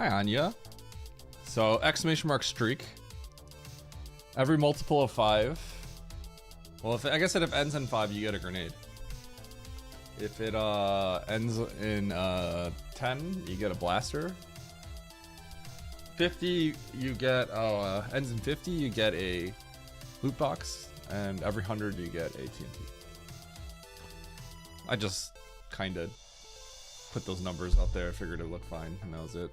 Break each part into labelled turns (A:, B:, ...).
A: Hi, Anya. So, exclamation mark streak. Every multiple of 5. Well, I guess if it ends in 5, you get a grenade. If it ends in 10, you get a blaster. 50, you get, ends in 50, you get a loot box. And every 100, you get a TNT. I just kind of put those numbers out there. I figured it would look fine, and that was it.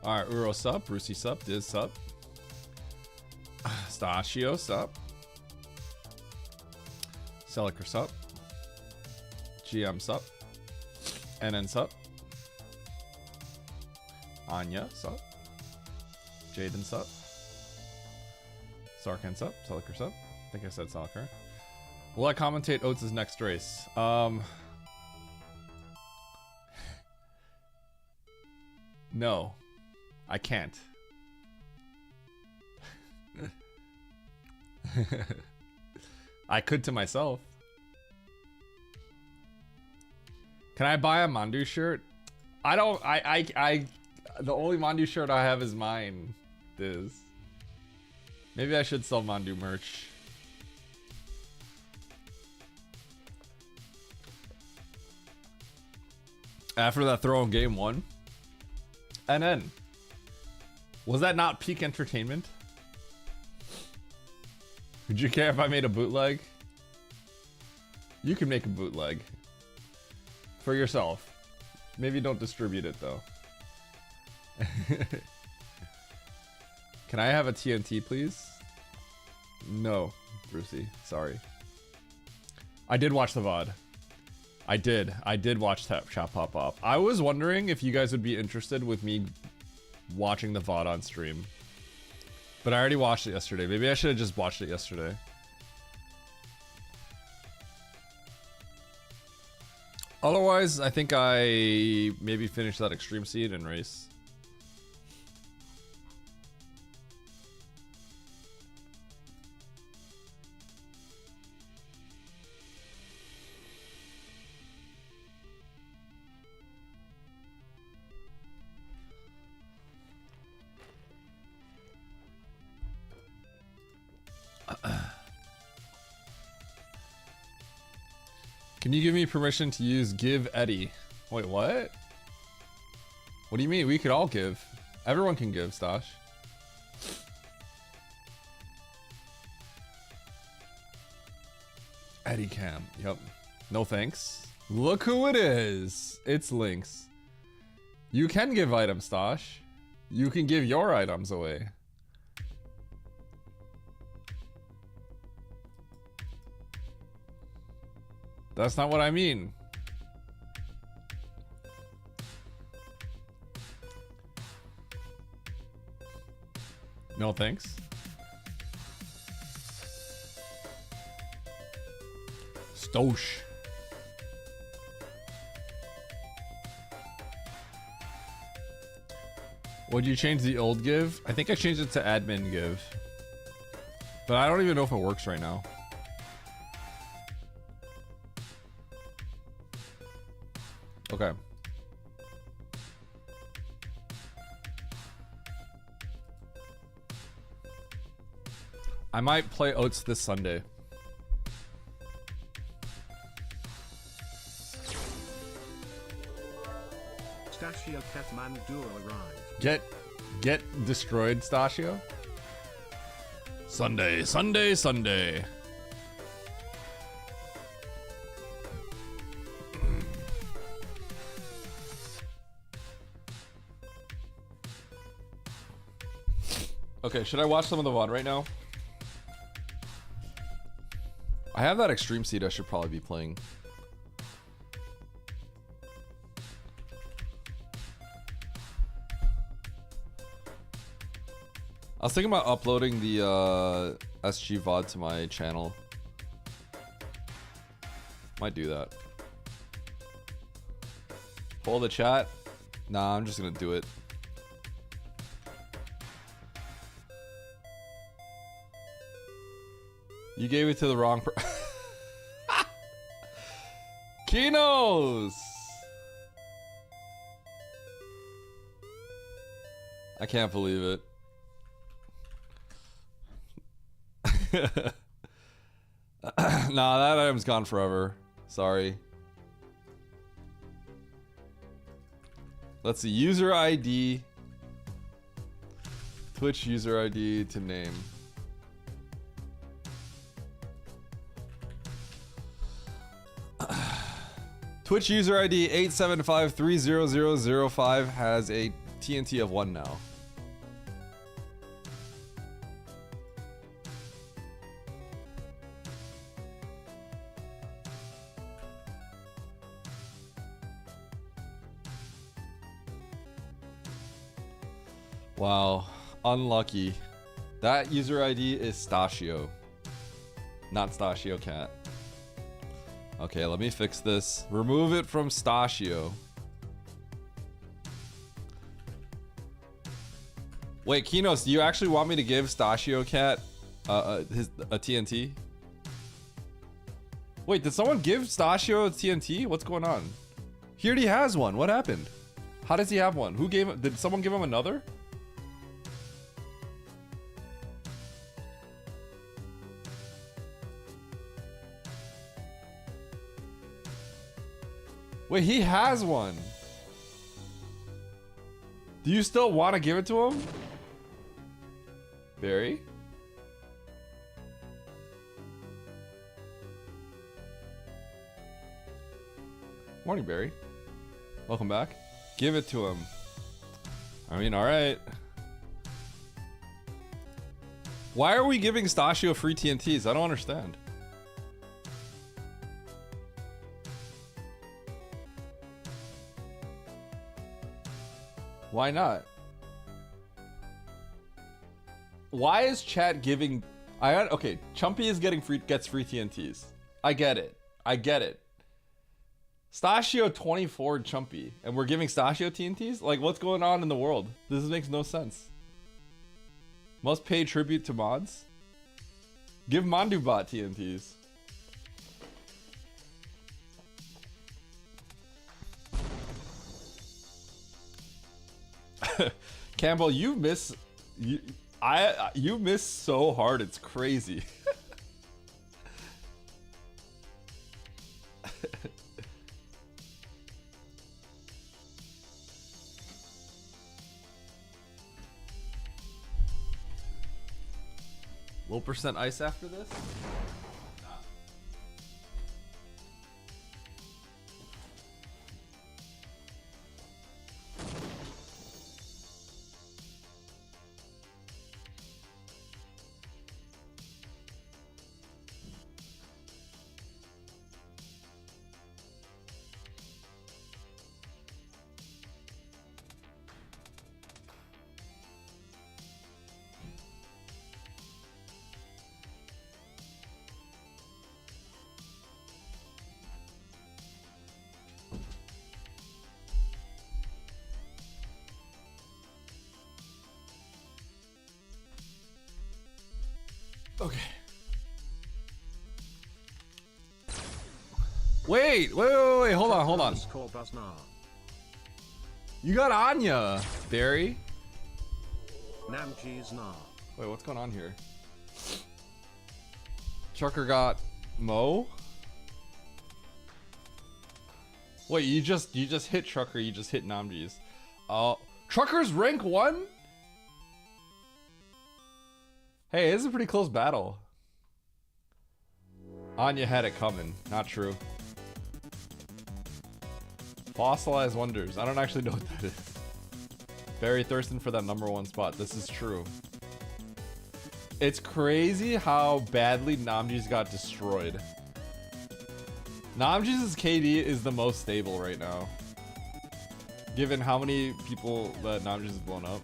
A: Alright, Uro sup, Brucey sup, Diz sup. Stachio sup. Celiker sup. GM sup. NN sup. Anya sup. Jaden sup. Sarkin sup. Celiker sup. I think I said Celiker. Will I commentate Oates' next race? No. I can't. I could to myself. Can I buy a Mandu shirt? I don't. The only Mandu shirt I have is mine. This. Maybe I should sell Mandu merch. After that throw in game 1. And then. Was that not peak entertainment? Would you care if I made a bootleg? You can make a bootleg. For yourself. Maybe don't distribute it though. Can I have a TNT please? No, Brucey. Sorry. I did watch the VOD. I did watch Tap Shop Pop Up. I was wondering if you guys would be interested with me watching the VOD on stream. But I already watched it yesterday. Maybe I should have just watched it yesterday. Otherwise, I think I maybe finish that Extreme Seed and race. Can you give me permission to use Give Eddie? Wait, what? What do you mean? We could all give. Everyone can give, Stash. Eddie Cam. Yep. No thanks. Look who it is. It's Lynx. You can give items, Stash. You can give your items away. That's not what I mean. No thanks. Stosh. Would you change the old give? I think I changed it to admin give. But I don't even know if it works right now. Okay. I might play Oats this Sunday.
B: Stachio Kathmandu arrived.
A: Get destroyed, Stachio. Sunday, Sunday, Sunday. Okay, should I watch some of the VOD right now? I have that Extreme Seed I should probably be playing. I was thinking about uploading the SG VOD to my channel. Might do that. Pull the chat? Nah, I'm just gonna do it. You gave it to the wrong Kinos! I can't believe it. Nah, that item's gone forever. Sorry. Let's see. User ID. Twitch user ID to name. Twitch user ID 875300005 has a TNT of 1 now. Wow, unlucky. That user ID is Stashio, not Stashio Cat. Okay, let me fix this. Remove it from Stashio. Wait, Kinos, do you actually want me to give Stashio Cat a TNT? Wait, did someone give Stashio a TNT? What's going on? He already has one. What happened? How does he have one? Who gave him? Did someone give him another? Wait, he has one. Do you still want to give it to him? Barry? Morning, Barry. Welcome back. Give it to him. I mean, alright. Why are we giving Stashio free TNTs? I don't understand. Why not? Why is chat giving? Okay. Chumpy is gets free TNTs. I get it. I get it. Stashio 24 Chumpy, and we're giving Stashio TNTs. Like, what's going on in the world? This makes no sense. Must pay tribute to mods. Give Mandubot TNTs. Campbell, you miss so hard, it's crazy. Low percent ice after this? Okay. Wait, hold on. You got Anya, Barry.
B: Namji's nah.
A: Wait, what's going on here? Trucker got Mo? Wait, you just hit Trucker, you just hit Namji's. Trucker's rank 1? Hey, this is a pretty close battle. Anya had it coming. Not true. Fossilized Wonders. I don't actually know what that is. Barry thirsting for that #1 spot. This is true. It's crazy how badly Namji's got destroyed. Namji's KD is the most stable right now, given how many people that Namji's has blown up.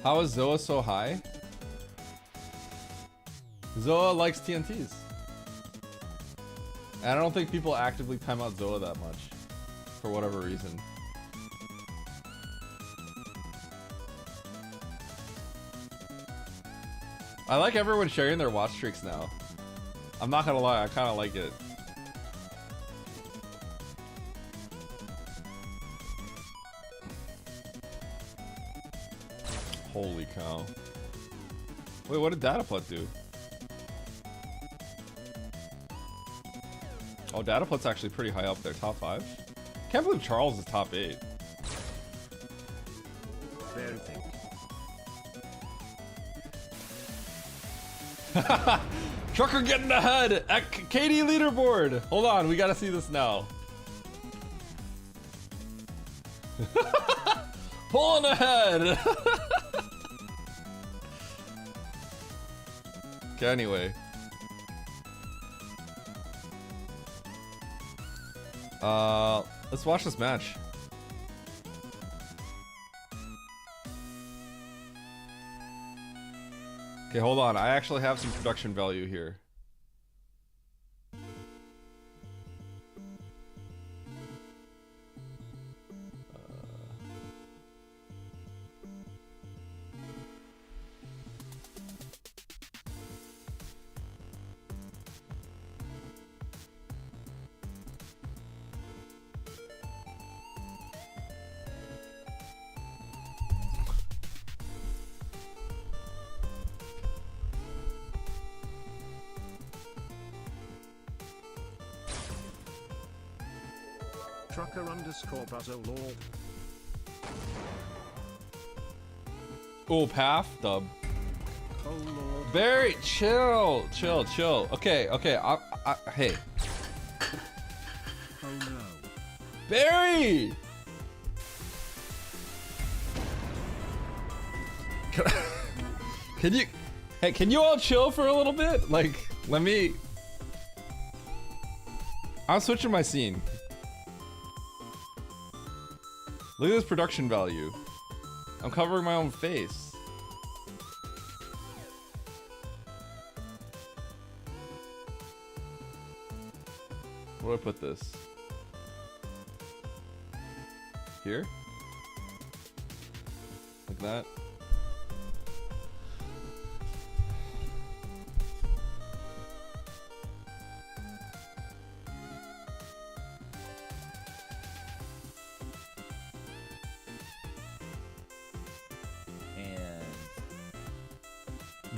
A: How is Zoa so high? Zoa likes TNTs. And I don't think people actively time out Zoa that much, for whatever reason. I like everyone sharing their watch streaks now. I'm not gonna lie, I kind of like it. Holy cow. Wait, what did Dataplut do? Oh, Dataplut's actually pretty high up there, top 5. Can't believe Charles is top 8.
B: Very thick.
A: Trucker getting ahead at Katie leaderboard. Hold on, we gotta see this now. Pulling ahead. Okay, anyway. Let's watch this match. Okay, hold on. I actually have some production value here.
B: Trucker underscore buzzer lord.
A: Oh, Path dub.
B: Oh lord.
A: Barry, chill. Okay, hey.
B: Oh no.
A: Barry! Can you all chill for a little bit? Like, I'm switching my scene. Look at this production value. I'm covering my own face. Where do I put this? Here? Like that?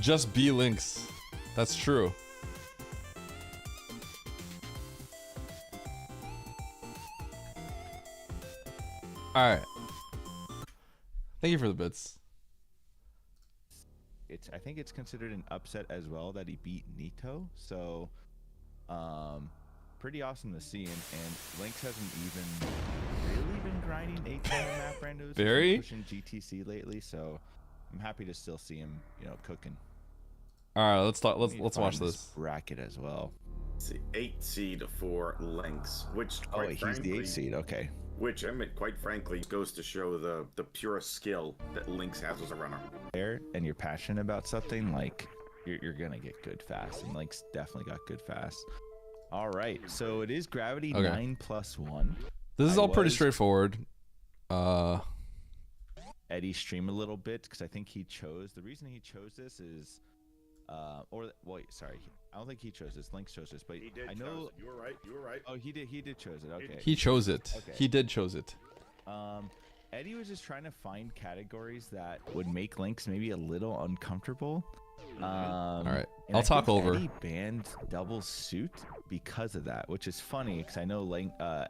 A: Just B links. That's true. Alright. Thank you for the bits.
C: I think it's considered an upset as well that he beat Nito. So pretty awesome to see, and Lynx hasn't even really been grinding 8-10 map randos.
A: Very
C: pushing GTC lately, so I'm happy to still see him, cooking.
A: All right, let's watch this
C: bracket as well.
D: It's the 8 seed for Lynx, which
C: he's the 8 seed. Okay.
D: Which I mean, quite frankly, goes to show the pure skill that Lynx has as a runner.
C: And you're passionate about something, like you're gonna get good fast, and Lynx definitely got good fast. All right, so it is Gravity 9+1.
A: This is all pretty straightforward.
C: Eddie stream a little bit because I think he chose. The reason he chose this is. Sorry, I don't think he chose this. Lynx chose this, but
D: he did.
C: I know
D: you were right. You were right.
C: Oh, he did chose it. Okay.
A: He chose it.
C: Okay.
A: He did chose it.
C: Eddie was just trying to find categories that would make Lynx maybe a little uncomfortable.
A: All right, I'll talk over.
C: Eddie banned double suit because of that, which is funny because I know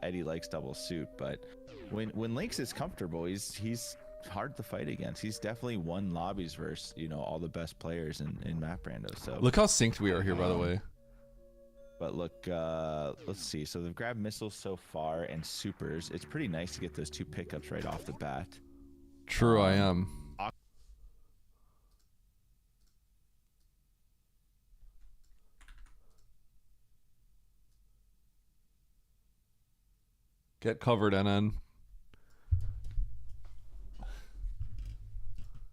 C: Eddie likes double suit, but when Lynx is comfortable, he's hard to fight against. He's definitely won lobbies versus all the best players in map rando. So
A: look how synced we are here, by the way.
C: But look, let's see. So they've grabbed missiles so far and supers. It's pretty nice to get those 2 pickups right off the bat.
A: True, I am. Get covered, NN.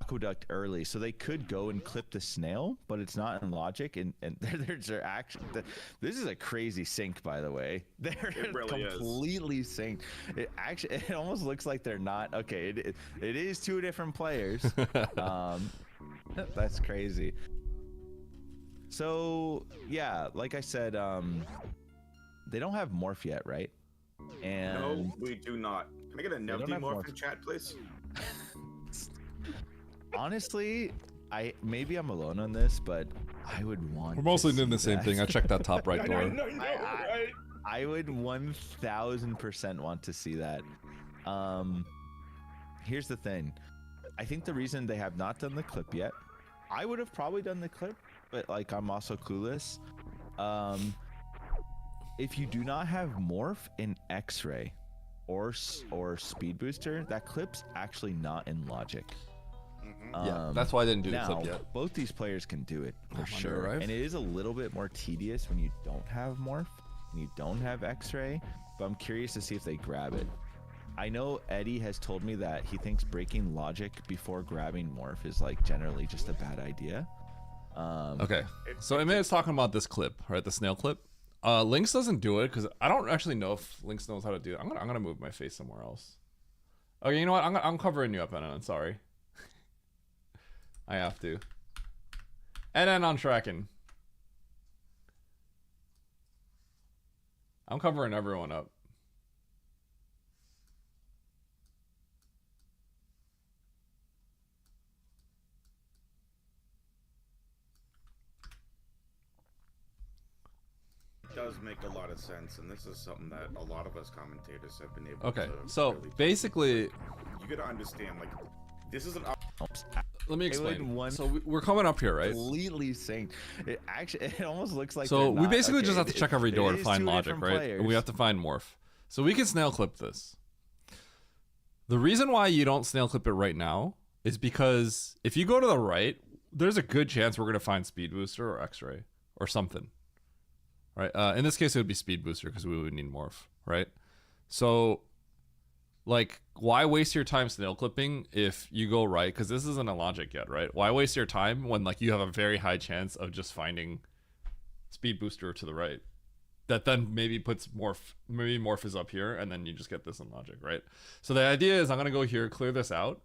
C: Aqueduct early, so they could go and clip the snail, but it's not in logic, and there's their action. This is a crazy sync, by the way. They're
D: really
C: completely synced. It almost looks like they're not. Okay, it is 2 different players. That's crazy. So yeah, like I said, they don't have morph yet, right? And
D: No, we do not. Can I get a
C: don't
D: Nevdi
C: have
D: morph
C: morph.
D: in chat, please?
C: honestly, maybe I'm alone on this, but I would want.
A: We're mostly
C: to
A: doing the
C: see
A: same
C: that.
A: thing. I checked that top right door.
D: right?
C: I would 1000% want to see that. Here's the thing. I think the reason they have not done the clip yet, I would have probably done the clip, but like I'm also clueless. If you do not have morph in X-ray or speed booster, that clip's actually not in logic.
A: Yeah, that's why I didn't do the
C: Now,
A: clip yet.
C: both these players can do it for
A: I'm under
C: sure,
A: arrive.
C: and it is a little bit more tedious when you don't have morph and you don't have X-ray. But I'm curious to see if they grab it. I know Eddie has told me that he thinks breaking logic before grabbing morph is like generally just a bad idea.
A: Okay, so Emma's talking about this clip, right? The snail clip. Lynx doesn't do it because I don't actually know if Lynx knows how to do it. I'm gonna move my face somewhere else. Okay, you know what? I'm covering you up, Anna. Sorry. I have to. And then on tracking. I'm covering everyone up.
D: Does make a lot of sense, and this is something that a lot of us commentators have been able
A: Okay,
D: to
A: so
D: really
A: basically,
D: you gotta understand, like, this is an
A: let me
C: It would
A: explain.
C: one-
A: So we're coming up here, right?
C: Completely synced. It actually, it almost looks like.
A: So
C: they're
A: we
C: not-
A: basically
C: okay,
A: just have to check every
C: it
A: door to
C: is
A: find
C: two
A: logic,
C: different
A: right?
C: players.
A: And we have to find morph. So we can snail clip this. The reason why you don't snail clip it right now is because if you go to the right, there's a good chance we're going to find speed booster or X-ray or something, right? In this case, it would be speed booster because we would need morph, right? So, like, why waste your time snail clipping if you go right? Because this isn't a logic yet, right? Why waste your time when like you have a very high chance of just finding speed booster to the right? That then maybe puts morph, maybe morph is up here, and then you just get this in logic, right? So the idea is I'm gonna go here, clear this out,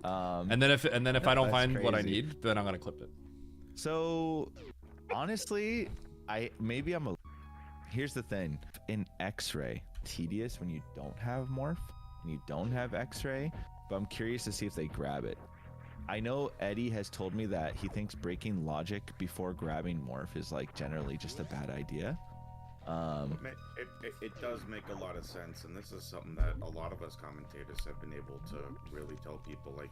A: and then if I don't
C: that's
A: find what I
C: crazy.
A: need, then I'm gonna clip it.
C: So, honestly, here's the thing. In X-ray, tedious when you don't have morph and you don't have X-ray, but I'm curious to see if they grab it. I know Eddie has told me that he thinks breaking logic before grabbing morph is like generally just a bad idea.
D: it does make a lot of sense, and this is something that a lot of us commentators have been able to really tell people, like,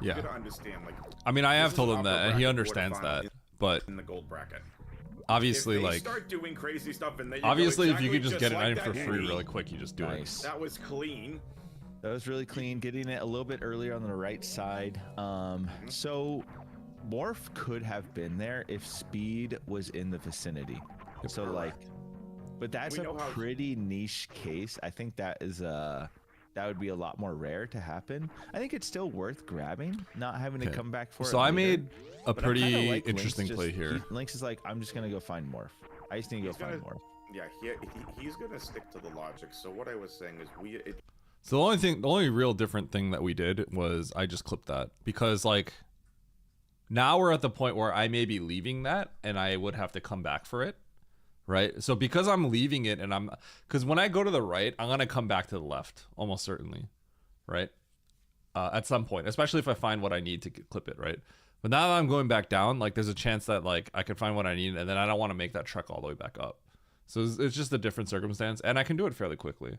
A: Yeah.
D: you gotta understand, like,
A: I mean, I
D: this
A: have
D: is
A: told
D: an
A: him
D: upper
A: that, and he
D: bracket
A: understands
D: quarterfinal
A: that. But
D: in the gold bracket.
A: obviously,
D: If they
A: like,
D: start doing crazy stuff, and they
A: obviously, if you could
D: exactly
A: just get it
D: like
A: in
D: that
A: for free
D: movie,
A: really quick, you just do it.
C: Nice.
D: that was clean.
C: That was really clean, getting it a little bit earlier on the right side. So morph could have been there if speed was in the vicinity. So like, but that's
D: We
C: a
D: know how-
C: pretty niche case. I think that would be a lot more rare to happen. I think it's still worth grabbing, not having to
A: Okay.
C: come back for it.
A: So I
C: later.
A: made a
C: But I kinda
A: pretty
C: like Lynx
A: interesting
C: just-
A: play here.
C: Lynx is like, I'm just gonna go find morph. I just need to go
D: He's
C: find
D: gonna-
C: morph.
D: Yeah, he's gonna stick to the logic. So what I was saying is,
A: So the only real different thing that we did was I just clipped that because like now we're at the point where I may be leaving that and I would have to come back for it, right? So because I'm leaving it and because when I go to the right, I'm gonna come back to the left almost certainly, right? At some point, especially if I find what I need to clip it, right? But now that I'm going back down, like there's a chance that like I can find what I need and then I don't want to make that trek all the way back up. So it's just a different circumstance and I can do it fairly quickly.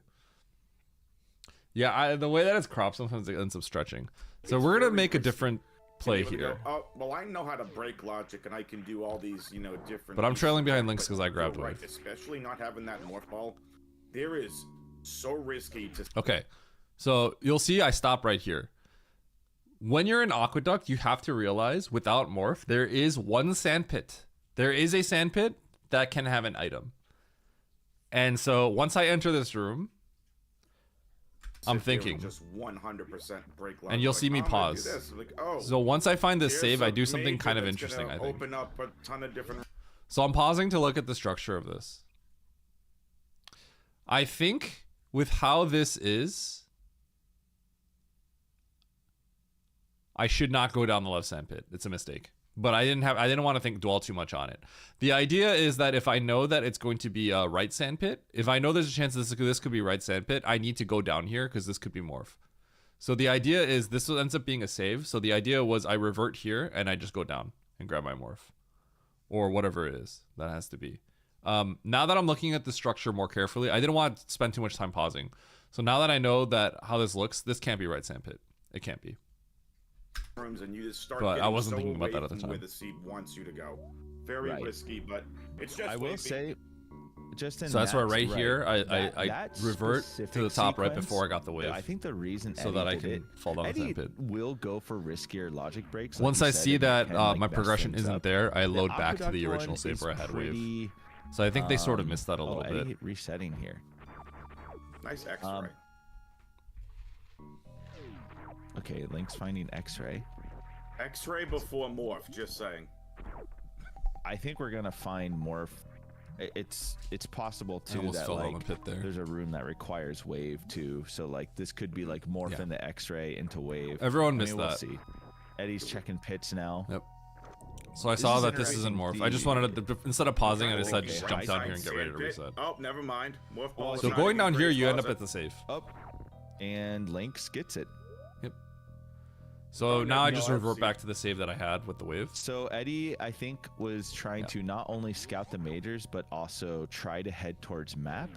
A: Yeah, the way that it's cropped, sometimes it ends up stretching. So
D: It's
A: we're gonna
D: very
A: make a
D: risky.
A: different play
D: able to go,
A: here.
D: oh, well, I know how to break logic, and I can do all these, different.
A: But I'm
D: pieces
A: trailing
D: of
A: behind
D: it,
A: Lynx
D: but
A: 'cause I
D: you're
A: grabbed
D: right,
A: wave.
D: especially not having that morph ball. There is so risky to.
A: Okay, so you'll see I stop right here. When you're in Aqueduct, you have to realize without morph, there is one sand pit. There is a sand pit that can have an item. And so once I enter this room, I'm
D: sit there and
A: thinking.
D: just 100% break logic.
A: And you'll
D: like,
A: see me
D: I'm gonna do
A: pause.
D: this. Like, oh,
A: So once I find this
D: here's
A: save, I
D: a
A: do something
D: major
A: kind of
D: that's
A: interesting,
D: gonna
A: I think.
D: Open up a ton of different.
A: So I'm pausing to look at the structure of this. I think with how this is, I should not go down the left sand pit. It's a mistake. but I didn't want to dwell too much on it. The idea is that if I know that it's going to be a right sandpit, if I know there's a chance this could be right sandpit, I need to go down here because this could be morph. So the idea is this ends up being a save. So the idea was I revert here and I just go down and grab my morph, or whatever it is that has to be. Now that I'm looking at the structure more carefully, I didn't want to spend too much time pausing. So now that I know that how this looks, this can't be right sandpit. It can't be.
D: Rooms and you just start
A: But I
D: getting
A: wasn't
D: so
A: thinking about that
D: away
A: at the
D: from where
A: time.
D: the seed wants you to go. Very
C: Right.
D: risky, but it's just.
C: I will
D: wavy.
C: say, just in
A: So that's why
C: Matt's
A: right here, I
C: that
A: revert
C: specific
A: to the top right
C: sequence,
A: before I got the wave.
C: I think the reason
A: So
C: Eddie
A: that I
C: did
A: can
C: it,
A: fall down the
C: Eddie
A: sandpit.
C: will go for riskier logic breaks. like
A: Once
C: you
A: I
C: said,
A: see
C: and you
A: that
C: can, like,
A: my
C: mess
A: progression
C: things
A: isn't
C: up.
A: there, I
C: The
A: load back to
C: Aqueduct
A: the original
C: one
A: save
C: is
A: where I had wave.
C: pretty,
A: So I think they sort of missed that a little
C: Eddie
A: bit.
C: resetting here.
D: Nice X-ray.
C: Okay, Link's finding X-ray.
D: X-ray before morph. Just saying.
C: I think we're gonna find morph. It's possible
A: I
C: too
A: almost
C: that
A: fell down
C: like
A: the pit there.
C: there's a room that requires wave too. So like this could be like morph
A: Yeah.
C: into X-ray into wave.
A: Everyone
C: I
A: missed
C: mean, we'll
A: that.
C: see. Eddie's checking pits now.
A: Yep. So I
C: This
A: saw
C: is
A: that this
C: interesting.
A: isn't morph. I just wanted to, instead of pausing, I
D: Trying to
A: decided
D: think
A: just
D: right
A: jump down
D: side
A: here and get ready to
D: sandpit.
A: reset.
D: Oh, never mind. Morph ball.
A: So
D: is
A: going
D: not
A: down
D: even
A: here,
D: great
A: you end up
D: closet.
A: at the safe.
C: Up, and Lynx gets it.
A: So
D: Oh,
A: now
D: no,
A: I
D: no,
A: just
D: I've
A: revert
D: seen-
A: back to the save that I had with the wave.
C: So Eddie, I think, was trying to not only scout the majors, but also try to head towards map.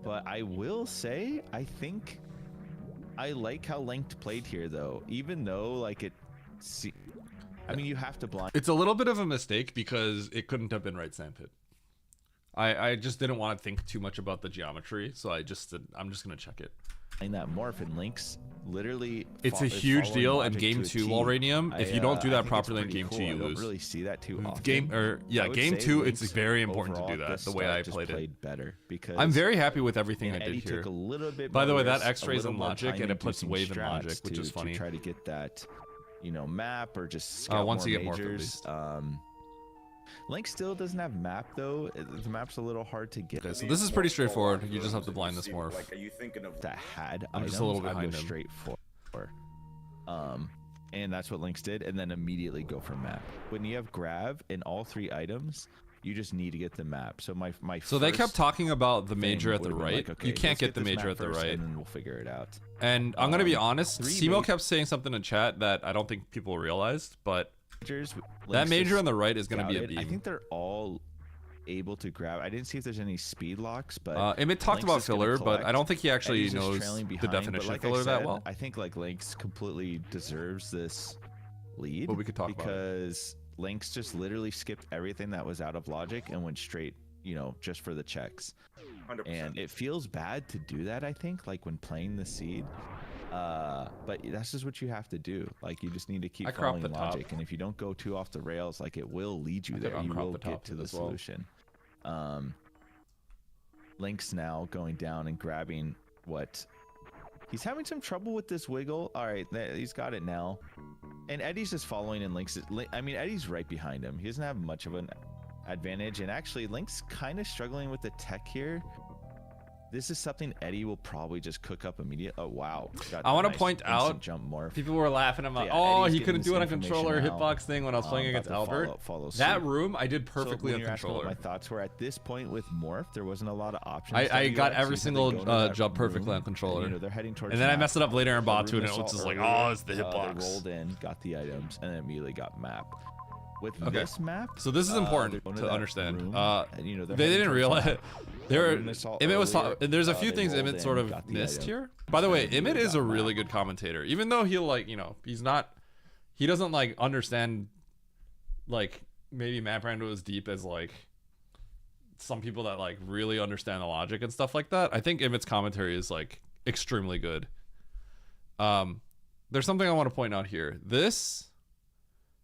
C: But I will say, I think I like how Linked played here, though. Even though, like, I mean, you have to blind
A: It's a little bit of a mistake because it couldn't have been right sandpit. I just didn't want to think too much about the geometry, so I'm just gonna check it.
C: that morph, and Link's literally.
A: It's a
C: is
A: huge
C: following
A: deal in
C: logic
A: game
C: to a
A: 2
C: T.
A: Walranium. If you don't do
C: I
A: that
C: think it's
A: properly in
C: pretty
A: game 2,
C: cool.
A: you
C: I
A: lose.
C: don't really see that too often.
A: Yeah,
C: I would
A: game
C: say
A: 2, it's
C: Link's
A: very important to
C: overall
A: do
C: at
A: that.
C: the
A: The way I
C: start
A: played
C: just
A: it.
C: played better because
A: I'm very happy with everything I
C: and
A: did
C: Eddie
A: here.
C: took a little bit.
A: By the
C: more
A: way, that
C: risk,
A: X-ray's
C: a little
A: in
C: more
A: logic, and it puts
C: time-inducing
A: wave in
C: strats
A: logic, which is funny.
C: to try to get that, map or just scout
A: once
C: more
A: you get morph, at
C: majors.
A: least.
C: Link still doesn't have map though. The map's a little hard to get.
A: Okay, so this is pretty straightforward. You just have to blind this
D: See,
A: morph.
D: Like, are you thinking of
C: That had
A: I'm just
C: items,
A: a little
C: I'd
A: behind
C: go
A: him.
C: straight for. And that's what Lynx did, and then immediately go for map. When you have grab in all 3 items, you just need to get the map. So my
A: So they kept
C: first
A: talking about the
C: thing
A: major at the
C: would've been
A: right.
C: like, okay,
A: You can't
C: let's
A: get the
C: this
A: major
C: map
A: at the
C: first,
A: right.
C: and then we'll figure it out.
A: And I'm gonna be honest,
C: 3
A: Simo
C: ma-
A: kept saying something in chat that I don't think people realized, but
C: Majors,
A: that
C: Lynx
A: major
C: just
A: on the right is gonna be a
C: scouted. I
A: beam.
C: think they're all able to grab. I didn't see if there's any speed locks, but
A: Emmett talked
C: Lynx
A: about
C: is gonna
A: filler, but I
C: collect.
A: don't think he actually
C: Eddie's just
A: knows
C: trailing
A: the
C: behind,
A: definition
C: but
A: of
C: like I
A: filler that
C: said,
A: well.
C: I think like Lynx completely deserves this lead.
A: But we could talk about it.
C: because Lynx just literally skipped everything that was out of logic and went straight, just for the checks.
D: 100%?
C: And it feels bad to do that, I think, like when playing the seed. But that's just what you have to do. Like you just need to keep
A: I cropped
C: following
A: the top.
C: logic, and if you don't go too off the rails, like it will lead you
A: I could
C: there. You
A: uncrop
C: will
A: the top
C: get to the
A: as well.
C: solution. Link's now going down and grabbing what he's having some trouble with this wiggle. All right, he's got it now, and Eddie's just following in Link's. I mean, Eddie's right behind him. He doesn't have much of an advantage, and actually, Link's kind of struggling with the tech here. This is something Eddie will probably just cook up immediately. Oh wow! Got
A: I
C: a
A: want to
C: nice
A: point
C: instant
A: out,
C: jump morph.
A: people were laughing. I'm like,
C: yeah,
A: oh,
C: Eddie's
A: he
C: getting
A: couldn't do it
C: this
A: on controller
C: information now.
A: hitbox thing when I was playing
C: About
A: against
C: to
A: Albert.
C: follow
A: That
C: suit.
A: room I did
C: So
A: perfectly
C: when
A: on
C: you're asking what
A: controller.
C: my thoughts were at this point with morph, there wasn't a lot of options.
A: I
C: that you
A: got
C: had, so
A: every
C: you had to
A: single,
C: go to that
A: jump perfectly
C: room,
A: on controller.
C: And, they're heading towards
A: And then I
C: map.
A: messed it up later in
C: The
A: bot
C: room
A: and
C: I
A: it
C: saw
A: was just like,
C: earlier,
A: oh, it's the
C: They
A: hitbox.
C: rolled in, got the items, and then immediately got map. With
A: Okay.
C: this map,
A: So this is
C: they're
A: important
C: going
A: to
C: that
A: understand.
C: room,
A: They
C: and, they're heading
A: didn't
C: towards
A: realize.
C: map.
A: There,
C: room they saw
A: Emmett was.
C: earlier,
A: There's a few
C: they
A: things
C: rolled
A: Emmett
C: in,
A: sort of
C: got the
A: missed
C: item,
A: here. By the way,
C: and then
A: Emmett
C: they
A: is a
C: got
A: really
C: map.
A: good commentator, even though he'll he's not. He doesn't understand, maybe map rando as deep as some people that really understand the logic and stuff like that. I think Emmett's commentary is extremely good. There's something I want to point out here. This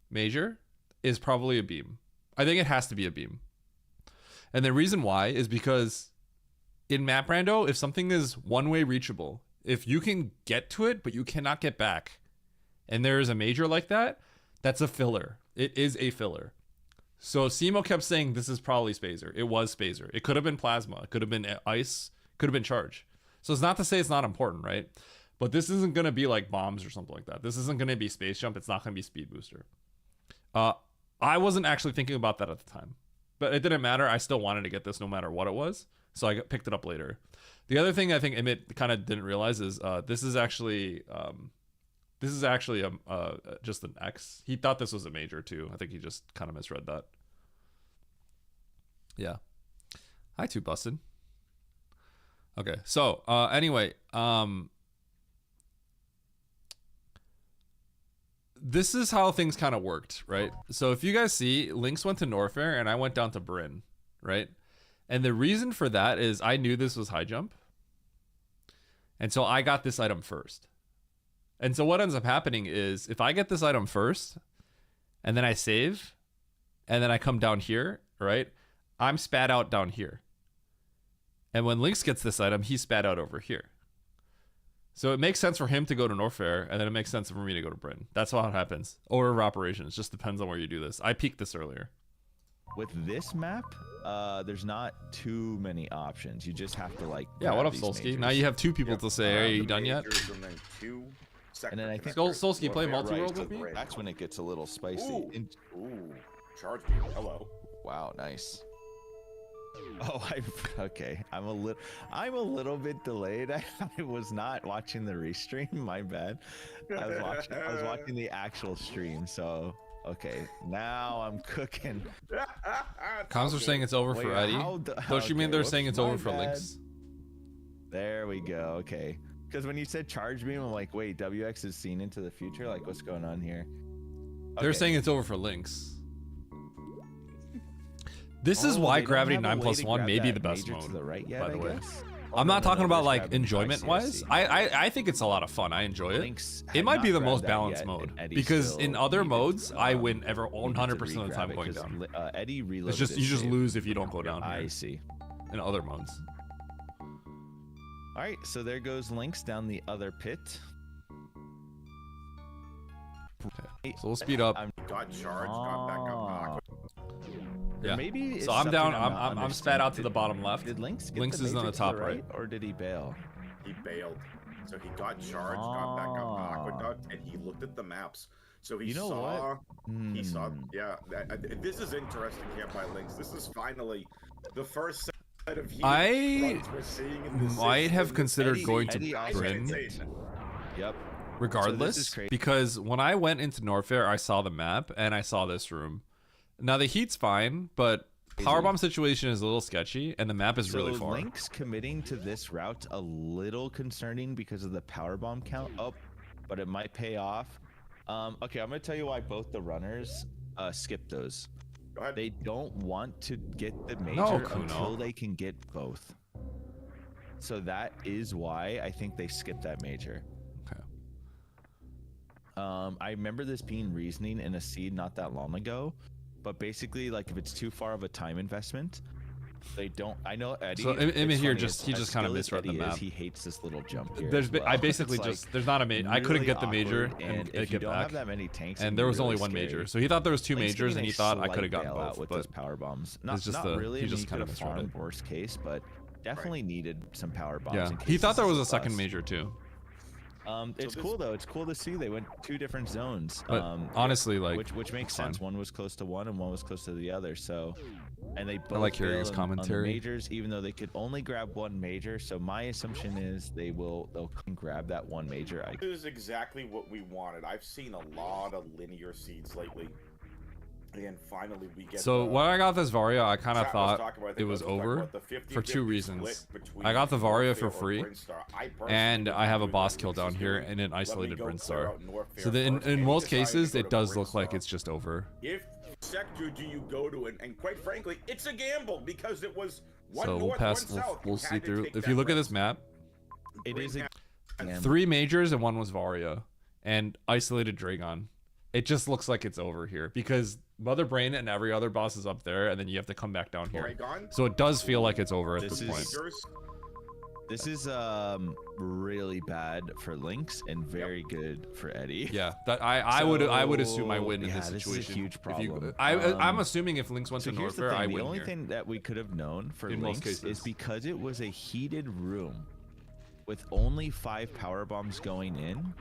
A: major is probably a beam. I think it has to be a beam. And the reason why is because in map rando, if something is one-way reachable, if you can get to it, but you cannot get back, and there is a major like that, that's a filler. It is a filler. So Simo kept saying this is probably Spazer. It was Spazer. It could have been Plasma. It could have been Ice. Could have been Charge. So it's not to say it's not important, right? But this isn't going to be like Bombs or something like that. This isn't going to be Space Jump. It's not going to be Speed Booster. I wasn't actually thinking about that at the time, but it didn't matter. I still wanted to get this no matter what it was, so I picked it up later. The other thing I think Emmett kind of didn't realize is this is actually just an X. He thought this was a major too. I think he just kind of misread that. Yeah. Hi, Too Busted. Okay, so anyway, this is how things kind of worked, right? So if you guys see, Lynx went to Norfair and I went down to Bryn, right? And the reason for that is I knew this was high jump. And so I got this item first. And so what ends up happening is if I get this item first and then I save and then I come down here, right? I'm spat out down here. And when Lynx gets this item, he's spat out over here. So it makes sense for him to go to Norfair, and then it makes sense for me to go to Bryn. That's how it happens. Order of operations just depends on where you do this. I peeked this earlier.
C: With this map, there's not too many options. You just have to like.
A: Yeah,
C: grab
A: what up,
C: these
A: Solsky?
C: majors.
A: Now you have two people to say, "Are you
D: The
A: done yet?"
D: majors And then 2
C: And then I think
A: Solsky, play
D: Warfare,
A: multi-world
D: right,
A: with me?
D: Bryn.
C: That's when it gets a little spicy.
D: Ooh, ooh, charge me. Hello.
C: Wow, nice. Oh, okay. I'm a little bit delayed. I was not watching the restream. My bad. I was watching the actual stream. So okay, now I'm cooking.
A: Comms are saying it's over
C: Wait,
A: for Eddie. Don't you mean they're
C: whoops,
A: saying it's
C: my
A: over for
C: bad.
A: Lynx?
C: There we go. Okay. Because when you said charge beam, I'm like, wait, WX is seen into the future. Like, what's going on here?
A: They're
C: Okay.
A: saying it's over for Lynx. This is
C: Oh,
A: why
C: they don't
A: Gravity
C: have a
A: 9
C: way
A: plus
C: to
A: 1
C: grab
A: may be
C: that
A: the best
C: major
A: mode,
C: to the right yet,
A: by the
C: I
A: way.
C: guess?
A: I'm
C: Oh,
A: not
C: no,
A: talking
C: no,
A: about
C: there's
A: like
C: gravity. I see,
A: enjoyment wise.
C: see.
A: I think it's a lot of fun. I enjoy it.
C: Lynx
A: It
C: had
A: might be
C: not
A: the
C: grabbed
A: most
C: that
A: balanced
C: yet,
A: mode
C: and Eddie
A: because in
C: still
A: other
C: needed,
A: modes I win
C: needed
A: 100% of the
C: re-grab
A: time
C: it
A: going
C: 'cause
A: down.
C: Eddie reloaded
A: It's just
C: his
A: you just
C: save.
A: lose if you don't go down
C: I
A: here
C: see.
A: in other modes.
C: All right, so there goes Lynx down the other pit.
A: Okay, so we'll speed up.
D: Got charged, got back up.
A: Yeah.
C: Maybe
A: So I'm down. I'm spat out to the bottom left.
C: Did Lynx get
A: Lynx
C: the
A: is on
C: major
A: the
C: to
A: top right.
C: or did he bail?
D: He bailed. So he got charged, got back up Aqueduct, and he looked at the maps. So he
C: You know
D: saw,
C: what?
D: he saw,
C: Hmm.
D: yeah. This is interesting here by Lynx. This is finally the first set of heat
A: I
D: runs we're seeing in this
A: might
D: season.
A: have
D: This
A: considered
D: is
A: going to
C: Eddie
A: Bryn
C: Yep.
A: regardless
C: crazy.
A: because when I went into Norfair, I saw the map and I saw this room. Now the heat's fine, but Powerbomb situation is a little sketchy and the map is really far.
C: Lynx committing to this route a little concerning because of the powerbomb count up, but it might pay off. Okay, I'm gonna tell you why both the runners skip those.
D: Go ahead.
C: They don't want to get the major
A: No, Kuno.
C: until they can get both. So that is why I think they skipped that major.
A: Okay.
C: I remember this being reasoning in a seed not that long ago, but basically, like if it's too far of a time investment, they don't. I know Eddie.
A: So, Emmett
C: it's
A: here
C: funny,
A: just-
C: as-
A: he
C: as
A: just kinda
C: skilled as
A: misread the
C: Eddie is,
A: map.
C: He hates this little jump here.
A: There's
C: as
A: I
C: well.
A: basically
C: It's,
A: just
C: like,
A: there's not a major. I couldn't
C: really
A: get the major
C: awkward,
A: and
C: if you
A: get
C: don't
A: back.
C: have that many tanks,
A: And
C: it'd
A: there
C: be
A: was only
C: really
A: one
C: scary.
A: major, so he thought there was two
C: Lynx
A: majors,
C: getting
A: and he
C: a
A: thought I
C: slight
A: could have gotten
C: bailout
A: both.
C: with
A: But
C: those power bombs. Not,
A: just
C: not
A: the-
C: really.
A: he
C: I mean,
A: just
C: you
A: kind of
C: could have
A: misread
C: farmed
A: it.
C: worst case, but definitely needed some power bombs.
A: yeah,
C: in
A: he
C: case
A: thought there
C: this
A: was a
C: is
A: second
C: bust.
A: major too.
C: It's
D: this-
C: cool though. It's cool to see they went two different zones.
A: But honestly, like,
C: which makes
A: it's fine.
C: sense. One was close to one, and one was close to the other. So, and they both
A: like hearing his
C: bailed on the
A: commentary.
C: majors, even though they could only grab one major. So my assumption is they'll come grab that one major.
D: This is exactly what we wanted. I've seen a lot of linear seeds lately. And finally we get
A: So when I got this Varia, I kind of
D: Chat was
A: thought
D: talking about, I think
A: it was
D: talking
A: over
D: about the 50-50
A: for two
D: split
A: reasons.
D: between
A: I got the Varia
D: Norfair
A: for
D: or
A: free,
D: Brinstar. I personally
A: and
D: would
A: I have a
D: do
A: boss
D: what
A: kill
D: Lynx is
A: down here
D: doing.
A: and an
D: Let me
A: isolated
D: go clear
A: Brinstar.
D: out Norfair
A: So in
D: first, and
A: most
D: decide to
A: cases,
D: go
A: it
D: to
A: does look like
D: Brinstar.
A: it's just over.
D: If sector do you go to, and quite frankly, it's a gamble because it was one
A: So
D: north,
A: we'll pass.
D: one south.
A: We'll
D: You
A: see
D: had to
A: through.
D: take
A: If
D: that
A: you look at
D: risk.
A: this map,
C: It is a gamble.
A: 3 majors and 1 was Varia, and isolated Dragon. It just looks like it's over here because Mother Brain and every other boss is up there, and then you have to come back down here.
D: Dragon?
A: So it does feel like it's over at
C: This
A: this
C: is-
A: point.
D: Majors?
C: This is really bad for Lynx and very good for Eddie.
A: Yeah, that I would assume I win in
C: yeah,
A: this
C: this is a
A: situation.
C: huge
A: If you-
C: problem.
A: I'm assuming if Lynx went
C: So
A: to
C: here's the
A: Norfair,
C: thing,
A: I
C: the
A: win
C: only
A: here.
C: thing that we could have known for
A: In most
C: Lynx
A: cases.
C: is because it was a heated room with only 5 power bombs going in.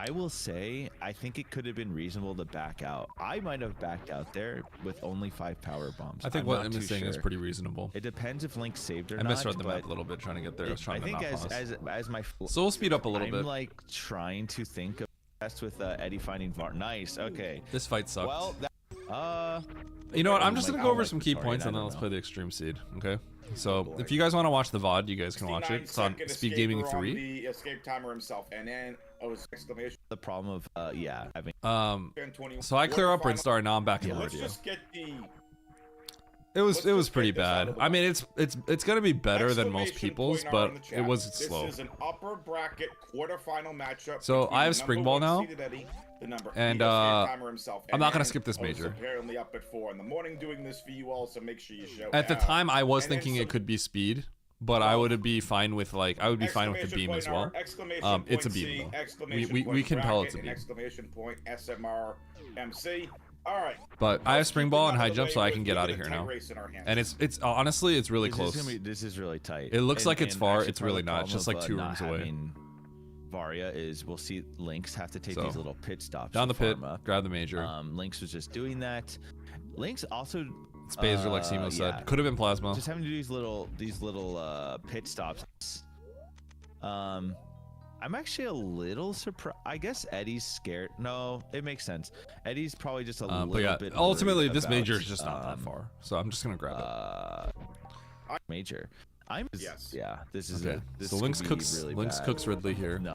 C: I will say, I think it could have been reasonable to back out. I might have backed out there with only 5 power bombs.
A: I think
C: I'm
A: what
C: not
A: I'm
C: too
A: saying is
C: sure.
A: pretty reasonable.
C: It depends if Link saved or
A: I
C: not.
A: misread the map
C: but
A: a little bit trying to get there. I was
C: I
A: trying to
C: think
A: not
C: as
A: pause.
C: as my
A: So we'll speed up a little
C: I'm
A: bit.
C: like trying to think of best with Eddie finding Var. Nice. Okay.
A: This fight sucked.
C: Well,
A: you know what? I'm
C: I
A: just
C: don't
A: gonna
C: like-
A: go
C: I
A: over
C: don't
A: some
C: like
A: key
C: the
A: points
C: Torian,
A: and then
C: I
A: let's
C: don't
A: play the extreme seed. Okay. So
D: boy.
A: if you guys want to watch the VOD, you guys can watch it. It's on
D: 69-second
A: Speed
D: escaper
A: Gaming
D: on
A: 3.
D: The escape timer himself, and then exclamation.
C: the problem of having
D: and 21.
A: So I clear up
D: Final-
A: Brinstar, now I'm back in
D: Let's
A: Meridia.
D: just get the
A: It was
D: let's
A: pretty
D: just get this out
A: bad.
D: of the
A: I mean,
D: box.
A: it's gonna be better than most
D: exclamation
A: people's,
D: point
A: but
D: in the
A: it
D: chat.
A: was
D: This
A: slow.
D: is an upper bracket quarterfinal matchup.
A: So
D: between
A: I have
D: the
A: Spring
D: number
A: Ball
D: one
A: now,
D: seeded Eddie, the number
A: and,
D: the escape timer himself,
A: I'm not gonna
D: and
A: skip this
D: I was
A: major.
D: apparently up at 4 in the morning doing this for you all, so make sure you show.
A: At the
D: out.
A: time, I was
D: And then
A: thinking
D: some
A: it could be speed, but I would be fine with the beam as well.
D: Exclamation
A: It's a
D: point
A: beam,
D: C,
A: though.
D: exclamation
A: We
D: point
A: can tell it's a
D: bracket, and
A: beam.
D: exclamation point SMR MC. All right.
A: But I have
D: Let's
A: Spring
D: keep
A: Ball
D: it
A: and
D: out
A: high
D: of the
A: jump,
D: way
A: so I
D: with-
A: can get
D: we
A: out
D: got
A: of
D: a
A: here
D: tight
A: now.
D: race in our hands.
A: And it's honestly it's really close.
C: This is really tight.
A: It looks like it's far,
C: actually
A: it's
C: part of
A: really
C: the
A: not. It's
C: problem
A: just like
C: of,
A: 2
C: not
A: rooms away.
C: having Varia is we'll see Lynx have to take
A: So,
C: these little pit stops
A: Down the
C: to
A: pit,
C: farm up.
A: grab the major.
C: Lynx was just doing that. Lynx also
A: Spazer, like Simo said,
C: yeah.
A: could have been Plasma.
C: just having to do these little pit stops. I'm actually a little surprised. I guess Eddie's scared. No, it makes sense. Eddie's probably just a little
A: But yeah,
C: bit.
A: ultimately
C: worried
A: this
C: about,
A: major is just not that far, so I'm just gonna grab it.
C: Major.
D: Yes.
C: Yeah, this is
A: Okay,
C: this
A: so
C: could
A: Lynx
C: be
A: cooks
C: really
A: Lynx
C: bad.
A: cooks Ridley here.
C: No,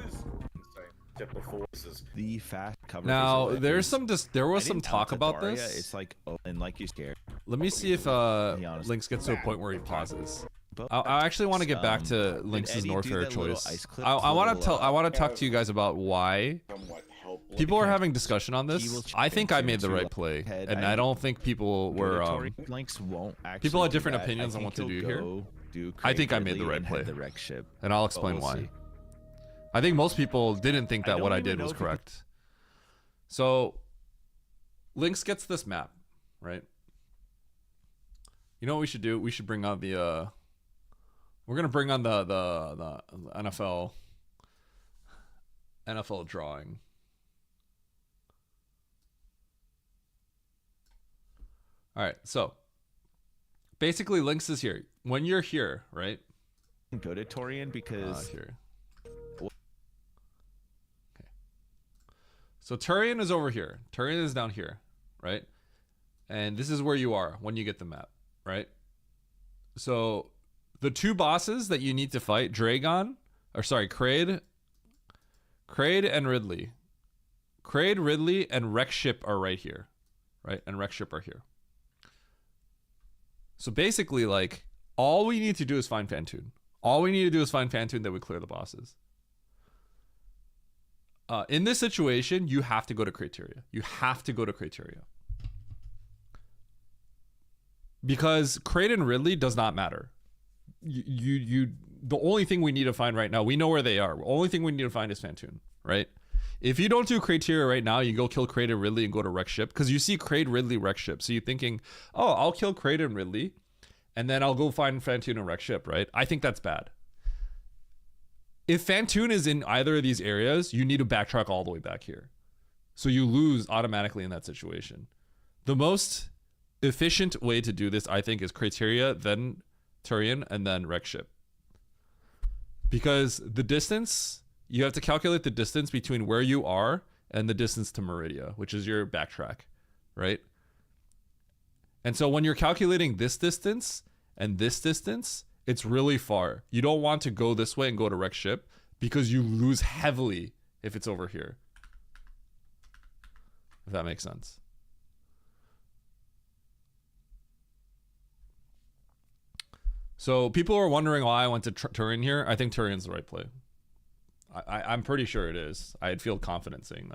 D: Tip before this is
C: the fast cover.
A: Now
C: visual
A: there's
C: is-
A: some there was
C: I
A: some
C: didn't
A: talk
C: count
A: about
C: Daria,
A: this.
C: It's like and like you scared.
A: Let me see if
C: be honest.
A: Lynx gets to a point where he pauses.
C: But
A: I actually want to get back to
C: did
A: Lynx's
C: Eddie
A: North
C: do
A: Air
C: that little
A: choice.
C: ice clip
A: I want to
C: little,
A: tell I want to talk to you guys about why
D: somewhat helpless.
A: people are having discussion on
C: he
A: this.
C: will
A: I think I
C: chip
A: made the
C: into
A: right
C: a
A: play,
C: head.
A: and
C: I
A: I don't think people were
C: Lynx won't actually
A: people had
C: do
A: different
C: that.
A: opinions
C: I
A: on what
C: think
A: to
C: he'll
A: do here.
C: go do
A: I
C: Craig
A: think I made the
C: Ridley
A: right
C: and
A: play.
C: head the wreck ship.
A: and I'll explain
C: we'll
A: why.
C: see.
A: I think most people didn't think
C: I
A: that what
C: don't
A: I
C: even
A: did
C: know
A: was
C: if he-
A: correct. So Lynx gets this map, right? You know what we should do? We should bring on the we're gonna bring on the NFL drawing. All right, so basically Lynx is here. When you're here, right?
C: Go to Torian because
A: Here. Okay. So Turian is over here. Turian is down here, right? And this is where you are when you get the map, right? So the two bosses that you need to fight, Kraid and Ridley. Kraid, Ridley, and Wreck Ship are right here, right? And Wreck Ship are here. So basically, like, all we need to do is find Fantoon. All we need to do is find Fantoon, then we clear the bosses. In this situation, you have to go to Criteria. You have to go to Criteria. Because Kraid and Ridley does not matter. The only thing we need to find right now, we know where they are. The only thing we need to find is Fantoon, right? If you don't do Criteria right now, you go kill Kraid and Ridley and go to Wreck Ship. Because you see Kraid, Ridley, Wreck Ship. So you're thinking, oh, I'll kill Kraid and Ridley, and then I'll go find Fantoon and Wreck Ship, right? I think that's bad. If Fantoon is in either of these areas, you need to backtrack all the way back here. So you lose automatically in that situation. The most efficient way to do this, I think, is Criteria, then Turian, and then Wreck Ship. Because the distance, you have to calculate the distance between where you are and the distance to Meridia, which is your backtrack, right? And so when you're calculating this distance and this distance, it's really far. You don't want to go this way and go to Wreck Ship because you lose heavily if it's over here. If that makes sense. So people are wondering why I went to Turian here. I think Turian's the right play. I'm pretty sure it is. I'd feel confident saying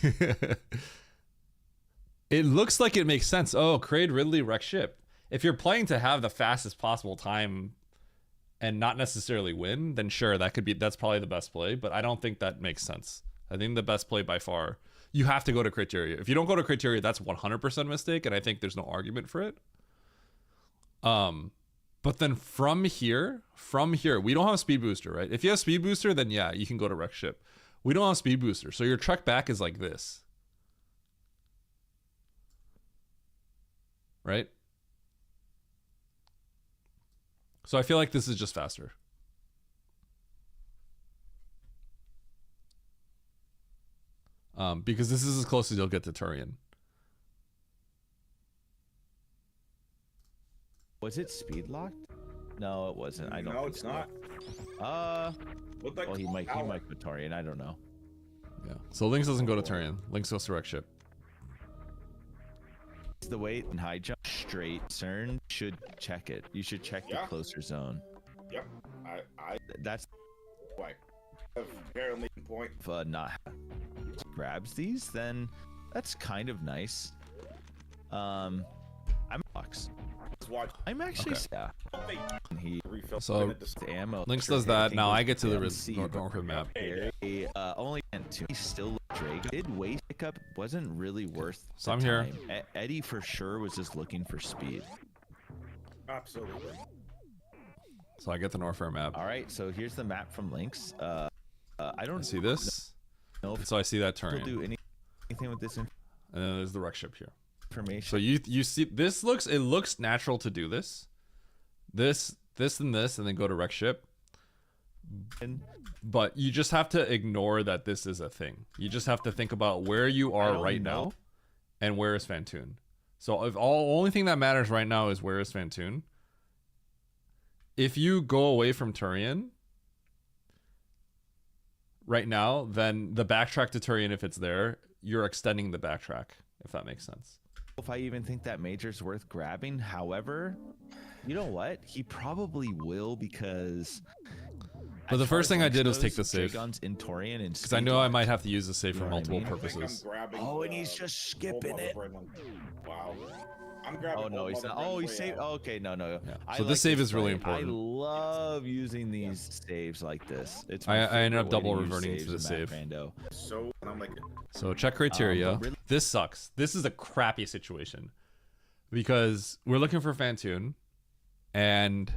A: that. It looks like it makes sense. Oh, Kraid, Ridley, Wreck Ship. If you're playing to have the fastest possible time and not necessarily win, then sure, that's probably the best play. But I don't think that makes sense. I think the best play by far, you have to go to Criteria. If you don't go to Criteria, that's 100% mistake, and I think there's no argument for it. But then from here, we don't have speed booster, right? If you have speed booster, then yeah, you can go to wreck ship. We don't have speed booster, so your trek back is like this. Right? So I feel like this is just faster. Because this is as close as you'll get to Turian.
C: Was it speed locked? No, it wasn't. I don't.
D: No,
C: think
D: it's
C: so.
D: not. Looked like
C: Well, he might
D: power.
C: go Turian. I don't know.
A: Yeah. So Lynx doesn't go to Turian. Lynx goes to wreck ship.
C: The weight and high jump straight. CERN should check it. You should check
D: Yeah.
C: the closer zone.
D: Yep. I
C: That's
D: like apparently point.
C: if not grabs these, then that's kind of nice. I'm box.
D: Watch.
C: I'm actually yeah. He
D: Refill.
A: So,
C: the ammo.
A: Lynx
C: sure
A: does that.
C: everything
A: Now
C: was
A: I get to the
C: MC,
A: north
C: but
A: of map.
C: only went to. He still Drake did weight pickup. Wasn't really worth.
A: So
C: the
A: I'm here.
C: time. Eddie for sure was just looking for speed.
D: Absolutely.
A: So I get the Norfair map.
C: All right, so here's the map from Lynx. I
A: I
C: don't
A: see this.
C: know if
A: So I see that
C: he'll
A: Turian.
C: do anything with this
A: And then there's the wreck ship here.
C: information.
A: So you see this looks natural to do this. This and then go to wreck ship. But you just have to ignore that this is a thing. You just have to think about where you
C: I
A: are
C: don't
A: right
C: know.
A: now and where is Fantoon. So if only thing that matters right now is where is Fantoon. If you go away from Turian right now, then the backtrack to Turian, if it's there, you're extending the backtrack, if that makes sense.
C: If I even think that major's worth grabbing. However, you know what? He probably will because.
A: But the
C: as far
A: first
C: as
A: thing I
C: Lynx
A: did was
C: goes,
A: take the save.
C: Dragon's in Torian and
A: Because I know I might have to use the save
C: You
A: for
C: know what I
A: multiple
C: mean? I think
A: purposes.
D: Grabbing,
C: Oh, and he's just skipping
D: Mother
C: it.
D: Brandon. Wow. I'm grabbing.
C: Oh no,
D: Old
C: he's
D: Mother
C: not. Oh, he
D: Brandon
C: saved.
D: way out.
C: Oh, okay, no.
A: Yeah.
C: I
A: So this save is really
C: play.
A: important.
C: I love using these saves like this. It's
A: I
C: my
A: ended up
C: favorite way
A: double
C: to use
A: reverting to
C: saves
A: the
C: in Map
A: save.
C: Rando.
D: So and I'm like,
A: So check criteria.
C: but really-
A: This sucks. This is a crappy situation because we're looking for Fantoon, and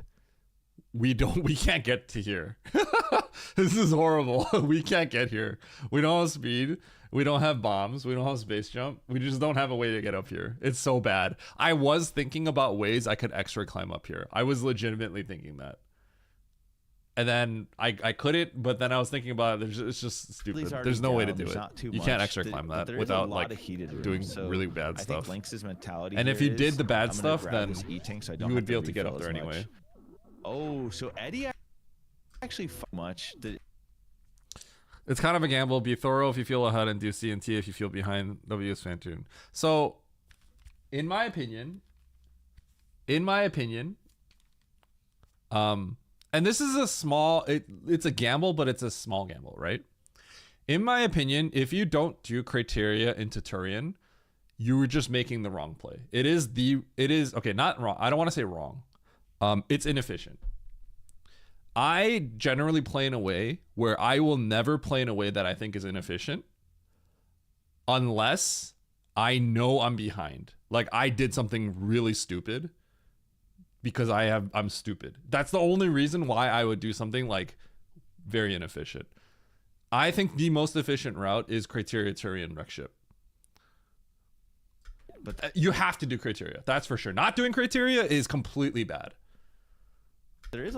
A: we can't get to here. This is horrible. We can't get here. We don't have speed. We don't have bombs. We don't have space jump. We just don't have a way to get up here. It's so bad. I was thinking about ways I could extra climb up here. I was legitimately thinking that. And then I couldn't, but then I was thinking about it. It's just stupid.
C: Lee's already
A: There's no way to
C: down,
A: do
C: there's
A: it.
C: not too
A: You can't
C: much.
A: extra climb
C: But
A: that
C: there is a
A: without
C: lot
A: like
C: of heated room,
A: doing
C: so
A: really bad
C: I
A: stuff.
C: think Lynx's mentality.
A: And if
C: here
A: you did
C: is,
A: the bad
C: I'm gonna
A: stuff,
C: grab
A: then
C: this E-tank so I don't
A: you would
C: have
A: be able to get
C: refill
A: up there
C: as much.
A: anyway.
C: Oh, so Eddie actually much.
A: It's kind of a gamble. Be thorough if you feel ahead, and do C and T if you feel behind WS Fantoon. So, in my opinion, and this is a small, it's a gamble, but it's a small gamble, right? In my opinion, if you don't do criteria into Turian, you were just making the wrong play. It is okay, not wrong. I don't want to say wrong. It's inefficient. I generally play in a way where I will never play in a way that I think is inefficient unless I know I'm behind. Like I did something really stupid because I'm stupid. That's the only reason why I would do something like very inefficient. I think the most efficient route is criteria Turian wreck ship. But you have to do criteria. That's for sure. Not doing criteria is completely bad.
C: There is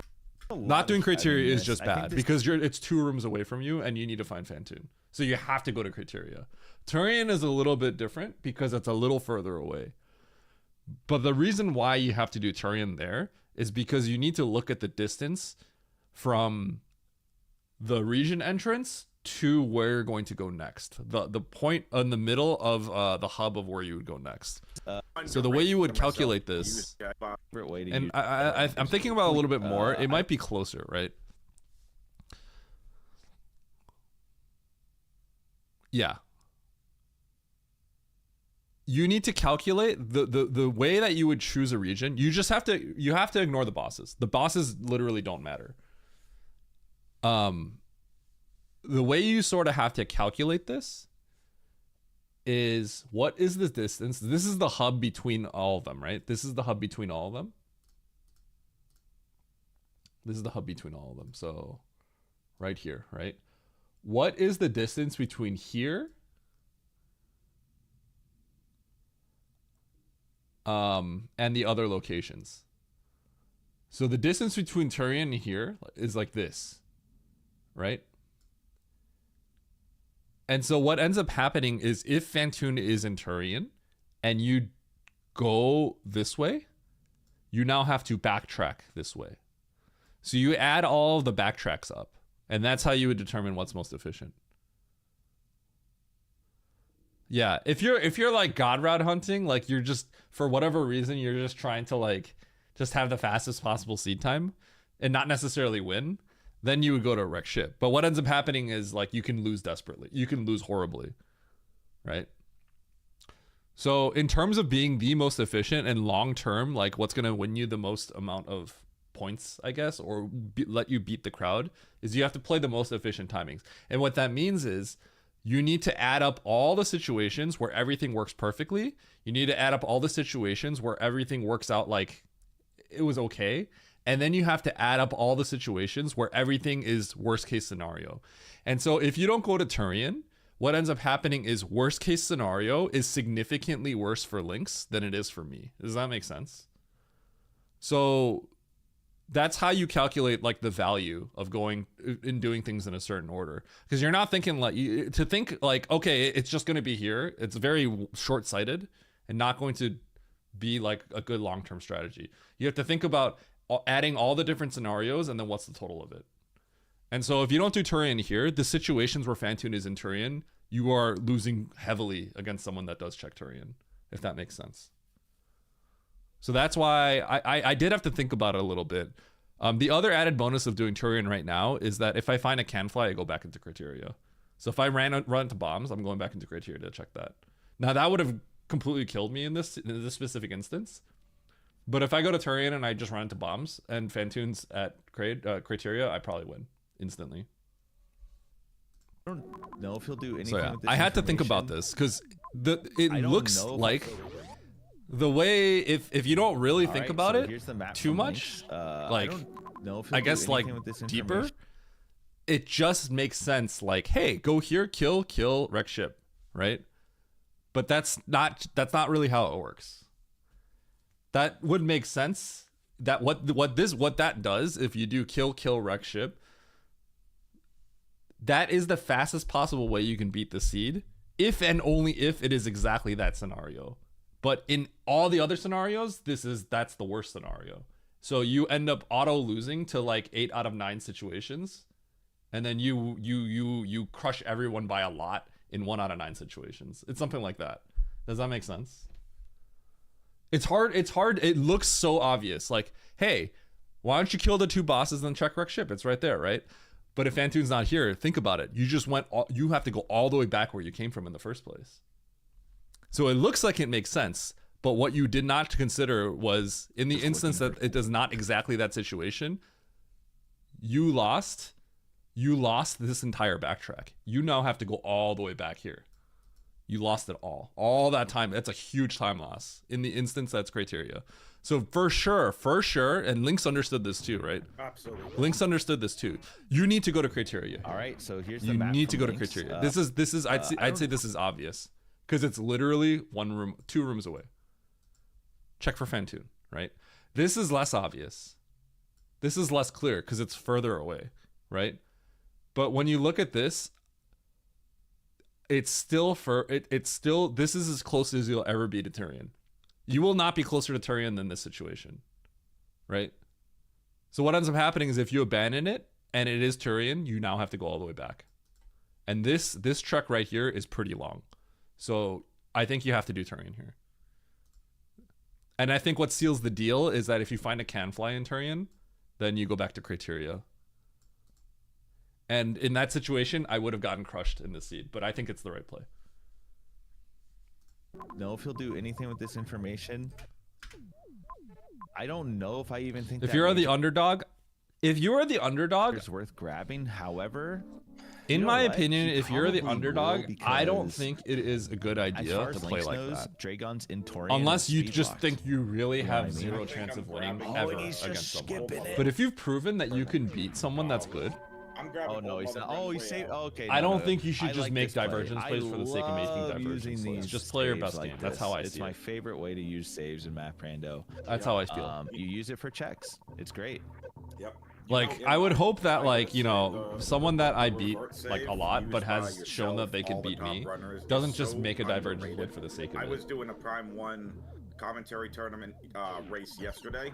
A: Not doing criteria is just
C: I think
A: bad
C: this-
A: because it's 2 rooms away from you and you need to find Fantoon. So you have to go to criteria. Turian is a little bit different because it's a little further away. But the reason why you have to do Turian there is because you need to look at the distance from the region entrance to where you're going to go next. The point in the middle of the hub of where you would go next. So the way you would calculate this,
C: favorite way to
A: and
C: use
A: I'm thinking about it a little bit more. It might be closer, right? Yeah. You need to calculate the way that you would choose a region. You have to ignore the bosses. The bosses literally don't matter. The way you sort of have to calculate this is what is the distance? This is the hub between all of them, right? This is the hub between all of them. This is the hub between all of them. So right here, right? What is the distance between here and the other locations? So the distance between Turian and here is like this, right? And so what ends up happening is if Phantoon is in Turian and you go this way, you now have to backtrack this way. So you add all of the backtracks up, and that's how you would determine what's most efficient. Yeah, if you're like God route hunting, like you're just, for whatever reason, you're just trying to like just have the fastest possible seed time and not necessarily win, then you would go to a wreck ship. But what ends up happening is like you can lose desperately. You can lose horribly, right? So in terms of being the most efficient and long term, like what's going to win you the most amount of points, I guess, or let you beat the crowd, is you have to play the most efficient timings. And what that means is you need to add up all the situations where everything works perfectly. You need to add up all the situations where everything works out like it was okay. And then you have to add up all the situations where everything is worst case scenario. And so if you don't go to Turian, what ends up happening is worst case scenario is significantly worse for Lynx than it is for me. Does that make sense? So that's how you calculate like the value of going and doing things in a certain order, because you're not thinking like to think like, okay, it's just going to be here. It's very short-sighted and not going to be like a good long-term strategy. You have to think about adding all the different scenarios and then what's the total of it. And so if you don't do Turian here, the situations where Phantoon is in Turian, you are losing heavily against someone that does check Turian, if that makes sense. So that's why I did have to think about it a little bit. The other added bonus of doing Turian right now is that if I find a Canfly, I go back into Criteria. So if I run into bombs, I'm going back into Criteria to check that. Now that would have completely killed me in this specific instance. But if I go to Turian and I just run into bombs and Phantoon's at Criteria, I probably win instantly.
C: I don't know if he'll do anything
A: So yeah,
C: with this
A: I had to think
C: information.
A: about this because it
C: I don't
A: looks
C: know if
A: like the way if you don't really think
C: Alright,
A: about
C: so
A: it
C: here's the map
A: too
C: from
A: much,
C: Lynx. I
A: like
C: don't know if he'll
A: I
C: do
A: guess like
C: anything with this
A: deeper,
C: information.
A: it just makes sense. Like, hey, go here, kill, wreck ship, right? But that's not really how it works. That would make sense. That what that does, if you do kill, wreck ship, that is the fastest possible way you can beat the seed, if and only if it is exactly that scenario. But in all the other scenarios, that's the worst scenario. So you end up auto losing to like 8 out of 9 situations, and then you crush everyone by a lot in 1 out of 9 situations. It's something like that. Does that make sense? It's hard. It looks so obvious. Like, hey, why don't you kill the 2 bosses and then check wreck ship? It's right there, right? But if Phantoon's not here, think about it. You have to go all the way back where you came from in the first place. So it looks like it makes sense, but what you did not consider was in the instance that it does not exactly that situation, you lost this entire backtrack. You now have to go all the way back here. You lost it all that time. That's a huge time loss in the instance that's Criteria. So for sure, and Lynx understood this too, right?
D: Absolutely.
A: Lynx understood this too. You need to go to Criteria.
C: All right, so here's the
A: You
C: map
A: need to
C: from
A: go to
C: Lynx.
A: Criteria. This is I'd say this is obvious because it's literally 2 rooms away. Check for Phantoon, right? This is less obvious. This is less clear because it's further away, right? But when you look at this, it's still this is as close as you'll ever be to Turian. You will not be closer to Turian than this situation, right? So what ends up happening is if you abandon it and it is Turian, you now have to go all the way back. And this trek right here is pretty long. So I think you have to do Turian here. And I think what seals the deal is that if you find a Canfly in Turian, then you go back to Criteria. And in that situation, I would have gotten crushed in the seed, but I think it's the right play.
C: Know if he'll do anything with this information. I don't know if I even think
A: If
C: that
A: you're the
C: major
A: underdog, it's
C: is worth grabbing. However,
A: In
C: know
A: my
C: what?
A: opinion,
C: He
A: if you're the
C: probably
A: underdog,
C: will
A: I don't
C: because
A: think it is a good
C: as
A: idea
C: far
A: to
C: as
A: play
C: Lynx
A: like
C: knows,
A: that.
C: Dragon's in Torian
A: Unless
C: is
A: you
C: speed
A: just
C: locked.
A: think you really
C: You know
A: have
C: what I mean?
A: zero
D: I think
A: chance
D: I'm
A: of winning
D: grabbing
A: ever
D: both
C: he's just
A: against someone.
C: skipping it.
A: But if you've proven that you can beat someone that's good,
D: I'm grabbing
C: Oh no,
D: both
C: he's
D: Mother
C: not. Oh,
D: Brain
C: he saved.
D: Royale.
C: Oh, okay.
A: I
C: no,
A: don't
C: no,
A: think you should
C: I
A: just
C: like
A: make
C: this play.
A: divergence
C: I
A: plays for the sake of making
C: love
A: divergence
C: using
A: plays.
C: these
A: Just play your
C: saves
A: best
C: like
A: game. That's how I
C: this.
A: see
C: It's my
A: it.
C: favorite way to use saves in Map Rando.
A: That's how I feel.
C: You use it for checks. It's great.
D: Yep.
A: Like,
D: You know,
A: I would
D: in
A: hope that,
D: I
A: like,
D: would
A: you
D: say
A: know,
D: the
A: someone that I
D: revert
A: beat, like, a
D: save
A: lot,
D: used
A: but
D: by
A: has shown that
D: yourself,
A: they can
D: all the
A: beat
D: top
A: me,
D: runners, is
A: doesn't just
D: so
A: make a divergence
D: underrated.
A: win for the sake
D: I
A: of
D: was
A: it.
D: doing a Prime 1 commentary tournament race yesterday,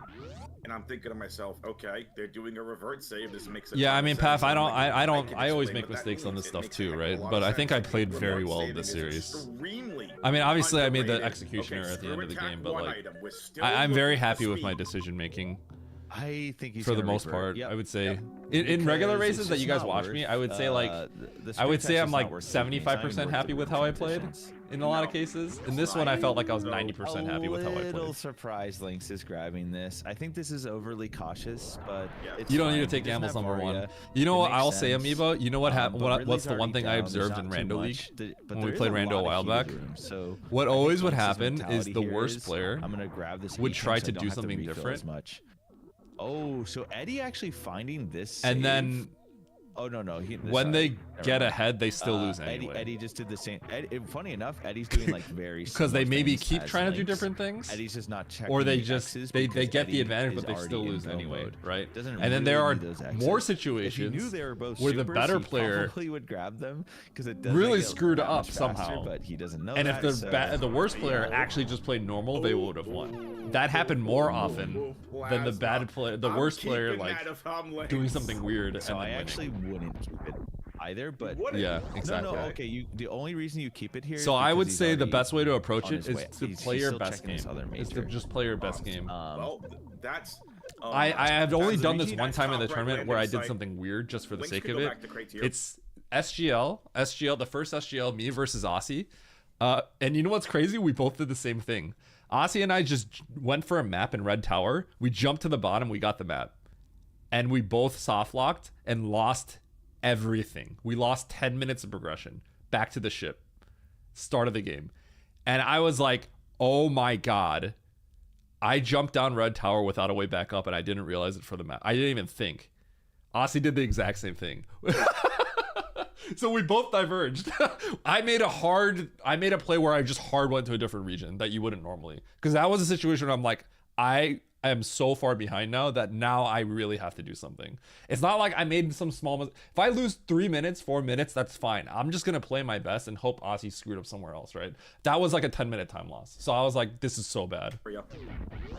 D: and I'm thinking to myself, okay, they're doing a revert save. This makes a
A: Yeah,
D: ton
A: I
D: of
A: mean,
D: sense.
A: Path, I
D: I'm
A: don't,
D: like,
A: I always
D: can
A: make
D: explain what that
A: mistakes on
D: means.
A: this
D: It
A: stuff
D: makes a
A: too,
D: heck of a
A: right?
D: lot
A: But
D: of
A: I think I
D: sense.
A: played very
D: Remote
A: well this
D: saving is
A: series.
D: extremely
A: I mean, obviously, I made the
D: underrated.
A: executioner
D: Okay,
A: at the end of the
D: screw
A: game,
D: attack
A: but
D: one
A: like,
D: item. We're still
A: I'm very
D: looking for
A: happy with my
D: speed.
A: decision making
C: I think he's
A: for the
C: gonna
A: most
C: revert.
A: part.
C: Yep.
A: I would say,
D: Yep.
A: in regular
C: Because it's
A: races that
C: just
A: you guys
C: not
A: watch
C: worth,
A: me, I would say like,
C: the
A: I would
C: sprint
A: say
C: test
A: I'm
C: is
A: like
C: not worth taking. It's not even
A: 75%
C: worth
A: happy
C: the
A: with how I played
C: transitions.
A: in a lot of
D: No.
A: cases. In this one, I felt like I was 90% happy with how I
C: A little
A: played.
C: surprised Lynx is grabbing this. I think this is overly cautious, but
D: Yeah.
C: it's
A: You don't need to
C: fine.
A: take
C: He doesn't
A: gambles,
C: have
A: number one.
C: Varia.
A: You know
C: It
A: what
C: makes
A: I'll say,
C: sense.
A: Amoeba? You know what
C: But
A: what's
C: Ridley's
A: the one
C: already
A: thing I
C: down. There's
A: observed
C: not
A: in
C: too
A: Rando
C: much.
A: League
C: But
A: when we
C: there
A: played
C: is a
A: Rando a
C: lot
A: while
C: of
A: back?
C: heated room, so
A: What
C: I think
A: always would
C: Lynx's
A: happen is
C: mentality
A: the
C: here
A: worst
C: is,
A: player
C: I'm gonna grab this
A: would
C: heat
A: try
C: tank so
A: to
C: I don't
A: do
C: have
A: something
C: refill
A: different.
C: as much. Oh, so Eddie actually finding this
A: and
C: save?
A: then
C: Oh no,
A: when they
C: Never
A: get
C: mind.
A: ahead, they still lose
C: Eddie,
A: anyway.
C: Eddie just did the same. Funny enough, Eddie's doing like very
A: Because they
C: similar
A: maybe
C: things
A: keep
C: as
A: trying to do
C: Lynx.
A: different things.
C: Eddie's just not checking.
A: Or they
C: the
A: just
C: X's
A: they
C: because
A: get the
C: Eddie
A: advantage,
C: is
A: but they
C: already
A: still
C: in
A: lose
C: go
A: anyway,
C: mode.
A: right?
C: Doesn't
A: And then there
C: really
A: are
C: need those X's.
A: more
C: If he
A: situations
C: knew they were both
A: where the
C: supers,
A: better
C: he
A: player
C: probably would grab them because it does
A: really
C: make it
A: screwed
C: that
A: up
C: much faster,
A: somehow.
C: But he doesn't know
A: and
C: that.
A: if
C: so...
A: the worst player actually just played normal, they would have won. That happened more often than the bad player, the worst player, like doing something weird.
C: So
A: and
C: I
A: then
C: actually
A: winning.
C: wouldn't keep it either, but
A: Yeah, exactly.
C: No, okay. The only reason you keep it here.
A: So
C: is
A: I
C: because
A: would
C: he's
A: say the
C: already
A: best way to approach
C: on
A: it
C: his
A: is
C: way.
A: to
C: He's
A: play your
C: still
A: best
C: checking
A: game.
C: this other
A: Is to
C: major.
A: just play your best game.
D: Well, that's.
A: I have only
D: that's
A: done
D: the
A: this
D: reason
A: one
D: that's
A: time in the
D: top right
A: tournament where I
D: landing
A: did
D: site.
A: something weird just for the
D: Links
A: sake
D: could
A: of
D: go
A: it.
D: back to criteria.
A: It's SGL, the first SGL, me versus Aussie. And you know what's crazy? We both did the same thing. Aussie and I just went for a map in Red Tower. We jumped to the bottom, we got the map. And we both soft locked and lost everything. We lost 10 minutes of progression. Back to the ship. Start of the game. And I was like, oh my God. I jumped down Red Tower without a way back up and I didn't realize it for the map. I didn't even think. Aussie did the exact same thing. So we both diverged. I made a play where I just hard went to a different region that you wouldn't normally. Because that was a situation where I'm like, I am so far behind now that now I really have to do something. It's not like I made some small if I lose 3 minutes, 4 minutes, that's fine. I'm just gonna play my best and hope Aussie screwed up somewhere else, right? That was like a 10-minute time loss. So I was like, this is so bad.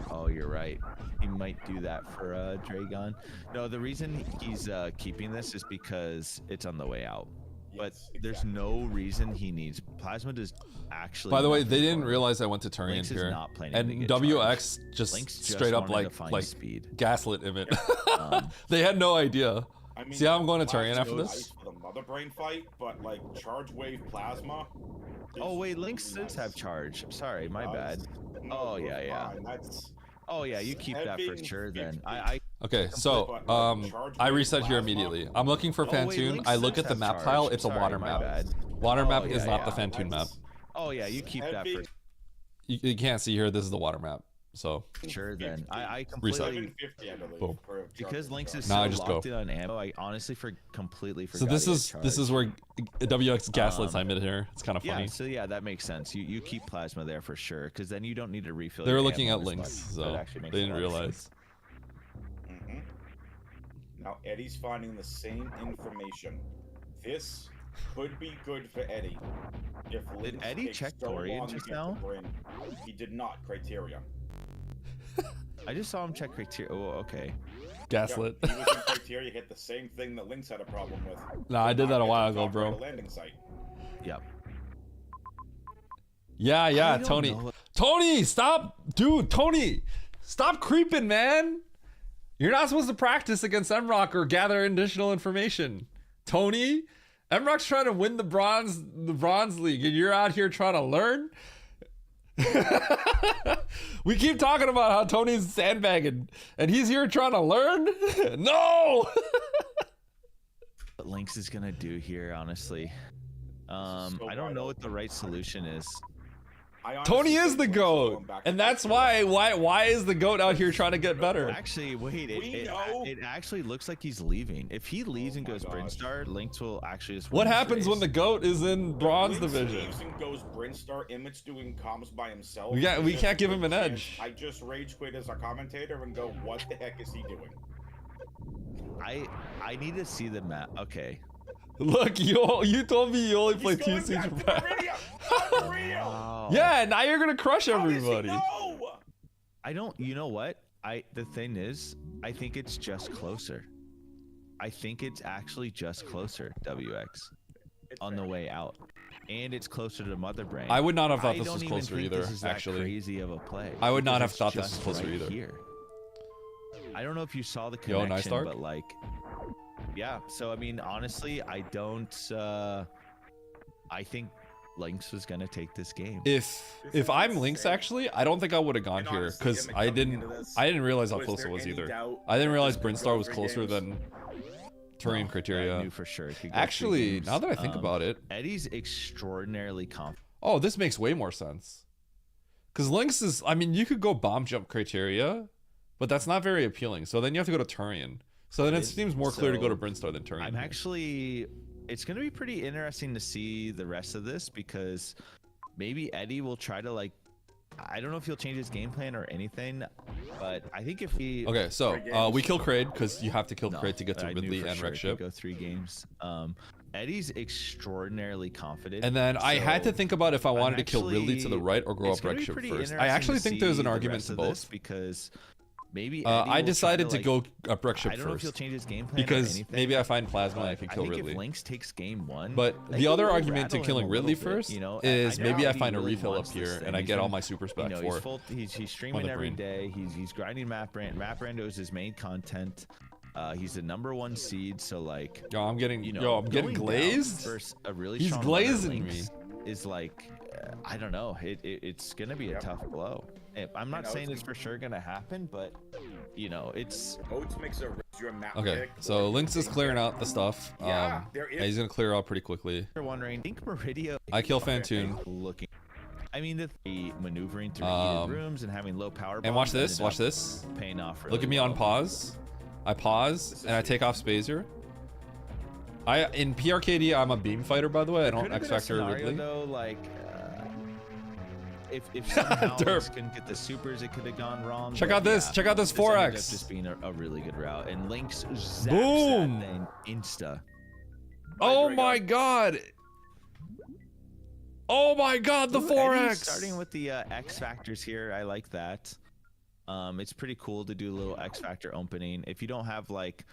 C: Oh, you're right. He might do that for Dragon. No, the reason he's keeping this is because it's on the way out. But
D: Yes,
C: there's
D: exactly.
C: no reason he needs Plasma does actually.
A: By the way,
C: nothing
A: they
C: for
A: didn't
C: him.
A: realize I went to Turian
C: Lynx is
A: here.
C: not planning to
A: And
C: get
A: WX just
C: Lynx just
A: straight up
C: wanted to find
A: like
C: speed.
A: gaslit him. They had no idea.
D: I mean,
A: See how I'm going to
D: Plasma
A: Turian after
D: goes
A: this?
D: ice for the Mother Brain fight, but like Charge Wave Plasma.
C: Oh
D: is
C: wait, Lynx
D: really
C: does have
D: nice.
C: charge. Sorry, my bad.
D: No,
C: Oh,
D: we're
C: yeah, yeah.
D: fine. That's
C: Oh yeah, you keep that for
D: Heavy
C: sure. Then
D: 50.
A: Okay, so I reset here immediately. I'm looking for
C: Oh, wait,
A: Phantoon.
C: Lynx
A: I look
C: does
A: at the
C: have
A: map
C: charge.
A: tile. It's a
C: Sorry,
A: water
C: my
A: map.
C: bad.
A: Water
C: Oh,
A: map
C: yeah,
A: is not the
C: yeah.
A: Phantoon map.
C: Oh yeah, you keep that for
D: Heavy.
A: You can't see here. This is the water map. So
C: sure. Then I
A: Reset.
C: completely
D: 750, I believe.
A: Boom.
D: for
C: because
D: Charge
C: Lynx
D: Wave.
C: is
A: Now
C: so
A: I just
C: locked
A: go.
C: in on ammo. I honestly completely forgot.
A: so this
C: he had
A: is
C: charge.
A: where WX gaslights I mid here. It's kind of
C: Yeah,
A: funny.
C: so yeah, that makes sense. You keep Plasma there for sure, because then you don't need to refill.
A: They were
C: your
A: looking
C: ammo
A: at
C: as
A: links,
C: much.
A: so
C: That
A: they
C: actually makes a
A: didn't
C: lot of
A: realize.
C: sense.
D: Mhm. Now Eddie's finding the same information. This could be good for Eddie. If
C: Did
D: Lynx
C: Eddie
D: takes
C: check
D: so
C: Torian
D: long to
C: just
D: get
C: now?
D: the Brain, he did not. Criteria.
C: I just saw him check criteria. Oh, okay.
A: Gaslit.
D: Yep, he was in criteria, hit the same thing that Lynx had a problem with.
A: Nah, I did that a
D: Not
A: while
D: get to
A: ago,
D: top
A: bro.
D: right of landing site.
C: Yep.
A: Yeah,
C: I don't
A: Tony.
C: know.
A: Tony, stop, dude. Tony, stop creeping, man. You're not supposed to practice against Mrock or gather additional information. Tony, Mrock's trying to win the bronze league, and you're out here trying to learn. We keep talking about how Tony's sandbagging, and he's here trying to learn. No.
C: what Lynx is gonna do here, honestly.
D: so
C: I don't
D: wide
C: know what the right solution is.
D: I
A: Tony
D: honestly
A: is
D: think
A: the
D: Lynx
A: goat,
D: going back
A: and
D: to
A: that's
D: back.
A: why is the goat out here trying to get better?
C: Actually, wait,
D: We know.
C: it actually looks like he's leaving. If he leaves and
D: my
C: goes
D: gosh.
C: Brinstar, Lynx will actually just
A: What
C: win this
A: happens when the
C: race.
A: goat is in bronze
D: Lynx
A: division?
D: leaves and goes Brinstar. Emmett's doing comms by himself.
A: We
D: There's
A: can't
D: a
A: give him
D: good
A: an
D: chance
A: edge.
D: I just rage quit as a commentator and go, what the heck is he doing?
C: I need to see the map. Okay.
A: Look, you told me you only play
D: He's
A: two
D: going
A: siege
D: back
A: of
D: to
A: Wrath.
D: Meridian! Unreal!
C: Wow.
A: Yeah, now you're gonna crush
D: How does he
A: everybody.
D: know?
C: I don't. You know what? The thing is, I think it's just closer. I think it's actually just closer. WX
D: It's
C: on the
D: fair.
C: way out, and it's closer to Mother Brain.
A: I would not have thought
C: I
A: this
C: don't
A: was
C: even
A: closer
C: think
A: either.
C: This is that
A: Actually,
C: crazy of a play.
A: I would not
C: because
A: have
C: it's
A: thought this was
C: just
A: closer
C: right
A: either.
C: Here. I don't know if you saw the
A: Yo,
C: connection,
A: nice Dark.
C: but like, yeah. So I mean, honestly, I don't. I think Lynx was gonna take this game.
A: if I'm Lynx, actually, I don't think I would have gone
D: And
A: here
D: honestly,
A: because
D: Emmett
A: I
D: coming
A: didn't
D: into this,
A: I didn't realize how
D: was
A: close it
D: there
A: was
D: any
A: either.
D: doubt
A: I didn't
D: that
A: realize
D: this would
A: Brinstar
D: go
A: was
D: 3
A: closer
D: games?
A: than Turian
C: I
A: criteria.
C: knew for sure. It could go 3
A: Actually,
C: games.
A: now that I think about it,
C: Eddie's extraordinarily confident.
A: oh, this makes way more sense. Because Lynx is, I mean, you could go bomb jump criteria, but that's not very appealing. So then you have to go to Turian. So then it seems more clear to go to
C: So,
A: Brinstar than Turian.
C: I'm
A: here.
C: actually. It's gonna be pretty interesting to see the rest of this because maybe Eddie will try to like. I don't know if he'll change his game plan or anything, but I think if he
A: Okay, so we kill Kraid because you have to kill
C: No,
A: Kraid to get to
C: I knew
A: Ridley
C: for
A: and
C: sure
A: Wreck
C: it could
A: Ship.
C: go 3 games. Eddie's extraordinarily confident.
A: And then I had to
C: so
A: think about if I
C: I'm
A: wanted to kill Ridley to the
C: actually-
A: right or go
C: it's
A: up
C: gonna
A: Wreck
C: be
A: Ship
C: pretty
A: first. I
C: interesting
A: actually
C: to
A: think there's an
C: see the
A: argument
C: rest
A: to
C: of this
A: both.
C: because maybe
A: I
C: Eddie will try
A: decided to
C: like,
A: go up Wreck Ship
C: I don't know if he'll
A: first
C: change his game plan or
A: because
C: anything,
A: maybe I find Plasma and I
C: but
A: could
C: I
A: kill
C: think
A: Ridley.
C: if Lynx takes game 1,
A: But
C: I
A: the
C: think
A: other
C: we'll
A: argument to
C: rattle
A: killing
C: him a
A: Ridley
C: little bit,
A: first
C: you know?
A: is
C: know
A: maybe I
C: he
A: find a
C: really
A: refill up
C: wants this
A: here
C: thing.
A: and I
C: He's
A: get all
C: been-
A: my super
C: you
A: spec
C: know,
A: for it.
C: he's streaming
A: the
C: every
A: brain.
C: day. He's grinding Map Brand. Map Brando is his main content. He's the #1 seed, so like
A: Yo, I'm getting
C: you know,
A: yo, I'm getting
C: going down
A: glazed.
C: versus a really
A: He's
C: strong
A: glazing
C: Lynx
A: me.
C: Is like I don't know. It's gonna be a
D: Yep.
C: tough blow. I'm not
D: know,
C: saying
D: it's
C: it's for sure gonna happen, but you know, it's
D: Oates makes a your map
A: Okay,
D: pick.
A: so Lynx is clearing out the stuff.
D: Yeah, there
A: and
D: is-
A: he's gonna clear out pretty quickly.
C: you're wondering. I think Meridia
A: I kill Fantoon.
C: looking. I mean, the maneuvering through
A: Um,
C: heated rooms and having low power.
A: And watch
C: bombs
A: this,
C: ended
A: watch
C: up
A: this.
C: Paying off.
A: Look
C: really
A: at me on
C: well.
A: pause. I pause and I take off Spazier. In PRKD I'm a beam fighter, by the way. I don't
C: Could've
A: X
C: been a
A: Factor
C: scenario,
A: Ridley.
C: though, like if somehow
A: Derp.
C: Lynx couldn't get the supers, it could have gone wrong.
A: Check
C: but
A: out this,
C: yeah,
A: check out this
C: this ended up
A: 4X.
C: just being a really good route, and Lynx zaps
A: Boom.
C: that thing insta.
A: Oh
D: There we
A: my
D: go.
A: god. Oh my god, the
C: Ooh,
A: 4X.
C: Eddie's starting with the X factors here. I like that. It's pretty cool to do a little X factor opening. If you don't have like,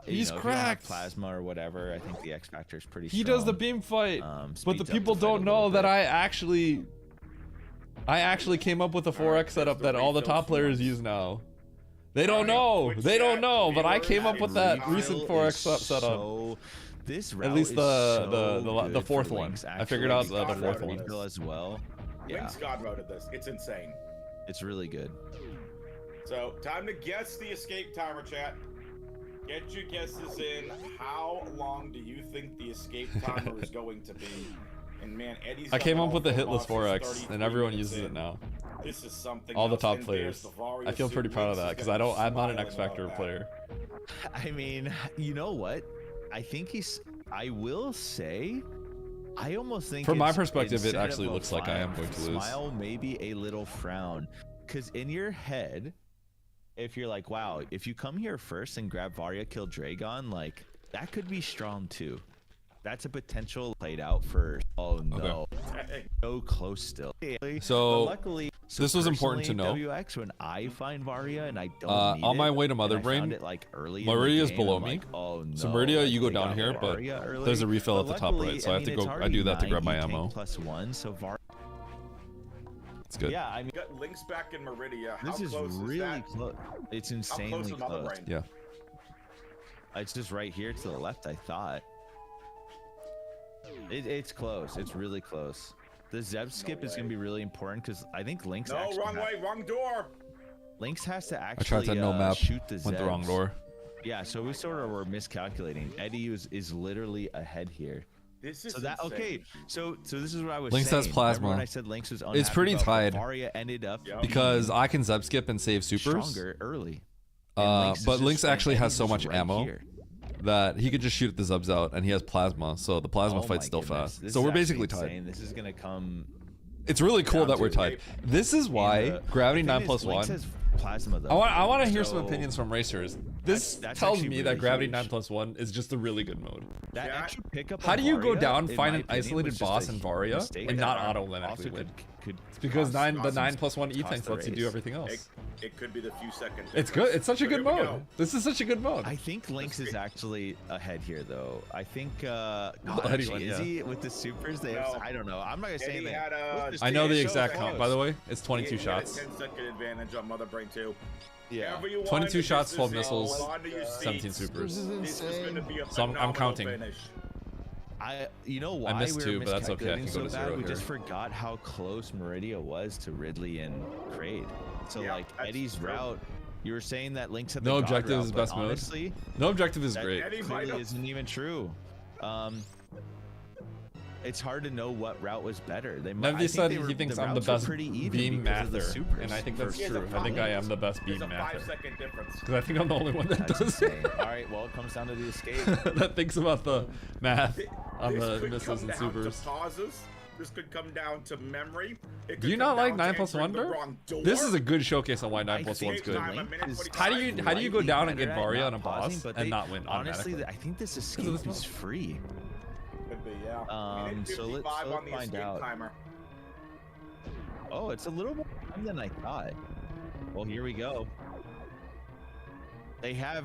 A: He's
C: if you don't have
A: cracked.
C: plasma or whatever. I think the X factor is pretty.
A: He does the
C: strong.
A: beam fight. But
C: Speeds
A: the
C: up
A: people
C: fight a
A: don't know
C: little
A: that
C: bit.
A: I actually came up with a 4X setup
D: the
A: that all the
D: refill
A: top players
D: forms.
A: use now. They don't
D: Alright,
A: know.
D: quick
A: They don't
D: chat,
A: know, but I
D: viewers,
A: came up with that
D: refill
A: recent
C: Refill
A: 4X
C: is
A: setup.
C: So, this route
A: At least
C: is
A: the
C: so
A: the
C: good
A: fourth
C: for
A: one.
C: Lynx,
A: I figured out
C: actually,
A: the
C: because
A: fourth
C: of
A: one.
C: refill as well. Yeah,
D: Lynx God routed this. It's insane.
C: it's really good.
D: So, time to guess the escape timer, chat. Get your guesses in. How long do you think the escape timer is going to be? And man, Eddie's
A: I
D: got
A: came
D: all
A: up with the
D: four
A: hitless
D: bosses
A: 4X,
D: 33
A: and everyone
D: minutes
A: uses
D: in.
A: it now.
D: This is something.
A: All the
D: else.
A: top
D: And there's
A: players.
D: the Varia
A: I feel pretty
D: suit.
A: proud of
D: Lynx
A: that
D: is
A: because
D: gonna be
A: I'm not an
D: smiling
A: X Factor
D: about that.
A: player.
C: I mean, you know what? I think I will say. I almost think
A: From my
C: it's-
A: perspective, it
C: instead of
A: actually
C: a
A: looks like I am going to lose.
C: Smile, maybe a little frown, because in your head, if you're like, wow, if you come here first and grab Varia, kill Dragon, like that could be strong too. That's a potential played out for. Oh no, so close still.
A: So,
C: But luckily,
A: this was important to
C: personally,
A: know.
C: WX, when I find Varia and I don't need
A: on my
C: it,
A: way to Mother
C: and I
A: Brain,
C: found it, like, early in the
A: Meridia's
C: game,
A: below
C: I'm
A: me.
C: like, oh, no,
A: So Meridia, you go
C: they
A: down
C: got
A: here, but
C: Varia early.
A: there's a refill at
C: But
A: the top
C: luckily,
A: right, so I have to
C: mean,
A: go.
C: it's
A: I do that to
C: already
A: grab my
C: 90
A: ammo.
C: tank +1, so Varia.
A: It's good.
C: Yeah, I mean,
D: Got Lynx back in Meridia. How
C: this is
D: close
C: really
D: that?
C: close. It's
D: How close
C: insanely
D: is Mother
C: close.
D: Brain?
A: Yeah.
C: It's just right here to the left, I thought. It's close. It's really close. The Zeb skip is
D: way.
C: going to be really important because I think Lynx
D: No,
C: actually
D: wrong way, wrong door.
C: Lynx has to
A: I
C: actually
A: tried to no map.
C: shoot the
A: Went the wrong
C: Zebs.
A: door.
C: Yeah, so we sort of were miscalculating. Eddie is literally ahead here.
D: This is
C: So that
D: insane.
C: okay. So this is what I was
A: Lynx
C: saying.
A: has plasma.
C: Remember when I said Lynx was unhappy
A: It's pretty
C: about
A: tied.
C: Varia ended up
D: Yep.
A: Because I can zeb skip and save supers,
C: stronger early. And is
A: but
C: just-
A: Lynx
C: and
A: actually has
C: Eddie's
A: so
C: just
A: much
C: right
A: ammo
C: here.
A: that he could just shoot the zubs out, and he has plasma, so the plasma
C: Oh
A: fight's
C: my
A: still
C: goodness.
A: fast.
C: This
A: So
C: is
A: we're
C: actually
A: basically tied.
C: insane. This is gonna come.
A: It's really cool
C: down
A: that we're
C: to
A: tied. This is why
C: the-
A: Gravity
C: the
A: 9
C: thing
A: plus
C: is, Lynx
A: 1.
C: has plasma though.
A: I want to hear some
C: So
A: opinions from racers. This
C: that's
A: tells
C: actually
A: me
C: really
A: that Gravity
C: huge.
A: 9 plus 1 is just a really good mode.
C: That
D: Yeah.
C: extra pickup.
A: How
C: on
A: do you go
C: Varia,
A: down,
C: in
A: find
C: my
A: an
C: opinion,
A: isolated
C: was just
A: boss
C: a
A: in Varia,
C: mistake
A: and
C: that
A: not
C: also
A: auto-win actually
C: could-
A: win?
C: could
A: It's because
C: cost-
A: the
D: cost
A: 9 plus 1
C: cost
A: E-Tanks
C: the
A: lets you do
C: race.
A: everything else.
D: It could be the few seconds.
A: It's good. It's such a
D: So
A: good
D: here we
A: mode.
D: go.
A: This is such a good mode.
C: I think Lynx is actually ahead here, though. I think. God,
A: Eddie
C: actually,
A: won,
C: is
A: yeah.
C: he with the supers? They
D: No.
C: have. I don't know. I'm not gonna say
D: Eddie
C: that.
D: had a-
C: What's
A: I know the
D: It
A: exact
D: shows
A: count,
D: close.
A: by the way. It's 22
D: He had a
A: shots.
D: 10-second advantage on Mother Brain 2.
C: Yeah.
D: Wherever you want
A: 22
D: him,
A: shots,
D: this
A: 12
D: is
A: missiles,
D: all onto your
A: 17
D: seats.
A: supers.
D: This is gonna be a
A: So I'm
D: phenomenal
A: counting.
D: finish.
C: You know why
A: missed
C: we were
A: two, but that's okay. I
C: miscalculating
A: can go
C: so
A: to
C: bad?
A: zero
C: We
A: here.
C: just forgot how close Meridia was to Ridley and Kraid. So
D: Yeah,
C: like
D: that's
C: Eddie's
D: true.
C: route, you were saying that Lynx had
A: No
C: the God
A: objective
C: route,
A: is
C: but
A: best mode.
C: honestly,
A: No objective is
C: that
A: great.
D: Eddie might
C: clearly
D: have-
C: isn't even true. It's hard to know what route was better. I
A: Nevy
C: think
A: said
C: they were-
A: he thinks
C: the
A: I'm the
C: routes were
A: best
C: pretty even
A: beam
C: because of the
A: mather,
C: supers
A: and I think that's
C: for
D: He has a
A: true. I think I am the best beam
D: There's a
A: mather.
D: 5-second difference.
A: Because I think I'm the only one that
C: That's
A: does it.
C: insane. All right, well, it comes down to the escape.
A: That thinks about the math on
D: This
A: the
D: could
A: misses
D: come
A: and
D: down
A: supers.
D: to pauses. This could come down to memory. It
A: Do
D: could
A: you
D: come
A: not like
D: down to
A: 9 plus
D: answering the
A: 1?
D: wrong door.
A: This is a good showcase on why 9
C: I
A: plus
C: think
A: 1's good.
D: Time a minute,
C: Link is
D: 45
A: How do you go
C: slightly
A: down and get
C: better at
A: Varia
C: not
A: on a boss
C: pausing, but
A: and
C: they-
A: not win
C: Honestly,
A: automatically?
C: I think this
A: of
C: escape
A: this
C: is free.
D: Could be, yeah. I mean,
C: So let's
D: 55 on the
C: find
D: escape
C: out.
D: timer.
C: Oh, it's a little more time than I thought. Well, here we go. They have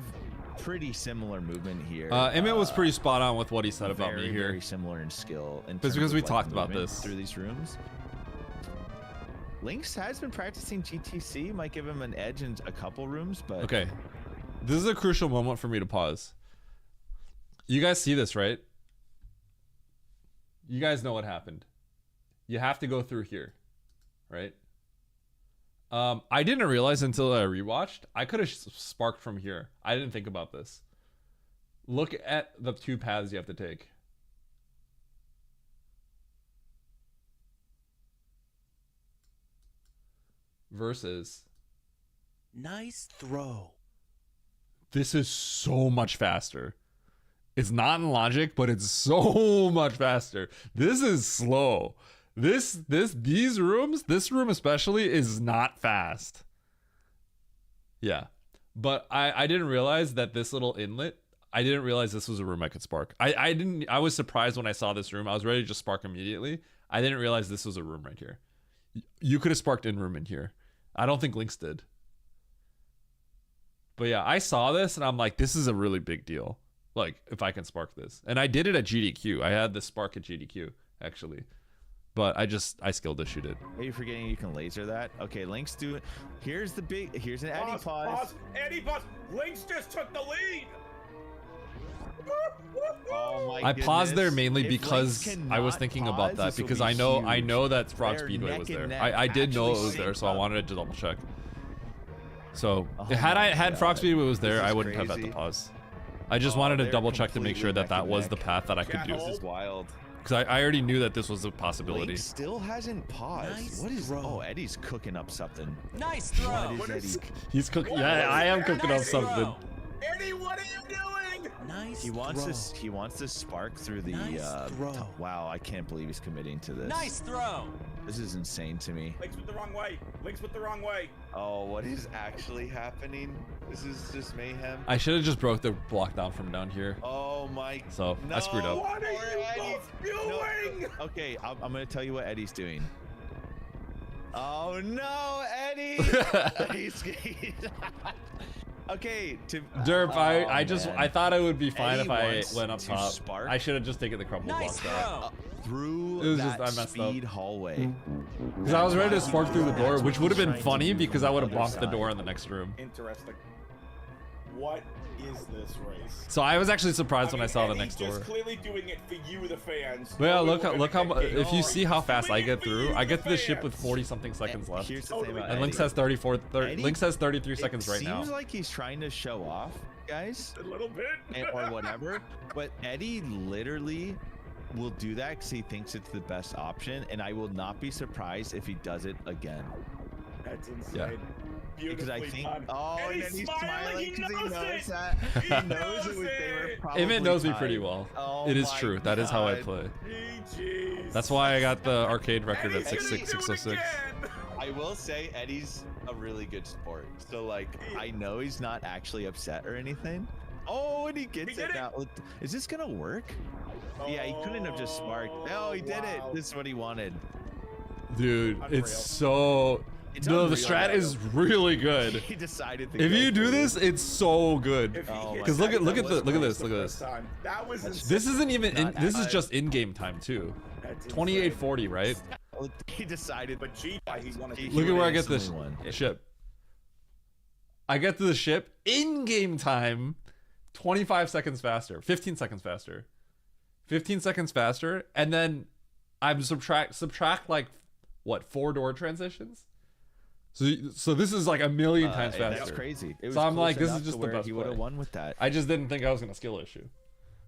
C: pretty similar movement here.
A: Emmett was pretty spot on with what he said about
C: very,
A: me here.
C: Very similar in skill. In
A: It's
C: terms
A: because
C: of,
A: we
C: like,
A: talked about
C: movement
A: this.
C: through these rooms. Lynx has been practicing GTC. Might give him an edge in a couple rooms, but
A: Okay. This is a crucial moment for me to pause. You guys see this, right? You guys know what happened. You have to go through here, right? I didn't realize until I rewatched. I could have sparked from here. I didn't think about this. Look at the two paths you have to take. Versus
E: Nice throw.
A: this is so much faster. It's not in logic, but it's so much faster. This is slow. These rooms, this room especially, is not fast. Yeah. But I didn't realize that this little inlet, I didn't realize this was a room I could spark. I was surprised when I saw this room. I was ready to just spark immediately. I didn't realize this was a room right here. You could have sparked in room in here. I don't think Lynx did. But yeah, I saw this and I'm like, this is a really big deal. Like, if I can spark this. And I did it at GDQ. I had the spark at GDQ, actually. But I skilled to shoot it.
C: Are you forgetting you can laser that? Okay, Lynx do. Here's an Eddie pause.
D: Eddie pause. Lynx just took the lead.
C: Oh my
A: I paused there
C: goodness.
A: mainly
C: If
A: because
C: Lynx
A: I was
C: cannot
A: thinking
C: pause,
A: about that
C: this will
A: because
C: be
A: I
C: huge.
A: know that Frog
C: They're
A: Speedway was
C: neck
A: there.
C: and neck.
A: I did know it
C: Actually
A: was there, so I
C: synced
A: wanted to double check. So
C: Oh
A: had
C: my
A: had Frog
C: God.
A: Speedway was there,
C: This
A: I
C: is
A: wouldn't have had
C: crazy.
A: to pause. I just
C: Oh,
A: wanted to
C: they're
A: double check to make sure
C: completely
A: that that
C: neck
A: was
C: and
A: the
C: neck.
A: path that I could
D: Chat
A: do.
C: This is wild.
A: Because I already knew that this was a possibility.
C: Lynx still hasn't paused.
E: Nice
C: What is?
E: throw.
C: Oh, Eddie's cooking up something.
E: Nice throw.
C: What is Eddie?
A: He's cooking.
D: What
A: Yeah,
D: is
A: I am
D: that?
A: cooking up
E: Nice
A: something.
E: throw.
D: Eddie, what are you doing?
E: Nice
C: He wants
E: throw.
C: this. He wants to spark through the.
E: Nice throw.
C: Wow, I can't believe he's committing to this.
E: Nice throw.
C: This is insane to me.
D: Lynx went the wrong way. Lynx went the wrong way.
C: Oh, what is actually happening? This is just mayhem.
A: I should have just broke the block down from down here.
C: Oh my.
A: So I screwed up.
D: What are you
C: Eddie.
D: both doing?
C: Okay, I'm gonna tell you what Eddie's doing. Oh no, Eddie! Eddie's okay.
A: Derp,
C: Oh,
A: I
C: man.
A: thought it would be fine
C: Eddie
A: if I
C: wants
A: went up
C: to
A: top.
C: spark.
A: I should have just taken the crumple
E: Nice
A: blocks out.
E: throw.
C: through
A: It was
C: that
A: just- I messed up.
C: speed hallway.
A: Because I was ready to spark through the door,
C: That's
A: which
C: what
A: would have
C: he's
A: been
C: trying to
A: funny
C: do
A: because
C: from
A: I would
C: the
A: have
C: other
A: bonked the
C: side.
A: door in the next room.
D: Interesting. What is this race?
A: So I was actually surprised when I saw the
D: Eddie's
A: next door.
D: just clearly doing it for you, the fans.
A: Well,
D: Knowing
A: look
D: we're
A: how
D: gonna get
A: if you
D: game.
A: see how fast I
D: Doing
A: get
D: it for
A: through.
D: you,
A: I get to the ship
D: fans.
A: with 40 something seconds left.
C: Here's the thing about
A: And Lynx
C: Eddie.
A: has 34.
C: Eddie-
A: Lynx has 33 seconds right now.
C: Seems like he's trying to show off, guys,
D: A little bit.
C: or whatever. But Eddie literally will do that because he thinks it's the best option, and I will not be surprised if he does it again.
D: That's insane.
A: Yeah.
C: Because I
D: Beautifully
C: think,
D: done.
C: oh, and then he's smiling because he knows
D: it.
C: that. He knows
D: knows
C: it was, they were
D: it.
C: probably
A: Emmett knows me
C: tied.
A: pretty well.
C: Oh
A: It is
C: my
A: true. That is how I
C: God.
A: play.
D: GG's.
A: That's why I got the arcade record at
D: Eddie's gonna
A: 66606.
D: do it again.
C: I will say Eddie's a really good sport. So like I know he's not actually upset or anything. Oh, and he gets
D: did
C: it
D: it.
C: now. Is this gonna work? Yeah, he couldn't have just sparked. No, he did
D: wow.
C: it. This is what he wanted.
A: Dude,
D: Unreal.
A: it's so.
C: It's
A: No, the
C: unreal.
A: strat is really good.
C: He decided to
A: If
C: go
A: you do
C: for it.
A: this, it's so good.
D: If he
C: Oh
D: hits
C: my
A: Because look
D: that,
A: at
D: that
A: this,
D: was
A: look at
D: nice
A: this,
D: the
A: look at
D: first
A: this.
D: time. That was insane.
A: This isn't even. This is
C: Not-
A: just in-game time too.
D: That's insane.
A: 2840, right?
C: He decided.
D: But G, he wanted
C: He
D: to.
A: Look at
C: would
A: where I get this
C: instantly won.
A: ship. I get to the ship in-game time, 25 seconds faster, 15 seconds faster, 15 seconds faster, and then I'm subtract like what 4 door transitions. So this is like a million times faster.
C: That's crazy. It was
A: So I'm
C: close
A: like, this is
C: enough to
A: just the
C: where
A: best
C: He would have
A: play.
C: won with that.
A: I just didn't think I was gonna skill issue.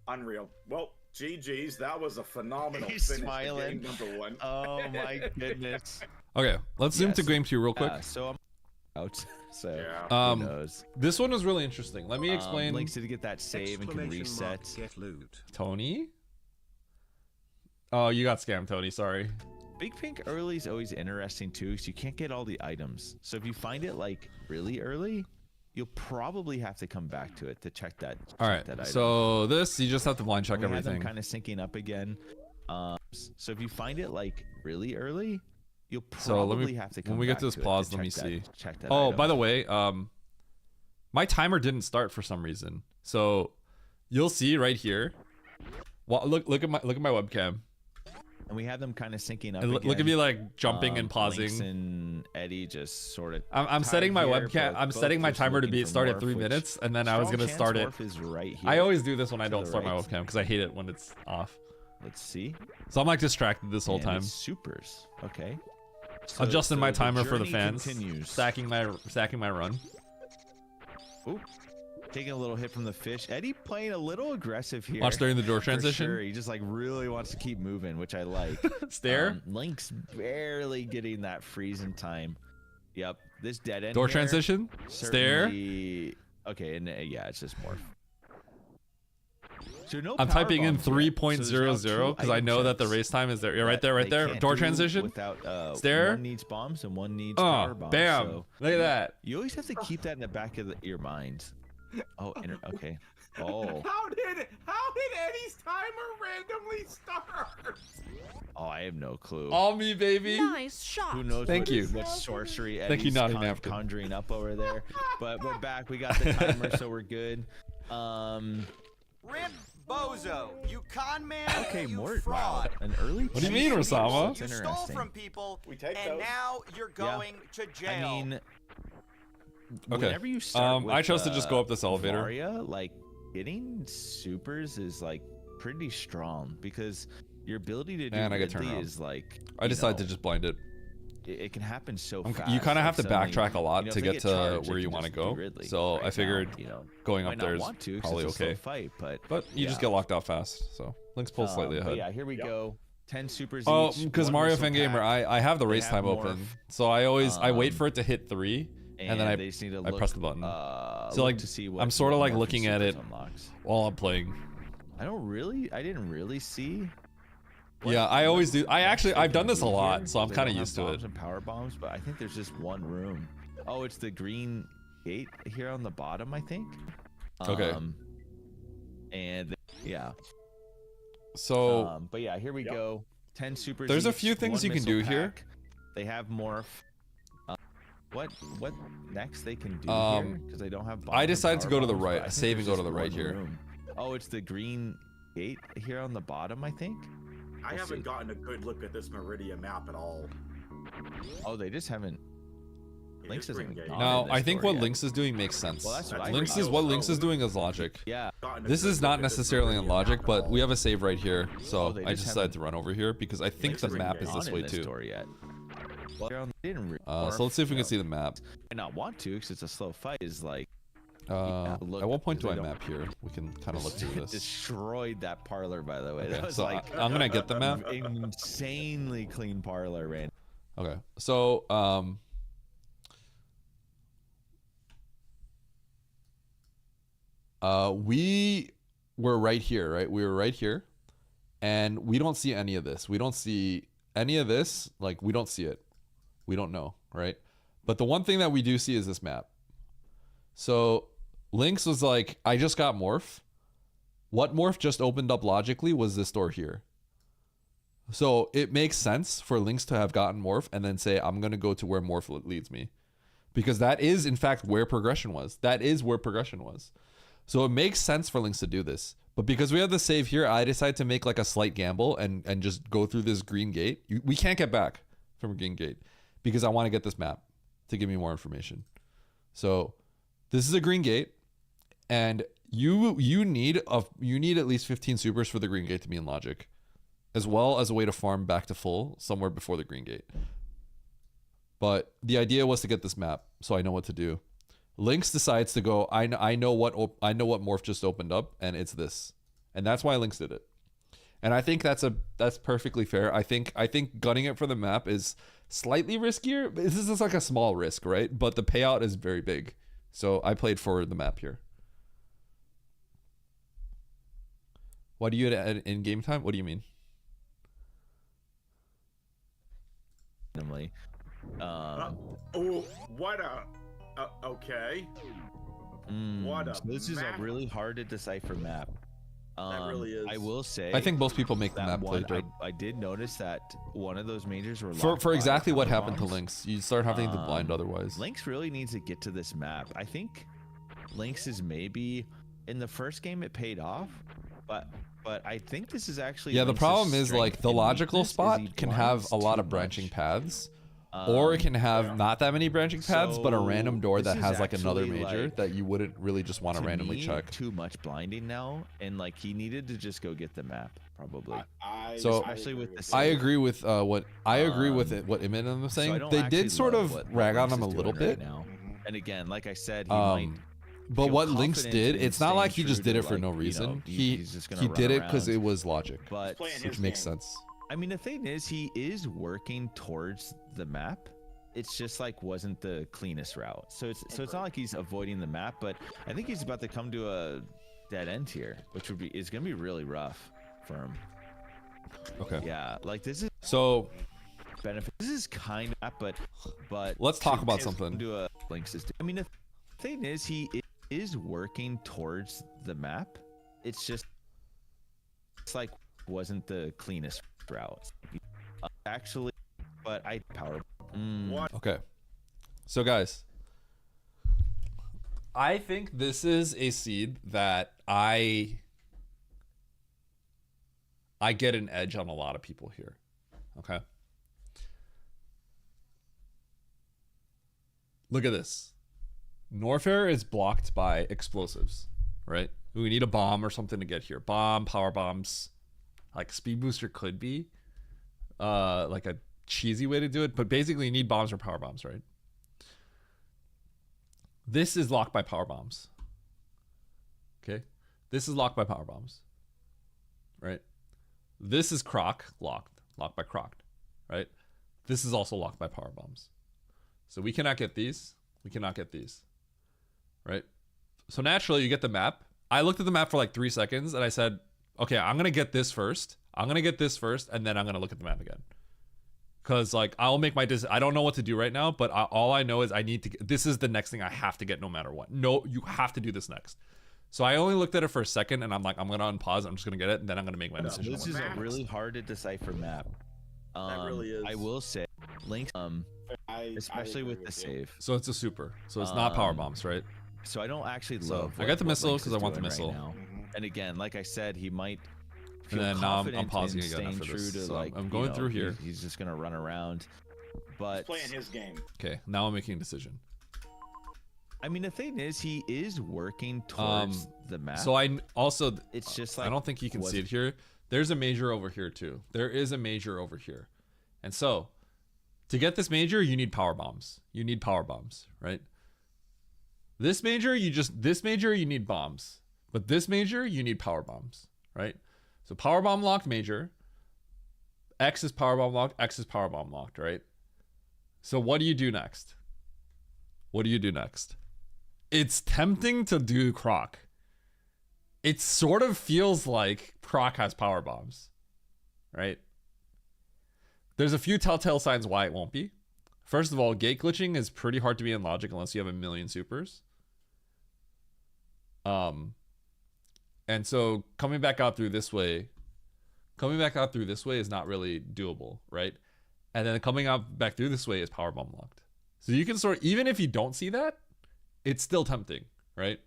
D: Unreal. Well, GG's. That was a phenomenal
C: He's
D: finish. to
C: smiling.
D: Game number 1.
C: Oh my goodness.
A: Okay, let's zoom to
C: Yes.
A: game 2 real quick.
C: So I'm out. So
D: Yeah.
C: who knows?
A: This one was really interesting. Let me explain.
C: Links to get that save and can reset.
B: Get loot.
A: Tony. Oh, you got scammed, Tony. Sorry.
C: Big Pink early is always interesting too, because you can't get all the items. So if you find it like really early, you'll probably have to come back to it to check that.
A: All
C: check
A: right.
C: that item.
A: So this, you just have to blind check
C: we have them
A: everything.
C: kind of syncing up again. So if you find it like really early, you'll
A: So let me-
C: probably have to come
A: when we get
C: back
A: to this
C: it
A: pause,
C: to
A: let me
C: check
A: see.
C: that- Check that.
A: Oh,
C: item.
A: by the way, my timer didn't start for some reason. So you'll see right here. Well, look at my webcam.
C: and we have them kind of syncing up.
A: And look at
C: again.
A: me like jumping and
C: Lynx
A: pausing.
C: and Eddie just sort of.
A: I'm setting my
C: tied here,
A: webcam.
C: but
A: I'm
C: both
A: setting my
C: just
A: timer to
C: looking
A: be
C: for
A: start at
C: Morph,
A: 3
C: which
A: minutes, and then I was
C: strong
A: gonna
C: chance
A: start it.
C: Morph is right here.
A: I always do this when I
C: to
A: don't
C: the
A: start my
C: right.
A: webcam because I hate it when it's off.
C: Let's see.
A: So I'm like distracted this whole
C: And
A: time.
C: it's supers. Okay. So-
A: Adjusting
C: so
A: my timer for the
C: journey
A: fans.
C: Continues.
A: Stacking my run.
C: Ooh, taking a little hit from the fish. Eddie playing a little aggressive here.
A: Watch during the door
C: for
A: transition.
C: Sure. He just like really wants to keep moving, which I like.
A: Stare.
C: Link's barely getting that freeze in time. Yep. This dead end.
A: Door
C: here,
A: transition. Stare.
C: certainly- Okay, and yeah, it's just morph. So no
A: I'm
C: power
A: typing in
C: bombs yet.
A: 3.00 because I know that the race time is there. Yeah, right there, right
C: They
A: there.
C: can't
A: Door
C: do
A: transition.
C: Without,
A: Stare.
C: One needs bombs and one needs power
A: Oh,
C: bombs.
A: bam!
C: So
A: Look at that.
C: you always have to keep that in the back of your mind. Oh, okay. Oh,
D: How did Eddie's timer randomly start?
C: oh, I have no clue.
A: All me, baby.
E: Nice shot.
C: Who knows
A: Thank
C: what,
A: you.
C: what sorcery
A: Thank you,
C: Eddie's
A: Naughty Napkin.
C: conjuring up over there. But we're back. We got the timer, so we're good.
F: Rip Bozo, you con man,
C: Okay,
F: you
C: more
F: fraud.
C: Wow, an early.
A: What do you mean,
C: cheat.
A: Osama?
C: That's
F: You stole
C: interesting.
F: from people,
D: We take
F: and
D: those.
F: now you're going to jail.
C: I mean,
A: Okay.
C: whenever you start with,
A: I chose to just go up this elevator.
C: Varia, like getting supers is like pretty strong because your ability to do
A: And I get turned
C: Ridley
A: around.
C: is like.
A: I
C: you
A: decided
C: know,
A: to just blind it.
C: It can happen so
A: You
C: fast.
A: kind of have
C: like
A: to
C: suddenly,
A: backtrack a lot
C: you know,
A: to
C: if they
A: get
C: get
A: to
C: charged, they
A: where you
C: can
A: want to
C: just do
A: go.
C: Ridley.
A: So
C: Right
A: I figured
C: now, you know,
A: going
C: might
A: up
C: not
A: there is
C: want to 'cause
A: probably
C: it's a slow
A: okay.
C: fight, but
A: You just
C: yeah.
A: get locked out fast. So Link's pulls slightly
C: but
A: ahead.
C: yeah, here we go. 10 supers
A: Oh,
C: each,
A: because
C: one
A: Mario
C: whistle
A: Fangamer,
C: pack,
A: I have the
C: They
A: race
C: have
A: time
C: morph,
A: open, so I wait for
C: um,
A: it to hit 3, and then I
C: they just need to
A: I
C: look,
A: press the button.
C: So
A: So, like,
C: to see what
A: I'm sorta
C: what
A: like
C: morph
A: looking at
C: supers
A: it.
C: unlocks.
A: while I'm playing.
C: I didn't really see.
A: Yeah, I always do. I've done this a lot, so I'm
C: They
A: kind of
C: don't have
A: used to it.
C: bombs and power bombs, but I think there's just one room. Oh, it's the green gate here on the bottom, I think.
A: Okay.
C: And yeah.
A: So
C: But yeah, here we go. 10 supers.
A: There's a
C: each,
A: few things
C: one
A: you can
C: missile
A: do here.
C: pack. They have morph. What next they can do
A: Um,
C: here? Because they don't have. bombs
A: I
C: and
A: decided to
C: power
A: go to the
C: bombs, but
A: right,
C: I think
A: save and
C: there's
A: go to
C: just
A: the right
C: one
A: here.
C: room. Oh, it's the green gate here on the bottom, I think.
D: I
C: Let's
D: haven't
C: see.
D: gotten a good look at this Meridian map at all.
C: Oh, they just haven't. Lynx
B: his green
C: isn't
B: gate.
C: gone
A: Now,
C: in this
A: I think
C: story
A: what
C: yet.
A: Lynx is doing makes sense.
C: Well, that's what I
A: Lynx
C: think.
A: is what Lynx is doing is logic.
C: Yeah.
A: This is not necessarily in logic, but we have a save right here, so
C: Oh, they
A: I
C: just
A: decided
C: haven't-
A: to run over here because I think
C: Lynx
A: the
C: isn't
A: map is
C: gone
A: this
C: in
A: way
C: this
A: too.
C: story yet. Well, they didn't
A: So let's see if we can see the map.
C: I not want to because it's a slow fight. Is like
A: At what point do I
C: they don't-
A: map here? We can kind of look through this.
C: destroyed that parlor, by the way.
A: Okay,
C: That was
A: so
C: like
A: I'm gonna get the map.
C: insanely clean parlor, man.
A: Okay, so we were right here, right? We were right here, and we don't see any of this. We don't see any of this. Like, we don't see it. We don't know, right? But the one thing that we do see is this map. So Lynx was like, I just got Morph. What Morph just opened up logically was this door here. So it makes sense for Lynx to have gotten Morph and then say, I'm going to go to where Morph leads me. Because that is, in fact, where progression was. That is where progression was. So it makes sense for Lynx to do this. But because we have the save here, I decided to make like a slight gamble and just go through this green gate. We can't get back from a green gate because I want to get this map to give me more information. So this is a green gate, and you need at least 15 supers for the green gate to be in logic, as well as a way to farm back to full somewhere before the green gate. But the idea was to get this map, so I know what to do. Lynx decides to go, I know what Morph just opened up, and it's this. And that's why Lynx did it. And I think that's perfectly fair. I think gunning it for the map is slightly riskier. This is like a small risk, right? But the payout is very big. So I played for the map here. What do you at in game time? What do you mean?
C: Randomly.
D: Oh, what a. Okay. What a
C: So this is
D: map.
C: a really hard to decipher map.
B: really is.
C: I will say.
A: I think most people make the
C: that
A: map play
C: one,
A: dirt.
C: I did notice that one of those majors were
A: For
C: locked by
A: exactly what
C: power
A: happened to
C: bombs.
A: Lynx. You start having to blind otherwise.
C: Lynx really needs to get to this map. I think Lynx is maybe in the first game it paid off, but I think this is actually
A: Yeah, the
C: Lynx's
A: problem is
C: strength
A: like the
C: and
A: logical
C: weakness is
A: spot
C: he
A: can have
C: blinds
A: a lot
C: too
A: of branching
C: much.
A: paths, or it can have not that many branching paths, but a
C: So
A: random door
C: this
A: that
C: is
A: has like another
C: actually,
A: major
C: like,
A: that you wouldn't really just want to randomly
C: me,
A: check.
C: Too much blinding now, and like he needed to just go get the map probably.
A: So-
C: Especially with the
A: I
C: save.
A: agree with what Eminem was
C: So I
A: saying.
C: don't
A: They
C: actually
A: did sort
C: love
A: of
C: what
A: rag on
C: Lynx
A: him a
C: is
A: little
C: doing right
A: bit.
C: now. And again, like I said, he might.
A: But
C: feel
A: what Lynx
C: confident
A: did,
C: in
A: it's not
C: staying
A: like he just
C: true
A: did
C: to,
A: it for
C: like,
A: no
C: you know,
A: reason.
C: he's just gonna
A: He
C: run
A: did it because
C: around.
A: it was logic,
C: But
D: playing
A: which
D: his
A: makes
D: game.
A: sense.
C: I mean, the thing is, he is working towards the map. It's just like wasn't the cleanest route. So it's not like he's avoiding the map, but I think he's about to come to a dead end here, which is gonna be really rough for him.
A: Okay.
C: Yeah, like this is
A: So
C: benefit. This is kind of, but
A: let's talk about
C: to
A: something.
C: Do a Lynx is. I mean, the thing is, he is working towards the map. It's like wasn't the cleanest route. Actually, but I power.
D: What?
A: Okay. So guys, I think this is a seed that I get an edge on a lot of people here. Okay. Look at this. Norfair is blocked by explosives, right? We need a bomb or something to get here. Bomb, power bombs. Like speed booster could be like a cheesy way to do it, but basically you need bombs or power bombs, right? This is locked by power bombs. Okay? This is locked by power bombs. Right? This is Croc locked by Croc, right? This is also locked by power bombs. So we cannot get these. We cannot get these. Right? So naturally you get the map. I looked at the map for like 3 seconds and I said, okay, I'm going to get this first. I'm going to get this first and then I'm going to look at the map again. Because like I'll make my decision. I don't know what to do right now, but all I know is I need to this is the next thing I have to get no matter what. No, you have to do this next. So I only looked at it for a second and I'm like, I'm going to unpause. I'm just going to get it. And then I'm going to make my decision.
C: This is a really hard to decipher map.
B: That really is.
C: I will say, Lynx, especially with the save.
A: So it's a super. So it's not power bombs, right?
C: So I don't actually
A: So
C: love.
A: I got the
C: what
A: missile
C: Lynx
A: 'cause
C: is
A: I want the
C: doing
A: missile.
C: now. And again, like I said, he might.
A: And
C: feel
A: then now I'm
C: confident
A: pausing
C: in
A: again
C: staying
A: after
C: true
A: this.
C: to,
A: So
C: like,
A: I'm
C: you
A: going
C: know,
A: through here.
C: He's just gonna run around. But
D: playing his game.
A: Okay, now I'm making a decision.
C: I mean, the thing is, he is working towards the map.
A: So I also,
C: it's just like
A: I don't think you can
C: was-
A: see it here. There's a major over here too. There is a major over here. And so to get this major, you need power bombs. You need power bombs, right? This major, you need bombs. But this major, you need power bombs, right? So power bomb locked major. X is power bomb locked. X is power bomb locked, right? So what do you do next? What do you do next? It's tempting to do Croc. It sort of feels like Croc has power bombs, right? There's a few telltale signs why it won't be. First of all, gate glitching is pretty hard to be in Logic unless you have a million supers. And so coming back out through this way is not really doable, right? And then coming out back through this way is power bomb locked. So you can even if you don't see that, it's still tempting, right?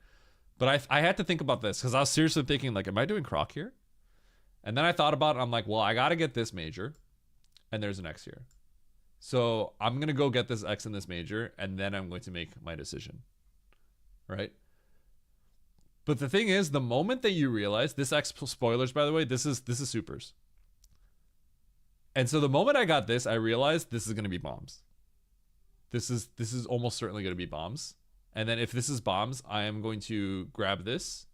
A: But I had to think about this because I was seriously thinking, like, am I doing Croc here? And then I thought about it. I'm like, well, I got to get this major and there's an X here. So I'm going to go get this X in this major and then I'm going to make my decision, right? But the thing is, the moment that you realize this X, spoilers, by the way, this is supers. And so the moment I got this, I realized this is going to be bombs. This is almost certainly going to be bombs. And then if this is bombs, I am going to grab this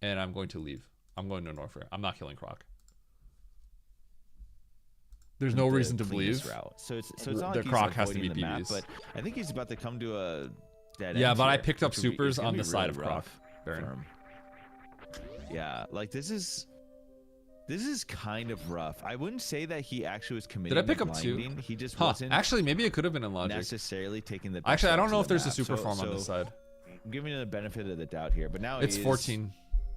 A: and I'm going to leave. I'm going to Norfair. I'm not killing Croc. There's no
C: the
A: reason to
C: cleanest
A: believe
C: route. So it's not
A: the
C: like he's
A: Croc has to
C: avoiding
A: be
C: the map,
A: BBs.
C: but I think he's about to come to a dead
A: Yeah,
C: end
A: but I
C: here,
A: picked up
C: which would be-
A: supers
C: it's gonna
A: on
C: be
A: the side
C: really
A: of Croc,
C: rough
A: Baron.
C: for him. Yeah, like this is kind of rough. I wouldn't say that he actually was committing.
A: Did I pick
C: to
A: up two?
C: blinding. He just
A: Huh.
C: wasn't
A: Actually, maybe it could have been in Logic.
C: necessarily taking the. best
A: Actually, I
C: route
A: don't
C: to
A: know
C: the
A: if there's a
C: map.
A: super
C: So-
A: form on this
C: so
A: side.
C: I'm giving you the benefit of the doubt here, but now
A: It's
C: he is
A: 14.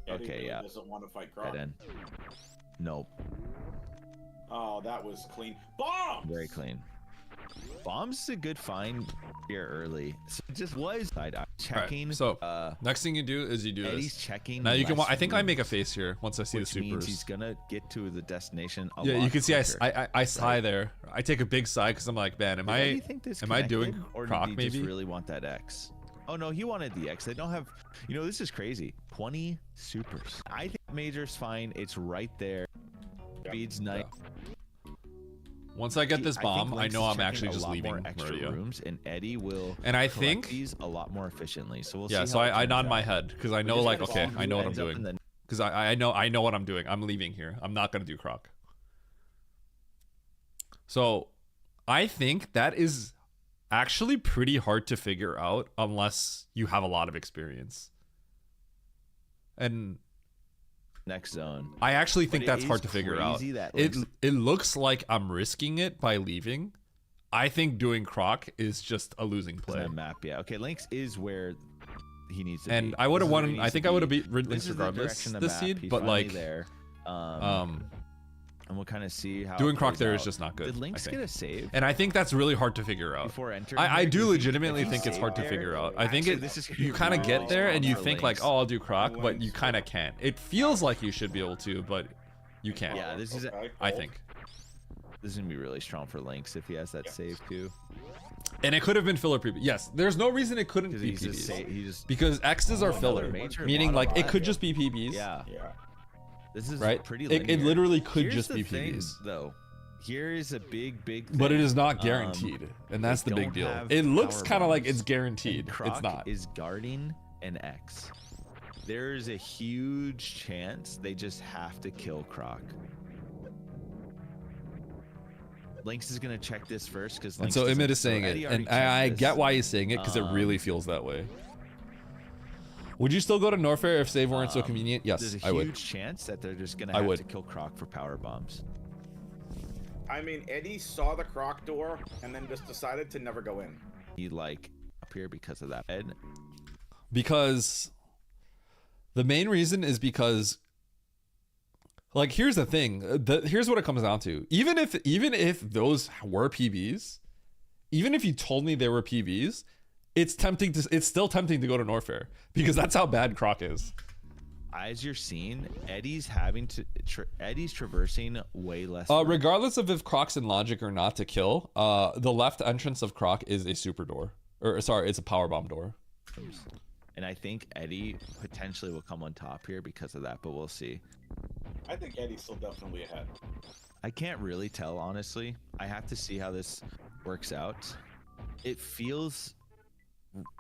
D: Eddie
C: Okay,
D: really
C: yeah.
D: doesn't want to fight Croc.
C: dead end. Nope,
D: Oh, that was clean. Bomb!
C: very clean. Bombs is a good find here early. So it just was checking.
A: so,
C: uh,
A: Next thing you do is you do
C: Eddie's
A: this.
C: checking.
A: Now you can.
C: less
A: I think I make a
C: rooms,
A: face here once I see the
C: which means
A: supers.
C: he's gonna get to the destination. A
A: Yeah, you
C: lot
A: can see
C: quicker.
A: I sigh
C: right?
A: there. I take a big sigh because I'm like, man,
C: Did Eddie think this
A: am I doing
C: connected, or
A: Croc
C: did he
A: maybe?
C: just really want that X? Oh no, he wanted the X. They don't have. You know, this is crazy. 20 supers. I think Major's fine. It's right there. Speed's nice.
A: Once I get this
C: think
A: bomb, I
C: Lynx
A: know
C: is
A: I'm
C: checking
A: actually
C: a
A: just
C: lot
A: leaving
C: more extra
A: Meridia.
C: rooms, and Eddie will.
A: And I
C: collect
A: think,
C: these a lot more efficiently. So we'll
A: yeah.
C: see.
A: So
C: how it
A: I
C: turns
A: nod
C: out.
A: my head because I know,
D: just
A: like,
D: gotta
A: okay,
D: see
A: I
D: who
A: know what I'm
C: ends up
A: doing
C: in the-
A: because I know what I'm doing. I'm leaving here. I'm not gonna do Croc. So I think that is actually pretty hard to figure out unless you have a lot of experience. And
C: next zone.
A: I actually think
C: But it
A: that's hard
C: is
A: to figure out.
C: crazy that
A: It
C: Lynx-
A: it looks like I'm risking it by leaving. I think doing Croc is just a losing play.
C: That map, yeah. Okay, Lynx is where he needs to
A: And
C: be.
A: I would have
C: This is where
A: won.
C: he
A: I
C: needs
A: think
C: to
A: I would have
C: be.
A: beat Rid
C: This
A: Lynx
C: is the
A: regardless
C: direction of
A: this
C: map.
A: seed,
C: He's
A: but
C: finally
A: like,
C: there.
A: um,
C: And we'll kind of see how
A: doing
C: it
A: Croc
C: plays
A: there is
C: out.
A: just not good.
C: Did
A: I
C: Lynx
A: think.
C: get a save
A: And I think that's really hard to figure out.
C: before entering?
A: I
C: here?
A: do
C: You think
A: legitimately
C: if he
A: think it's hard to
C: saved
A: figure
C: there-
A: out. I think
C: Actually, this is
A: you kind of
C: really
A: get there and you
C: strong
A: think
C: for
A: like,
C: Lynx.
A: oh, I'll do Croc, but
D: Lynx,
A: you kind of can't. It feels like you should be able to, but you can't.
C: Yeah, this is
D: Okay,
A: I
D: cool.
A: think.
C: this is gonna be really strong for Lynx if he has that
D: Yeah.
C: save too.
A: And it could have been filler PB. Yes, there's no reason it couldn't
C: Because
A: be
C: he's just
A: PBs.
C: he just
A: Because X's are
C: another
A: filler,
C: major
A: meaning like
C: bottom
A: it could
C: line.
A: just be PBs.
C: yeah.
D: Yeah.
C: This is
A: Right?
C: pretty.
A: It
C: linear.
A: literally could
C: Here's
A: just
C: the
A: be
C: thing,
A: PBs.
C: though. Here is a big thing.
A: But it is not guaranteed, and that's the
C: they
A: big
C: don't
A: deal.
C: have
A: It looks
C: power
A: kind of like
C: bombs,
A: it's guaranteed.
C: And Croc
A: It's not.
C: is guarding an X. There is a huge chance they just have to kill Croc. Lynx is gonna check this first because.
A: And so Emmett is saying it, and I get why he's saying it because it really
C: Um,
A: feels that way. Would you still go to Norfair if save weren't so convenient? Yes,
C: There's a
A: I
C: huge
A: would.
C: chance that they're just gonna
A: I
C: have
A: would.
C: to kill Croc for power bombs.
D: I mean, Eddie saw the Croc door and then just decided to never go in.
C: He like up here because of that. And
A: Because the main reason is because, like, here's the thing. Here's what it comes down to. Even if those were PBs, even if you told me they were PBs, it's still tempting to go to Norfair because that's how bad Croc is.
C: as you're seeing, Eddie's having to Eddie's traversing way less.
A: Regardless of if Croc's in logic or not to kill, the left entrance of Croc is a super door, or sorry, it's a power bomb door.
C: And I think Eddie potentially will come on top here because of that, but we'll see.
D: I think Eddie's still definitely ahead.
C: I can't really tell, honestly. I have to see how this works out. It feels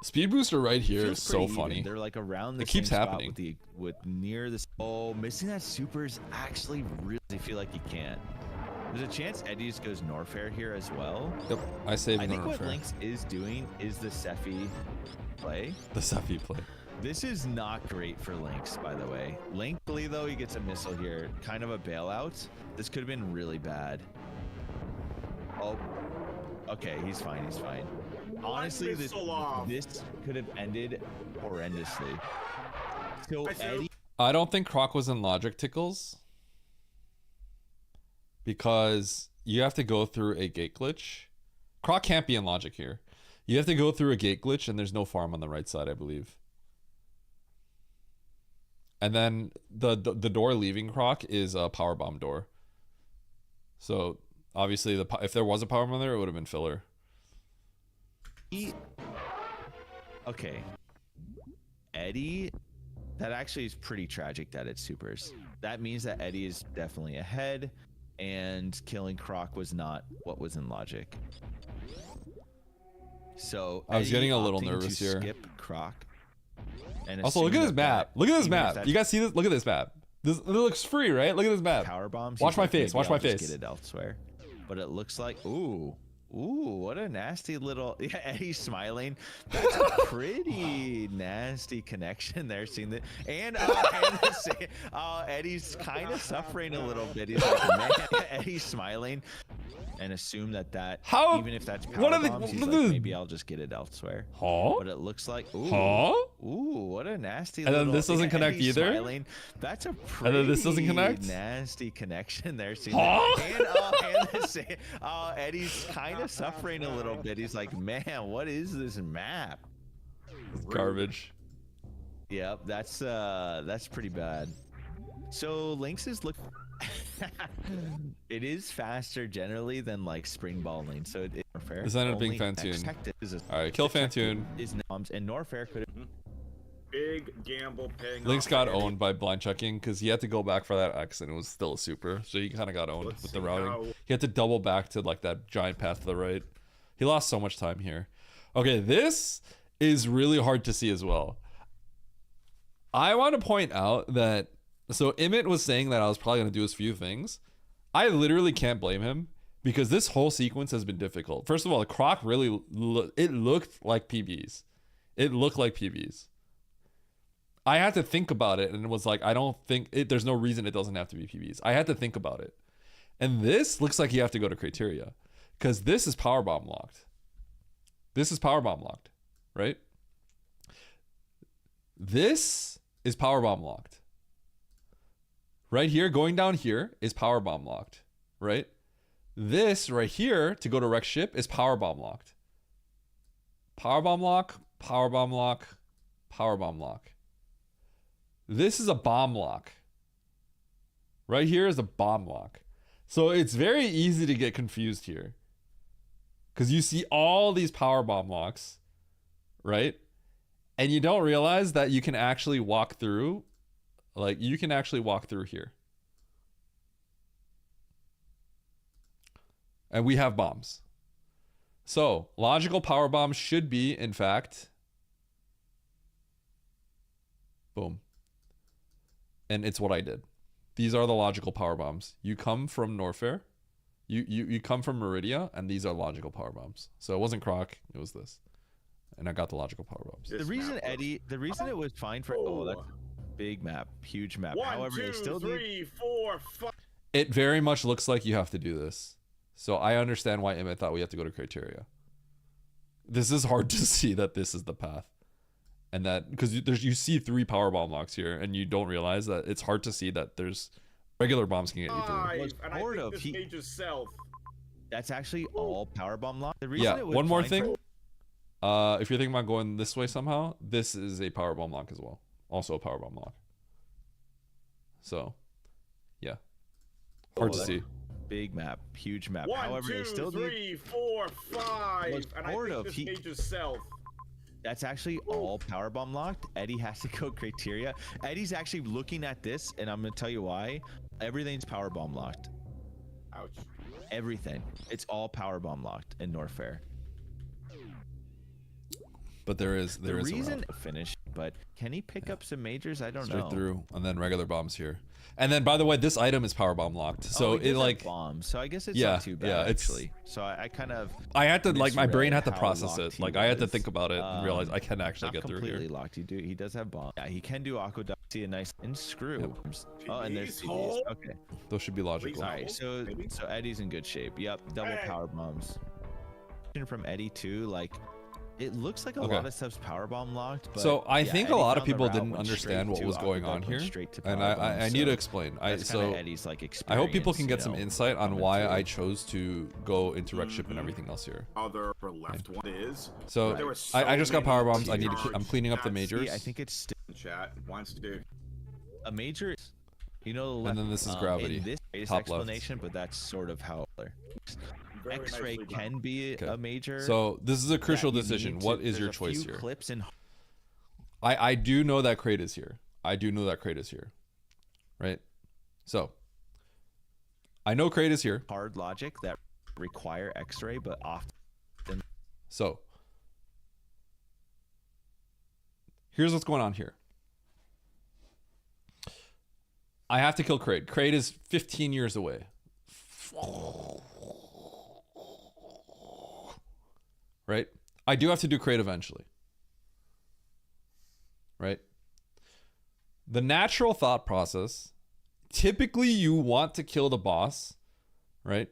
A: Speed booster right here
C: feels
A: is so
C: pretty
A: funny.
C: even. They're like around the
A: It keeps
C: same spot
A: happening.
C: with near this. Oh, missing that super is actually really feel like he can't. There's a chance Eddie just goes Norfair here as well.
A: Yep, I saved
C: I think what
A: Norfair.
C: Lynx is doing is the Sephi play.
A: The Sephi play.
C: This is not great for Lynx, by the way. Linkly, though, he gets a missile here. Kind of a bailout. This could have been really bad. Oh, okay, he's fine, he's fine. Honestly, this could have ended horrendously. So Eddie,
A: I don't think Croc was in logic tickles because you have to go through a gate glitch. Croc can't be in logic here. You have to go through a gate glitch and there's no farm on the right side, I believe. And then the door leaving Croc is a power bomb door. So obviously if there was a power bomb there, it would have been filler.
C: okay. Eddie, that actually is pretty tragic that it's supers. That means that Eddie is definitely ahead, and killing Croc was not what was in logic. So
A: I was
C: Eddie
A: getting a little
C: opting
A: nervous
C: to
A: here.
C: Skip Croc. And
A: Also, look at
C: assume
A: this
C: that
A: map.
C: that-
A: Look at this
C: even if
A: map.
C: that's
A: You guys see this? Look at this map. This it looks free, right? Look at this map.
C: power bombs.
A: Watch
C: he's
A: my
C: like,
A: face,
C: maybe
A: watch my
C: I'll just
A: face.
C: Get it elsewhere. But it looks like ooh, what a nasty little. Yeah, Eddie's smiling. That's a pretty nasty connection there. Seeing that, and Eddie's kind of suffering a little bit. He's like, man, Eddie's smiling, and assume that
A: How-
C: even if that's power
A: what are the-
C: bombs, he's
A: what
C: like,
A: are the-
C: maybe I'll just get it elsewhere.
A: Huh?
C: But it looks like ooh.
A: Huh?
C: Ooh, what a nasty
A: And then
C: little,
A: this doesn't connect
C: Eddie's
A: either?
C: Smiling. That's a pretty
A: And then this doesn't connect?
C: nasty connection there. See
A: Huh?
C: and Eddie's kind of suffering a little bit. He's like, man, what is this map?
A: Garbage.
C: Yep, that's pretty bad. So Lynx is look. It is faster generally than like spring ball lane, so it's fair.
A: This ended up being Fantoon. All right, kill Fantoon.
C: Is Noms and Norfair could have.
D: Big gamble paying
A: Lynx
D: off
A: got
D: Eddie.
A: owned by blind checking because he had to go back for that X and it was still a super. So he kind of got owned
D: Let's
A: with the
D: see
A: routing.
D: how-
A: He had to double back to like that giant path to the right. He lost so much time here. Okay, this is really hard to see as well. I want to point out that, so Emmett was saying that I was probably going to do a few things. I literally can't blame him because this whole sequence has been difficult. First of all, the Croc really, it looked like PBs. It looked like PBs. I had to think about it and it was like, I don't think there's no reason it doesn't have to be PBs. I had to think about it. And this looks like you have to go to criteria because this is powerbomb locked. This is powerbomb locked, right? This is powerbomb locked. Right here, going down here is powerbomb locked, right? This right here to go to wreck ship is powerbomb locked. Powerbomb lock, powerbomb lock, powerbomb lock. This is a bomb lock. Right here is a bomb lock. So it's very easy to get confused here. Because you see all these power bomb locks, right? And you don't realize that you can actually walk through, like you can actually walk through here. And we have bombs. So logical power bombs should be, in fact, boom. And it's what I did. These are the logical power bombs. You come from Norfair. You come from Meridia, and these are logical power bombs. So it wasn't Croc, it was this. And I got the logical power bombs.
C: The reason it was fine for that's a big map, huge map.
D: 1,
C: However,
D: 2,
C: they still need
D: 3, 4, 5.
A: It very much looks like you have to do this. So I understand why Emmett thought we have to go to criteria. This is hard to see that this is the path. And that, because you see 3 power bomb locks here, and you don't realize that it's hard to see that there's regular bombs can get you through.
D: And I
C: sort
D: think
C: of,
D: this
C: he-
D: mage's self.
C: That's actually all power bomb lock. The reason
A: Yeah,
C: it was
A: one more
C: fine for-
A: thing. If you're thinking about going this way somehow, this is a power bomb lock as well. Also a power bomb lock. So, yeah, hard to
C: Oh,
A: see.
C: Big map, huge map.
D: 1,
C: However,
D: 2,
C: they still need.
D: 3, 4, 5,
C: Well,
D: and I
C: sort
D: think
C: of.
D: this
C: He-
D: mage's self.
C: That's actually all powerbomb locked. Eddie has to go criteria. Eddie's actually looking at this, and I'm gonna tell you why. Everything's powerbomb locked.
D: Ouch.
C: Everything. It's all powerbomb locked in Norfair.
A: But there is
C: The
A: a
C: reason
A: route.
C: finish, but can he pick up some majors? I don't
A: Straight
C: know.
A: through, and then regular bombs here. And then, by the way, this item is power bomb locked. So
C: Oh, he
A: it
C: does have
A: like
C: bombs. So I guess it's
A: Yeah,
C: not too bad
A: yeah, it's-
C: actually. So I kind of
A: I had to like my brain
C: misread
A: had to
C: how
A: process
C: locked
A: it.
C: he
A: Like I had to
C: was.
A: think about it and realize I can actually
C: not
A: get through
C: completely
A: here.
C: locked. He does have bombs. Yeah, he can do aqueduct. See a nice and screw. Oh, and there's
D: Please
C: CDs.
D: hold.
C: Okay.
A: Those should be logical.
C: All right. So
D: Maybe.
C: so Eddie's in good shape. Yep. Double
D: Hey.
C: power bombs. From Eddie too. Like it looks like a
A: Okay.
C: lot of stuff's power bomb locked. But
A: So I
C: yeah,
A: think a
C: Eddie
A: lot of
C: found the
A: people
C: route,
A: didn't
C: went
A: understand
C: straight
A: what
C: to
A: was going on
C: aqueduct,
A: here,
C: went straight to
A: and
C: power
A: I
C: bombs,
A: need to
C: so
A: explain.
C: that's kinda Eddie's like experience.
A: I hope people can get
C: you
A: some
C: know,
A: insight on
C: coming
A: why
C: through.
A: I chose to go into wreck ship and everything else here.
B: Other left one is.
A: So
B: There were
A: I just got
B: so
A: power
B: many
A: bombs. I need to. I'm
B: charged
A: cleaning up the
B: stats.
A: majors.
C: Yeah, I think it's still
B: Chat wants to do.
C: a major. You know,
A: And then this is gravity,
C: In this greatest
A: top left.
C: explanation, but that's sort of how
D: Very
C: X-ray
D: nicely done.
C: can be
A: Okay.
C: a major.
A: So this is a crucial
C: that you
A: decision.
C: need to-
A: What is
C: there's
A: your
C: a
A: choice
C: few
A: here?
C: Clips in
A: I do know that crate is here. I do know that crate is here, right? So I know crate is here.
C: hard logic that require X-ray, but often
A: So here's what's going on here. I have to kill Kraid. Kraid is 15 years away. Right? I do have to do Kraid eventually. Right? The natural thought process, typically you want to kill the boss, right?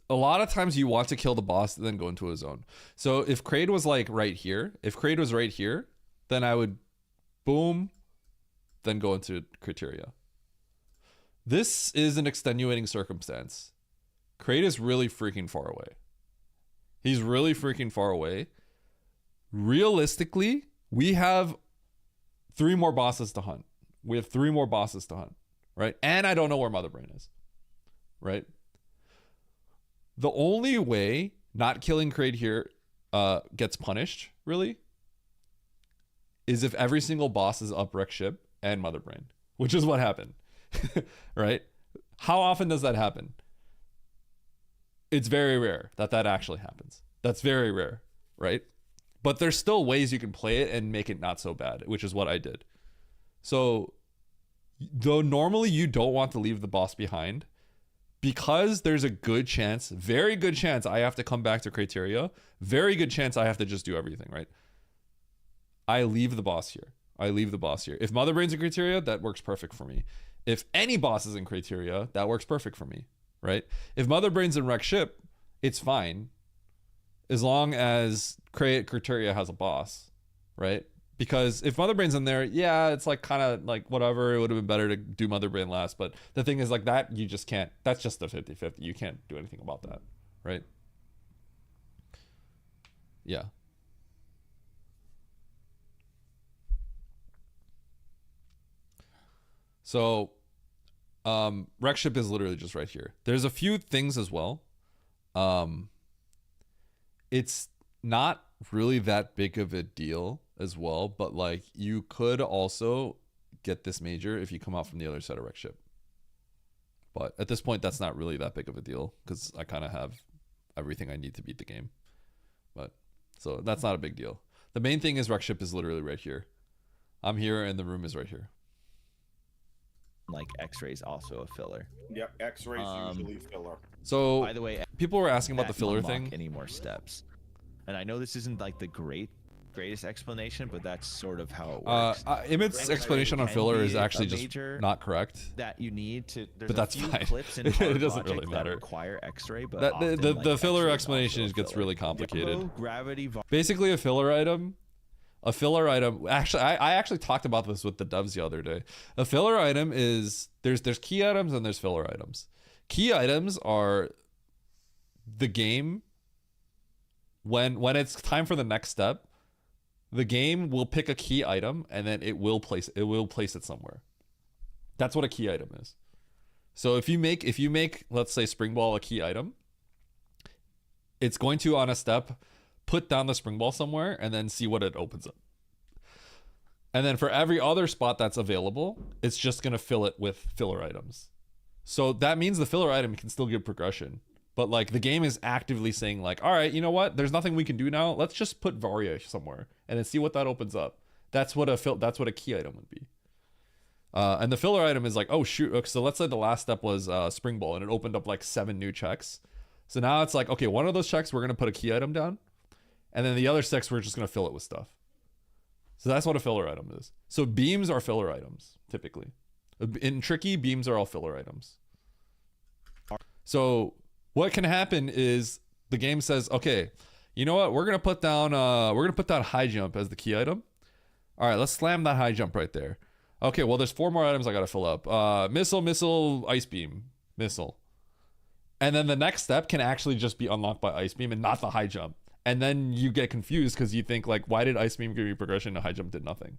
A: A lot of times you want to kill the boss and then go into a zone. So if Kraid was like right here, then I would boom, then go into criteria. This is an extenuating circumstance. Kraid is really freaking far away. He's really freaking far away. Realistically, we have 3 more bosses to hunt. Right? And I don't know where Mother Brain is. Right? The only way not killing Kraid here gets punished, really, is if every single boss is up wreck ship and Mother Brain, which is what happened. Right? How often does that happen? It's very rare that actually happens. That's very rare, right? But there's still ways you can play it and make it not so bad, which is what I did. So, though normally you don't want to leave the boss behind, because there's a good chance, very good chance I have to come back to criteria, very good chance I have to just do everything, right? I leave the boss here. If Mother Brain's in criteria, that works perfect for me. If any boss is in criteria, that works perfect for me, right? If Mother Brain's in wreck ship, it's fine. As long as criteria has a boss, right? Because if Mother Brain's in there, yeah, it's like kind of like whatever. It would have been better to do Mother Brain last. But the thing is like that, you just can't. That's just a 50-50. You can't do anything about that, right? Yeah. So, wreck ship is literally just right here. There's a few things as well. It's not really that big of a deal as well, but like you could also get this major if you come out from the other side of wreck ship. But at this point, that's not really that big of a deal because I kind of have everything I need to beat the game. But so that's not a big deal. The main thing is wreck ship is literally right here. I'm here and the room is right here.
C: like X-ray's also a filler.
D: Yep, X-rays usually filler.
A: So
C: By the way,
A: people were asking about the
C: that
A: filler
C: unlock
A: thing.
C: Any more steps? And I know this isn't like the greatest explanation, but that's sort of how it works.
A: Imit's
C: X-ray
A: explanation on
C: can
A: filler is
C: be
A: actually
C: a
A: just
C: major
A: not correct.
C: that you need to. There's
A: But that's
C: a few
A: fine.
C: clips in
A: It
C: hard
A: doesn't
C: logic
A: really
C: that
A: matter.
C: require X-ray, but
A: That
C: often,
A: the
C: like,
A: filler
C: X-ray is
A: explanation
C: also a
A: gets
C: filler.
A: really complicated.
C: Low gravity
A: Basically, a filler item. Actually, I actually talked about this with the devs the other day. A filler item is there's key items and there's filler items. Key items are the game. When it's time for the next step, the game will pick a key item and then it will place it somewhere. That's what a key item is. So if you make let's say spring ball a key item, it's going to on a step put down the spring ball somewhere and then see what it opens up. And then for every other spot that's available, it's just going to fill it with filler items. So that means the filler item can still give progression. But like the game is actively saying like, all right, you know what? There's nothing we can do now. Let's just put Varia somewhere and then see what that opens up. That's what a key item would be. And the filler item is like, oh shoot. Okay, so let's say the last step was spring ball and it opened up like 7 new checks. So now it's like, okay, one of those checks, we're going to put a key item down. And then the other 6, we're just going to fill it with stuff. So that's what a filler item is. So beams are filler items, typically. In Tricky, beams are all filler items. So what can happen is the game says, okay, you know what? We're going to put down high jump as the key item. All right, let's slam that high jump right there. Okay, well, there's 4 more items I got to fill up. Missile, ice beam, missile. And then the next step can actually just be unlocked by ice beam and not the high jump. And then you get confused because you think like, why did ice beam give you progression and high jump did nothing?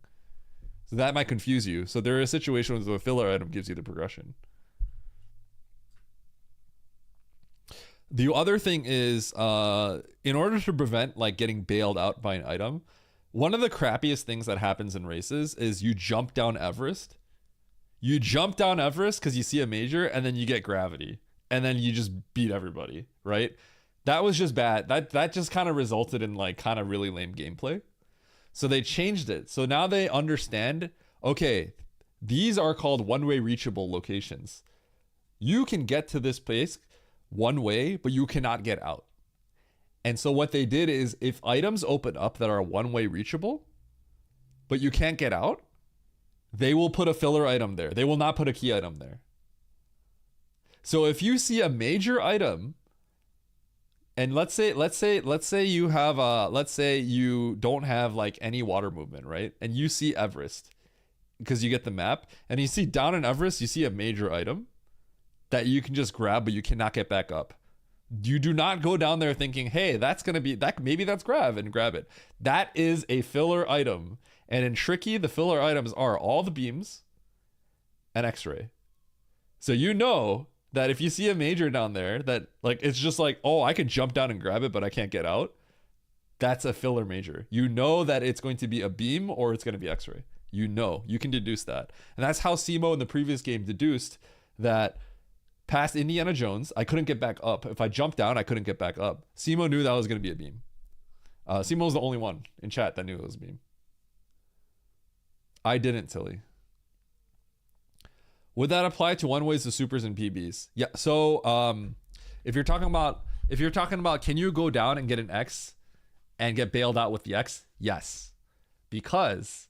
A: So that might confuse you. So there are situations where a filler item gives you the progression. The other thing is, in order to prevent like getting bailed out by an item, one of the crappiest things that happens in races is you jump down Everest. You jump down Everest because you see a major and then you get gravity. And then you just beat everybody, right? That was just bad. That just kind of resulted in like kind of really lame gameplay. So they changed it. So now they understand, okay, these are called one-way reachable locations. You can get to this place one way, but you cannot get out. And so what they did is if items open up that are one-way reachable, but you can't get out, they will put a filler item there. They will not put a key item there. So if you see a major item, and let's say you have let's say you don't have like any water movement, right? And you see Everest because you get the map, and you see down in Everest, you see a major item that you can just grab, but you cannot get back up. You do not go down there thinking, hey, that's gonna be that, maybe that's grab it. That is a filler item. And in Tricky, the filler items are all the beams and X-ray. So you know that if you see a major down there that like it's just like, oh, I can jump down and grab it, but I can't get out. That's a filler major. You know that it's going to be a beam or it's going to be X-ray. You know, you can deduce that. And that's how Simo in the previous game deduced that past Indiana Jones, I couldn't get back up. If I jumped down, I couldn't get back up. Simo knew that was going to be a beam. Simo was the only one in chat that knew it was a beam. I didn't, Tilly. Would that apply to one ways to supers and PBs? Yeah. So if you're talking about can you go down and get an X and get bailed out with the X? Yes. Because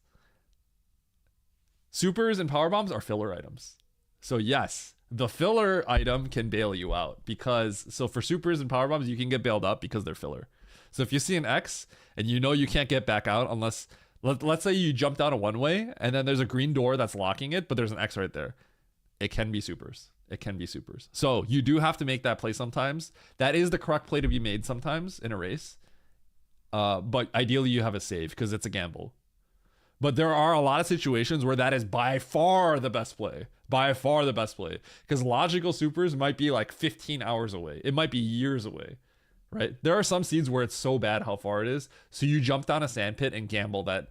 A: supers and power bombs are filler items. So yes, the filler item can bail you out because so for supers and power bombs, you can get bailed out because they're filler. So if you see an X and you know you can't get back out unless let's say you jump down a one way and then there's a green door that's locking it, but there's an X right there. It can be supers. It can be supers. So you do have to make that play sometimes. That is the correct play to be made sometimes in a race. But ideally you have a save because it's a gamble. But there are a lot of situations where that is by far the best play. By far the best play. Because logical supers might be like 15 hours away. It might be years away. Right? There are some seeds where it's so bad how far it is. So you jump down a sandpit and gamble that.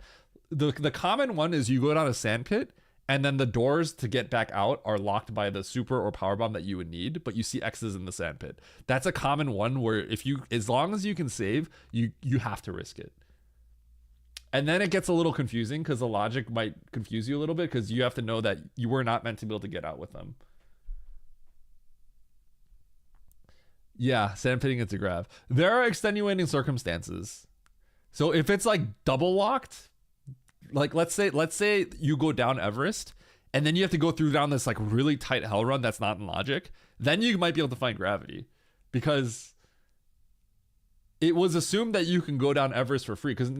A: The common one is you go down a sandpit and then the doors to get back out are locked by the super or power bomb that you would need, but you see X's in the sandpit. That's a common one where if you, as long as you can save, you have to risk it. And then it gets a little confusing because the logic might confuse you a little bit because you have to know that you were not meant to be able to get out with them. Yeah, sandpitting it's a grab. There are extenuating circumstances. So if it's like double locked, like let's say you go down Everest and then you have to go through down this like really tight hell run that's not in logic, then you might be able to find gravity because it was assumed that you can go down Everest for free because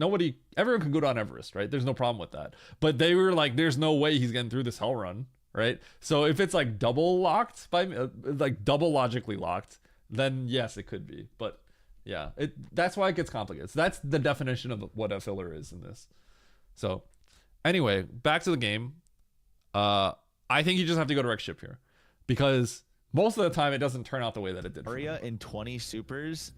A: everyone can go down Everest, right? There's no problem with that. But they were like, there's no way he's getting through this hell run, right? So if it's like double locked like double logically locked, then yes, it could be. But yeah, that's why it gets complicated. So that's the definition of what a filler is in this. So anyway, back to the game. I think you just have to go to wreck ship here, because most of the time it doesn't turn out the way that it did. For me.
C: Aria in 20 supers.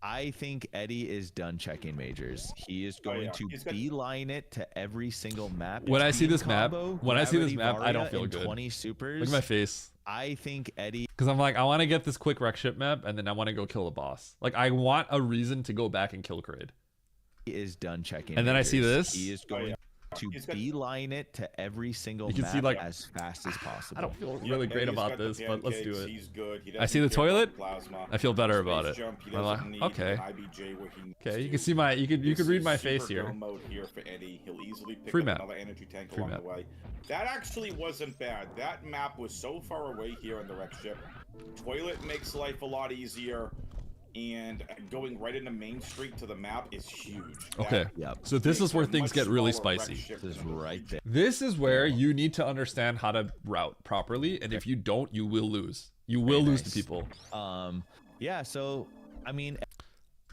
C: I think Eddie is done checking majors. He is going to beeline it to every single map.
A: When I see
C: Team
A: this map,
C: combo,
A: when I see this
C: Gravity
A: map, I don't
C: Varia
A: feel
C: in
A: good.
C: 20 supers.
A: Look at my face.
C: I think Eddie
A: Because I'm like, I want to get this quick wreck ship map, and then I want to go kill the boss. Like, I want a reason to go back and kill Kraid.
C: is done checking.
A: And then I see
C: majors.
A: this.
C: He is going to beeline it to every single
A: You can
C: map
A: see, like,
C: as fast as possible.
A: I don't feel
D: Yep,
A: really
D: and
A: great
D: he's
A: about
D: got the
A: this, but let's do
D: pancakes,
A: it.
D: He's good. He
A: I see the
D: doesn't care about
A: toilet.
D: plasma.
A: I feel better
D: Space
A: about it.
D: jump, he
A: I'm like,
D: doesn't need
A: okay.
D: an IBJ where he needs
A: Okay, you
D: to.
A: can see my, you could
D: This
A: read
D: is
A: my face
D: super
A: here.
D: go mode here for Eddie. He'll easily pick
A: Free
D: up
A: map.
D: another energy tank
A: Free
D: along
A: map.
D: the way. That actually wasn't bad. That map was so far away here on the wreck ship. Toilet makes life a lot easier, and going right into Main Street to the map is huge.
A: Okay,
C: Yep.
A: so this
D: makes
A: is where
D: a
A: things
D: much
A: get really
D: smaller wreck
A: spicy.
D: ship
C: This is
D: than a
C: right there.
A: This is where you need to understand how to route properly, and if you don't, you will lose. You will lose to
C: nice.
A: people.
C: Yeah. So I mean,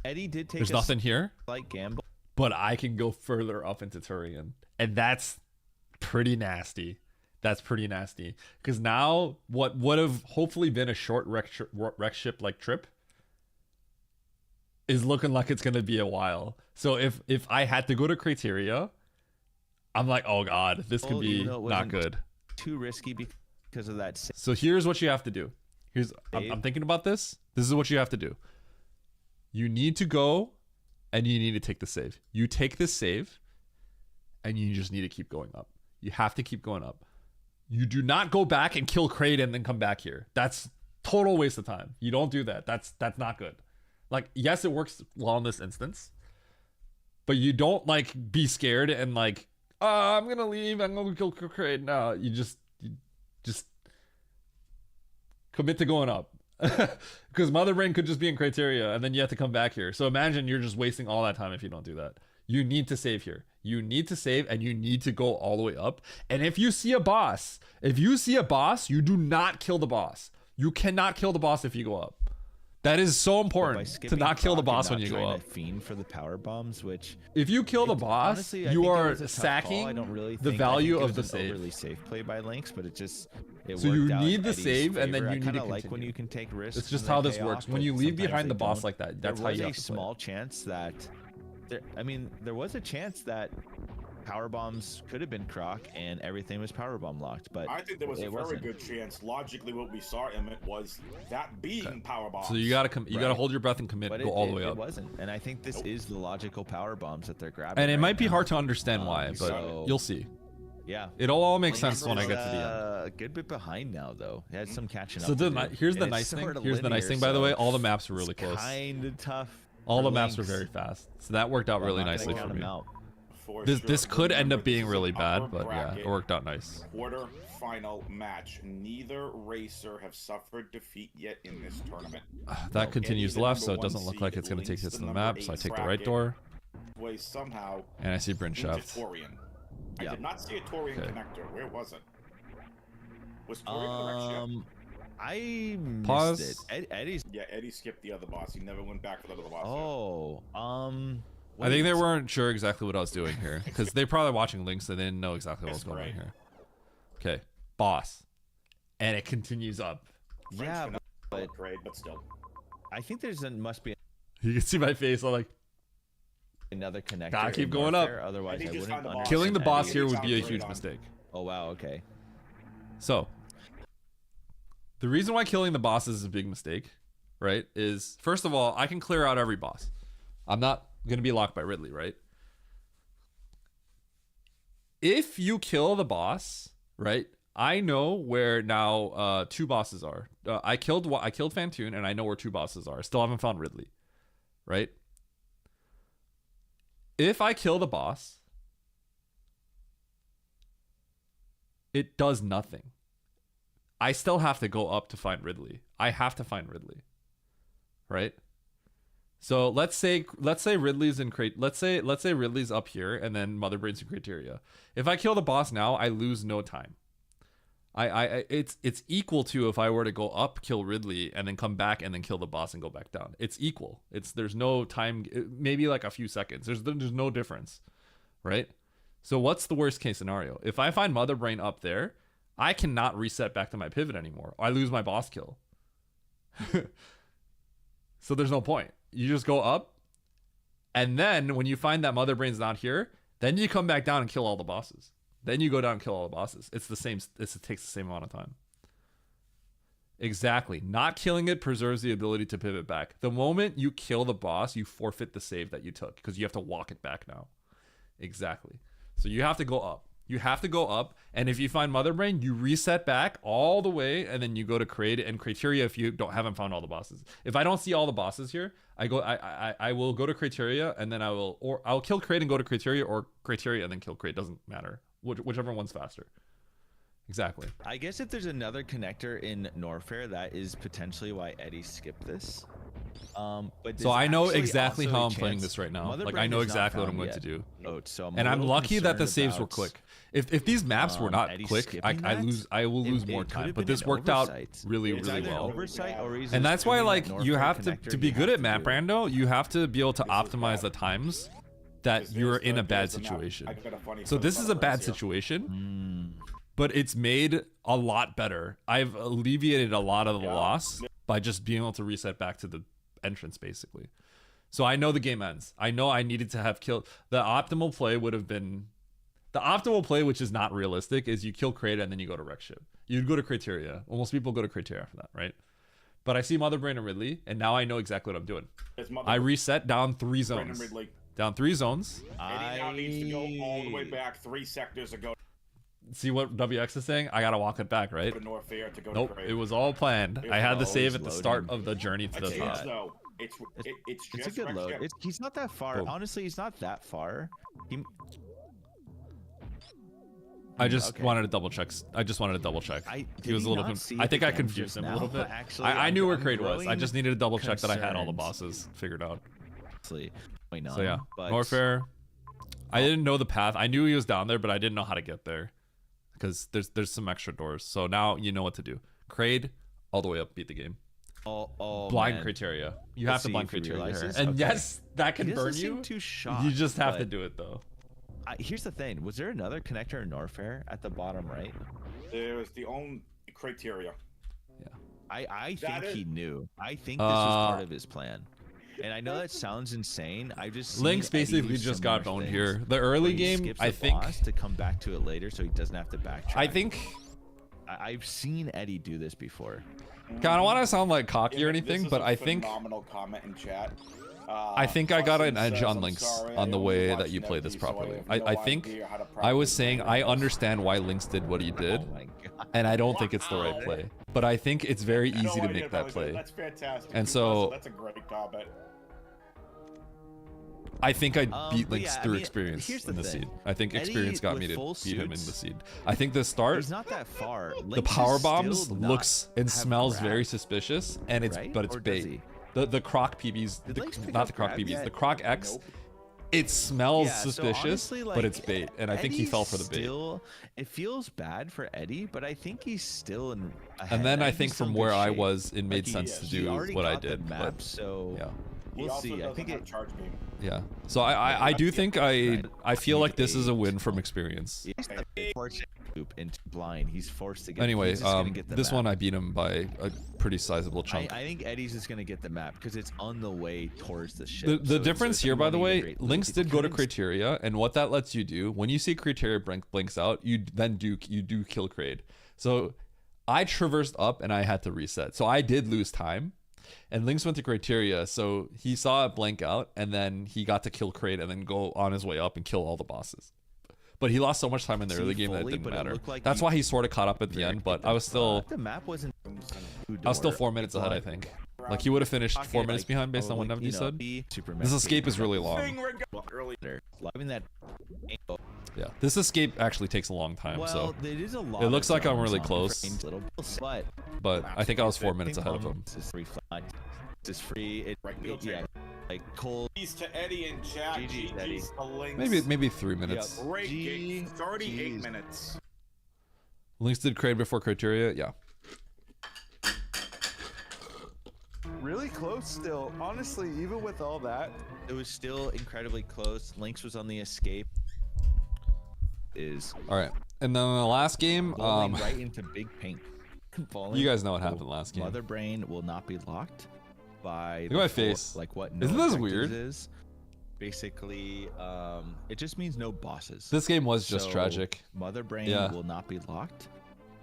C: Eddie did take
A: There's
C: a
A: nothing here,
C: slight gamble.
A: but I can go further up into Turian, and that's pretty nasty. That's pretty nasty. Because now, what would have hopefully been a short wreck ship like trip is looking like it's gonna be a while. So if I had to go to Criteria, I'm like, oh god, this could
C: Well,
A: be
C: even though it
A: not
C: wasn't
A: good.
C: Too risky because of that.
A: So here's what you have to do. I'm
C: Save.
A: thinking about this. This is what you have to do. You need to go and you need to take the save. You take this save and you just need to keep going up. You have to keep going up. You do not go back and kill Kraid and then come back here. That's total waste of time. You don't do that. That's not good. Like, yes, it works well in this instance, but you don't like be scared and like, I'm gonna leave. I'm gonna kill Kraid. No, you just commit to going up. Because Mother Brain could just be in Criteria and then you have to come back here. So imagine you're just wasting all that time if you don't do that. You need to save here. You need to save and you need to go all the way up. And if you see a boss, you do not kill the boss. You cannot kill the boss if you go up. That is so
C: By
A: important to
C: skipping
A: not kill the
C: proc and
A: boss when
C: not
A: you go
C: trying
A: up.
C: to fiend for the power bombs, which
A: If you kill the
C: it-
A: boss,
C: honestly, I
A: you
C: think it
A: are
C: was a tough call.
A: sacking
C: I don't really
A: the
C: think- I
A: value
C: think it
A: of the
C: was an
A: save.
C: overly safe play by Lynx, but it
A: So you
C: worked out in
A: need the
C: Eddie's
A: save, and then
C: favor.
A: you need
C: I
A: to
C: kinda like when
A: continue.
C: you can take risks.
A: It's just
C: and
A: how
C: they
A: this
C: pay
A: works.
C: off,
A: When you
C: but
A: leave
C: sometimes
A: behind
C: they
A: the boss
C: don't.
A: like that, that's how
C: there was
A: you
C: a
A: have to play.
C: small chance that there was a chance that power bombs could have been Croc and everything was power bomb locked, but
D: I think there was a
C: it
D: very
C: wasn't.
D: good chance. Logically, what we saw, Emmett, was that being power bombs.
A: So you gotta you gotta
C: Right.
A: hold your breath and commit
C: But
A: and go all the way
C: it
A: up.
C: wasn't, and I think this is the logical power bombs that they're grabbing.
A: And it
C: right
A: might be
C: now.
A: hard to understand why, but
C: so-
A: you'll see.
C: Yeah,
A: It'll all make sense
C: Lynx
A: when I
C: is,
A: get to the end.
C: A good bit behind now, though. It has some catching
A: So
C: up. to
A: the
C: do.
A: here's the
C: And it's
A: nice thing.
C: sorta
A: Here's the nice
C: linear,
A: thing, by the way.
C: so
A: All the maps are really
C: it's
A: close.
C: Kind of tough.
A: All
C: for
A: the maps are
C: Lynx.
A: very fast. So that worked out
C: I'm
A: really
C: not gonna
A: nicely
C: count
A: for
C: them
A: me.
C: out.
D: For
A: This
D: sure.
A: could end
D: Remember,
A: up being
D: this is
A: really
D: an
A: bad,
D: upper
A: but yeah,
D: bracket
A: it worked out nice.
D: Quarter final match. Neither racer have suffered defeat yet in this tournament.
A: That continues
D: the
A: left,
D: number
A: so it
D: one
A: doesn't look
D: seed,
A: like it's going to take
D: Lynx
A: hits
D: the
A: to the
D: number
A: map. So I
D: 8
A: take the right
D: bracket.
A: door,
D: Way somehow
A: and I see Bryn
D: into
A: Shaft.
D: Torian. I
C: Yep.
D: did not see a Torian
A: Okay.
D: connector. Where was it? Was Torian the wreck ship?
C: I missed
A: Pause.
C: it. Eddie's.
D: Yeah, Eddie skipped the other boss. He never went back for the other boss.
C: Oh,
A: I think they
C: wait.
A: weren't sure exactly what I was doing here because they're probably watching links and they didn't know exactly what was
D: That's
A: going on
D: right.
A: here. Okay, boss, and it continues up.
C: Yeah, but
D: Great, but still.
C: I think must be
A: You can see my face. I'm like,
C: another connector.
A: Gotta keep
C: in
A: going up.
C: Warfare, Otherwise,
D: think
C: I
D: just
C: wouldn't.
D: find the boss.
C: understand
A: killing the boss
C: Eddie.
A: here would be a
D: Sounds
A: huge
D: right on.
A: mistake.
C: Oh wow. Okay.
A: So, the reason why killing the boss is a big mistake, right, is first of all, I can clear out every boss. I'm not going to be locked by Ridley, right? If you kill the boss, right, I know where now 2 bosses are. I killed Fantoon, and I know where 2 bosses are. I still haven't found Ridley, right? If I kill the boss, it does nothing. I still have to go up to find Ridley. I have to find Ridley. Right? So let's say Ridley's in let's say Ridley's up here and then Mother Brain's in Criteria. If I kill the boss now, I lose no time. It's equal to if I were to go up, kill Ridley, and then come back and then kill the boss and go back down. It's equal. There's no time, maybe like a few seconds. There's no difference, right? So what's the worst case scenario? If I find Mother Brain up there, I cannot reset back to my pivot anymore. I lose my boss kill. So there's no point. You just go up, and then when you find that Mother Brain's not here, then you come back down and kill all the bosses. Then you go down and kill all the bosses. It's the same. It takes the same amount of time. Exactly. Not killing it preserves the ability to pivot back. The moment you kill the boss, you forfeit the save that you took because you have to walk it back now. Exactly. So you have to go up. You have to go up, and if you find Mother Brain, you reset back all the way, and then you go to Kraid and Criteria if you haven't found all the bosses. If I don't see all the bosses here, I will go to Criteria, and then I'll kill Kraid and go to Criteria, or Criteria and then kill Kraid. Doesn't matter. Whichever one's faster. Exactly.
C: I guess if there's another connector in Norfair, that is potentially why Eddie skipped this. But
A: So I know
C: actually
A: exactly
C: also
A: how
C: a
A: I'm playing
C: chance-
A: this right now.
C: Mother
A: Like
C: Brain
A: I know
C: is not
A: exactly what I'm
C: found
A: going
C: yet.
A: to do.
C: So
A: And I'm
C: a little
A: lucky that the
C: concerned
A: saves were
C: about,
A: quick. If these maps were not
C: Eddie
A: quick,
C: skipping
A: I
C: that.
A: will lose
C: It
A: more
C: could
A: time.
C: have
A: But
C: been
A: this
C: an
A: worked out
C: oversight.
A: really,
C: It's
A: really
C: either an
A: well.
C: oversight or he's
A: And
C: just
A: that's why,
C: doing
A: like,
C: that
A: you
C: Norfair
A: have to
C: connector
A: be
C: you
A: good
C: have
A: at
C: to
A: map
C: do.
A: rando. You have to be able to
D: This is
A: optimize
D: bad.
A: the times that you're in a bad situation. So this is a bad situation, but it's made a lot better. I've alleviated a lot of the loss by just being able to reset back to the entrance, basically. So I know the game ends. I know I needed to have killed. The optimal play would have been... The optimal play, which is not realistic, is you kill Kraid and then you go to Wreck Ship. You'd go to Criteria. Well, most people go to Criteria after that, right? But I see Mother Brain and Ridley, and now I know exactly what I'm doing. I reset down 3 zones. Down 3 zones.
D: Eddie now needs to go all the way back 3 sectors ago
A: See what WX is saying? I gotta walk it back, right?
D: to Norfair to go
A: Nope,
D: to
A: it was all planned. I had the
C: always
A: save at the start
C: loading.
A: of the journey to the
D: It's
A: top.
D: though. It's
C: It's a
D: just
C: good
D: Wreck
C: load.
D: Ship.
C: He's not that far.
A: Boom.
C: Honestly, he's not that far. He,
A: I just
C: Okay.
A: wanted to double check. I just wanted to double check. He
C: did
A: was a
C: he
A: little.
C: not see
A: I
C: it
A: think I
C: again
A: confused
C: just
A: him a
C: now?
A: little bit.
C: Actually,
A: I knew where
C: I'm
A: Kraid was. I
C: growing
A: just needed to double check that I had all the
C: concerns.
A: bosses figured out.
C: honestly, wait,
A: So yeah,
C: but
A: Norfair. I didn't know the path. I knew he was down there, but I didn't know how to get there because there's some extra doors. So now you know what to do. Kraid, all the way up, beat the game.
C: Oh,
A: Blind
C: man.
A: Criteria. You
C: Let's
A: have to
C: see
A: blind
C: if he
A: Criteria here.
C: realizes.
A: And
C: Okay.
A: yes, that
C: He
A: can
C: doesn't
A: burn
C: seem
A: you.
C: too shocked,
A: You just have to
C: but
A: do it though.
C: Here's the thing: was there another connector in Norfair at the bottom right?
D: There's the only criteria.
C: I
D: That
C: think he
D: is-
C: knew. I think this was part of his plan. And I know that sounds insane. I just
A: Lynx
C: seen Eddie
A: basically
C: use
A: just
C: similar
A: got boned
C: things,
A: here. The
C: where
A: early
C: he
A: game,
C: skips
A: I
C: the
A: think.
C: boss to come back to it later, so he doesn't have to backtrack.
A: I think.
C: I've seen Eddie do this before.
A: I don't want to sound like cocky or
D: This
A: anything,
D: is
A: but
D: a
A: I think.
D: phenomenal comment in chat.
A: I think I got an
D: Austin
A: edge
D: says,
A: on
D: "I'm
A: Lynx
D: sorry,
A: on
D: I
A: the
D: only
A: way
D: watch
A: that you play this
D: Nevy, so
A: properly.
D: have no
A: I think
D: idea how to
A: I was
D: properly
A: saying
D: play
A: I
D: this."
A: understand why Lynx did what he did,
C: Oh my god.
A: and I don't think it's the right
D: Wow.
A: play. But I think it's very
D: No
A: easy to
D: idea
A: make
D: if
A: that
D: was-
A: play.
D: That's fantastic.
A: And
D: Dude,
A: so-
D: that's a great comment.
A: I think I beat
C: but
A: Lynx
C: yeah, I
A: through
C: mean,
A: experience
C: here's the
A: in the
C: thing.
A: seed. I think
C: Eddie
A: experience got
C: with
A: me to
C: full
A: beat him in the
C: suits,
A: seed. I think the start,
C: He's not that far.
A: the
C: Lynx is
A: power bombs
C: still not
A: looks and
C: have
A: smells
C: grab.
A: very suspicious, and it's
C: right?
A: but it's
C: Or does
A: bait.
C: he?
A: The Croc PBs,
C: Did Lynx pick
A: not
C: up
A: the Croc
C: grab
A: PBs,
C: yet?
A: the Croc X.
D: Nope.
A: It smells
C: Yeah, so
A: suspicious,
C: honestly,
A: but
C: like,
A: it's bait, and I think he
C: Eddie's
A: fell for the bait.
C: Still, it feels bad for Eddie, but I think he's still in.
A: And then I
C: he's
A: think
C: still
A: from
C: in
A: where
C: good
A: I
C: shape.
A: was, it made
C: Like,
A: sense to
C: he
A: do
C: already
A: what I
C: got the
A: did.
C: map,
A: But
C: so
A: yeah.
D: He
C: we'll
D: also
C: see. I
D: doesn't
C: think
D: have
C: it.
D: charge beam.
A: yeah, so I do think I feel like this is a win from experience.
C: He's the fortunate loop into blind. He's forced to get.
A: Anyway,
C: he's just gonna get the
A: this
C: map.
A: one I beat him by a pretty sizable chunk.
C: I think Eddie's just gonna get the map because it's on the way towards the ship.
A: The
C: so it's-
A: difference
C: it's
A: here, by the
C: one even
A: way,
C: great
A: Lynx
C: loop.
A: did go to
C: Couldn't-
A: Criteria, and what that lets you do when you see Criteria blinks out, you do kill Kraid. So I traversed up and I had to reset, so I did lose time. And Lynx went to Criteria, so he saw it blank out, and then he got to kill Kraid and then go on his way up and kill all the bosses. But he lost so much time in the
C: See
A: early game that it
C: fully,
A: didn't
C: but it
A: matter.
C: looked like
A: That's
C: he-
A: why he sort of caught up at the end, but I was still
C: the map wasn't.
A: I was still 4 minutes ahead, I think. Like he would have finished 4 minutes behind based on what Nevy said. This escape is really long.
D: Thing early.
C: Loving that. angle.
A: Yeah, this escape actually takes a long time,
C: Well,
A: so.
C: it is a lot.
A: It looks
C: of
A: like I'm
C: zones
A: really
C: on
A: close.
C: frames, little,
A: But I think I was 4
C: I
A: minutes
C: think
A: ahead of him.
C: This is free flat. This is free. Yeah, like cold.
D: He's to Eddie in chat.
C: GG's, Eddie.
D: GG's to Lynx.
A: Maybe 3 minutes.
D: Great game. 38
C: Jeez.
D: minutes.
A: Lynx did Kraid before Criteria, yeah.
G: Really close still. Honestly, even with all that.
C: It was still incredibly close. Lynx was on the escape. is
A: All right. And then the last game,
C: falling right into big pink. Falling-
A: you guys know what happened last game.
C: Mother Brain will not be locked by
A: Look at my face.
C: Like what?
A: Isn't this weird?
C: Is basically, it just means no bosses.
A: This game was just
C: So,
A: tragic.
C: Mother Brain
A: Yeah.
C: will not be locked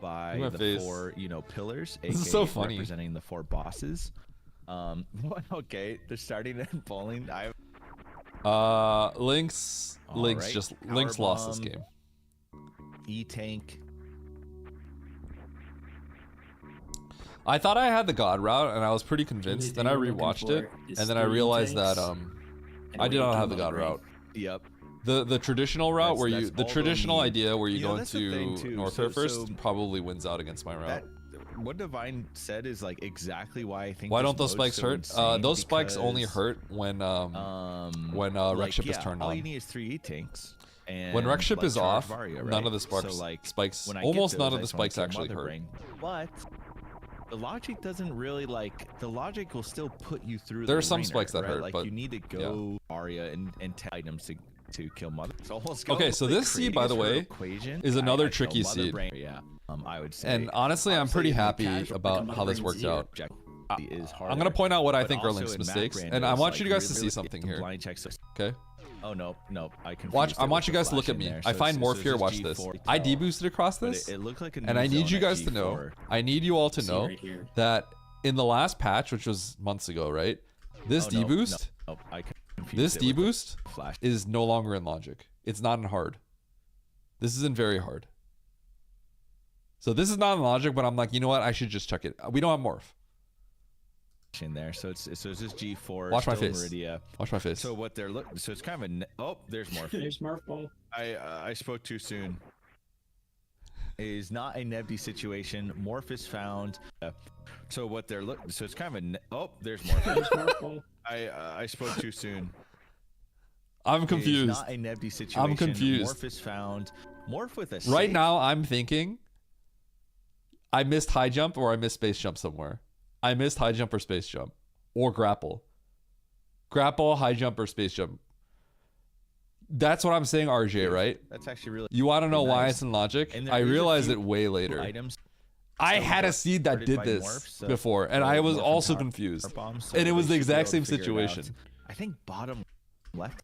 C: by
A: Look at my
C: the
A: face.
C: 4, pillars.
A: This is
C: aka
A: so funny.
C: Representing the 4 bosses. Okay, they're starting and falling.
A: Lynx
C: Alright,
A: just
C: Power
A: Lynx lost this
C: Bomb.
A: game.
C: E-Tank.
A: I thought I had the God route, and I was pretty convinced. Then I
H: Only thing we're
A: rewatched
H: looking
A: it,
H: for is
A: and then I
H: 3
A: realized that
H: tanks and
A: I did not
H: waiting
A: have the
H: for
A: God
H: Mother
A: route.
C: Yep.
A: The traditional route
C: That's-
A: where
C: that's
A: you the
C: all they'll
A: traditional
C: need.
A: idea where you
C: You know,
A: go
C: that's the thing,
A: into
C: too.
A: Northrop
C: So-
A: first
C: so-
A: probably wins out against my route.
C: That, what Divine said is like exactly why I think.
A: Why
C: this
A: don't those
C: mode's
A: spikes
C: so
A: hurt?
C: insane,
A: Those spikes only
C: because,
A: hurt when
C: like,
A: Wreck Ship is
C: yeah,
A: turned
C: all
A: on.
C: you need is 3 E-Tanks. And
A: When Wreck Ship
C: like,
A: is
C: Charge
A: off,
C: Varia,
A: none
C: right?
A: of the sparks,
C: So, like,
A: spikes,
C: when I get
A: almost
C: those,
A: none of
C: I
A: the
C: just wanna
A: spikes
C: kill
A: actually
C: Mother
A: hurt.
C: Brain. But the logic doesn't really like. The logic will still put you through.
A: There
C: the
A: are some
C: arena,
A: spikes that
C: right?
A: hurt,
C: like
A: but
C: you need to go Aria and 10 items to kill Mother. So let's go
A: Okay,
C: with,
A: so
C: like,
A: this seed, by the
C: creating a
A: way,
C: equation.
A: is another
C: I kill
A: tricky
C: Mother
A: seed.
C: Brain. Yeah, I would say.
A: And honestly, I'm pretty
C: Obviously,
A: happy
C: casual
A: about
H: become
A: how this
H: Mother
A: worked
H: Brain
A: out.
C: objective is
A: I'm
C: harder,
A: gonna point out what I
C: but
A: think are
C: also
A: Link's
C: in Map
A: mistakes,
C: Brand,
A: and
C: it
A: I
C: was,
A: want
C: like,
A: you guys to
C: really
A: see something
C: the
A: here.
C: blind checks.
A: Okay,
C: Oh no, I confused
A: watch. I
C: it
A: want
C: with
A: you
C: the
A: guys to look
C: flash
A: at
C: in
A: me.
C: there.
A: I
C: So
A: find
C: it's-
A: Morph
C: so
A: here.
C: it's
A: Watch
C: G4
A: this.
C: tell.
A: I deboosted across
C: But
A: this,
C: it looked like a
A: and I
C: new
A: need you
C: zone at
A: guys to know.
C: G4.
A: I need you all to
H: See
A: know
H: right here.
A: that in the last patch, which was months ago, right? This
C: Oh, no,
A: deboost,
C: no, I confused
A: this
C: it with the
A: deboost
C: flash.
A: is no longer in logic. It's not in hard. This is in very hard. So this is not in logic, but I'm like, you know what? I should just check it. We don't have Morph.
C: In there, so it's just G4.
A: Watch my
C: still
A: face.
C: Meridia.
A: Watch my face.
C: So what they're looking. So it's kind of a. Oh, there's more.
H: There's Marfball.
C: I spoke too soon. It is not a Nebby situation. Morph is found. So what they're looking. So it's kind of a. Oh, there's Morph.
H: There's Marfball.
C: I spoke too soon.
A: I'm
C: It is
A: confused.
C: not a Nebby situation.
A: confused.
C: Morph is found. Morph with a.
A: Right
C: save.
A: now, I'm thinking I missed high jump or I missed space jump somewhere. I missed high jump or space jump or grapple. Grapple, high jump, or space jump. That's what I'm saying, RJ, right?
C: That's actually really.
A: You want to know why
C: nice.
A: it's in logic?
C: And there
A: I
C: is a
A: realized
C: few
A: it way later.
C: Items.
A: I
C: so
A: had a
C: got
A: seed that
C: started
A: did
C: by
A: this
C: Morph, so-
A: before, and
C: so
A: I was
C: Morph and
A: also
C: Power
A: confused.
C: Bombs, so
A: And it was
C: they
A: the
C: should be
A: exact
C: able
A: same
C: to figure it out.
A: situation.
C: I think bottom left.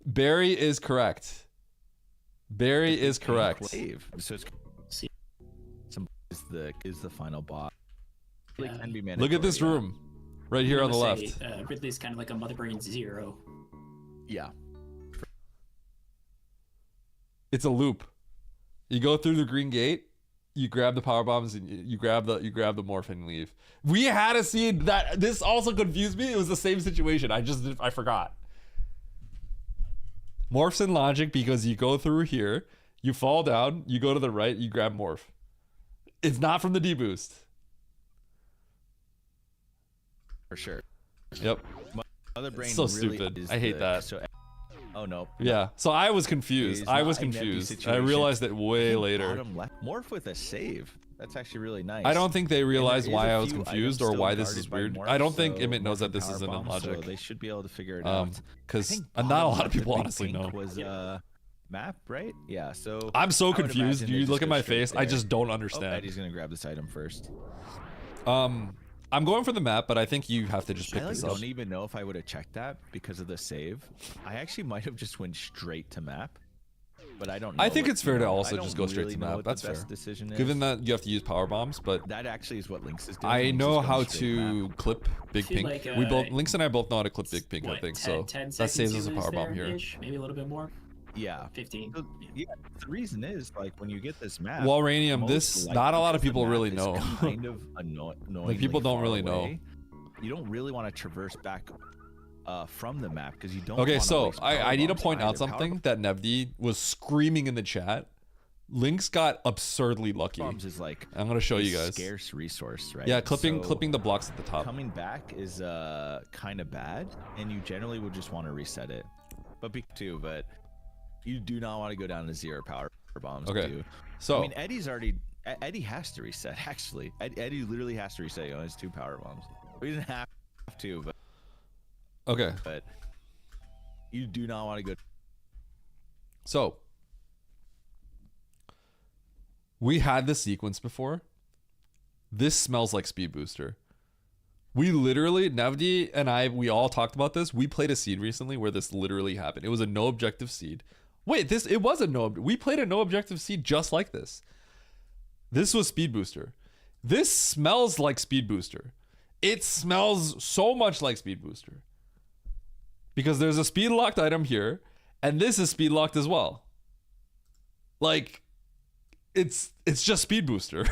A: Barry is correct. Barry is correct.
C: Enclave. So it's
H: See.
C: some is the final boss. Really
H: Yeah.
C: can be
A: Look at this
C: mandatory,
A: room, right here on the
H: I'm
A: left.
H: gonna say, Ridley's kind of like a Mother Brain 0.
C: Yeah.
A: It's a loop. You go through the green gate, you grab the power bombs, and you grab the morph and leave. We had a scene that this also confused me. It was the same situation. I forgot. Morph's in logic because you go through here, you fall down, you go to the right, you grab morph. It's not from the deboost.
C: For sure.
A: Yep.
C: Mother Brain
A: so
C: really
A: stupid.
C: is
A: I hate
C: the-
A: that.
C: So, oh no.
A: Yeah. So I was
C: It
A: confused.
C: is
A: I
C: not
A: was
C: a Nebby
A: confused. I
C: situation.
A: realized it
C: I
A: way
C: think
A: later.
C: Bottom left. Morph with a save. That's actually really nice.
A: I don't think they realized
C: is
A: why
C: a
A: I was
C: few
A: confused
C: items
A: or
C: still
A: why this
C: guarded
A: is
C: by
A: weird.
C: Morph,
A: I don't think
C: so
A: Emmett knows
C: Morph
A: that
C: and
A: this
C: Power
A: isn't in
C: Bomb,
A: logic.
C: So they should be able to figure it out.
A: Because
C: I think
A: not a
C: bottom
A: lot of
C: left, the
A: people
C: big
A: honestly
C: pink
A: know.
C: Was map, right? Yeah. So
A: I'm so
C: I would
A: confused.
C: imagine they
A: You
C: just
A: look at
C: go
A: my
C: straight
A: face. I
C: there.
A: just don't
C: Oh,
A: understand.
C: Eddie's gonna grab this item first.
A: I'm going for the map, but I think you have to just pick
C: I
A: this up.
C: don't even know if I would have checked that because of the save. I actually might have just went straight to map, but I don't know.
A: I think
C: what-
A: it's fair to
C: I
A: also
C: don't
A: just go straight
C: really
A: to
C: know
A: map.
C: what
A: That's
C: the best
A: fair.
C: decision is.
A: Given that you have to use power bombs, but
C: that actually is what Lynx is doing.
A: I
C: Lynx is
A: know
C: going
A: how
C: straight
A: to
C: map.
A: clip Big
H: feel
A: Pink.
H: like,
A: We both,
H: uh,
A: Lynx and I both know how to clip Big Pink, I
H: What,
A: think.
H: 10,
A: So
H: 10
A: that saves us a
H: seconds
A: power bomb here.
H: there-ish? Maybe a little bit more.
C: Yeah.
H: 15.
C: So, yeah. The reason is like when you get this map.
A: Well, Ranium,
C: most
A: this
C: likely
A: not a lot of
C: because the
A: people
C: map
A: really
C: is
A: know.
C: Kind of annoying.
A: people don't really know.
C: You don't really want to traverse back from the map because you don't.
A: Okay,
C: wanna
A: so
C: waste power
A: I need to
C: bombs
A: point out
C: either. Power
A: something that Nevdi was screaming in the chat. Lynx got absurdly lucky.
C: bombs is like
A: I'm gonna show
C: a
A: you guys.
C: scarce resource, right?
A: Yeah, clipping
C: So
A: the blocks at the top.
C: coming back is kind of bad, and you generally would just want to reset it. But you do not want to go down to 0 power bombs.
A: Okay,
C: Too.
A: so
C: I mean, Eddie has to reset. Actually, Eddie literally has to reset. He only has 2 power bombs. He doesn't have to,
A: okay,
C: but you do not want to go.
A: so We had this sequence before. This smells like Speed Booster. We literally, Navdi and I, we all talked about this. We played a seed recently where this literally happened. It was a no objective seed. Wait, it was a no, we played a no objective seed just like this. This was Speed Booster. This smells like Speed Booster. It smells so much like Speed Booster. Because there's a speed locked item here, and this is speed locked as well. Like, it's just Speed Booster.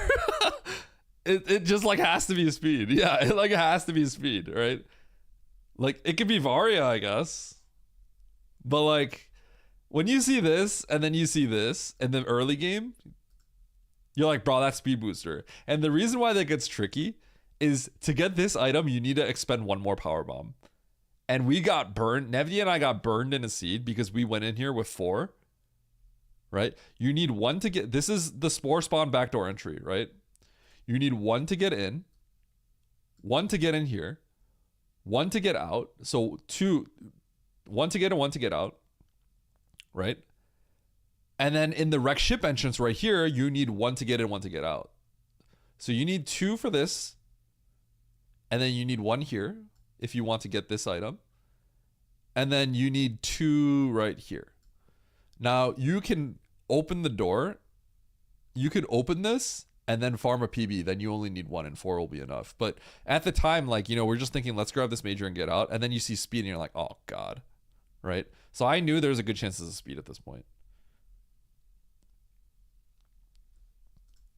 A: It just like has to be a speed. Yeah, it like has to be a speed, right? Like it could be Varia, I guess. But like when you see this and then you see this in the early game, you're like, bro, that's Speed Booster. And the reason why that gets tricky is to get this item, you need to expend one more power bomb. And we got burned. Nevdi and I got burned in a seed because we went in here with 4. Right? You need 1 to get, this is the spore spawn backdoor entry, right? You need 1 to get in, 1 to get in here, 1 to get out. So 1 to get in, 1 to get out, right? And then in the wreck ship entrance right here, you need 1 to get in, 1 to get out. So you need 2 for this, and then you need 1 here if you want to get this item. And then you need 2 right here. Now you can open the door. You could open this and then farm a PB, then you only need 1 and 4 will be enough. But at the time, like, you know, we're just thinking, let's grab this major and get out. And then you see speed and you're like, oh God, right? So I knew there was a good chance of speed at this point.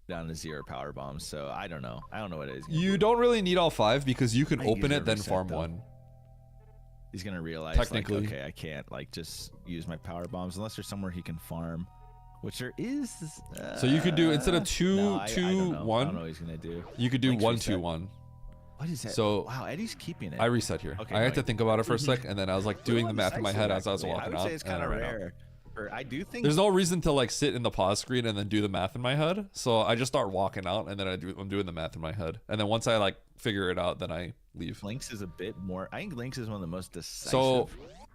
C: Down to 0 power bombs, so I don't know. I don't know what it is.
A: You don't really need all 5 because you can
C: I think
A: open
C: he's
A: it, then
C: gonna reset,
A: farm
C: though.
A: 1.
C: He's gonna realize,
A: Technically.
C: like, okay, I can't like just use my power bombs unless there's somewhere he can farm, which there is.
A: So you could do, instead of 2,
C: no, I
A: 2,
C: don't know.
A: 1,
C: I don't know what he's gonna do.
A: you could do
C: Link's
A: 1,
C: reset.
A: 2, 1.
C: What is that?
A: So-
C: wow, Eddie's keeping it.
A: I reset here.
C: Okay,
A: I had
C: no,
A: to think about it for a sec, and then I was like doing the
C: Well,
A: math in my head as I was
C: actually,
A: walking
C: I
A: out.
C: would say it's
A: and
C: kind
A: I
C: of
A: ran out.
C: rare. I do think
A: There's no reason to like sit in the pause screen and then do the math in my head. So I just start walking out and then I'm doing the math in my head. And then once I like figure it out, then I leave.
C: Lynx is a bit more. I think Lynx is one of the most decisive
A: So,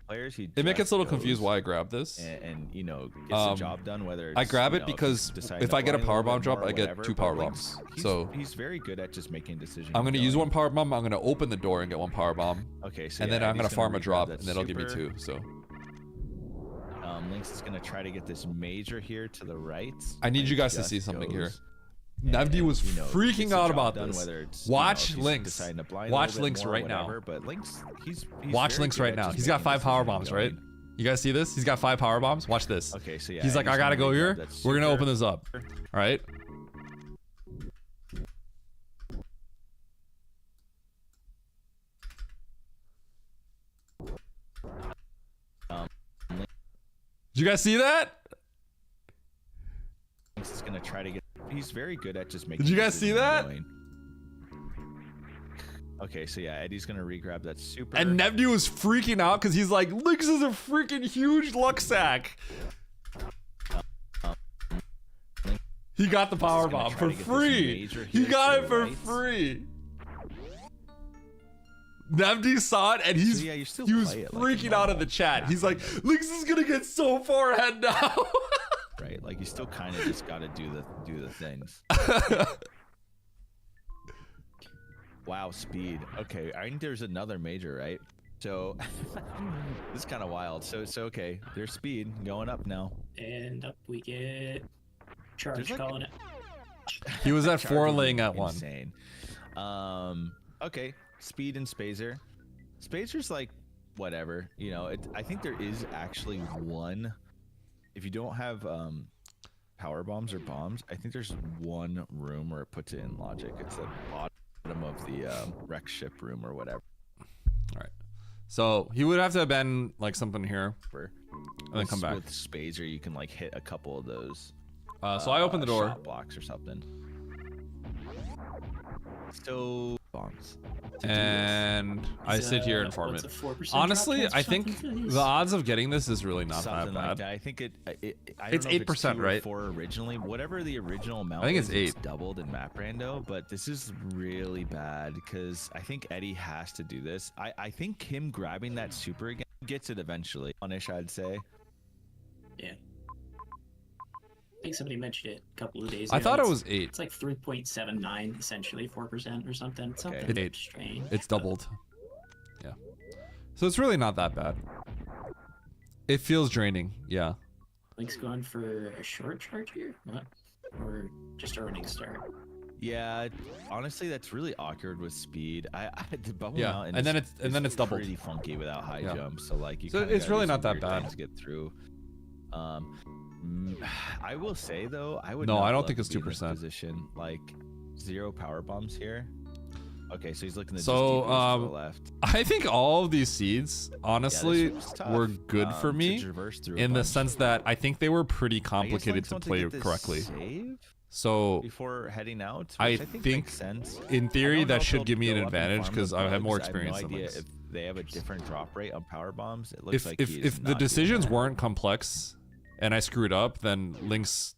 C: players. He
A: It makes
C: just
A: us a little
C: goes
A: confused why I grabbed this.
C: and you know gets the job done. Whether
A: I
C: it's,
A: grab
C: you
A: it
C: know,
A: because
C: he's deciding
A: if
C: to
A: I get a
C: blind
A: power
C: little
A: bomb
C: bit
A: drop,
C: more or
A: I get
C: whatever,
A: 2
C: but
A: power
C: Lynx,
A: bombs.
C: he's,
A: So
C: he's very good at just making decisions.
A: I'm gonna
C: and
A: use
C: going.
A: 1 power bomb. I'm gonna open the door and get 1 power bomb,
C: Okay, so
A: and
C: yeah,
A: then I'm
C: Eddie's
A: gonna farm a
C: regrab
A: drop,
C: that
A: and that'll give me
C: super.
A: 2. So
C: Lynx is gonna try to get this major here to the right.
A: I need you
C: Lynx
A: guys to see
C: just
A: something here.
C: goes
A: Navdi
C: and,
A: was
C: you know,
A: freaking
C: gets the
A: out
C: job
A: about
C: done,
A: this.
C: whether it's,
A: Watch
C: you know, he's
A: Lynx.
C: deciding to blind a
A: Watch
C: little bit
A: Lynx
C: more or
A: right now.
C: whatever, but Lynx, he's
A: Watch
C: very
A: Lynx
C: good
A: right
C: at
A: now.
C: just
A: He's got
C: making
A: 5 power
C: decisions
A: bombs,
C: and
A: right?
C: going.
A: You guys see this? He's got 5 power bombs. Watch this.
C: Okay, so yeah,
A: He's like, I
C: Eddie's
A: gotta
C: gonna
A: go
C: regrab
A: here.
C: that
A: We're gonna
C: super.
A: open this up. All right. Did you guys see that?
C: Lynx is gonna try to get. He's very good at just making.
A: Did you guys see
C: decisions
A: that?
C: and going. Okay, so yeah, Eddie's gonna regrab that super.
A: And Nevdi was freaking out because he's like, Lynx is a freaking huge luck sack. He got the power
C: gonna
A: bomb
C: try
A: for
C: to get this
A: free.
C: major
A: He
C: here
A: got
C: to
A: it
C: the
A: for
C: right.
A: free. Nevdi saw it and
C: So
A: he's
C: yeah, you still
A: he was
C: play it like a
A: freaking out in
C: normal
A: the chat. He's like,
C: background.
A: Lynx is gonna get so far ahead now.
C: Right, like you still kind of just gotta do the things. Wow, speed. Okay, I think there's another major, right? So this is kind of wild. So okay, there's speed going up now.
H: And up we get Charge,
C: There's like-
H: calling it.
A: He was at 4
C: Charging
A: laying
C: is
A: at 1.
C: insane. Okay, speed and Spazer. Spazer's like whatever, you know. I think there is actually one. If you don't have power bombs or bombs, I think there's one room where it puts it in logic. It's the bottom of the wreck ship room or whatever.
A: All right. So he would have to have been like something here. And then come back.
C: With Spazer, you can like hit a couple of those.
A: So I opened the door.
C: Shot blocks or something. So bombs.
A: And I
H: It's,
A: sit here and farm
H: what's
A: it.
H: a 4%
A: Honestly,
H: drop chance or
A: I think
H: something for these?
A: the odds of getting this is really not
C: Something
A: that
C: like
A: bad.
C: that. I think it I
A: It's
C: don't know if
A: 8%,
C: 2 or
A: right?
C: 4 originally. Whatever the original amount
A: I think it's
C: is,
A: 8.
C: doubled in map rando, but this is really bad because I think Eddie has to do this. I think him grabbing that super again gets it eventually. Punish, I'd say.
H: Yeah. I think somebody mentioned it a couple of days
A: I
H: ago.
A: thought it
H: It's-
A: was 8.
H: It's like 3.79, essentially 4% or something. Something
A: It's 8.
H: strange.
A: It's doubled. Yeah. So it's really not that bad. It feels draining. Yeah.
H: Link's going for a short charge here? What? Or just a running start?
C: Yeah, honestly, that's really awkward with speed. The bubble
A: Yeah,
C: mountain
A: and then
C: is-
A: it's doubled.
C: Pretty funky without high
A: Yeah.
C: jumps. So like, you
A: So
C: kinda
A: it's
C: gotta
A: really
C: do
A: not
C: some
A: that
C: weird
A: bad.
C: things to get through. I will say though, I would.
A: No,
C: not
A: I don't
C: love
A: think it's
C: to be in this
A: 2%.
C: Position like 0 power bombs here. Okay, so he's looking to
A: So,
C: just deboost to the left.
A: I think all of these seeds, honestly,
C: was tough,
A: were good for
C: to
A: me
C: traverse through a
A: in the
C: bunch.
A: sense that I think they were pretty
C: I guess
A: complicated
C: Lynx
A: to
C: wants
A: play
C: get this
A: correctly.
C: Save
A: So
C: before heading out,
A: I
C: which I think
A: think
C: makes sense.
A: in
C: I
A: theory
C: don't know
A: that
C: if
A: should
C: they'll
A: give me an
C: go up and
A: advantage
C: farm
A: because
C: the
A: I have more
C: bugs.
A: experience
C: I have
A: than
C: no idea
A: Lynx.
C: if they have a different drop rate on power bombs. It looks
A: If
C: like
A: if
C: he's
A: if the
C: not doing
A: decisions
C: that.
A: weren't complex and I screwed up, then Lynx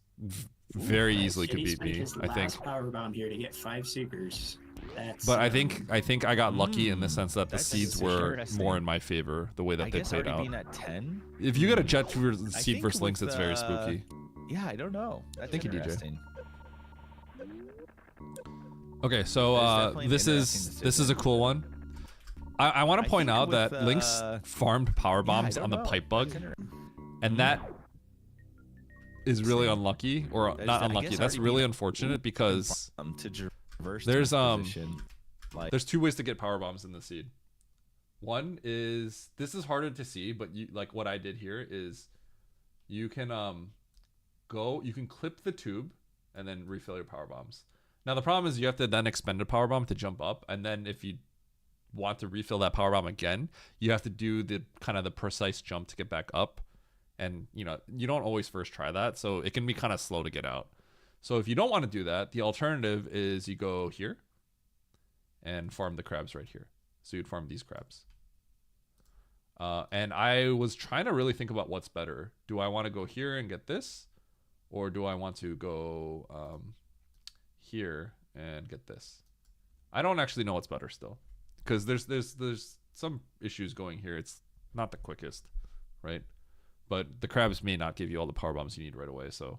A: very easily could
H: Shitty
A: beat
H: spent
A: me.
H: his
A: I think.
H: last power bomb here to get 5 Seekers. That's,
A: But I think I got lucky in the sense that the
C: that's
A: seeds were
C: interesting.
A: more in my favor the way that
C: I
A: they
C: guess
A: played
C: already
A: out.
C: being at 10.
A: If you get a jet seed
C: think
A: versus Lynx,
C: with,
A: it's very spooky.
C: Yeah, I don't know. That's
A: Thank you, DJ.
C: interesting.
A: Okay, so
C: That is definitely an
A: this
C: interesting
A: is a cool one. I want
C: I
A: to point
C: think
A: out
C: with,
A: that Lynx farmed power
C: Yeah, I
A: bombs
C: don't
A: on the
C: know.
A: pipe bug,
C: That's inter-
A: and that is really
C: Same.
A: unlucky, or
C: That is-
A: not
C: I
A: unlucky.
C: guess
A: That's
C: already
A: really
C: being
A: unfortunate because
C: to traverse
A: there's,
C: to this position, like
A: there's 2 ways to get power bombs in the seed. One is, this is harder to see, but you like what I did here is you can you can clip the tube and then refill your power bombs. Now the problem is you have to then expend a power bomb to jump up, and then if you want to refill that power bomb again, you have to do the kind of the precise jump to get back up. And you know, you don't always first try that, so it can be kind of slow to get out. So if you don't want to do that, the alternative is you go here and farm the crabs right here. So you'd farm these crabs. And I was trying to really think about what's better. Do I want to go here and get this, or do I want to go here and get this? I don't actually know what's better still, because there's some issues going here. It's not the quickest, right? But the crabs may not give you all the power bombs you need right away. So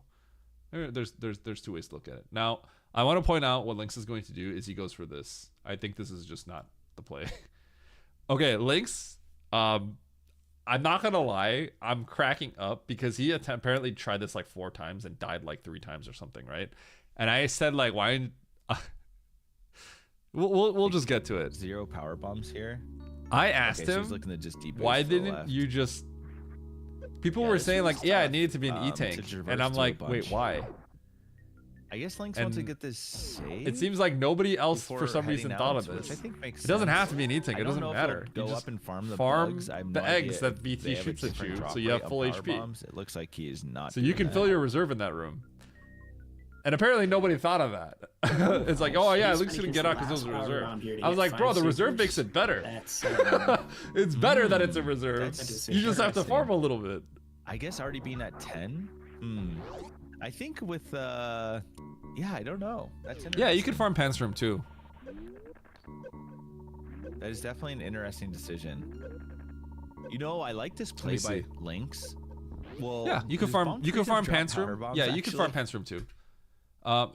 A: there's 2 ways to look at it. Now I want to point out what Lynx is going to do is he goes for this. I think this is just not the play. Okay, Lynx. I'm not gonna lie, I'm cracking up because he apparently tried this like 4 times and died like 3 times or something, right? And I said like, why? We'll just get to it.
C: 0 power bombs here.
A: I asked
C: Okay, so
A: him,
C: he's looking to just deboost
A: why
C: to the
A: didn't
C: left.
A: you just? People
C: Yeah,
A: were
C: this
A: saying
C: was
A: like, yeah, it
C: tough,
A: needed to be an
C: to
A: E-tank,
C: traverse
A: and I'm
C: through a
A: like, wait,
C: bunch.
A: why?
C: I guess Lynx wants to
A: And
C: get this save.
A: It seems like nobody else for
C: before
A: some reason
C: heading
A: thought
C: out,
A: of
C: which
A: this.
C: I think makes
A: It doesn't
C: sense.
A: have to be an E-tank.
C: I
A: It
C: don't
A: doesn't
C: know if
A: matter.
C: they'll
A: You
C: Go
A: just
C: up and farm the
A: farm
C: bugs. I have
A: the
C: no
A: eggs
C: idea
A: that
C: if
A: VT
C: they have a
A: shoots at
C: different
A: you,
C: drop
A: so you have
C: rate
A: full
C: on power
A: HP.
C: bombs. It looks like he is not.
A: So you
C: doing
A: can
C: that.
A: fill your reserve in that room. And apparently nobody thought of that. It's like, oh yeah,
H: He's
A: Lynx
H: spent
A: couldn't
H: his
A: get out because it was
H: last
A: a
H: power
A: reserve.
H: bomb here to
A: I was
H: get
A: like, bro,
H: 5
A: the reserve
H: Seekers.
A: makes it better.
H: That's
A: It's better that it's a reserve.
C: That's
A: You just have to
C: interesting.
A: farm a little bit.
C: I guess already being at 10. I think with yeah, I don't know. That's interesting.
A: Yeah, you can farm Panstrom too.
C: That is definitely an interesting decision. You know, I like this play
A: me
C: by
A: see.
C: Lynx. Well,
A: Yeah, you can
C: does
A: farm.
C: Bomb
A: You can
C: Freezer
A: farm
C: drop power
A: Panstrom.
C: bombs,
A: Yeah, you can farm
C: actually?
A: Panstrom too.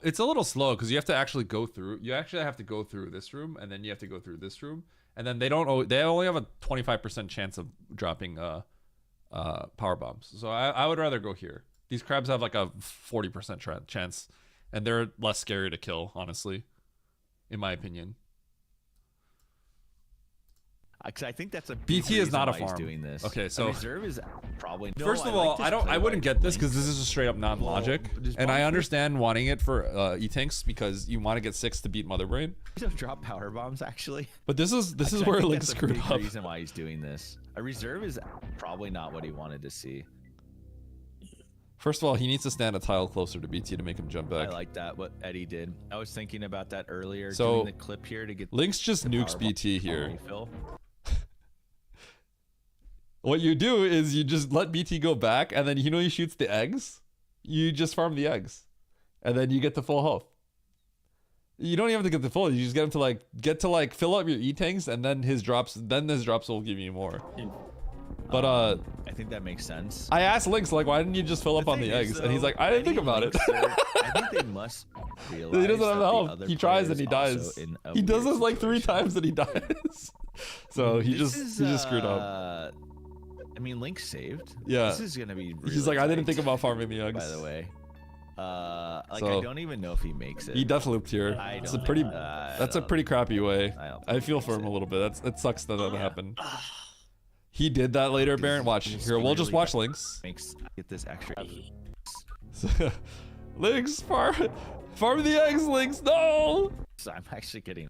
A: It's a little slow because you have to actually go through. You actually have to go through this room, and then you have to go through this room, and then they don't. They only have a 25% chance of dropping power bombs. So I would rather go here. These crabs have like a 40% chance, and they're less scary to kill, honestly, in my opinion.
C: Because I think that's a big
A: BT is
C: reason
A: not a
C: why he's
A: farm.
C: doing this.
A: Okay,
C: A
A: so-
C: reserve is probably. No,
A: First of
C: I like
A: all,
C: this
A: I
C: play
A: wouldn't
C: by
A: get this because
C: Lynx.
A: this is straight up non-logic,
C: Well, does
A: and
C: Bomb
A: I
C: Freezer-
A: understand wanting it for E-tanks because you want to get 6 to beat Mother Brain.
C: He does drop power bombs actually.
A: But this is
C: Actually, I
A: where
C: think
A: Link
C: that's a
A: screwed
C: big
A: up.
C: reason why he's doing this. A reserve is probably not what he wanted to see.
A: First of all, he needs to stand a tile closer to BT to make him jump
C: I
A: back.
C: like that what Eddie did. I was thinking about that earlier.
A: So,
C: doing the clip here to get
A: Lynx just
C: the
A: nukes
C: power
A: BT
C: bomb
A: here.
C: refill.
A: What you do is you just let BT go back, and then you know he shoots the eggs. You just farm the eggs, and then you get the full health. You don't even have to get the full. You just get him to like fill up your E tanks, and then his drops will give you more. But
C: I think that makes sense.
A: I asked Lynx, like, why didn't you just fill up on the
C: thing is,
A: eggs? And he's
C: though,
A: like, I didn't think
C: Eddie
A: about it.
C: Lynx are- I think they must realize
A: He doesn't have
C: that the
A: help.
C: other
A: He tries and he
C: player's
A: dies.
C: also in a
A: He does
C: weird
A: this like 3
C: situation.
A: times and he dies. So he
C: This
A: just screwed up.
C: I mean, Lynx saved.
A: Yeah.
C: This is gonna be.
A: He's
C: really
A: like, I didn't
C: tight,
A: think about farming the eggs.
C: By the way, like
A: So-
C: I don't even know if he makes it.
A: He death looped here.
C: I
A: It's a
C: don't-
A: pretty.
C: I
A: That's a
C: don't-
A: pretty crappy way.
C: I don't
A: I
C: think
A: feel
C: he
A: for him
C: makes
A: a little bit. It sucks that that happened.
H: Ah,
A: He did that later, Baron. Watch
C: He's
A: here. We'll just
C: really
A: watch
C: bad.
A: Lynx.
C: Makes get this extra.
A: Lynx, farm the eggs, Lynx. No.
C: So I'm actually getting.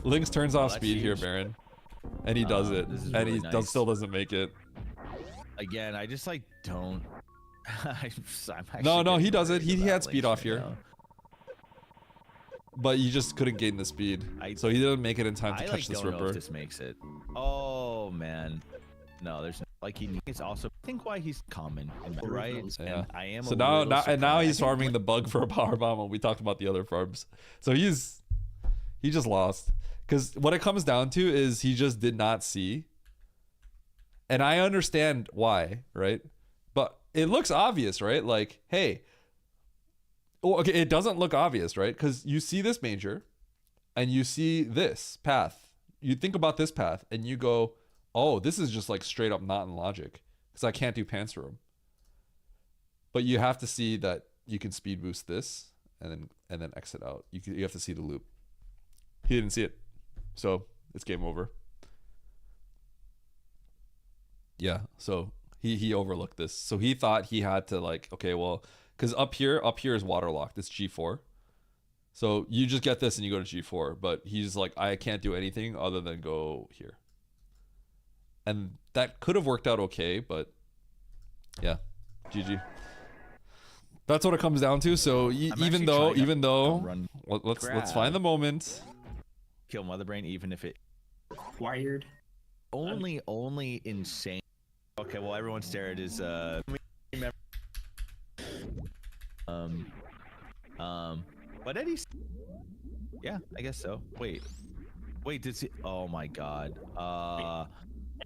A: Lynx turns off
C: that's
A: speed here,
C: huge.
A: Baron, and he does it,
C: this is
A: and
C: really
A: he
C: nice.
A: still doesn't make it.
C: Again, I just like don't. I'm actually
A: No, he
C: getting
A: does it.
C: worried
A: He
C: about
A: had speed
C: Lynx
A: off
C: right
A: here.
C: now.
A: But you just couldn't gain the speed, so he didn't make it in time to
C: I
A: catch
C: like
A: this
C: don't know
A: Ripper.
C: if this makes it. Oh man, no. There's like he needs also. I think why he's common, right?
A: Yeah.
C: And I am.
A: So
C: a
A: now,
C: little
A: now and now
C: surprised.
A: he's farming the bug for a power bomb. And we talked about the other farms, so he just lost because what it comes down to is he just did not see. And I understand why, right? But it looks obvious, right? Like, hey, well, okay, it doesn't look obvious, right? Because you see this major, and you see this path. You think about this path, and you go, "Oh, this is just like straight up not in logic," because I can't do Panzer. But you have to see that you can speed boost this and then exit out. You have to see the loop. He didn't see it, so it's game over. Yeah, so he overlooked this. So he thought he had to like, okay, well, because up here is waterlocked. It's G4. So you just get this and you go to G4. But he's like, I can't do anything other than go here. And that could have worked out okay, but yeah, GG. That's what it comes down to. So
C: I'm
A: even
C: actually
A: though,
C: trying
A: even
C: to
A: though,
C: run
A: let's
C: grab.
A: find the moment.
C: kill Mother Brain, even if it
H: wired.
C: only insane. Okay, well everyone stare at his but Eddie's yeah, I guess so. Wait, did he? Oh my god.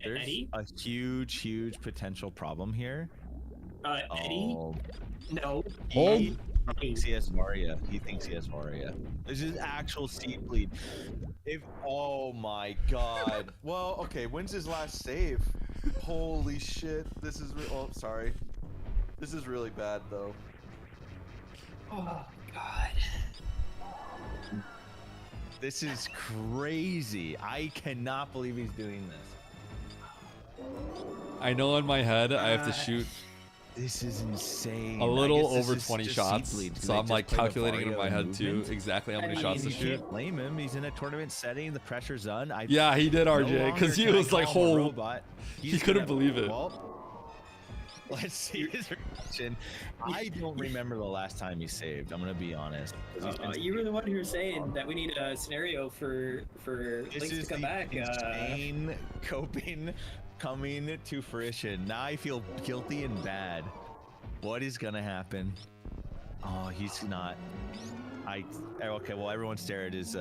C: There's
H: Eddie?
C: a huge potential problem here.
H: Eddie?
C: Oh,
H: No.
C: he thinks he has Varia. He thinks he has Varia. This is actual seed bleed. Oh my god.
G: Well, okay. When's his last save? Holy shit! This is. Oh, sorry. This is really bad though.
H: Oh God.
C: This is crazy. I cannot believe he's doing this.
A: I know in my head I have to shoot
C: This is insane.
A: a
C: I
A: little
C: guess this
A: over
C: is
A: 20
C: just
A: shots,
C: seed bleed, 'cause
A: so
C: they
A: I'm
C: just
A: like
C: play the
A: calculating in
C: Varia
A: my head too
C: movement.
A: exactly how many
H: I
A: shots to
H: mean,
A: shoot.
C: Can't blame him. He's in a tournament setting. The pressure's on.
A: Yeah, he did,
C: No
A: RJ, because
C: longer
A: he
C: can I
A: was like,
C: call him a
A: "Whole."
C: robot.
A: he
C: He's
A: couldn't
C: gonna-
A: believe it.
C: Well, let's see his reaction. I don't remember the last time he saved. I'm gonna be honest. 'Cause he's been-
H: You were the one who were saying that we need a scenario for
C: This
H: Lynx to
C: is
H: come
C: the
H: back.
C: insane coping coming to fruition. Now I feel guilty and bad. What is gonna happen? Oh, he's not. Okay. Well, everyone stare at his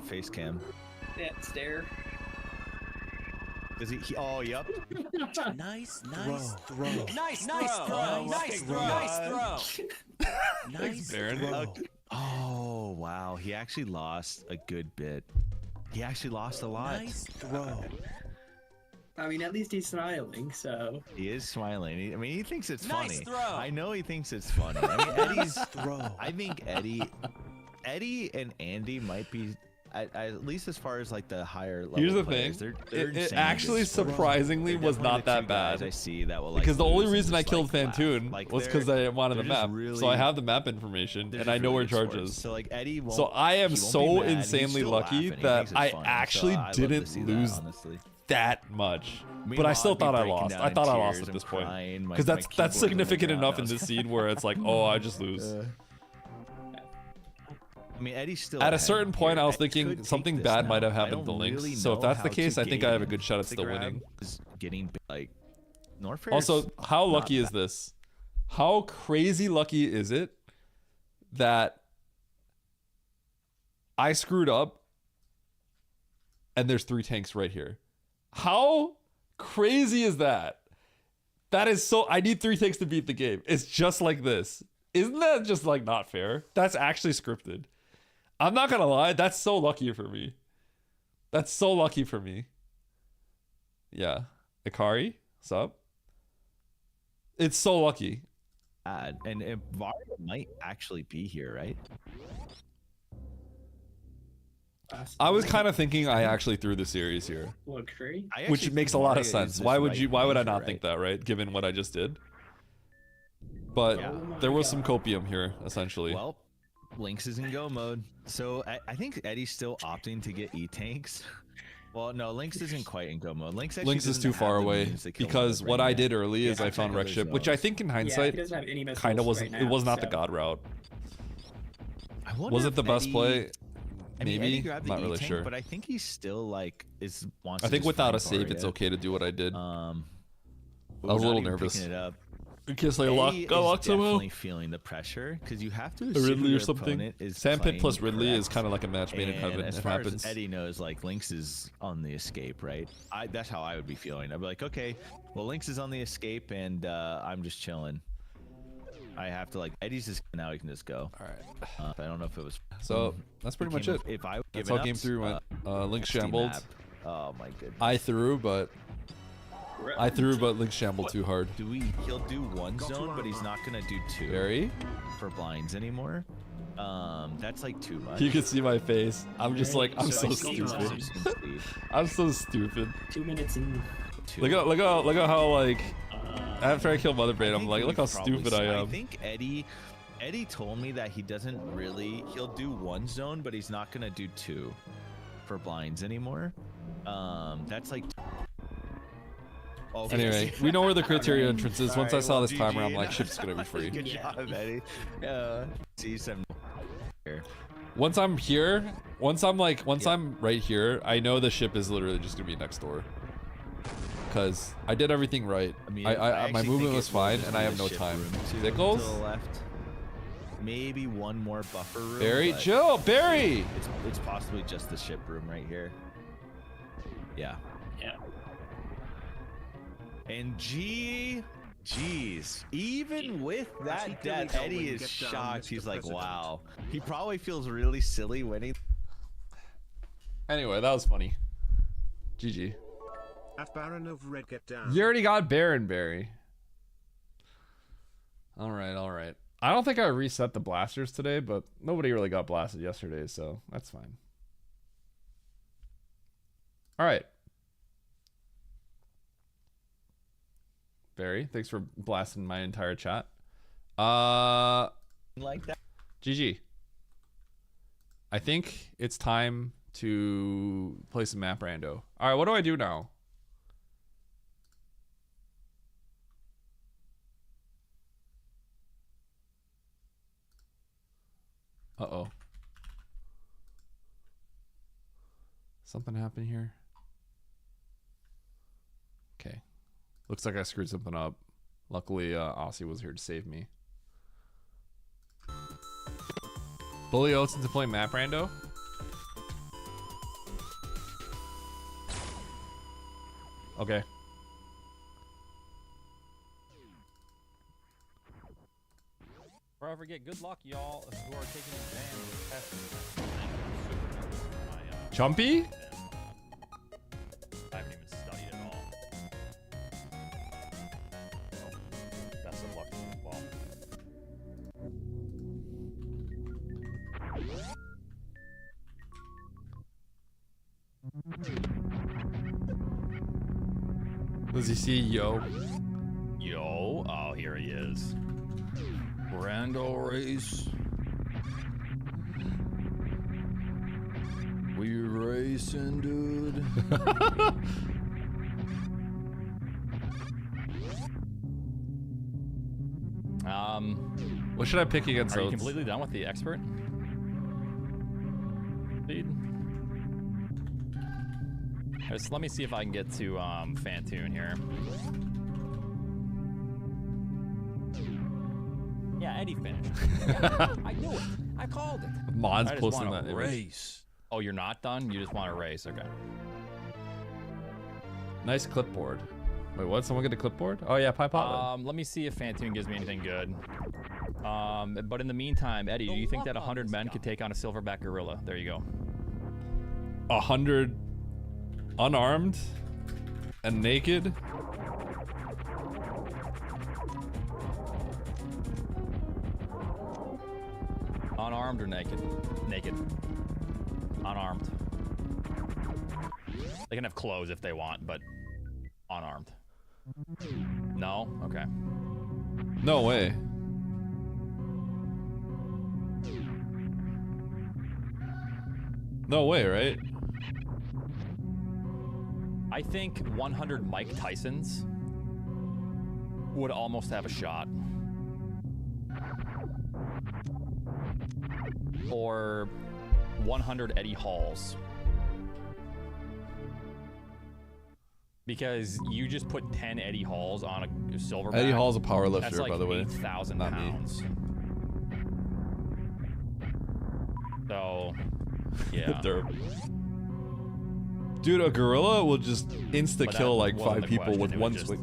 C: face cam.
H: Yeah, stare.
C: Does he? Oh, yep.
E: Nice throw.
F: Nice
E: throw.
F: throw. Nice throw. Nice throw.
E: Nice
A: Baron.
E: throw.
C: Oh, wow. He actually lost a good bit. He actually lost a lot.
E: Nice throw.
H: I mean, at least he's smiling, so.
C: He is smiling. He thinks it's
F: Nice
C: funny.
F: throw.
C: I know he thinks it's funny. I mean, Eddie's
E: Throw.
C: I think Eddie and Andy might be at least as far as like the higher level.
A: Here's the
C: players,
A: thing.
C: they're
A: It
C: insane
A: actually
C: good throw.
A: surprisingly
C: They're
A: was
C: definitely
A: not
C: the
A: that
C: two guys
A: bad.
C: I see that will like
A: Because the only
C: lose and
A: reason I
C: just,
A: killed
C: like, laugh.
A: Fantoon
C: Like,
A: was because
C: they're-
A: I wanted the
C: they're just
A: map.
C: really-
A: So I have the map information
C: they're
A: and
C: just
A: I know
C: really
A: where
C: good
A: charge
C: sports.
A: is.
C: So like Eddie won't.
A: So I am
C: he won't be
A: so
C: mad. He's
A: insanely
C: still
A: lucky
C: laughing. He
A: that
C: thinks it's
A: I
C: funny.
A: actually
C: So I love to
A: didn't
C: see that,
A: lose
C: honestly.
A: that much. But I
C: Meanwhile,
A: still
C: I'd be
A: thought I
C: breaking
A: lost.
C: down
A: I
C: in
A: thought I lost
C: tears,
A: at this
C: I'm
A: point.
C: crying, my-
A: Because
C: my
A: that's
C: keyboard's on the
A: significant
C: ground.
A: enough in this scene where it's like, oh, I just lose.
C: I mean, Eddie's still
A: At a
C: ahead
A: certain point,
C: here.
A: I was
C: Eddie
A: thinking
C: could take
A: something
C: this
A: bad
C: now.
A: might have
C: I
A: happened to
C: don't
A: Lynx.
C: really
A: So if
C: know
A: that's the
C: how
A: case,
C: to
A: I think I have a
C: gain
A: good shot at
C: the
A: still
C: grab.
A: winning.
C: Is getting like Norfair.
A: Also, how lucky is this? How crazy lucky is it that I screwed up and there's 3 tanks right here? How crazy is that? That is so. I need 3 takes to beat the game. It's just like this. Isn't that just like not fair? That's actually scripted. I'm not gonna lie. That's so lucky for me. That's so lucky for me. Yeah. Ikari, sup? It's so lucky.
C: And Varia might actually be here, right?
A: I was kind of thinking I actually threw the series here,
H: Luxury.
C: I
A: which
C: actually
A: makes a
C: think
A: lot of
C: Varia is
A: sense.
C: this
A: Why would
C: right
A: you? Why would I
C: major,
A: not
C: right?
A: think that, right? Given what I just did. But
C: Yeah.
A: there was some copium here, essentially.
C: Well, Lynx is in go mode, so I think Eddie's still opting to get E-tanks. Well, no, Lynx isn't quite in go mode. Lynx
A: Lynx is
C: doesn't
A: too
C: have
A: far
C: the
A: away
C: means to kill
A: because
C: Mother
A: what
C: Brain
A: I
C: yet.
A: did early is
C: Yeah,
A: I found
C: check
A: wreck
C: those
A: ship, which I
C: zones.
A: think in
H: Yeah, he
A: hindsight
H: doesn't have any missiles
A: kind of wasn't.
H: right
A: It
H: now,
A: was not the
H: so-
A: god route.
C: I wonder
A: Was it
C: if
A: the best
C: Eddie-
A: play?
C: I mean, Eddie
A: Maybe.
C: grabbed the
A: Not really
C: E-tank,
A: sure.
C: but I think he's still like wants.
A: I
C: to
A: think
C: just
A: without a
C: find
A: save, it's
C: Varia.
A: okay to do what I did.
C: I
A: I was a little nervous.
C: It up.
A: In case I
C: Eddie
A: got
C: is
A: locked somehow.
C: definitely feeling the pressure because you have to
A: A
C: assume
A: Ridley
C: your
A: or something.
C: opponent is
A: Sandpit
C: playing
A: plus Ridley is
C: correct.
A: kind of like a match made in
C: And
A: heaven.
C: as
A: It
C: far
A: happens.
C: as Eddie knows, like Lynx is on the escape, right? That's how I would be feeling. I'd be like, okay, well Lynx is on the escape, and I'm just chilling. I have to like Eddie's just now. He can just go.
A: All right.
C: I don't know if it was.
A: So that's pretty much it.
C: If I
A: That's how game 3 went. Lynx shambled.
C: Oh my goodness.
A: I threw, but Lynx shambled too hard.
C: He'll do one zone, but he's not gonna do 2
A: Barry,
C: for blinds anymore. That's like too much.
A: you can see my face. I'm just like I'm
H: So
A: so
H: I see
A: stupid.
H: you.
A: I'm so stupid.
H: 2 minutes in.
A: Look at how like after I kill Mother Brain, I'm
C: think
A: like, look
C: we've
A: how
C: probably
A: stupid I
C: seen-
A: am.
C: I think Eddie told me that he doesn't really. He'll do 1 zone, but he's not gonna do 2 for blinds anymore. That's like. Oh,
A: Anyway, we know where the criteria entrance is. Once I
C: Alright,
A: saw
C: well,
A: this timer, I'm
C: GG.
A: like, ship's gonna be free.
C: Good
H: Yeah.
C: job, Eddie. See some. Here.
A: Once I'm here, once I'm right here, I know the ship is literally just gonna be next door. Cause I did everything right.
C: I mean,
A: my
C: actually
A: movement
C: think
A: was
C: it will
A: fine,
C: just
A: and
C: be
A: I
C: the
A: have no
C: ship
A: time.
C: room to
A: Pickles,
C: the left. Maybe one more buffer room.
A: Barry,
C: but
A: chill, Barry.
C: It's possibly just the ship room right here. Yeah.
H: Yeah.
C: And geez, even with that
B: think
C: death,
B: really
C: Eddie
B: when you
C: is
B: get down,
C: shocked.
B: Mr.
C: He's like,
B: President.
C: wow. He probably feels really silly winning.
A: Anyway, that was funny. GG.
I: At Baron of Red, get down.
A: You already got Baron Barry. All right. I don't think I reset the blasters today, but nobody really got blasted yesterday, so that's fine. All right. Barry, thanks for blasting my entire chat.
C: Like that.
A: GG. I think it's time to play some map rando. All right, what do I do now? Uh-oh. Something happened here. Okay. Looks like I screwed something up. Luckily, Aussie was here to save me. Bully Oates into play map rando? Okay.
F: Before I forget, good luck, y'all, who are taking exams and tests.
A: Chumpy?
F: I haven't even studied at all. So, best of luck to you as well.
A: Does he see yo?
F: Yo, oh, here he is. Brando race. We racing, dude.
A: What should I pick against
F: Are you
A: Oates?
F: completely done with the expert? Dude. Just let me see if I can get to Fantoon here. Yeah, Eddie finished. Yeah, I knew it. I called it.
A: Mon's
F: I just
A: posting
F: want
A: that
F: to
A: image.
F: race. Oh, you're not done? You just want to race? Okay.
A: Nice clipboard. Wait, what? Someone get a clipboard? Oh yeah, Pie Pot.
F: Let me see if Phantoon gives me anything good. But in the meantime, Eddie, do you think that 100 men could take on a silverback gorilla? There you go.
A: 100 unarmed and naked.
F: Unarmed or naked? Naked. Unarmed. They can have clothes if they want, but unarmed. No? Okay.
A: No way. No way, right?
F: I think 100 Mike Tysons would almost have a shot. Or 100 Eddie Halls. Because you just put 10 Eddie Halls on a silverback.
A: Eddie Hall's a power
F: That's
A: lifter,
F: like
A: by the way.
F: 8,000
A: Not me.
F: pounds. So, yeah.
A: Dude, a gorilla will just insta
F: But that
A: kill like
F: wasn't
A: 5
F: the
A: people
F: question,
A: with
F: it was
A: one
F: just
A: swing.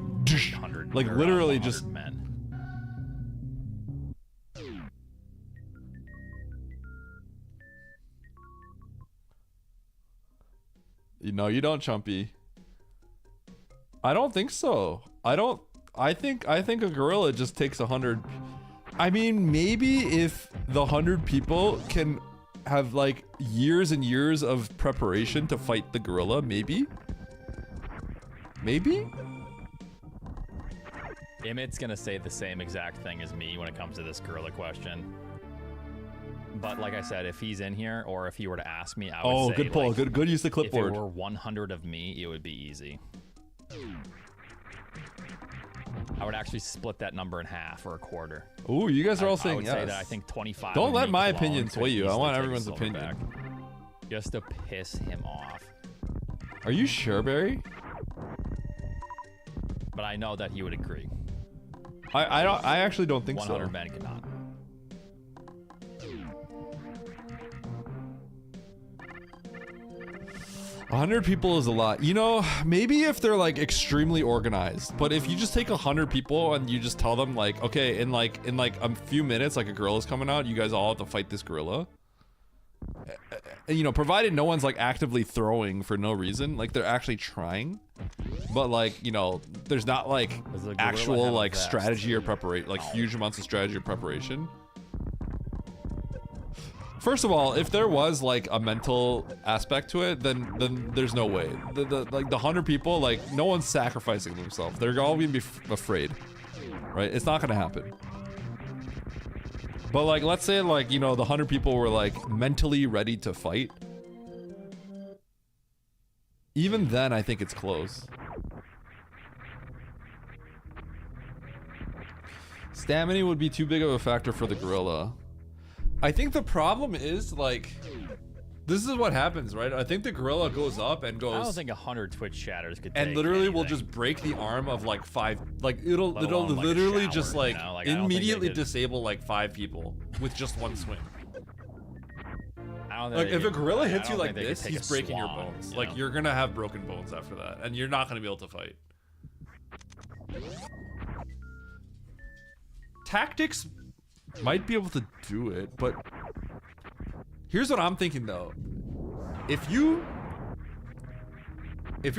F: 100
A: Like
F: or,
A: literally
F: 100
A: just.
F: men.
A: No, you don't, Chumpy. I don't think so. I think a gorilla just takes 100. I mean, maybe if the 100 people can have like years and years of preparation to fight the gorilla, maybe.
F: Emmett's gonna say the same exact thing as me when it comes to this gorilla question. But like I said, if he's in here or if he were to ask me, I would say,
A: good pull.
F: like,
A: Good use the clipboard.
F: If it were 100 of me, it would be easy. I would actually split that number in half or a quarter.
A: Ooh, you guys are all
F: I
A: saying
F: would
A: yes.
F: say that I think 25.
A: Don't
F: of
A: let
F: me
A: my
F: alone
A: opinion
F: could
A: sway you. I
F: easily
A: want
F: take a
A: everyone's opinion.
F: silverback, just to piss him off.
A: Are you sure, Barry?
F: But I know that he would agree.
A: I actually don't think
F: 100
A: so.
F: men cannot.
A: A 100 people is a lot. You know, maybe if they're like extremely organized, but if you just take 100 people and you just tell them like, okay, in like a few minutes, like a gorilla's coming out, you guys all have to fight this gorilla. You know, provided no one's like actively throwing for no reason, like they're actually trying, but like, you know, there's not like
F: Does the gorilla
A: actual
F: have a
A: like
F: vest?
A: strategy or preparation, like huge amounts of strategy or preparation. First of all, if there was like a mental aspect to it, then there's no way. Like the 100 people, like no one's sacrificing themselves. They're all gonna be afraid, right? It's not gonna happen. But like, let's say like, you know, the 100 people were like mentally ready to fight. Even then, I think it's close. Stamina would be too big of a factor for the gorilla. I think the problem is like, this is what happens, right? I think the gorilla goes up and goes.
F: I don't think 100 Twitch chatters could.
A: And
F: take
A: literally will
F: anything.
A: just break the arm of like 5. Like it'll
F: Let alone, like, a
A: literally
F: shower,
A: just
F: you
A: like,
F: know? Like, I don't think they
A: immediately
F: could-
A: disable like 5 people with just one swing.
F: I don't think
A: Like
F: they
A: if a
F: could-
A: gorilla
F: I
A: hits you
F: don't
A: like
F: think they could
A: this,
F: take
A: he's
F: a
A: breaking your
F: swan,
A: bones.
F: you
A: Like
F: know?
A: you're gonna have broken bones after that, and you're not gonna be able to fight. Tactics might be able to do it, but here's what I'm thinking though. If you're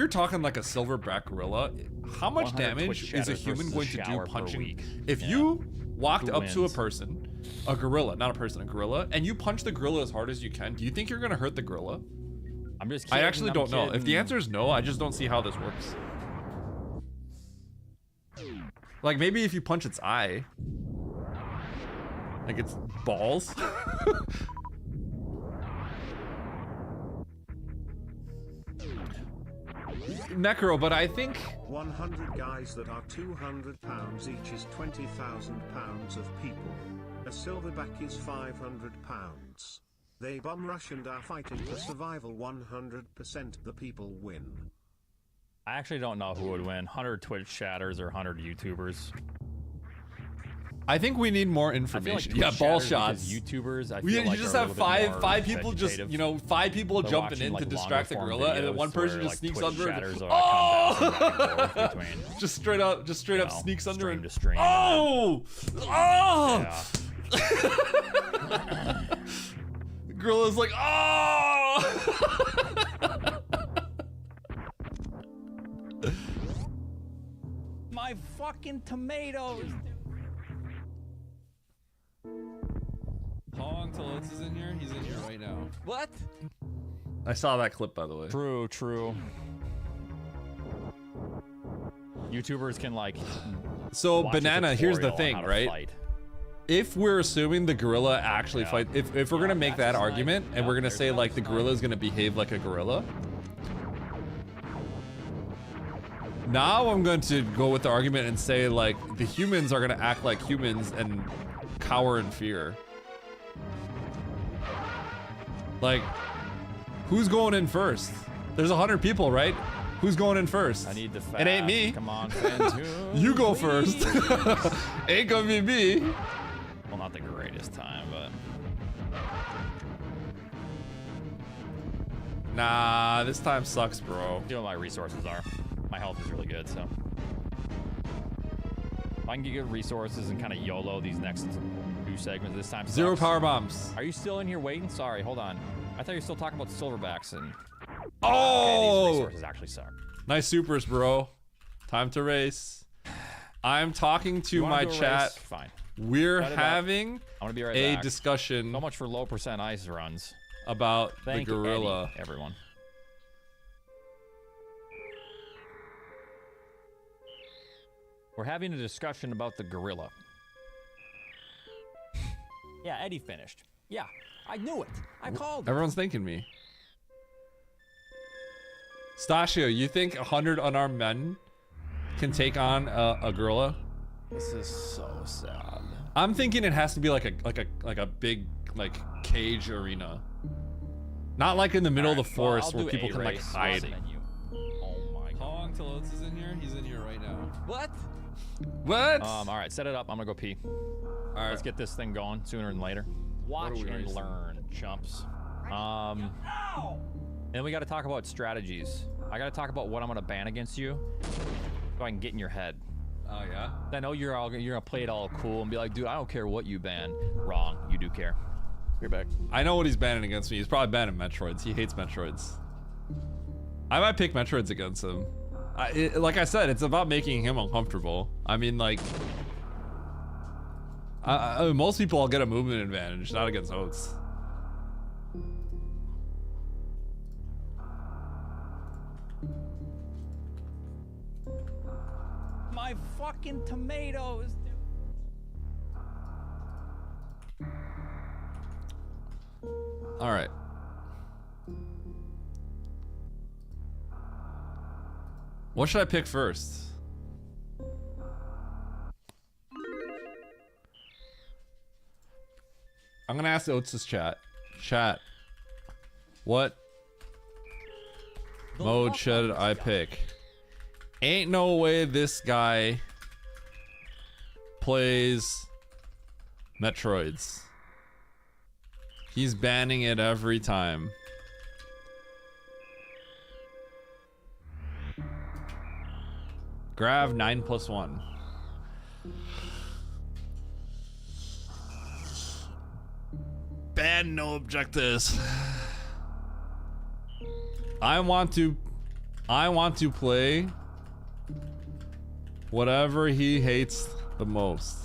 A: talking like a silverback gorilla, how much
F: 100
A: damage
F: Twitch
A: is a
F: chatters
A: human
F: versus
A: going to do
F: shower per
A: punching?
F: week.
A: If
F: Yeah.
A: you walked
F: Who
A: up to a
F: wins?
A: person, a gorilla, not a person, a gorilla, and you punch the gorilla as hard as you can, do you think you're gonna hurt the gorilla?
F: I'm just.
A: I
F: Kidding,
A: actually
F: I'm
A: don't know. If the
F: kidding.
A: answer is no, I just don't see how this works. Like maybe if you punch its eye, like its balls. Necro, but I think
I: 100 guys that are 200 pounds each is 20,000 pounds of people. A silverback is 500 pounds. They bum rush and are fighting for survival 100%. The people win.
F: I actually don't know who would win. 100 Twitch chatters or 100 YouTubers.
A: I think we need more
F: I feel like
A: information.
F: Twitch
A: yeah, ball
F: chatters, because
A: shots.
F: YouTubers, I
A: You
F: feel like
A: just
F: are a
A: have
F: little bit more
A: five people just,
F: vegetative.
A: you know, 5 people
F: They're
A: jumping
F: watching,
A: in
F: like,
A: to distract the
F: longer-form
A: gorilla, and then
F: videos
A: one person
F: where,
A: just
F: like,
A: sneaks
F: Twitch
A: under.
F: chatters
A: And,
F: are, like,
A: oh!
F: kind of bouncing back and forth between,
A: just straight up
F: you know,
A: sneaks under
F: stream
A: and
F: to stream.
A: oh! Oh!
F: Yeah.
A: The gorilla's like, oh!
F: My fucking tomatoes.
A: Pong Talotes is in here. He's in here right now.
F: What?
A: I saw that clip, by the way.
F: True, true. YouTubers can like.
A: So
F: watch a
A: Banana, here's the
F: tutorial on
A: thing,
F: how to
A: right?
F: fight.
A: If we're assuming the gorilla actually
F: Yeah.
A: fight, if we're gonna make
F: that's
A: that
F: his
A: argument
F: knife.
A: and we're
F: Yeah,
A: gonna
F: there's
A: say
F: another
A: like the
F: knife.
A: gorilla is gonna behave like a gorilla, now I'm going to go with the argument and say like the humans are gonna act like humans and cower in fear. Like, who's going in first? There's 100 people, right? Who's going in first?
F: I need the fast.
A: It ain't me.
F: Come on, fans.
A: You go first. Ain't gonna be me.
F: Well, not the greatest time, but
A: Nah, this time sucks, bro.
F: see what my resources are. My health is really good, so if I can get good resources and kind of YOLO these next 2 segments this time.
A: Zero
F: sucks.
A: power bombs.
F: Are you still in here waiting? Sorry, hold on. I thought you were still talking about silverbacks and. Okay, these
A: Oh,
F: resources actually suck.
A: nice supers, bro. Time to race. I'm talking
F: You
A: to
F: wanna
A: my
F: do a
A: chat.
F: race? Fine.
A: We're
F: Set it up.
A: having
F: I'm gonna be right
A: a
F: back.
A: discussion
F: So much for low percent ice runs.
A: about
F: Thank
A: the gorilla.
F: Eddie, everyone. We're having a discussion about the gorilla. Yeah, Eddie finished. Yeah, I knew it. I called it.
A: Everyone's thanking me. Stashio, you think 100 unarmed men can take on a gorilla?
F: This is so sad.
A: I'm thinking it has to be like a big like cage arena. Not like in the middle of the forest where people can like hide.
F: Oh my god.
A: Pong Talotes is in here. He's in here right now.
F: What?
A: What?
F: All right, set it up. I'm gonna go pee.
A: All right.
F: Let's get this thing going sooner than later. Watch
A: we
F: and
A: racing?
F: learn, chumps. And we got to talk about strategies. I got to talk about what I'm gonna ban against you, so I can get in your head.
A: Oh yeah.
F: I know you're gonna play it all cool and be like, dude, I don't care what you ban. Wrong. You do care. You're back.
A: I know what he's banning against me. He's probably banning Metroids. He hates Metroids. I might pick Metroids against him. Like I said, it's about making him uncomfortable. I mean, like, most people will get a movement advantage, not against Oats.
F: My fucking tomatoes.
A: All right. What should I pick first? I'm gonna ask Oats' chat. Chat. What mode should I pick? Ain't no way this guy plays Metroids. He's banning it every time. Grav 9+1. Ban no objectives. I want to play whatever he hates the most.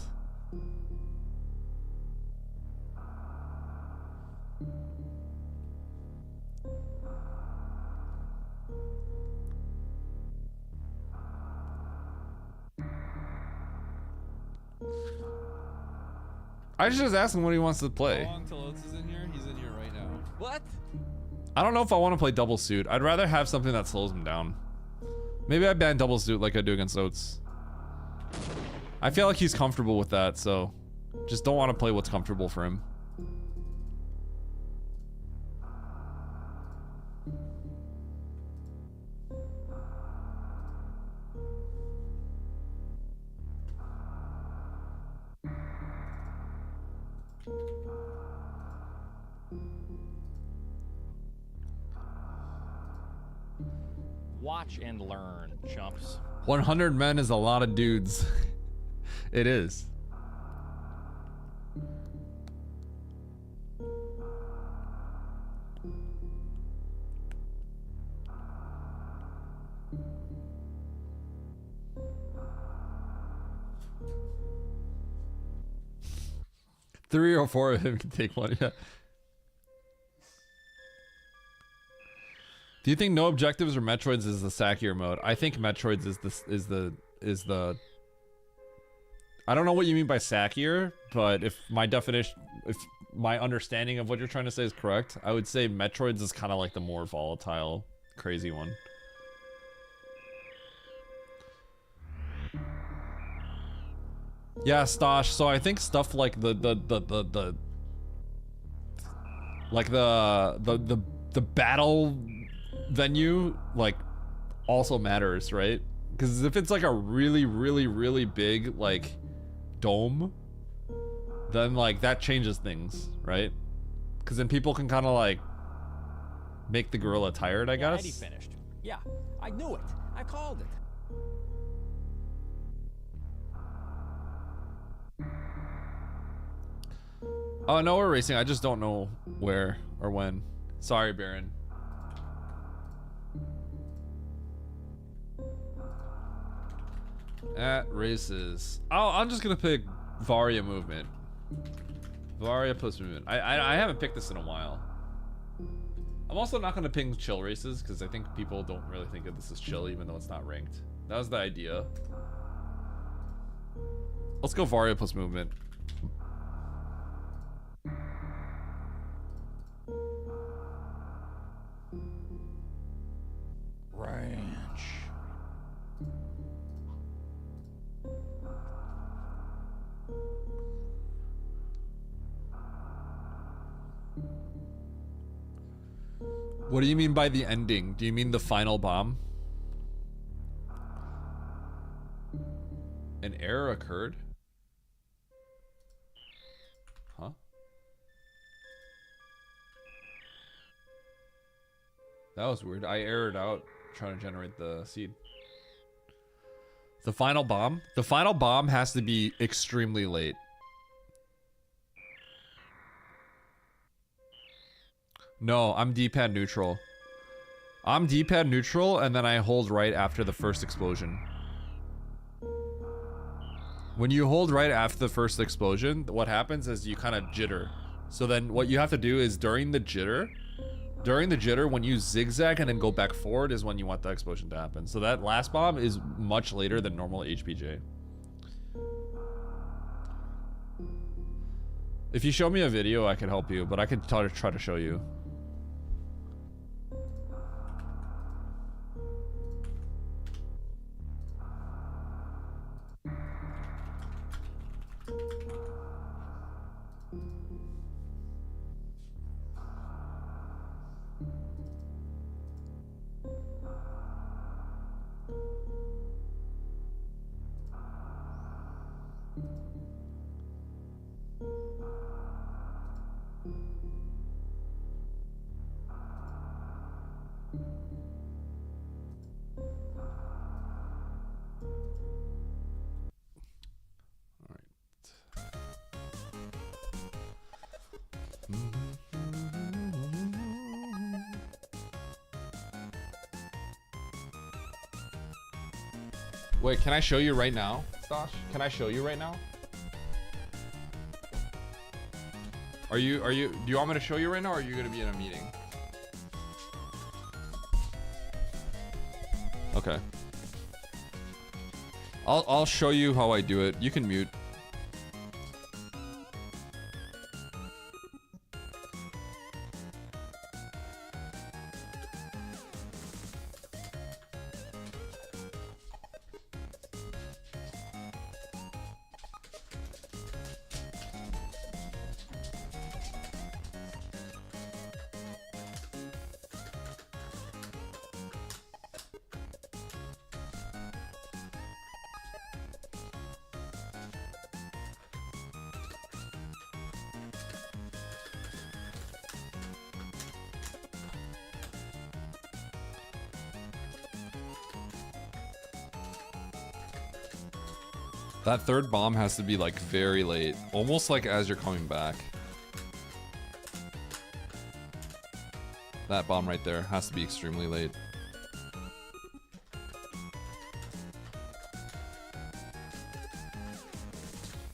A: I should just ask him what he wants to play. Is in here. He's in here right now.
F: What?
A: I don't know if I want to play double suit. I'd rather have something that slows him down. Maybe I ban double suit like I do against Oats. I feel like he's comfortable with that, so just don't want to play what's comfortable for him.
F: Watch and learn, chumps.
A: 100 men is a lot of dudes. It is. Three or four of him can take one. Yeah. Do you think no objectives or Metroids is the Sakier mode? I think Metroids is the. I don't know what you mean by Sakier, but if my definition, if my understanding of what you're trying to say is correct, I would say Metroids is kind of like the more volatile, crazy one. Yeah, Stosh. So I think stuff like the battle venue like also matters, right? Because if it's like a really big like dome, then like that changes things, right? Because then people can kind of like make the gorilla tired, I guess.
F: Eddie finished. Yeah, I knew it. I called it.
A: Oh no, we're racing. I just don't know where or when. Sorry, Baron. At races. Oh, I'm just gonna pick Varia movement. Varia plus movement. I haven't picked this in a while. I'm also not gonna ping chill races because I think people don't really think of this as chill, even though it's not ranked. That was the idea. Let's go Varia plus movement.
F: Ranch.
A: What do you mean by the ending? Do you mean the final bomb? An error occurred? Huh? That was weird. I errored out trying to generate the seed. The final bomb? The final bomb has to be extremely late. No, I'm D-pad neutral. I'm D-pad neutral and then I hold right after the first explosion. When you hold right after the first explosion, what happens is you kind of jitter. So then what you have to do is during the jitter, when you zigzag and then go back forward is when you want the explosion to happen. So that last bomb is much later than normal HPJ. If you show me a video, I could help you, but I could try to show you. Wait, can I show you right now, Stosh? Can I show you right now? Do you want me to show you right now, or are you gonna be in a meeting? Okay. I'll show you how I do it. You can mute. That third bomb has to be like very late, almost like as you're coming back. That bomb right there has to be extremely late.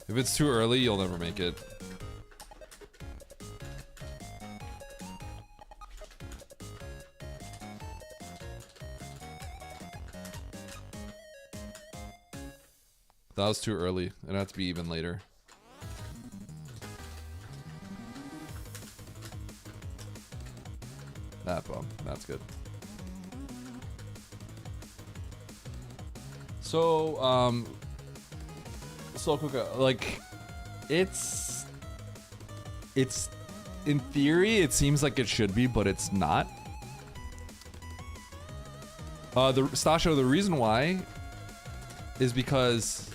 A: If it's too early, you'll never make it. That was too early. It had to be even later. That bomb. That's good. So, Slow Cooker, like, it's in theory, it seems like it should be, but it's not. Stasho, the reason why is because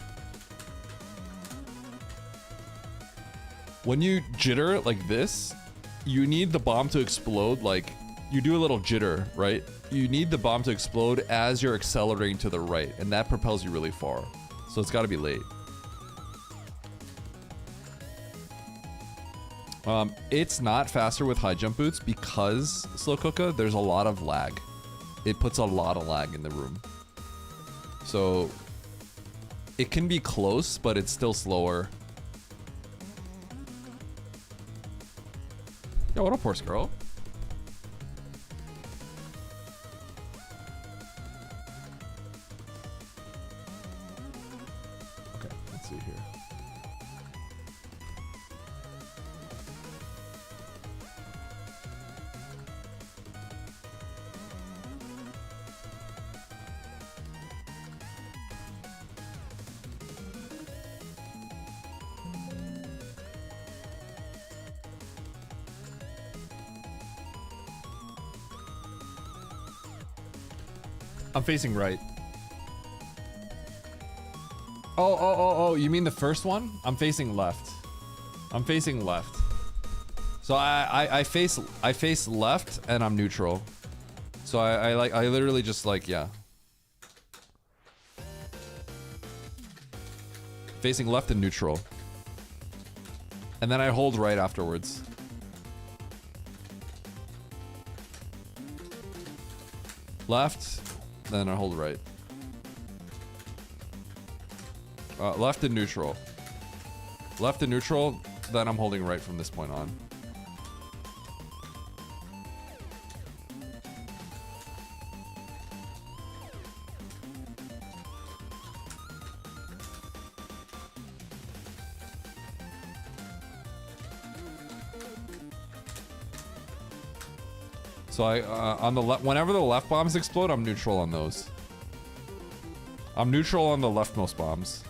A: when you jitter like this, you need the bomb to explode. Like, you do a little jitter, right? You need the bomb to explode as you're accelerating to the right, and that propels you really far. So it's got to be late. It's not faster with high jump boots because Slow Cooker, there's a lot of lag. It puts a lot of lag in the room. So it can be close, but it's still slower. Yo, what up, horse girl? Okay, let's see here. I'm facing right. Oh, you mean the first one? I'm facing left. I'm facing left. So I face left and I'm neutral. So I literally just like, yeah. Facing left and neutral. And then I hold right afterwards. Left, then I hold right. Left and neutral. Left and neutral, then I'm holding right from this point on. So on the left, whenever the left bombs explode, I'm neutral on those. I'm neutral on the leftmost bombs.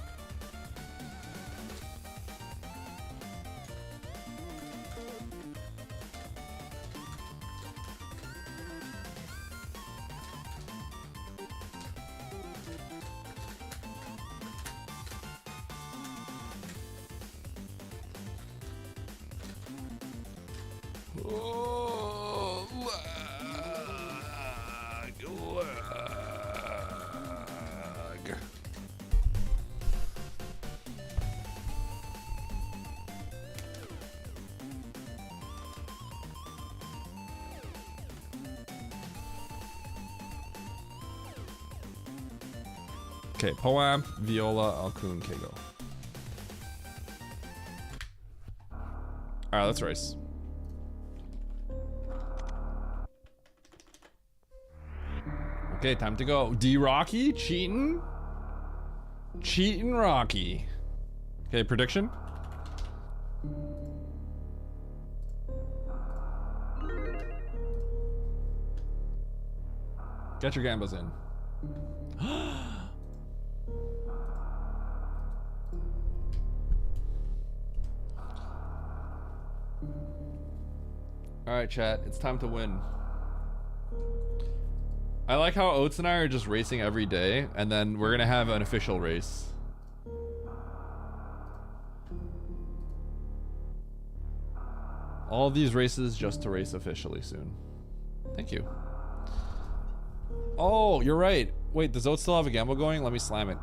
A: Okay, Poamp, Viola, Alkun, Kego. Alright, let's race. Okay, time to go. D-Rocky? Cheating? Cheating Rocky. Okay, prediction? Get your gambas in. Alright, chat, it's time to win. I like how Oates and I are just racing every day, and then we're gonna have an official race. All of these races just to race officially soon. Thank you. Oh, you're right. Wait, does Oates still have a gamble going? Let me slam it.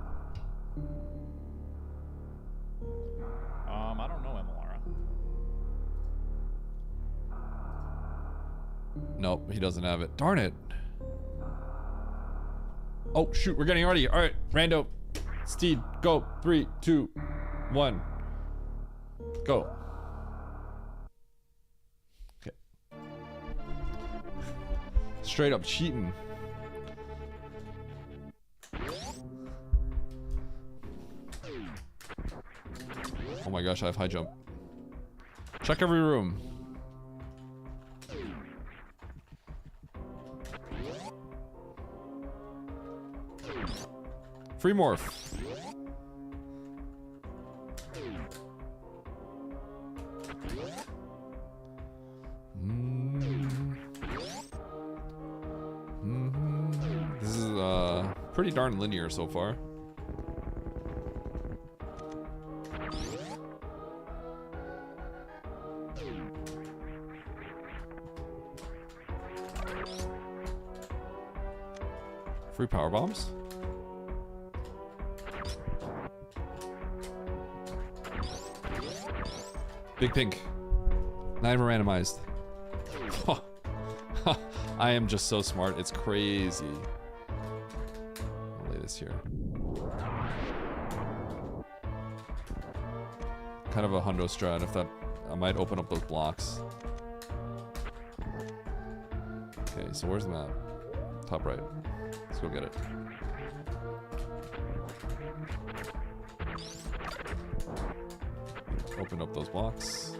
A: Nope, he doesn't have it. Darn it. Oh, shoot, we're getting ready. All right, Rando, Steed, go. 3, 2, 1. Go. Okay. Straight up cheating. Oh my gosh, I have high jump. Check every room. Free morph. This is pretty darn linear so far. Free power bombs. Big pink. Not even randomized. I am just so smart. It's crazy. I'll lay this here. Kind of a hundo strat. If that, I might open up those blocks. Okay, so where's the map? Top right. Let's go get it. Open up those blocks.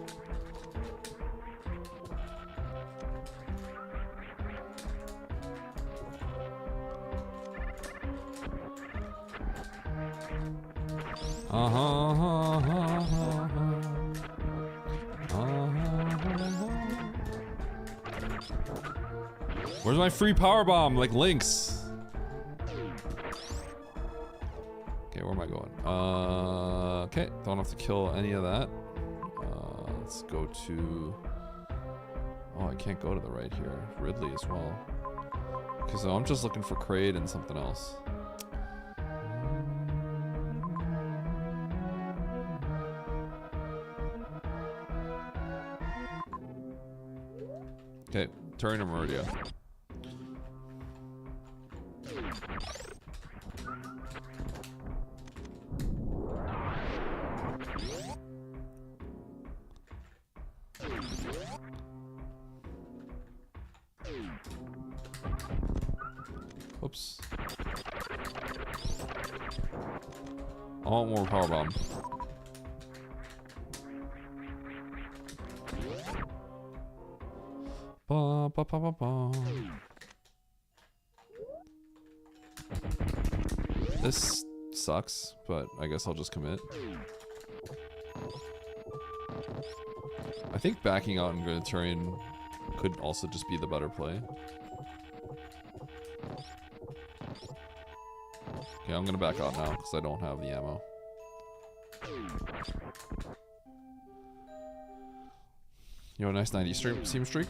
A: Where's my free power bomb? Like Lynx. Okay, where am I going? Okay, don't have to kill any of that. Let's go to... Oh, I can't go to the right here. Ridley as well. Okay, so I'm just looking for Kraid and something else. Okay, Turn to Meridia. Oops. I want more power bomb. Ba, ba, ba, ba, ba. This sucks, but I guess I'll just commit. I think backing out and going to Turian could also just be the better play. Okay, I'm gonna back out now because I don't have the ammo. You know, a nice 90 seam streak.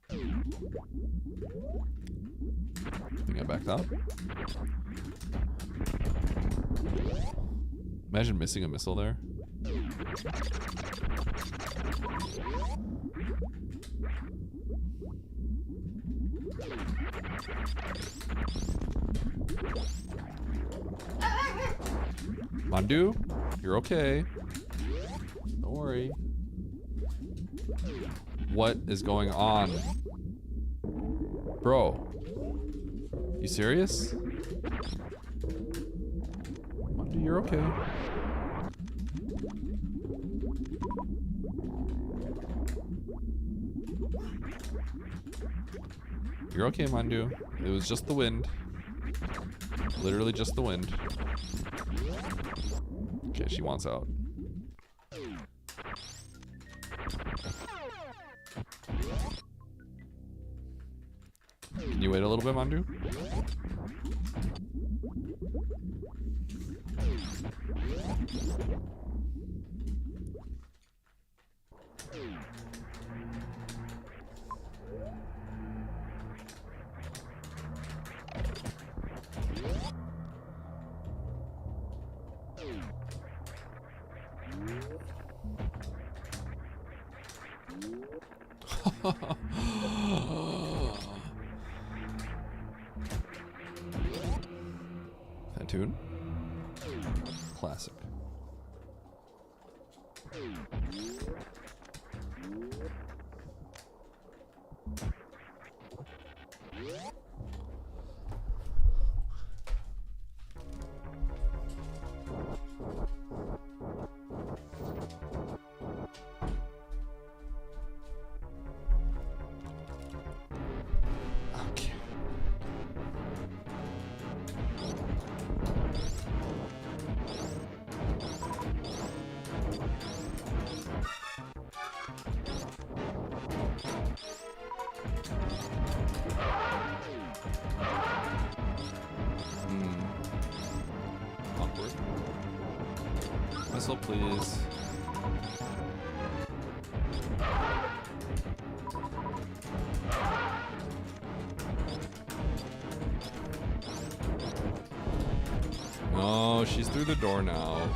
A: I think I backed out. Imagine missing a missile there. Mandu, you're okay. Don't worry. What is going on? Bro. You serious? Mandu, you're okay. You're okay, Mandu. It was just the wind. Literally just the wind. Okay, she wants out. Can you wait a little bit, Mandu? Fantoon. Classic. Okay. Awkward. Missile, please. No, she's through the door now.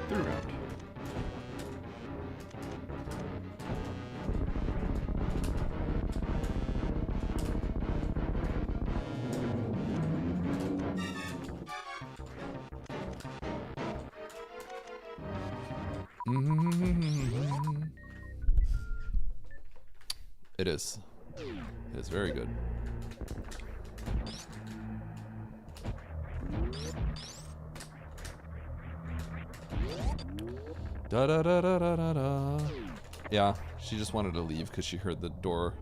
A: Third round. It is. It is very good. Da da da da da da da. Yeah, she just wanted to leave because she heard the door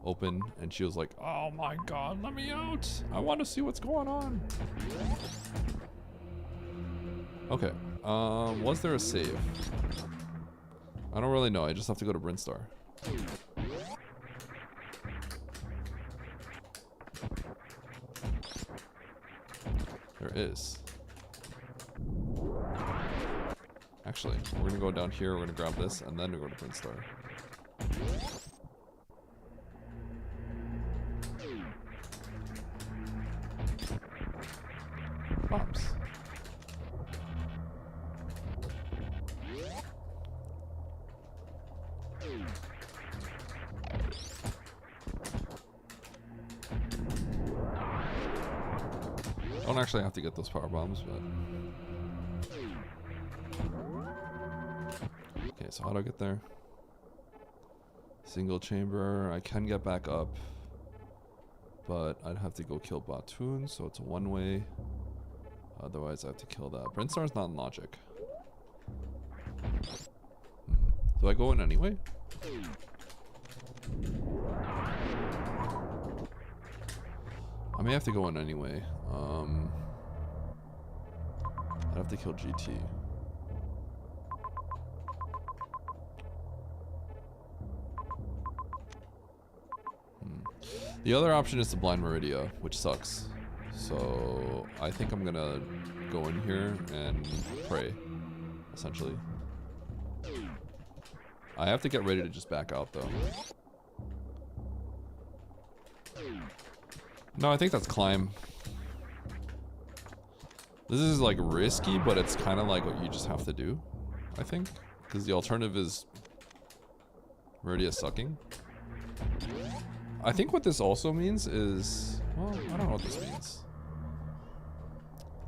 A: open and she was like, "Oh my god, let me out! I want to see what's going on." Okay. Was there a save? I don't really know. I just have to go to Brinstar. There is. Actually, we're gonna go down here, we're gonna grab this, and then we go to Brinstar. Bombs. I don't actually have to get those power bombs, but... Okay, so how do I get there? Single chamber. I can get back up, but I'd have to go kill Batoon, so it's a one-way. Otherwise, I have to kill that. Brinstar's not in logic. Do I go in anyway? I may have to go in anyway. I'd have to kill GT. The other option is to blind Meridia, which sucks. So I think I'm gonna go in here and pray, essentially. I have to get ready to just back out though. No, I think that's climb. This is like risky, but it's kind of like what you just have to do, I think. Because the alternative is Meridia sucking. I think what this also means is... Well, I don't know what this means.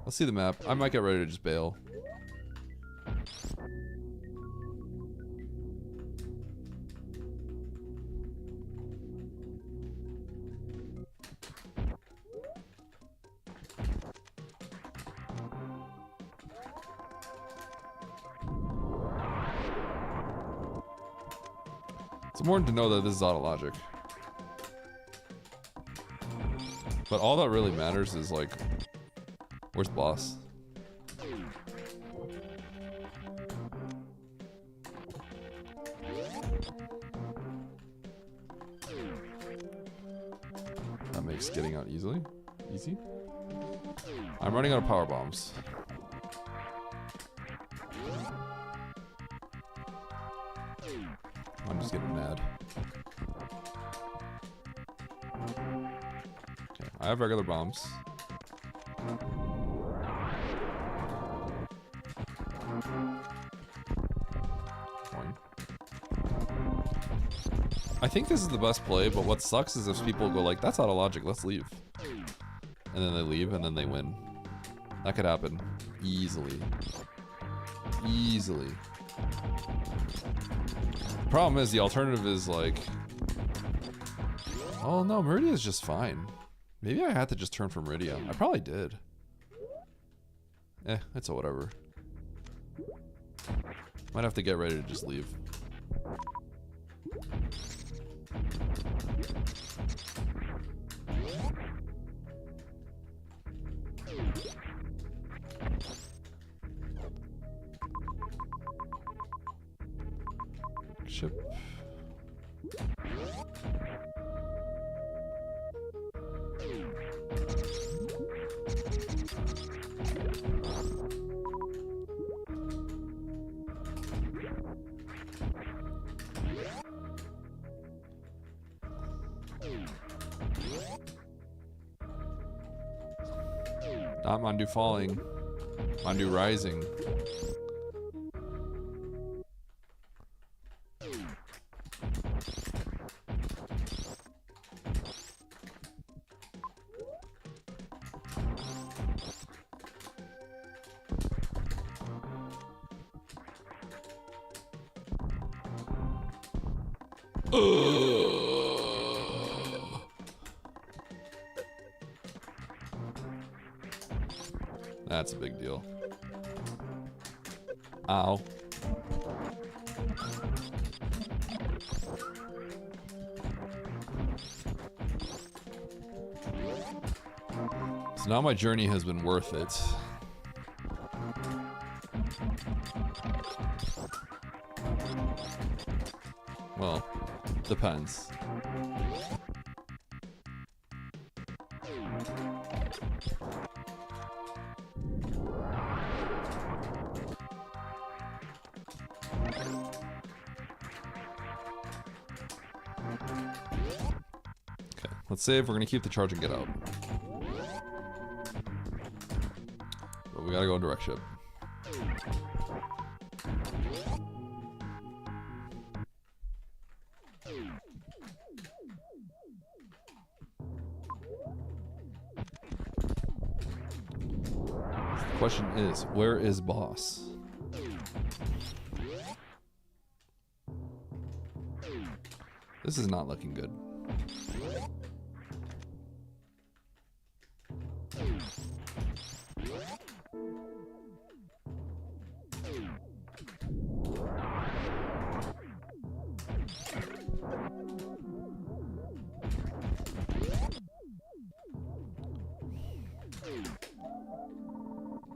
A: Let's see the map. I might get ready to just bail. It's important to know that this is auto logic. But all that really matters is like, where's boss? That makes getting out easy. I'm running out of power bombs. I'm just getting mad. I have regular bombs. Boing. I think this is the best play, but what sucks is if people go like, that's out of logic, let's leave. And then they leave and then they win. That could happen. Easily. Easily. The problem is the alternative is like, oh no, Meridia is just fine. Maybe I had to just turn from Meridia. I probably did. It's a whatever. Might have to get ready to just leave. Ship. Not Mandu falling. Mandu rising. That's a big deal. Ow. So now my journey has been worth it. Well, depends. Let's save. We're gonna keep the charge and get out. But we gotta go in direct ship. The question is, where is boss? This is not looking good.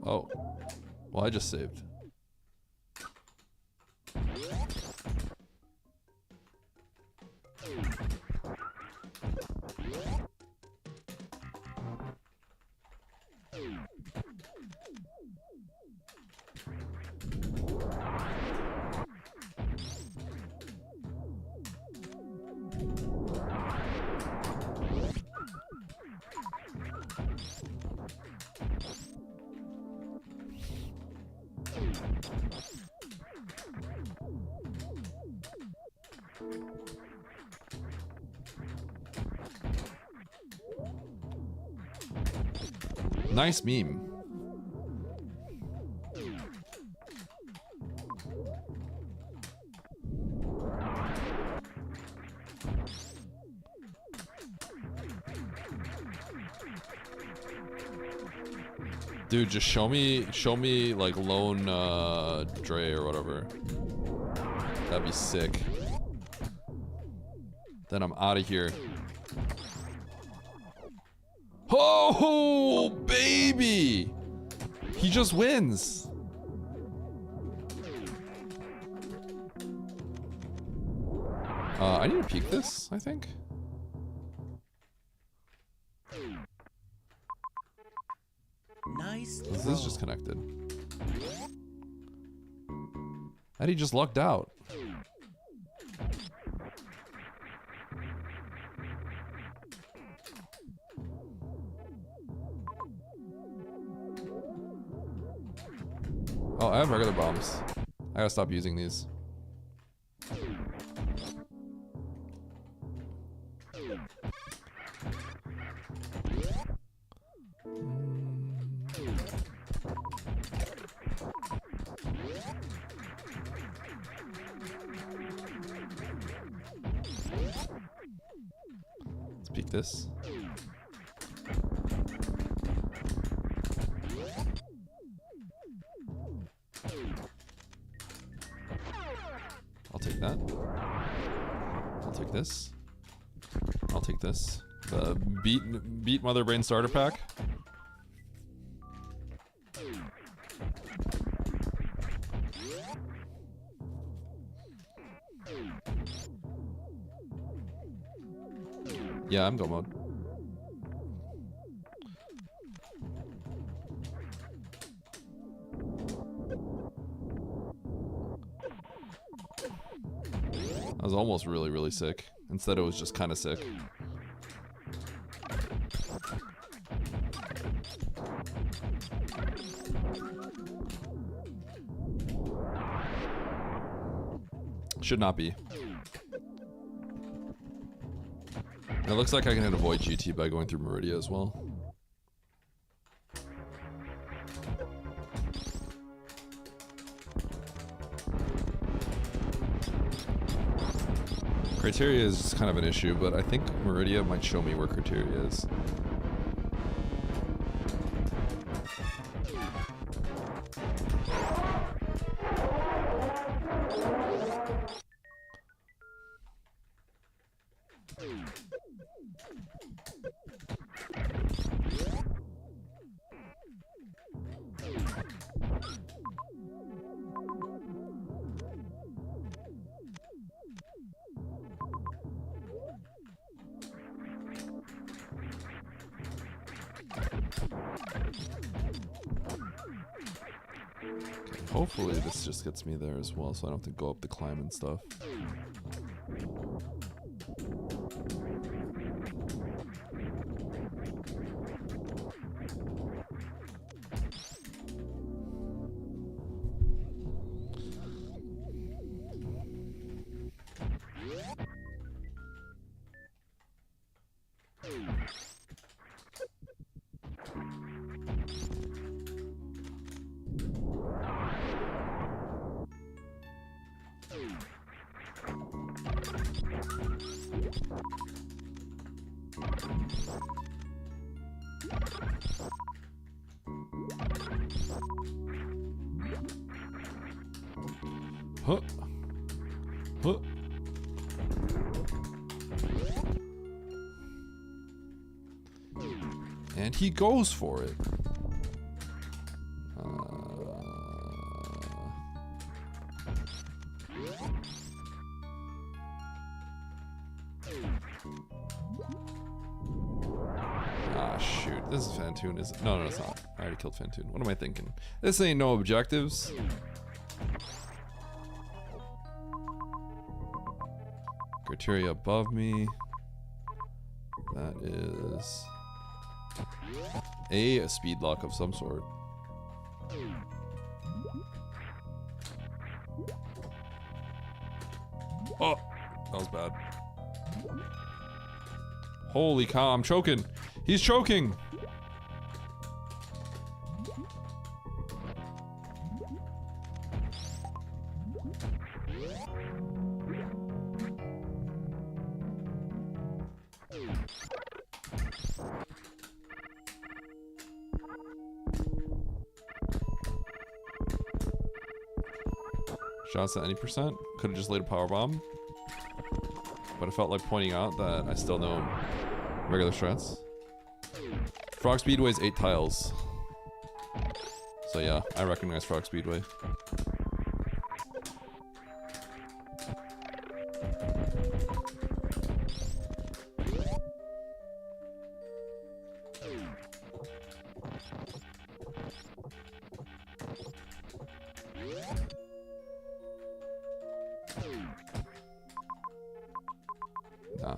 A: Oh, well, I just saved. Nice meme. Dude, just show me like lone Dre or whatever. That'd be sick. Then I'm out of here. Oh, baby! He just wins. I need to peek this, I think.
E: Nice.
A: This is just connected. Eddie just lucked out. Oh, I have regular bombs. I gotta stop using these. Let's peek this. I'll take that. I'll take this. I'll take this. The beat Mother Brain starter pack. Yeah, I'm go mode. I was almost really, really sick. Instead, it was just kind of sick. Should not be. It looks like I can avoid GT by going through Meridia as well. Criteria is kind of an issue, but I think Meridia might show me where Criteria is. Hopefully this just gets me there as well, so I don't have to go up the climb and stuff. Huh. Huh. And he goes for it. Ah, shoot. This is Fantoon, is it? No, it's not. I already killed Fantoon. What am I thinking? This ain't no objectives. Criteria above me. That is a speed lock of some sort. Oh, that was bad. Holy cow, I'm choking. He's choking. Shots at any percent. Could have just laid a power bomb. But I felt like pointing out that I still know regular strats. Frog Speedway is 8 tiles. So yeah, I recognize Frog Speedway. Nah.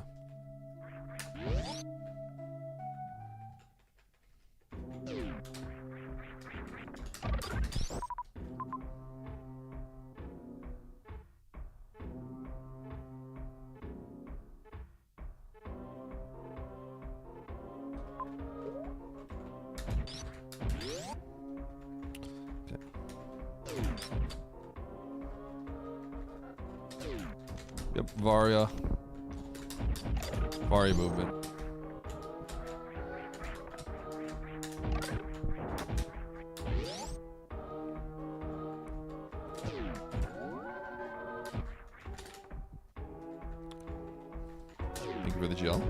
A: Yep, Varia. Varia movement. Thank you for the gel.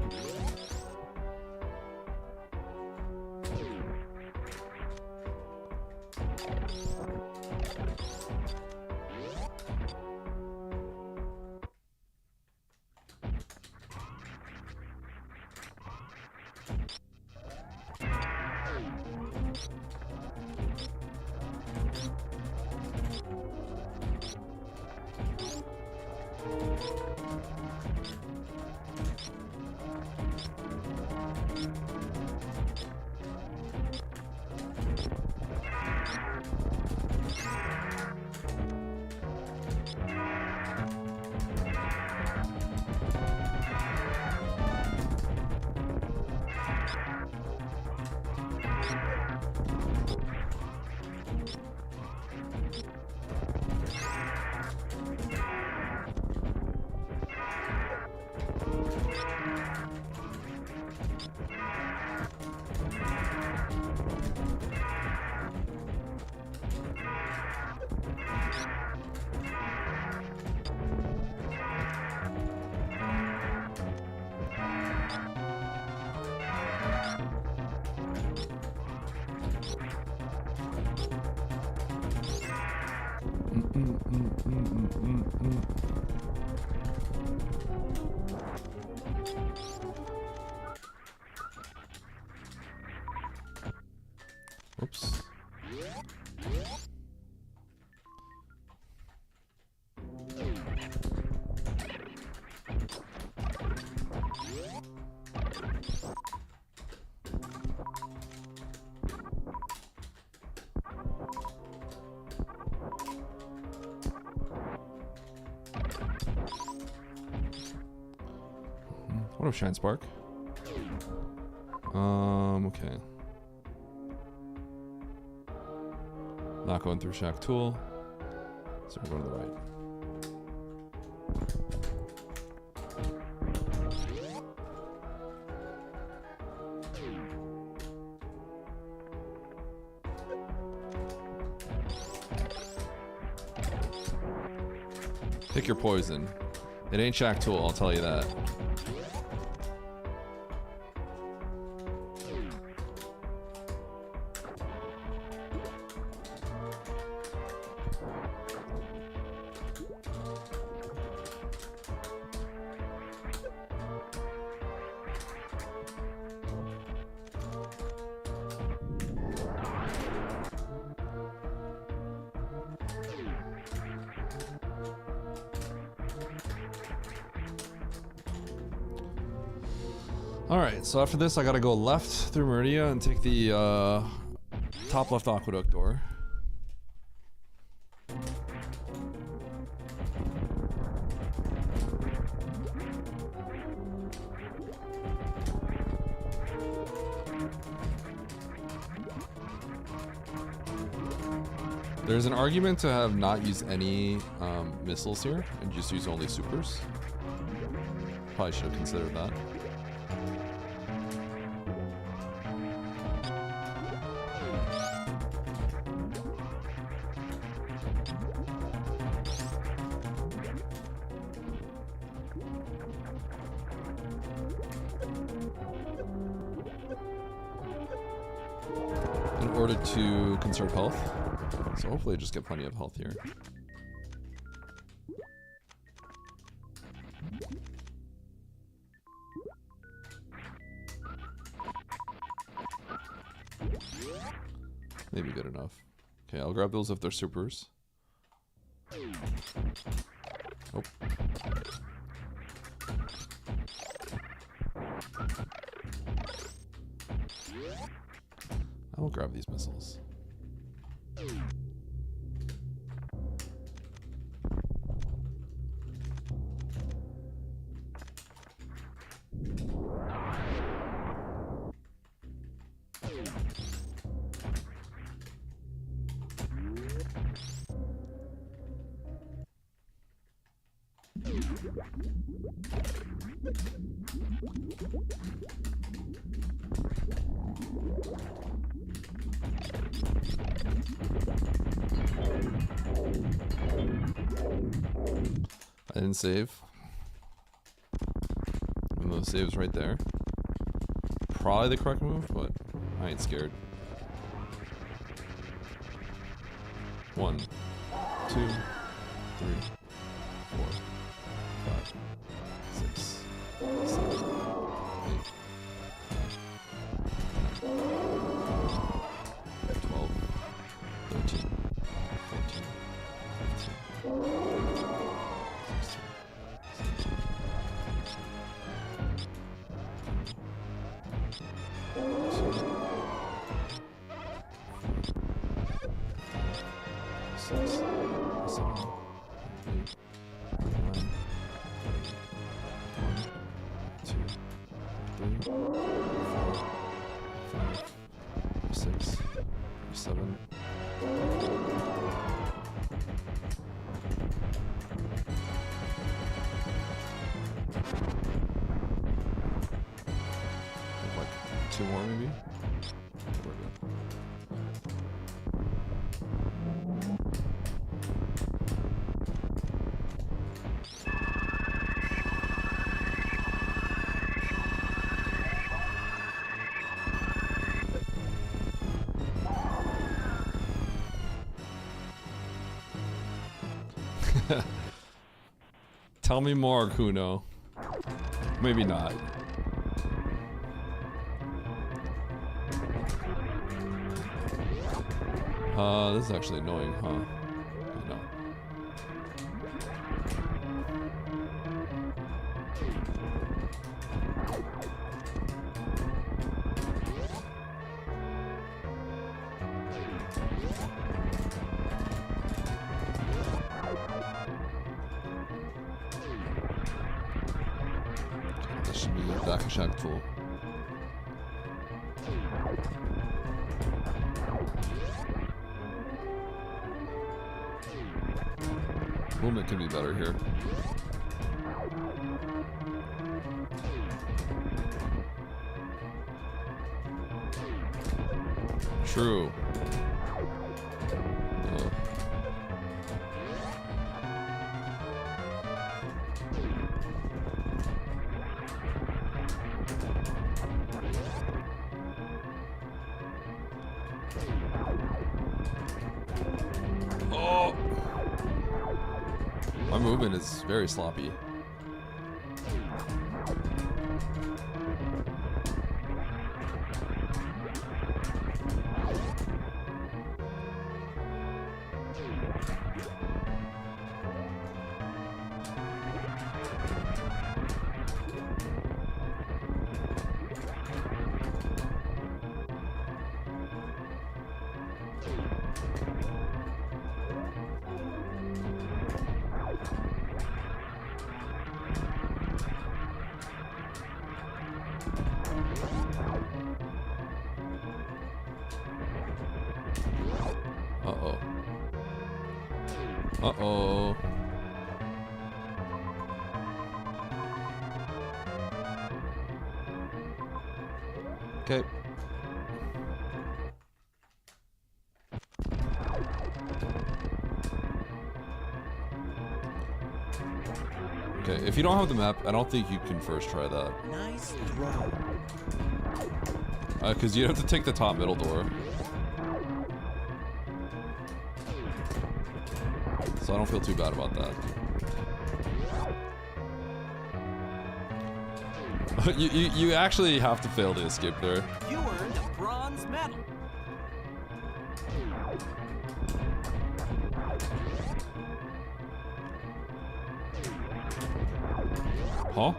A: Oops. What up, Shine Spark? Okay. Not going through Shack Tool. So we're going to the right. Pick your poison. It ain't Shack Tool, I'll tell you that. Alright, so after this I gotta go left through Meridia and take the top left aqueduct door. There's an argument to have not used any missiles here and just use only supers. Probably should have considered that. In order to conserve health. So hopefully I just get plenty of health here. Maybe good enough. Okay, I'll grab those if they're supers. Oh. I will grab these missiles. I didn't save. Even though the save's right there. Probably the correct move, but I ain't scared. 1, 2, 3, 4, 5, 6, 7, 8, 12, 13, 14, 15, 16, 17, 6, 7, 8, 9, 1, 2, 3, 4, 5, 6, 7. Like 2 more maybe? We're good. Tell me more, Kuno. Maybe not. This is actually annoying, huh? I know. That should be a back shack tool. Movement can be better here. True. Oh! My movement is very sloppy. Uh-oh. Uh-oh. Okay. Okay, if you don't have the map, I don't think you can first try that.
E: Nice throw.
A: Because you have to take the top middle door. So I don't feel too bad about that. you actually have to fail to escape there.
E: You earned a bronze medal.
A: Huh?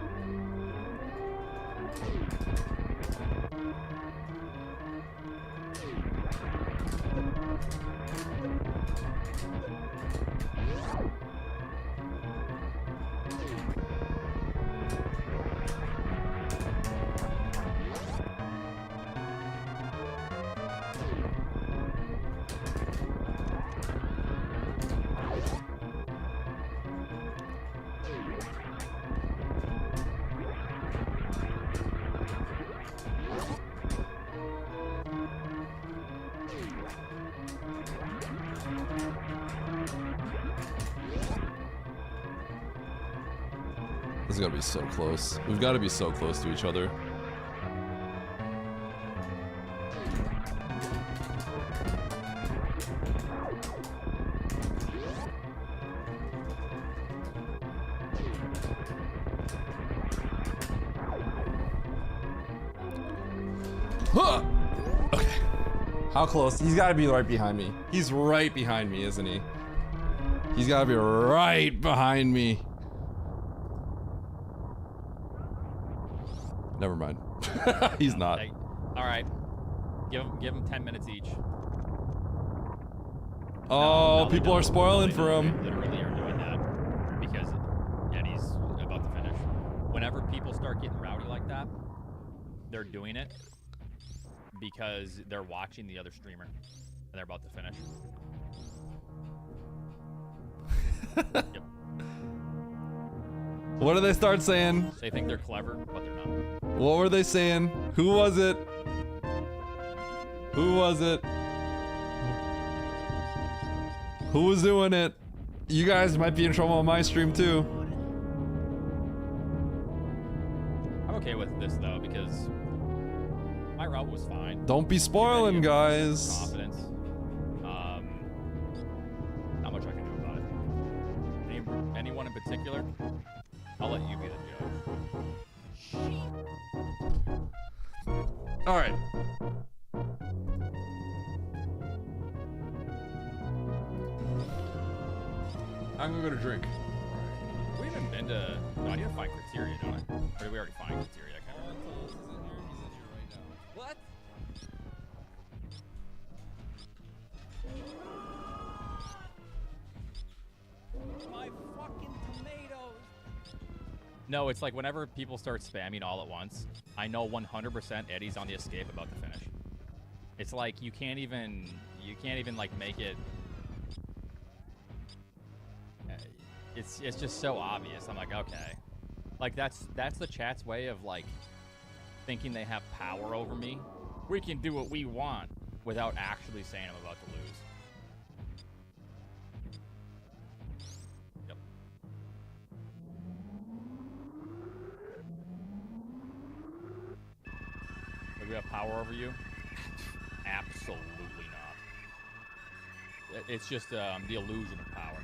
A: This is gonna be so close. We've got to be so close to each other. Huh! Okay. How close? He's got to be right behind me. He's right behind me, isn't he? He's got to be right behind me. Never mind. He's not.
F: Hey, all right. Give him 10 minutes each.
A: Oh,
F: No, they
A: people are
F: don't.
A: spoiling
F: They
A: for
F: don't.
A: him.
F: They literally are doing that because Eddie's about to finish. Whenever people start getting rowdy like that, they're doing it because they're watching the other streamer and they're about to finish. Yep.
A: What do they start saying?
F: They think they're clever, but they're not.
A: What were they saying? Who was it? Who was it? Who was doing it? You guys might be in trouble on my stream too.
F: I'm okay with this though because my route was fine.
A: Don't be spoiling, guys.
F: Confidence. Not much I can do about it. Anyone in particular? I'll let you be the judge.
A: All right. I'm gonna go to drink.
F: We haven't been to. No, I need to find criteria, don't I? Or did we already find criteria? I can't remember.
E: What? My fucking tomatoes.
F: No, it's like whenever people start spamming all at once, I know 100% Eddie's on the escape about to finish. It's like you can't even like make it. It's just so obvious. I'm like, okay, like that's the chat's way of like thinking they have power over me. We can do what we want without actually saying I'm about to lose. Yep. Do we have power over you? Absolutely not. It's just the illusion of power.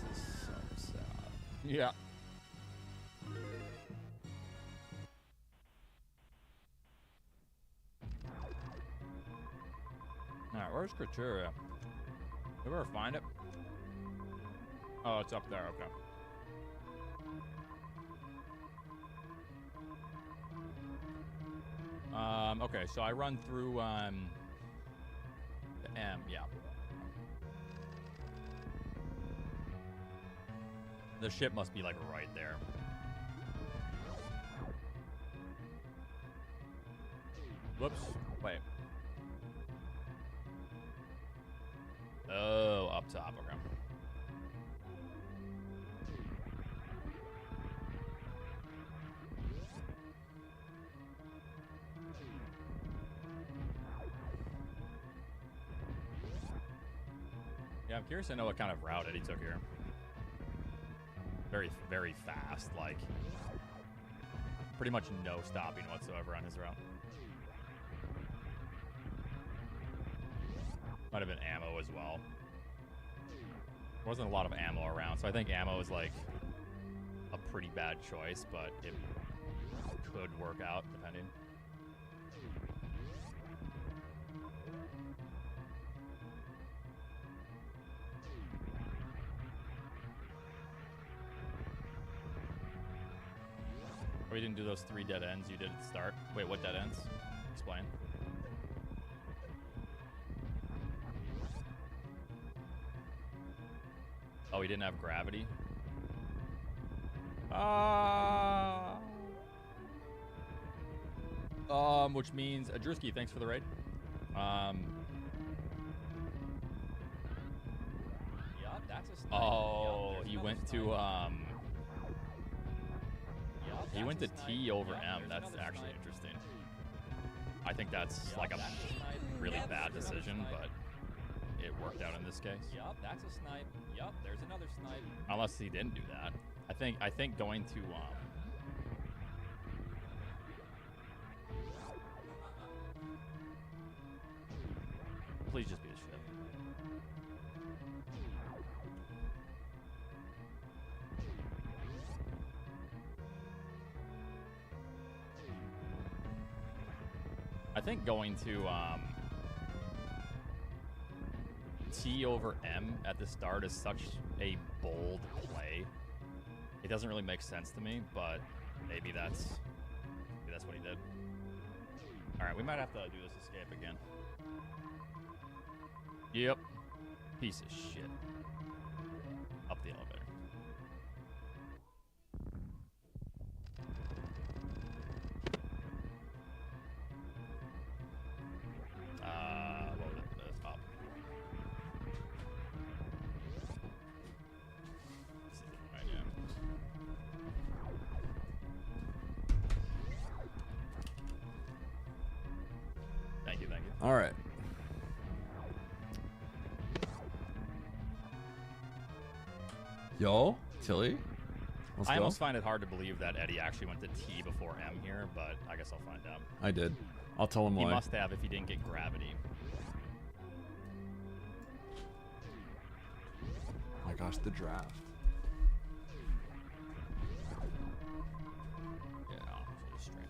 F: This is so sad. Yeah. Alright, where's criteria? Did we ever find it? Oh, it's up there, okay. Okay, so I run through, the M, yeah. The ship must be, like, right there. Whoops, wait. Oh, up top, okay. Yeah, I'm curious to know what kind of route Eddie took here. Very, very fast, like pretty much no stopping whatsoever on his route. Might have been ammo as well. There wasn't a lot of ammo around, so I think ammo is like a pretty bad choice, but it could work out depending. Or you didn't do those 3 dead ends you did at the start. Wait, what dead ends? Explain. Oh, he didn't have gravity? Which means Adruski, thanks for the raid. Oh, he went to he went to T over M. That's actually interesting. I think that's like a really bad decision, but it worked out in this case. Yup, that's a snipe. Yup, there's another snipe. Unless he didn't do that. I think going to please just be a ship. I think going to T over M at the start is such a bold play. It doesn't really make sense to me, but maybe that's what he did. All right, we might have to do this escape again. Yep. Piece of shit. Up the elevator. What was it? Up. This isn't right, yeah. Thank you, thank you.
A: All right. Yo, Tilly. Let's
F: I
A: go.
F: almost find it hard to believe that Eddie actually went to T before M here, but I guess I'll find out.
A: I did. I'll tell him
F: He
A: why.
F: must have if he didn't get gravity.
A: Oh my gosh, the draft.
F: Yeah, so just straight.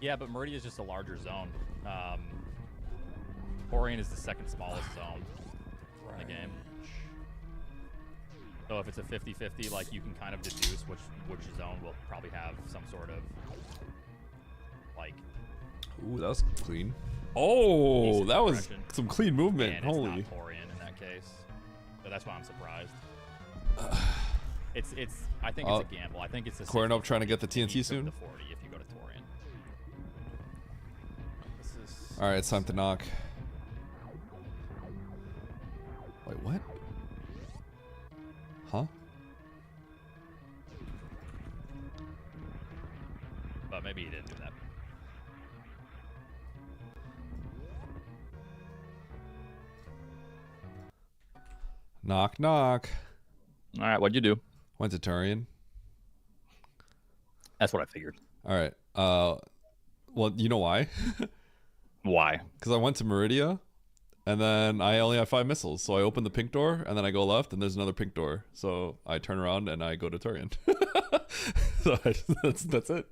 F: Yeah, but Meridia is just a larger zone. Torian is the second smallest zone in the game. So if it's a 50-50, like you can kind of deduce which zone will probably have some sort of like.
A: Ooh, that was clean. Oh,
F: decent
A: that was
F: progression.
A: some clean movement.
F: And
A: Holy.
F: it's not Torian in that case. So that's why I'm surprised. It's. I think it's a gamble. I think it's a.
A: Corn up trying to get the
F: You
A: TNT
F: took
A: soon.
F: The 40 if you go to Torian. This is.
A: All right, it's time to knock. Wait, what? Huh?
F: But maybe he didn't do that.
A: Knock, knock.
F: All right, what'd you do?
A: Went to Turian.
F: That's what I figured.
A: All right. Well, you know why?
F: Why?
A: Because I went to Meridia, and then I only had 5 missiles. So I open the pink door, and then I go left, and there's another pink door. So I turn around and I go to Turian. So that's it.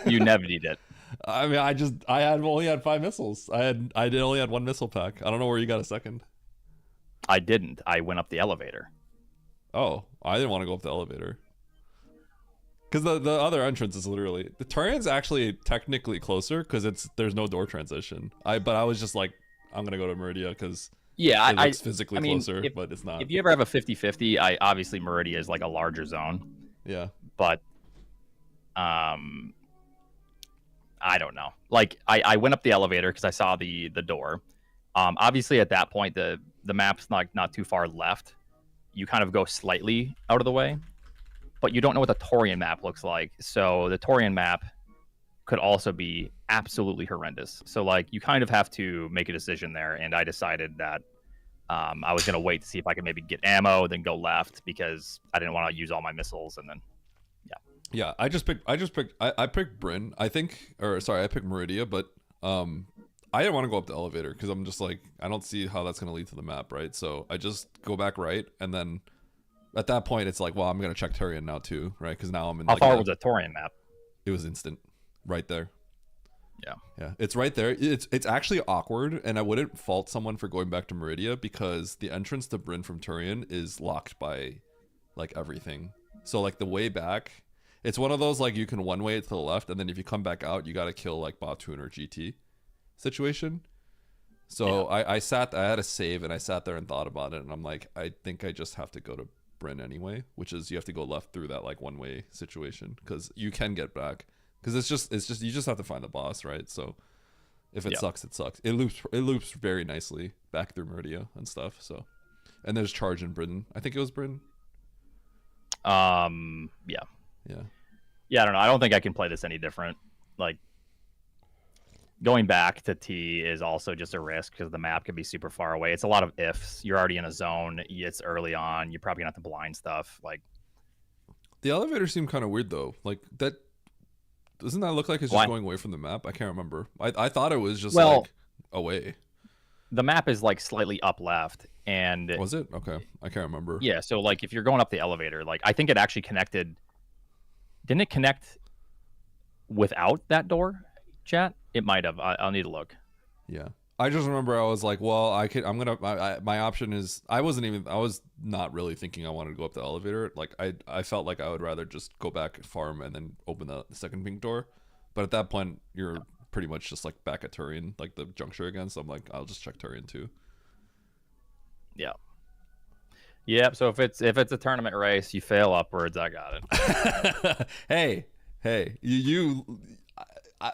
F: You never did it.
A: I mean, I only had 5 missiles. I only had 1 missile pack. I don't know where you got a second.
F: I didn't. I went up the elevator.
A: Oh, I didn't want to go up the elevator. Because the other entrance is literally the Turian's actually technically closer because there's no door transition. But I was just like, I'm gonna go to Meridia because
F: Yeah,
A: it looks physically
F: I mean,
A: closer, but it's not.
F: If you ever have a 50-50, obviously Meridia is like a larger zone.
A: Yeah.
F: But I don't know. Like I went up the elevator because I saw the door. Obviously at that point the map's not too far left. You kind of go slightly out of the way, but you don't know what the Torian map looks like. So the Torian map could also be absolutely horrendous. So like you kind of have to make a decision there. And I decided that I was gonna wait to see if I could maybe get ammo, then go left because I didn't want to use all my missiles, and then
A: Yeah, I picked Bryn. I picked Meridia, but I didn't want to go up the elevator because I'm just like, I don't see how that's gonna lead to the map, right? So I just go back right, and then at that point it's like, well, I'm gonna check Turian now too, right? Because now I'm in.
F: how far was the Torian map?
A: It was instant, right there.
F: Yeah,
A: it's right there. It's actually awkward, and I wouldn't fault someone for going back to Meridia because the entrance to Bryn from Turian is locked by like everything. So like the way back, it's one of those like you can one way it to the left, and then if you come back out, you got to kill like Batoon or GT situation. So yeah. I had a save, and I sat there and thought about it, and I'm like, I think I just have to go to Bryn anyway, which is you have to go left through that like one way situation because you can get back because it's just you just have to find the boss, right? So If it
F: Yeah.
A: sucks, it sucks. It loops very nicely back through Meridia and stuff. So, and there's charge in Britain. I think it was Britain.
F: Yeah.
A: Yeah.
F: Yeah, I don't know. I don't think I can play this any different. Like, going back to T is also just a risk because the map can be super far away. It's a lot of ifs. You're already in a zone. It's early on. You're probably gonna have to blind stuff. Like,
A: The elevator seemed kind of weird though. Like that. Doesn't that look like it's just going away from the map? I can't remember. I thought it was just like away.
F: the map is like slightly up left, and
A: Was it? Okay. I can't remember.
F: yeah. So like, if you're going up the elevator, like I think it actually connected. Didn't it connect without that door? Chat. It might have. I'll need to look.
A: Yeah. I just remember I was like, well, my option is, I was not really thinking I wanted to go up the elevator. Like I felt like I would rather just go back, farm, and then open the second pink door. But at that point, you're pretty much just like back at Turian, like the juncture again. So I'm like, I'll just check Turian too.
F: Yeah. Yep. So if it's a tournament race, you fail upwards. I got it.
A: hey,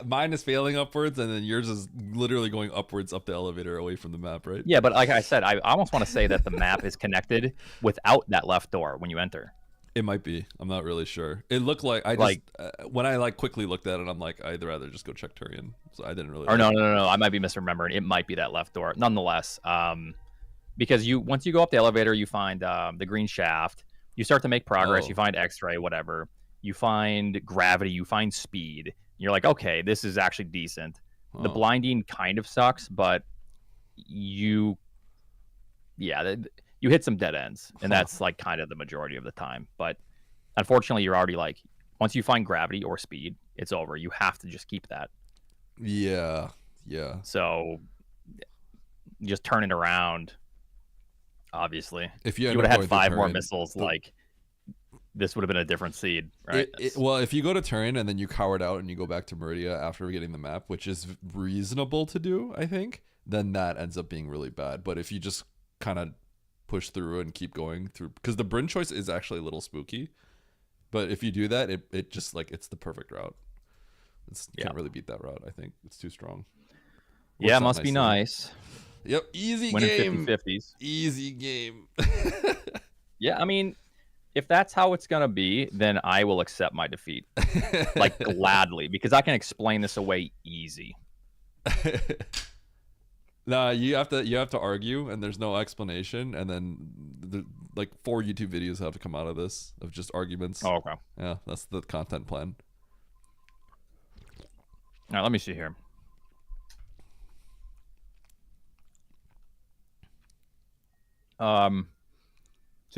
A: mine is failing upwards, and then yours is literally going upwards up the elevator away from the map, right?
F: Yeah, but like I said, I almost want to say that the map is connected without that left door when you enter.
A: It might be. I'm not really sure. It looked like when I like quickly looked at it, I'm like, I'd rather just go check Turian. So I didn't really.
F: Or no. I might be misremembering. It might be that left door. Nonetheless, because once you go up the elevator, you find the green shaft. You start to make progress.
A: Oh.
F: You find X-ray, whatever. You find gravity. You find speed. You're like, okay, this is actually decent. The blinding kind of sucks, but you hit some dead ends, and that's like kind of the majority of the time. But unfortunately, you're already like, once you find gravity or speed, it's over. You have to just keep that.
A: Yeah.
F: So just turn it around. Obviously,
A: If you
F: would have had 5 more missiles, like this would have been a different seed, right?
A: Well, if you go to Turian and then you cowered out and you go back to Meridia after getting the map, which is reasonable to do, I think, then that ends up being really bad. But if you just kind of push through and keep going through, because the Bryn choice is actually a little spooky, but if you do that, it just like, it's the perfect route. Can't really beat that route. I think it's too strong.
F: Yeah, must be nice.
A: Yep, easy
F: Winning
A: game.
F: 50-50s.
A: Easy game.
F: Yeah, I mean, if that's how it's gonna be, then I will accept my defeat, like gladly, because I can explain this away easy.
A: Nah, you have to argue, and there's no explanation, and then like 4 YouTube videos have to come out of this of just arguments.
F: Oh, okay.
A: Yeah, that's the content plan.
F: All right, let me see here. So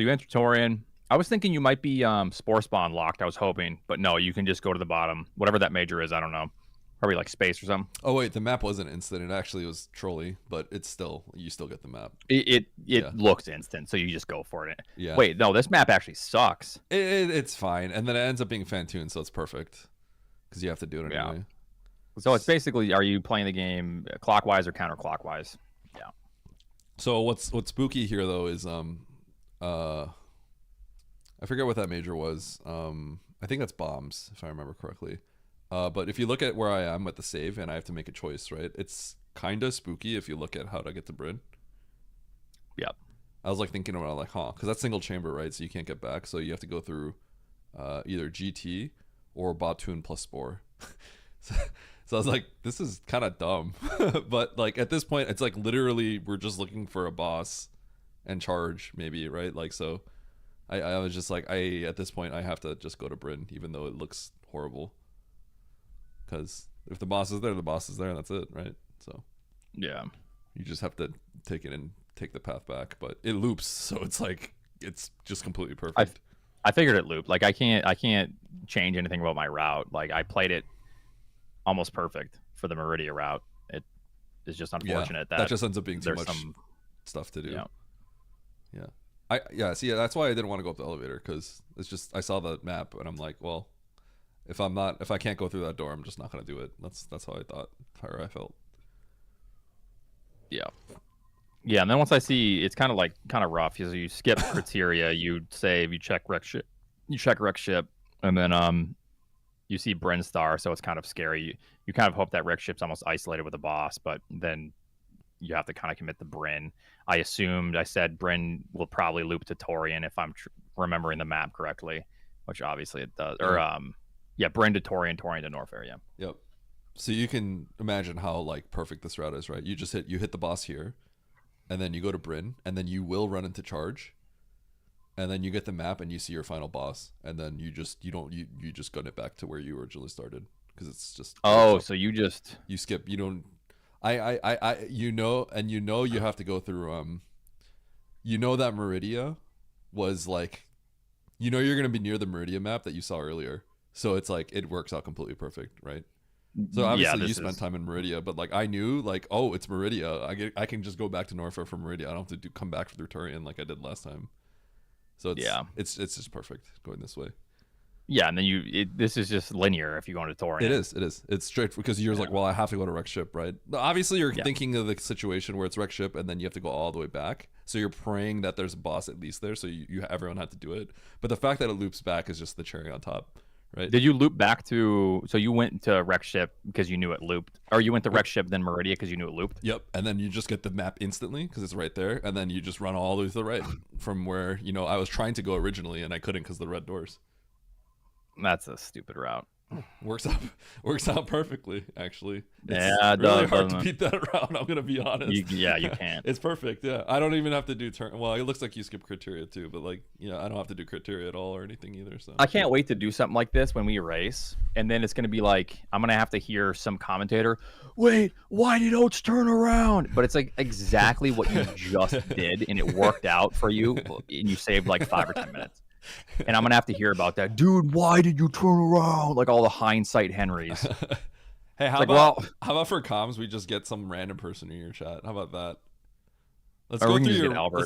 F: you enter Torian. I was thinking you might be Spore Spawn locked. I was hoping, but no, you can just go to the bottom, whatever that major is. I don't know, probably like space or something.
A: Oh wait, the map wasn't instant. It actually was trolley, but you still get the map.
F: It looks instant, so you just go for it.
A: Yeah.
F: Wait, no, this map actually sucks.
A: It's fine, and then it ends up being Fantoon, so it's perfect because you have to do it anyway.
F: So it's basically, are you playing the game clockwise or counterclockwise? Yeah.
A: So what's spooky here though is I forget what that major was. I think that's bombs, if I remember correctly. But if you look at where I am at the save and I have to make a choice, right? It's kind of spooky if you look at how to get to Bryn.
F: Yep.
A: I was like thinking about like, because that's single chamber, right? So you can't get back. So you have to go through either GT or Bottoon plus Spore. So I was like, this is kind of dumb. But like at this point, it's like literally we're just looking for a boss and charge maybe, right? Like, so I was just like, at this point I have to just go to Bryn, even though it looks horrible. Because if the boss is there, the boss is there, and that's it, right? So
F: yeah,
A: you just have to take it and take the path back. But it loops, so it's like it's just completely perfect.
F: I figured it looped. Like I can't change anything about my route. Like I played it almost perfect for the Meridia route. It is just unfortunate that
A: just ends up being too much stuff to do. Yeah. See, that's why I didn't want to go up the elevator, because it's just, I saw the map and I'm like, well, if I can't go through that door, I'm just not gonna do it. That's how I felt.
F: Yeah. Yeah, and then once I see, it's kind of rough because you skip criteria, you save, you check wreck ship, and then You see Bryn Star, so it's kind of scary. You kind of hope that Rick Ship's almost isolated with the boss, but then you have to kind of commit to Bryn. I said Bryn will probably loop to Torian if I'm remembering the map correctly, which obviously it does. Or Bryn to Torian, Torian to Norfair. Yeah.
A: Yep. So you can imagine how like perfect this route is, right? You just hit the boss here, and then you go to Bryn, and then you will run into charge, and then you get the map and you see your final boss, and then you just gun it back to where you originally started because it's just
F: so you
A: skip. You don't. You have to go through that Meridia was like, you're gonna be near the Meridia map that you saw earlier, so it's like it works out completely perfect, right? So obviously you spent time in Meridia, but like I knew like, oh, it's Meridia. I can just go back to Norfair from Meridia. I don't have to come back through Turian like I did last time. So it's just perfect going this way.
F: Yeah, and then this is just linear if you go into Torian.
A: It is. It's straight because you're like, well, I have to go to Wreck Ship, right? Obviously, you're thinking of the situation where it's Wreck Ship and then you have to go all the way back. So you're praying that there's a boss at least there, so everyone had to do it. But the fact that it loops back is just the cherry on top, right?
F: Did you loop back to? So you went to Wreck Ship because you knew it looped, or you went to Wreck Ship then Meridia because you knew it looped?
A: Yep. And then you just get the map instantly because it's right there, and then you just run all the way to the right from where I was trying to go originally and I couldn't because of the red doors.
F: That's a stupid route.
A: Works out perfectly, actually.
F: It's
A: really hard to beat that route. I'm gonna be honest.
F: You can't.
A: It's perfect. Yeah, I don't even have to do turn. Well, it looks like you skip criteria too, but like I don't have to do criteria at all or anything either. So
F: I can't wait to do something like this when we race, and then it's gonna be like I'm gonna have to hear some commentator. Wait, why did Oates turn around? But it's like exactly what you just did, and it worked out for you, and you saved like 5 or 10 minutes. And I'm gonna have to hear about that, dude. Why did you turn around? Like all the hindsight Henrys.
A: Hey, how about for comms we just get some random person in your chat? How about that? Let's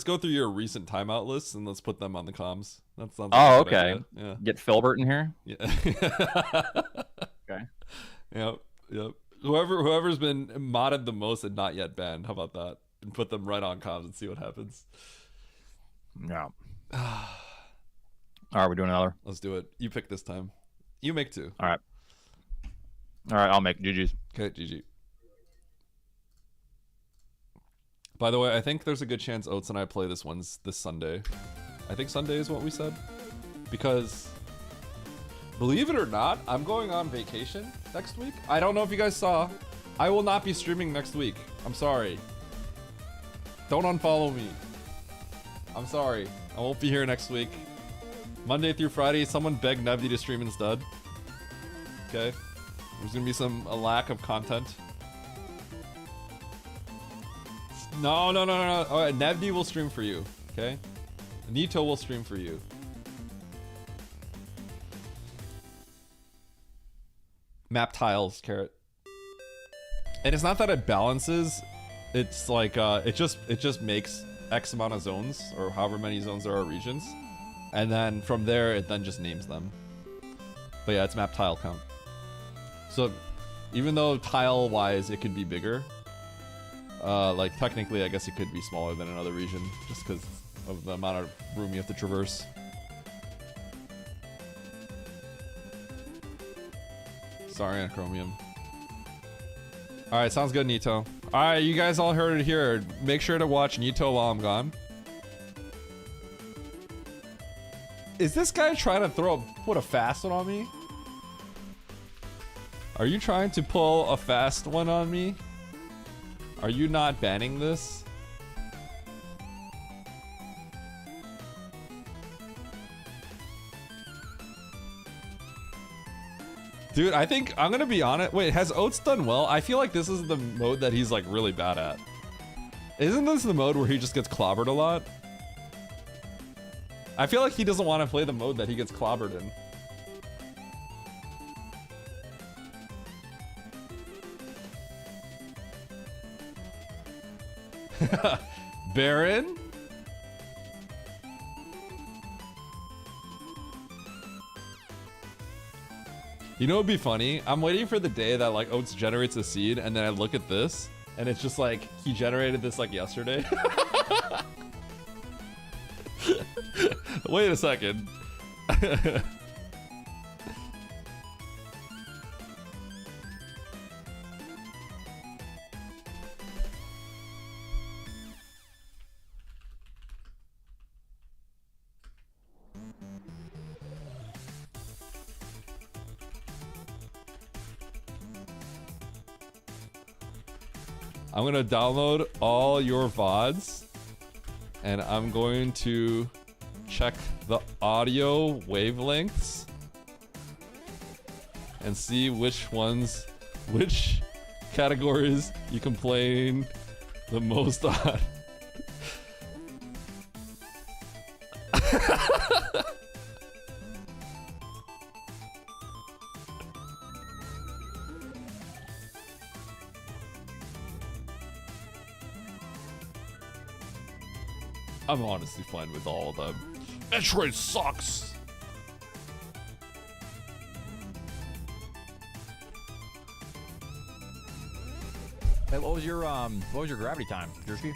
A: go through your recent timeout lists and let's put them on the comms. That sounds like
F: okay.
A: Yeah.
F: Get Filbert in here.
A: Yeah.
F: Okay.
A: Yep. Whoever's been modded the most and not yet banned. How about that? And put them right on comms and see what happens.
F: Yeah. All right, we're doing another.
A: Let's do it. You pick this time. You make 2.
F: All right, I'll make GG's.
A: Okay, GG. By the way, I think there's a good chance Oates and I play this Sunday. I think Sunday is what we said. Because, believe it or not, I'm going on vacation next week. I don't know if you guys saw. I will not be streaming next week. I'm sorry. Don't unfollow me. I'm sorry. I won't be here next week. Monday through Friday, someone begged Nevdi to stream instead. Okay. There's gonna be a lack of content. No. Alright, Nevdi will stream for you. Okay? Nito will stream for you. Map tiles, Carrot. And it's not that it balances. It's like it just makes X amount of zones, or however many zones there are regions. And then from there, it then just names them. But yeah, it's map tile count. So even though tile-wise it could be bigger, like technically I guess it could be smaller than another region just because of the amount of room you have to traverse. Sorry, Anachromium. Alright, sounds good, Nito. Alright, you guys all heard it here. Make sure to watch Nito while I'm gone. Is this guy trying to put a fast one on me? Are you trying to pull a fast one on me? Are you not banning this? Dude, I think I'm gonna be on it. Wait, has Oates done well? I feel like this is the mode that he's like really bad at. Isn't this the mode where he just gets clobbered a lot? I feel like he doesn't want to play the mode that he gets clobbered in. Baron? You know what'd be funny? I'm waiting for the day that like Oates generates a seed and then I look at this and it's just like he generated this like yesterday. Wait a second. I'm gonna download all your VODs and I'm going to check the audio wavelengths and see which categories you complain the most on. I'm honestly fine with all of them. Metroid sucks!
F: Hey, what was your gravity time, Jersey?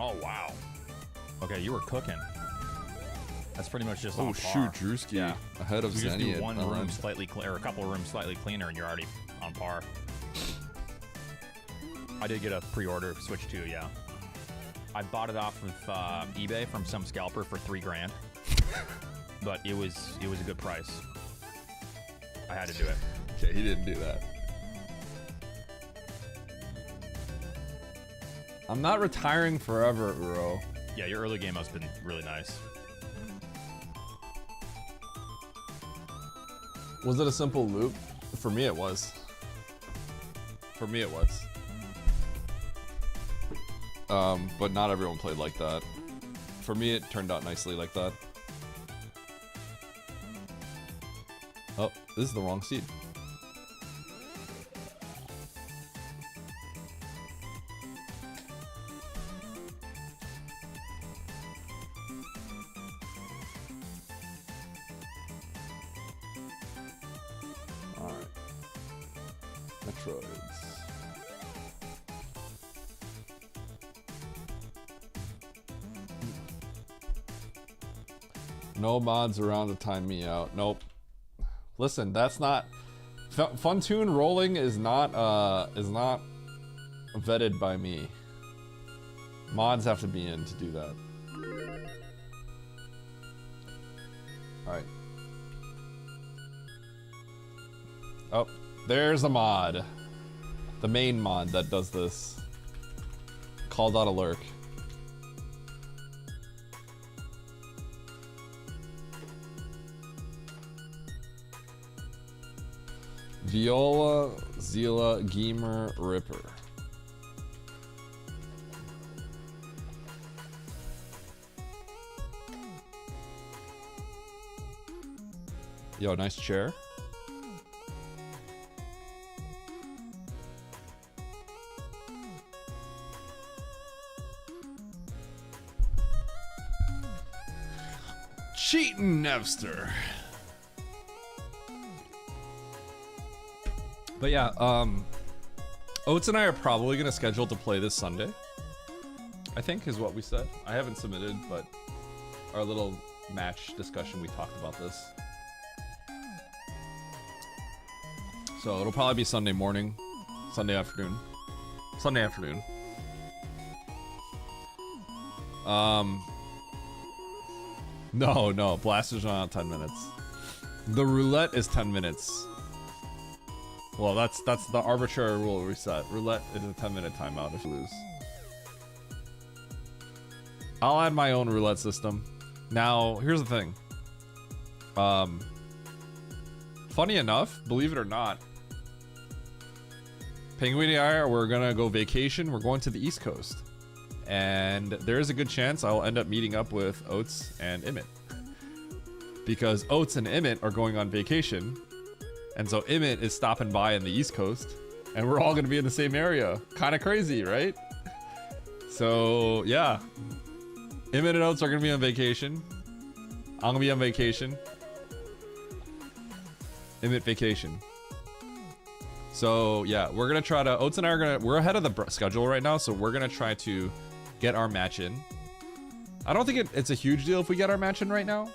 F: Oh wow. Okay, you were cooking. That's pretty much just on par.
A: Drewski.
F: Yeah.
A: Ahead of
F: You just
A: Zenny
F: do one
A: at
F: room
A: LM.
F: slightly or a couple of rooms slightly cleaner, and you're already on par. I did get a pre-order Switch 2, yeah. I bought it off of eBay from some scalper for $3 grand, but it was a good price. I had to do it.
A: Okay, he didn't do that. I'm not retiring forever, Uro.
F: Yeah, your early game has been really nice.
A: Was it a simple loop? For me, it was. For me, it was. But not everyone played like that. For me, it turned out nicely like that. Oh, this is the wrong seed. Alright. Metroids. No mods around to time me out. Nope. Listen, that's not Funtoon rolling is not vetted by me. Mods have to be in to do that. Alright. Oh, there's a mod. The main mod that does this. Called out a lurk. Viola, Zila, Gamer, Ripper. Yo, nice chair. Cheatin' Nevster. But yeah, Oates and I are probably gonna schedule to play this Sunday. I think is what we said. I haven't submitted, but our little match discussion, we talked about this. So it'll probably be Sunday morning, Sunday afternoon. Sunday afternoon. No, Blaster's not 10 minutes. The roulette is 10 minutes. Well, that's the arbitrary rule reset. Roulette is a 10-minute timeout if you lose. I'll add my own roulette system. Now, here's the thing. Funny enough, believe it or not, Penguin and I, we're gonna go vacation. We're going to the East Coast. And there is a good chance I'll end up meeting up with Oates and Emmett. Because Oates and Emmett are going on vacation. And so Emmett is stopping by in the East Coast. And we're all gonna be in the same area. Kind of crazy, right? So, yeah. Emmett and Oates are gonna be on vacation. I'm gonna be on vacation. Emmett vacation. So yeah, we're gonna try to. Oates and I are we're ahead of the schedule right now, so we're gonna try to get our match in. I don't think it's a huge deal if we get our match in right now,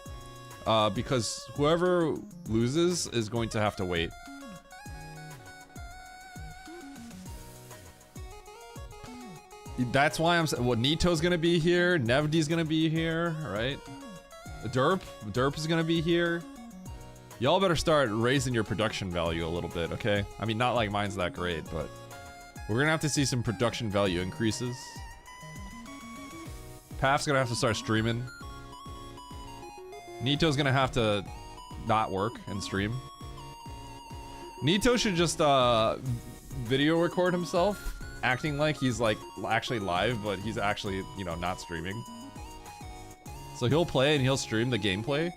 A: because whoever loses is going to have to wait. That's why I'm saying, well, Nito's gonna be here, Nevdi's gonna be here, right? Derp is gonna be here. Y'all better start raising your production value a little bit, okay? I mean, not like mine's that great, but we're gonna have to see some production value increases. Paf's gonna have to start streaming. Nito's gonna have to not work and stream. Nito should just video record himself acting like he's like actually live, but he's actually, you know, not streaming. So he'll play and he'll stream the gameplay,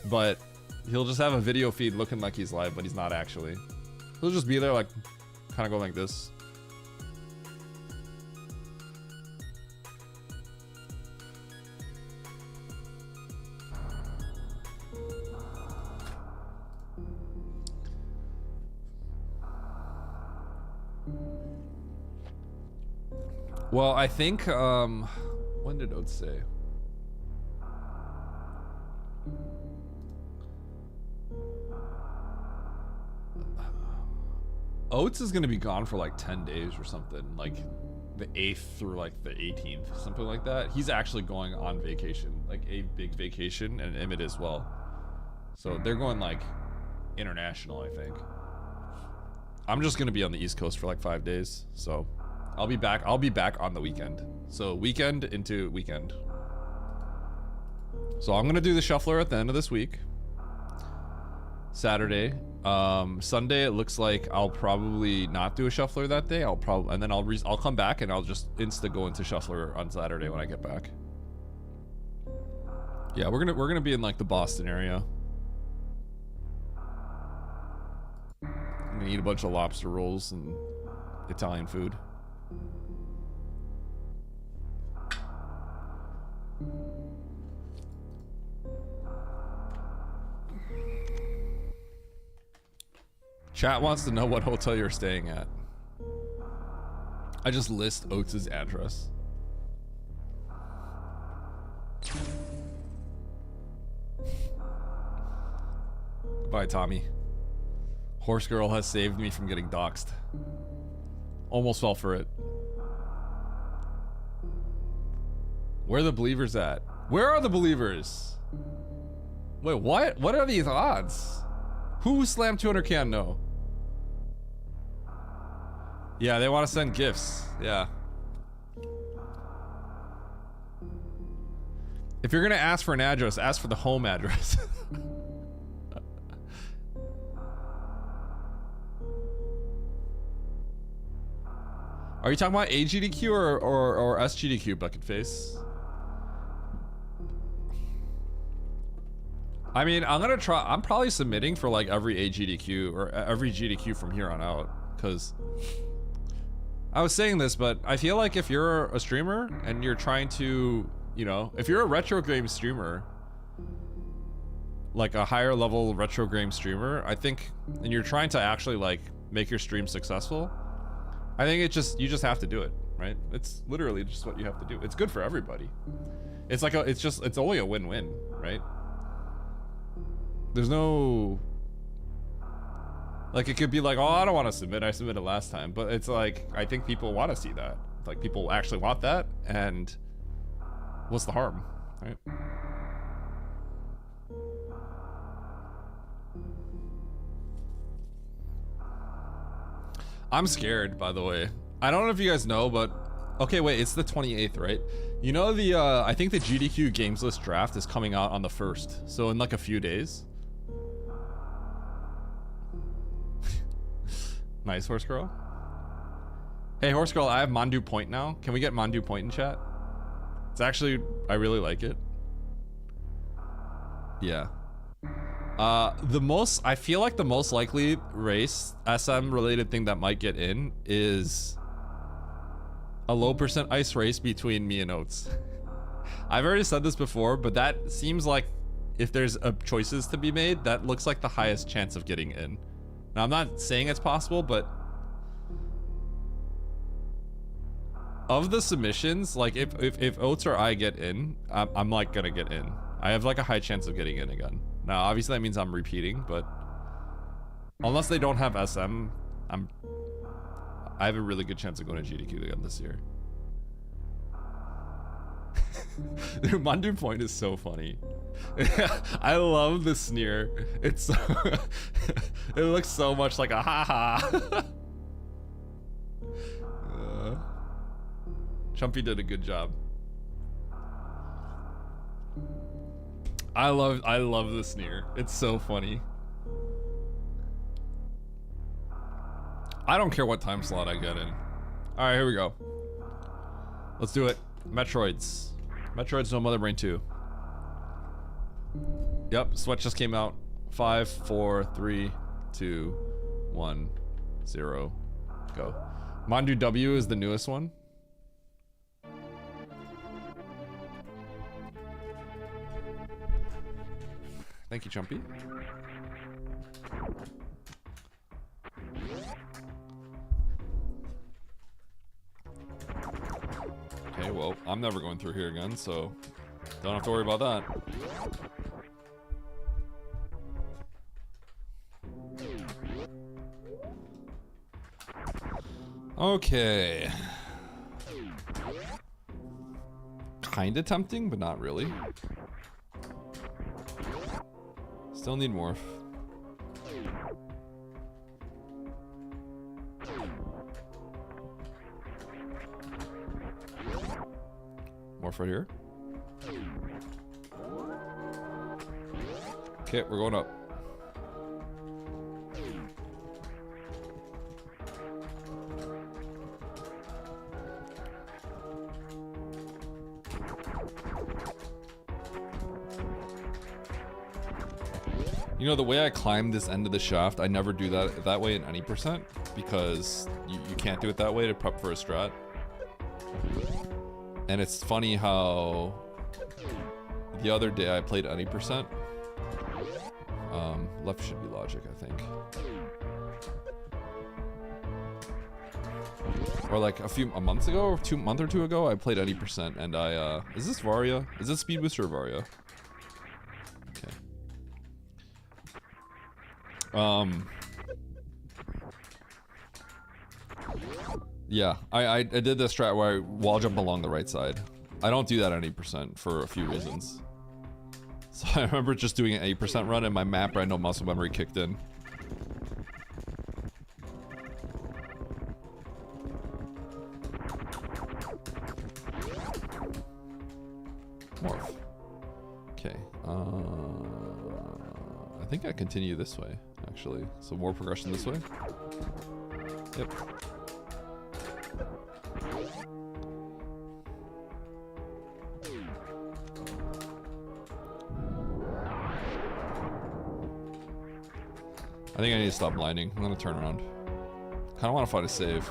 A: but he'll just have a video feed looking like he's live, but he's not actually. He'll just be there like kind of go like this. Well, I think, when did Oates say? Oates is gonna be gone for like 10 days or something, like the 8th through like the 18th, something like that. He's actually going on vacation, like a big vacation, and Emmett as well. So they're going like international, I think. I'm just gonna be on the East Coast for like 5 days, so I'll be back on the weekend. So weekend into weekend. So I'm gonna do the shuffler at the end of this week. Saturday. Sunday it looks like I'll probably not do a shuffler that day. I'll come back and I'll just insta go into shuffler on Saturday when I get back. Yeah, we're gonna be in like the Boston area. I'm gonna eat a bunch of lobster rolls and Italian food. Chat wants to know what hotel you're staying at. I just list Oates' address. Goodbye, Tommy. Horse Girl has saved me from getting doxxed. Almost fell for it. Where are the believers at? Where are the believers? Wait, what? What are these odds? Who slammed 200k on no? Yeah, they want to send gifts. Yeah. If you're gonna ask for an address, ask for the home address. Are you talking about AGDQ or SGDQ, Bucketface? I mean, I'm probably submitting for like every AGDQ or every GDQ from here on out, because I was saying this, but I feel like if you're a streamer and you're trying to, you know, if you're a retro game streamer, like a higher level retro game streamer, I think, and you're trying to actually like make your stream successful, I think you just have to do it, right? It's literally just what you have to do. It's good for everybody. It's like it's only a win-win, right? There's no, like, it could be like, oh, I don't want to submit, I submitted last time, but it's like, I think people want to see that. Like, people actually want that, and what's the harm, right? I'm scared, by the way. I don't know if you guys know, but okay, wait, it's the 28th, right? You know, the I think the GDQ games list draft is coming out on the 1st, so in like a few days. Nice, Horse Girl. Hey, Horse Girl, I have Mandu Point now. Can we get Mandu Point in chat? It's actually, I really like it. Yeah. I feel like the most likely race, SM related thing that might get in is a low % ice race between me and Oates. I've already said this before, but that seems like if there's choices to be made, that looks like the highest chance of getting in. Now, I'm not saying it's possible, but of the submissions, like if Oates or I get in, I'm like gonna get in. I have like a high chance of getting in again. Now, obviously that means I'm repeating, but unless they don't have SM, I have a really good chance of going to GDQ again this year. Dude, Mandu Point is so funny. I love the sneer. It's so it looks so much like a haha. Chumpy did a good job. I love the sneer. It's so funny. I don't care what time slot I get in. All right, here we go. Let's do it. Metroids. Metroids No Mother Brain 2. Yep, Sweat just came out. 5, 4, 3, 2, 1, 0. Go. Mandu W is the newest one. Thank you, Chumpy. Okay, well, I'm never going through here again, so don't have to worry about that. Okay. Kinda tempting, but not really. Still need morph. Morph right here. Okay, we're going up. You know, the way I climb this end of the shaft, I never do that way in any percent, because you can't do it that way to prep for a strat. And it's funny how the other day I played any percent. Left should be logic, I think. Or like a month ago, or a month or two ago, I played any percent, and I is this Varia? Is this Speed Booster or Varia? Yeah, I did this strat where I wall jump along the right side. I don't do that at 8% for a few reasons. So I remember just doing an 8% run and my map random muscle memory kicked in. Morph. Okay, I think I continue this way, actually. So more progression this way. Yep. I think I need to stop blinding. I'm gonna turn around. Kinda wanna find a save.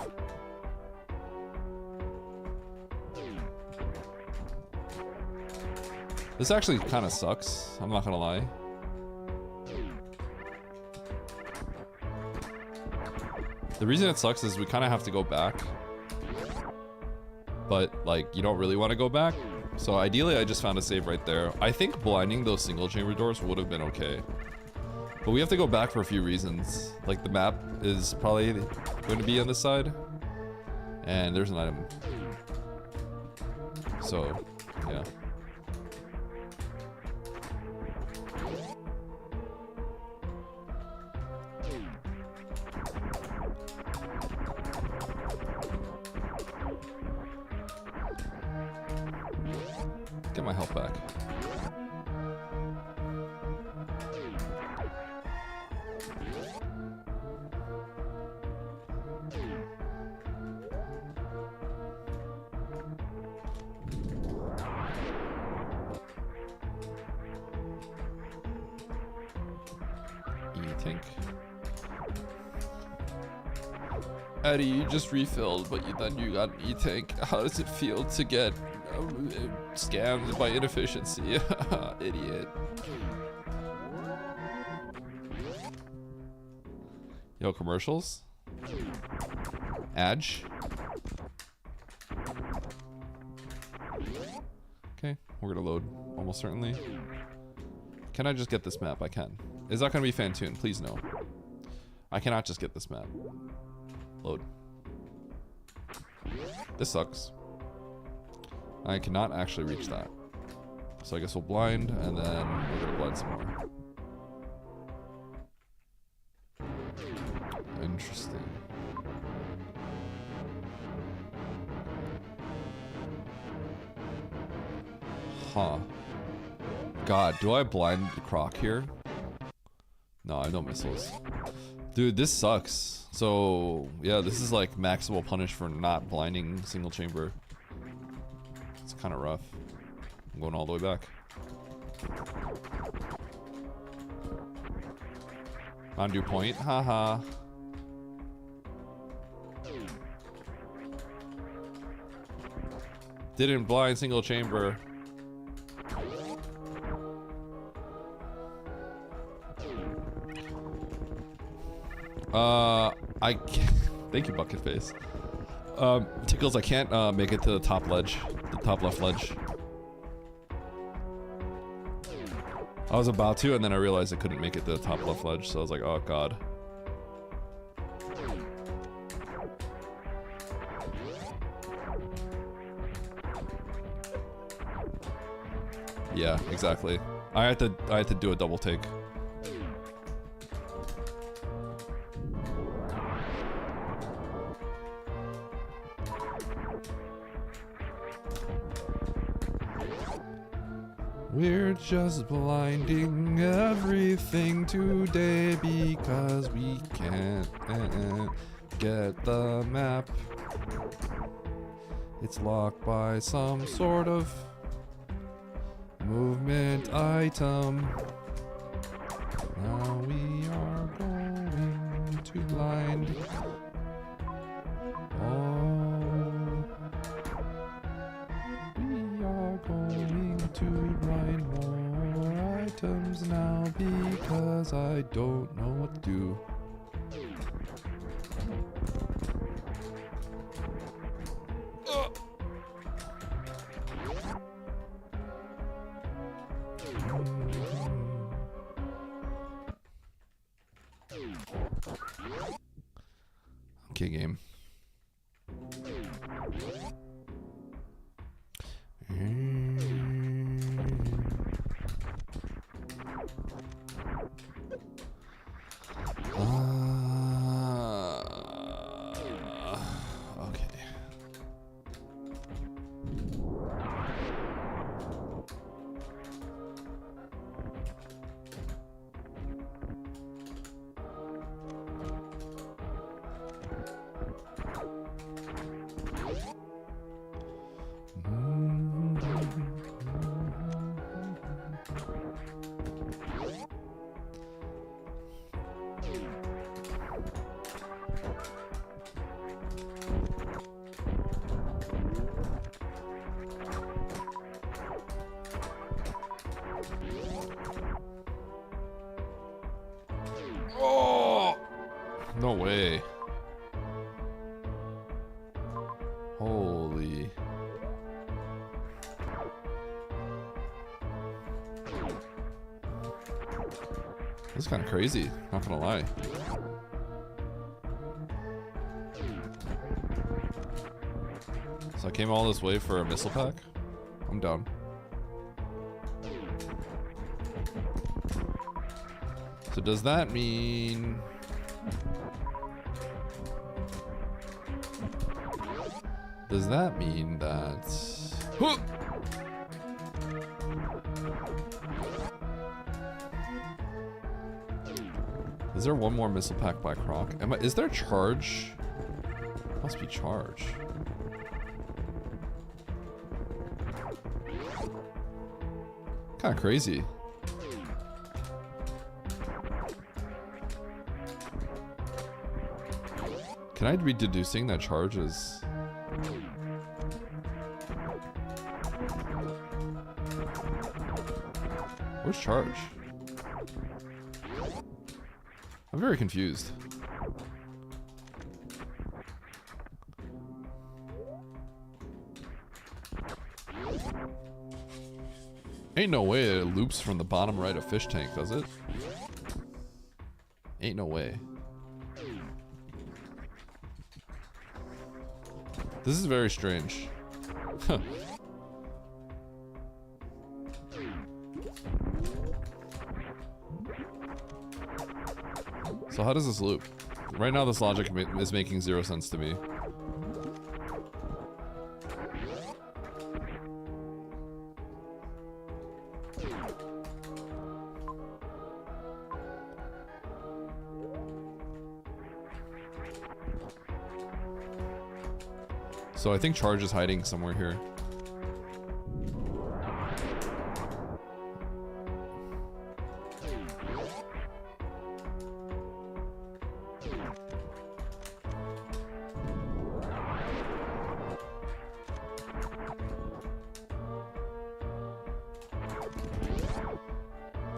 A: This actually kinda sucks, I'm not gonna lie. The reason it sucks is we kinda have to go back. But, like, you don't really want to go back. So ideally I just found a save right there. I think blinding those single chamber doors would have been okay. But we have to go back for a few reasons. Like, the map is probably going to be on this side. And there's an item. So, yeah. Get my health back. E-Tank. Eddie, you just refilled, but then you got an E-Tank. How does it feel to get scammed by inefficiency? Idiot. Yo, commercials? Adge? Okay, we're gonna load, almost certainly. Can I just get this map? I can. Is that gonna be Fantoon? Please no. I cannot just get this map. Load. This sucks. I cannot actually reach that. So I guess we'll blind, and then we're gonna blind some more. Interesting. Huh. God, do I blind Croc here? No, I have no missiles. Dude, this sucks. So, yeah, this is like maximal punish for not blinding single chamber. It's kind of rough. I'm going all the way back. Undo point, haha. Didn't blind single chamber. I can't. Thank you, Bucket Face. Tickles, I can't make it to the top ledge, the top left ledge. I was about to, and then I realized I couldn't make it to the top left ledge, so I was like, oh god. Yeah, exactly. I had to do a double take. We're just blinding everything today because we can't get the map. It's locked by some sort of movement item. Now we are going to blind. We are going to blind more items now because I don't know what to do. Okay, game. Okay. Oh! No way. Holy. This is kind of crazy, not gonna lie. So I came all this way for a missile pack? I'm down. So does that mean... Does that mean that... Huh! Is there one more missile pack by Croc? Is there charge? Must be charge. Kind of crazy. Can I be deducing that charge is... Where's charge? I'm very confused. Ain't no way it loops from the bottom right of fish tank, does it? Ain't no way. This is very strange. Huh. how does this loop? Right now this logic is making 0 sense to me. So I think charge is hiding somewhere here.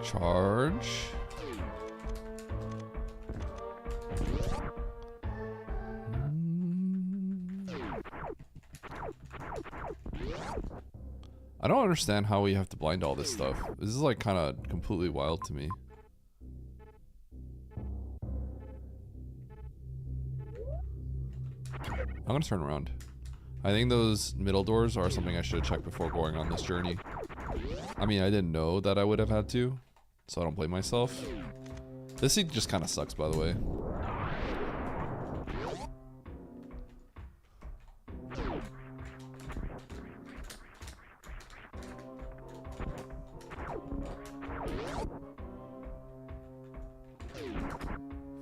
A: Charge. I don't understand how we have to blind all this stuff. This is like kind of completely wild to me. I'm gonna turn around. I think those middle doors are something I should have checked before going on this journey. I mean, I didn't know that I would have had to, so I don't blame myself. This seat just kind of sucks, by the way.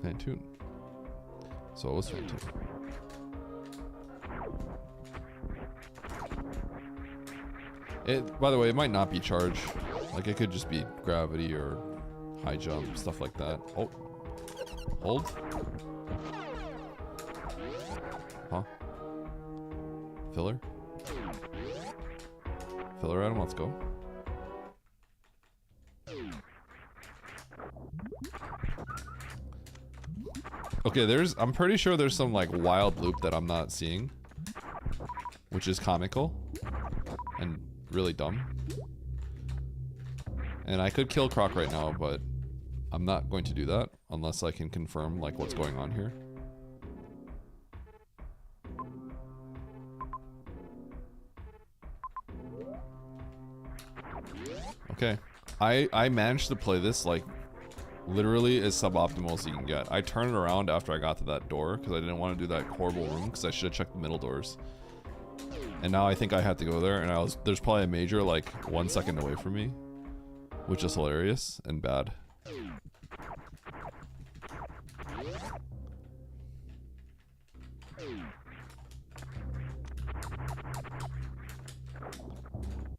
A: Fantoon. So it was Fantoon. It, by the way, it might not be charge. Like, it could just be gravity or high jump, stuff like that. Oh. Hold. Huh? Filler? Filler item, let's go. Okay, I'm pretty sure there's some like wild loop that I'm not seeing, which is comical and really dumb. And I could kill Croc right now, but I'm not going to do that unless I can confirm like what's going on here. Okay, I managed to play this like literally as suboptimal as you can get. I turned around after I got to that door because I didn't want to do that horrible room because I should have checked the middle doors. And now I think I had to go there, and there's probably a major like 1 second away from me, which is hilarious and bad.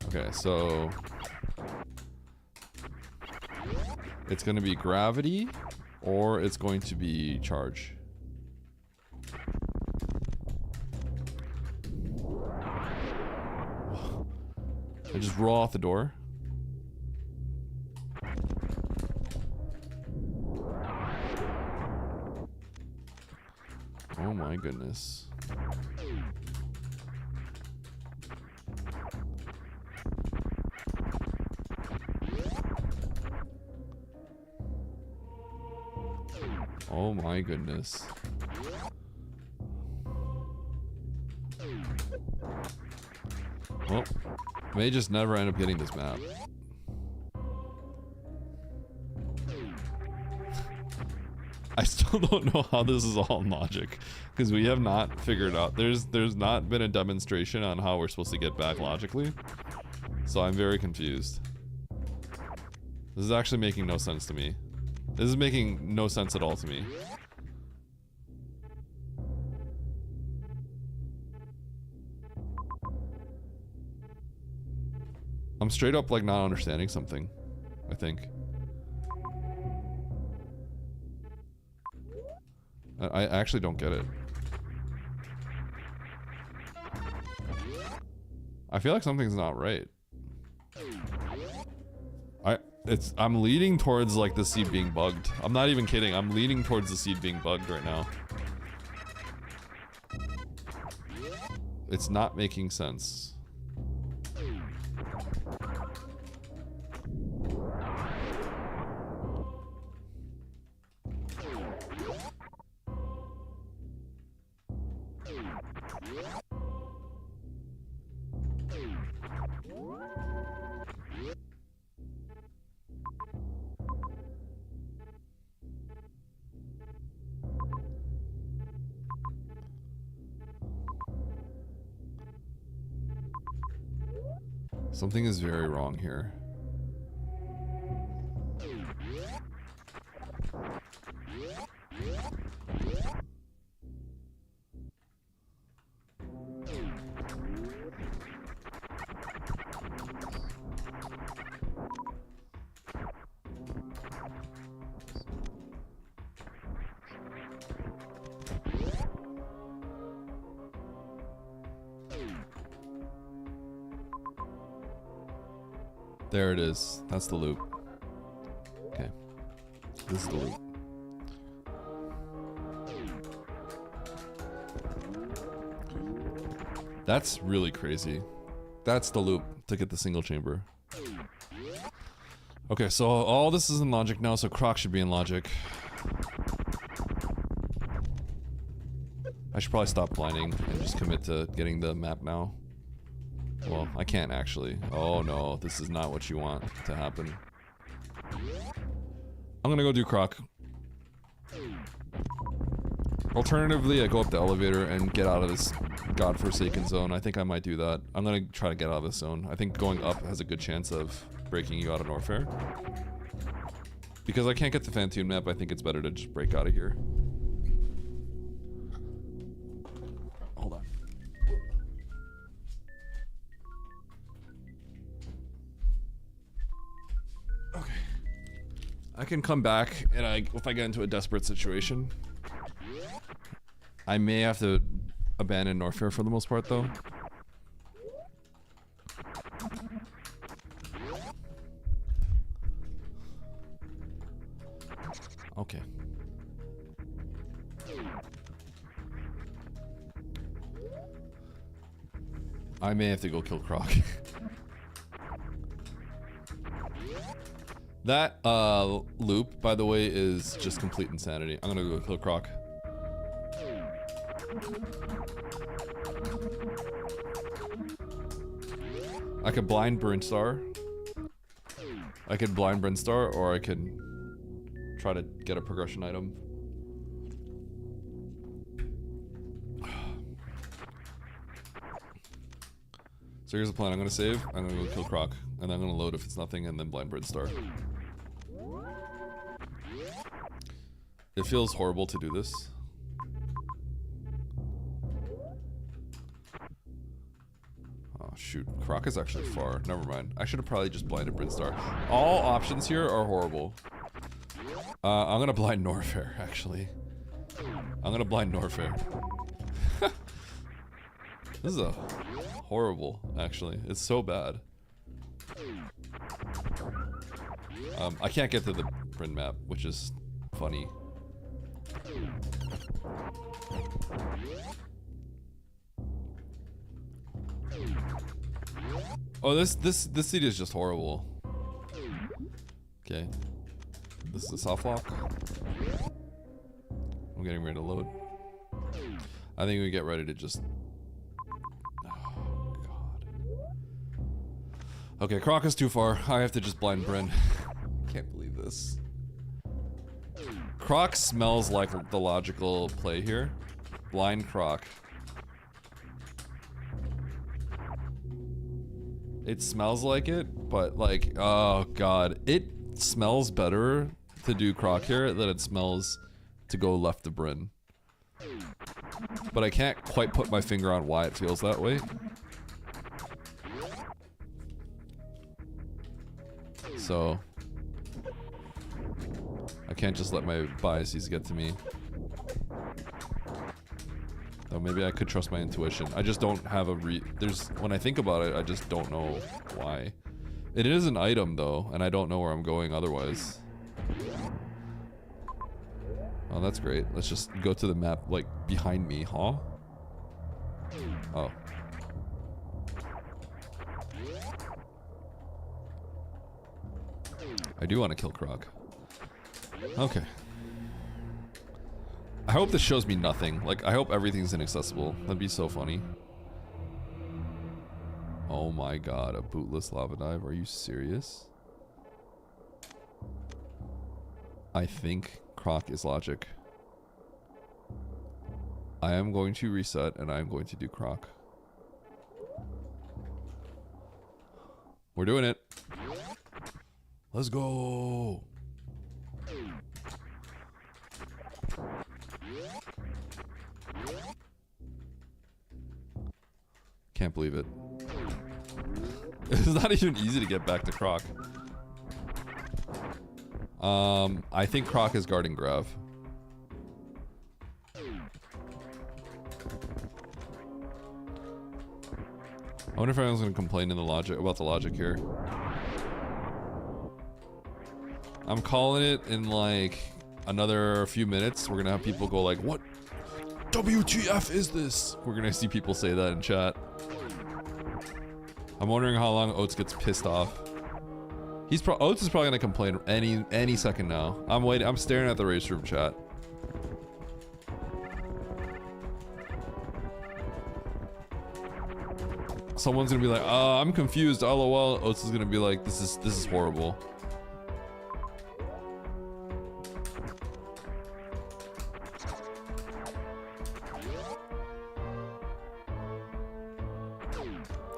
A: Okay, so it's going to be gravity or it's going to be charge. I just roll off the door. Oh my goodness. Oh my goodness. Well, may just never end up getting this map. I still don't know how this is all logic, because we have not figured out. There's not been a demonstration on how we're supposed to get back logically, so I'm very confused. This is actually making no sense to me. This is making no sense at all to me. I'm straight up like not understanding something, I think. I actually don't get it. I feel like something's not right. I'm leaning towards like the seed being bugged. I'm not even kidding. I'm leaning towards the seed being bugged right now. It's not making sense. Something is very wrong here. There it is. That's the loop. Okay. This is the loop. That's really crazy. That's the loop to get the single chamber. Okay, so all this is in logic now, so Croc should be in logic. I should probably stop blinding and just commit to getting the map now. Well, I can't actually. Oh no, this is not what you want to happen. I'm gonna go do Croc. Alternatively, I go up the elevator and get out of this godforsaken zone. I think I might do that. I'm gonna try to get out of this zone. I think going up has a good chance of breaking you out of Norfair. Because I can't get the Fantune map, I think it's better to just break out of here. Hold on. Okay. I can come back, and if I get into a desperate situation, I may have to abandon Norfair for the most part, though. Okay. I may have to go kill Croc. That loop, by the way, is just complete insanity. I'm gonna go kill Croc. I could blind Brinstar. I could blind Brinstar, or I could try to get a progression item. So here's the plan. I'm gonna save, I'm gonna go kill Croc, and then I'm gonna load if it's nothing, and then blind Brinstar. It feels horrible to do this. Oh shoot, Croc is actually far. Never mind. I should have probably just blinded Brinstar. All options here are horrible. I'm gonna blind Norfair, actually. I'm gonna blind Norfair. This is a horrible, actually. It's so bad. I can't get to the Bryn map, which is funny. Oh, this seed is just horrible. Okay. This is a soft lock. I'm getting ready to load. I think we get ready to just... Oh, God. Okay, Croc is too far. I have to just blind Bryn. Can't believe this. Croc smells like the logical play here. Blind Croc. It smells like it, but like, oh God. It smells better to do Croc here than it smells to go left to Bryn. But I can't quite put my finger on why it feels that way. So I can't just let my biases get to me. Though maybe I could trust my intuition. I just don't have a when I think about it, I just don't know why. It is an item though, and I don't know where I'm going otherwise. Oh, that's great. Let's just go to the map, like, behind me, huh? Oh. I do want to kill Croc. Okay. I hope this shows me nothing. Like, I hope everything's inaccessible. That'd be so funny. Oh my God, a bootless lava dive. Are you serious? I think Croc is logic. I am going to reset and I am going to do Croc. We're doing it. Let's go. Can't believe it. It's not even easy to get back to Croc. I think Croc is guarding Grav. I wonder if anyone's gonna complain in the logic about the logic here. I'm calling it in like another few minutes. We're gonna have people go like, "What? WTF is this?" We're gonna see people say that in chat. I'm wondering how long Oates gets pissed off. Oates is probably gonna complain any second now. I'm waiting. I'm staring at the race room chat. Someone's gonna be like, I'm confused. LOL. Oates is gonna be like, this is horrible.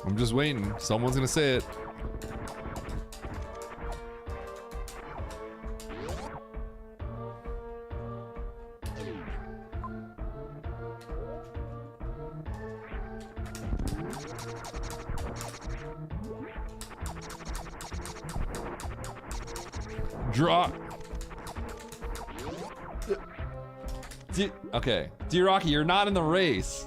A: I'm just waiting. Someone's gonna say it. Draw. Okay, D-Rocky, you're not in the race.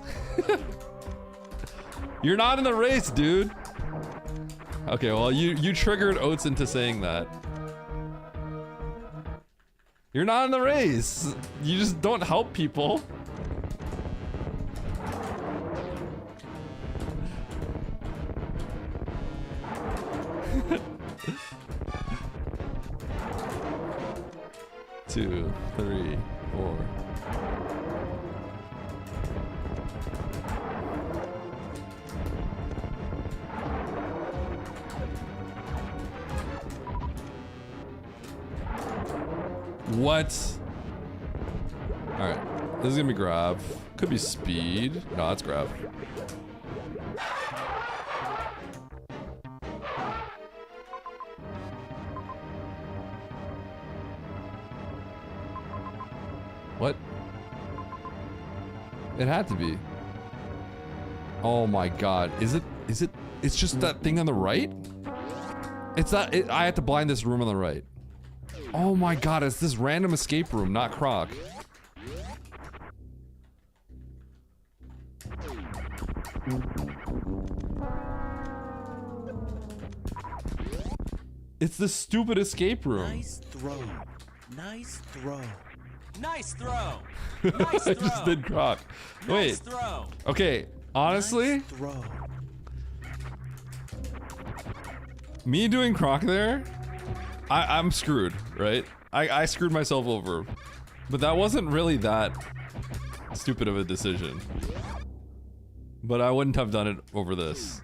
A: You're not in the race, dude. Okay, well, you triggered Oates into saying that. You're not in the race. You just don't help people. Two, three, four. What? Alright. This is gonna be grab. Could be speed. No, that's grab. What? It had to be. Oh my god. Is it? It's just that thing on the right? It's that. I had to blind this room on the right. Oh my god, it's this random escape room, not Croc. It's the stupid escape room.
E: Nice throw. Nice throw. Nice throw. Nice
A: I
E: throw.
A: just did Croc. Wait.
E: Nice throw.
A: Okay, honestly,
E: Nice throw.
A: me doing Croc there, I'm screwed, right? I screwed myself over. But that wasn't really that stupid of a decision. But I wouldn't have done it over this.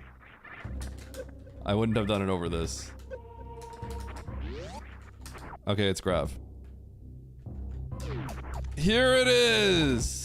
A: I wouldn't have done it over this. Okay, it's Grav. Here it is!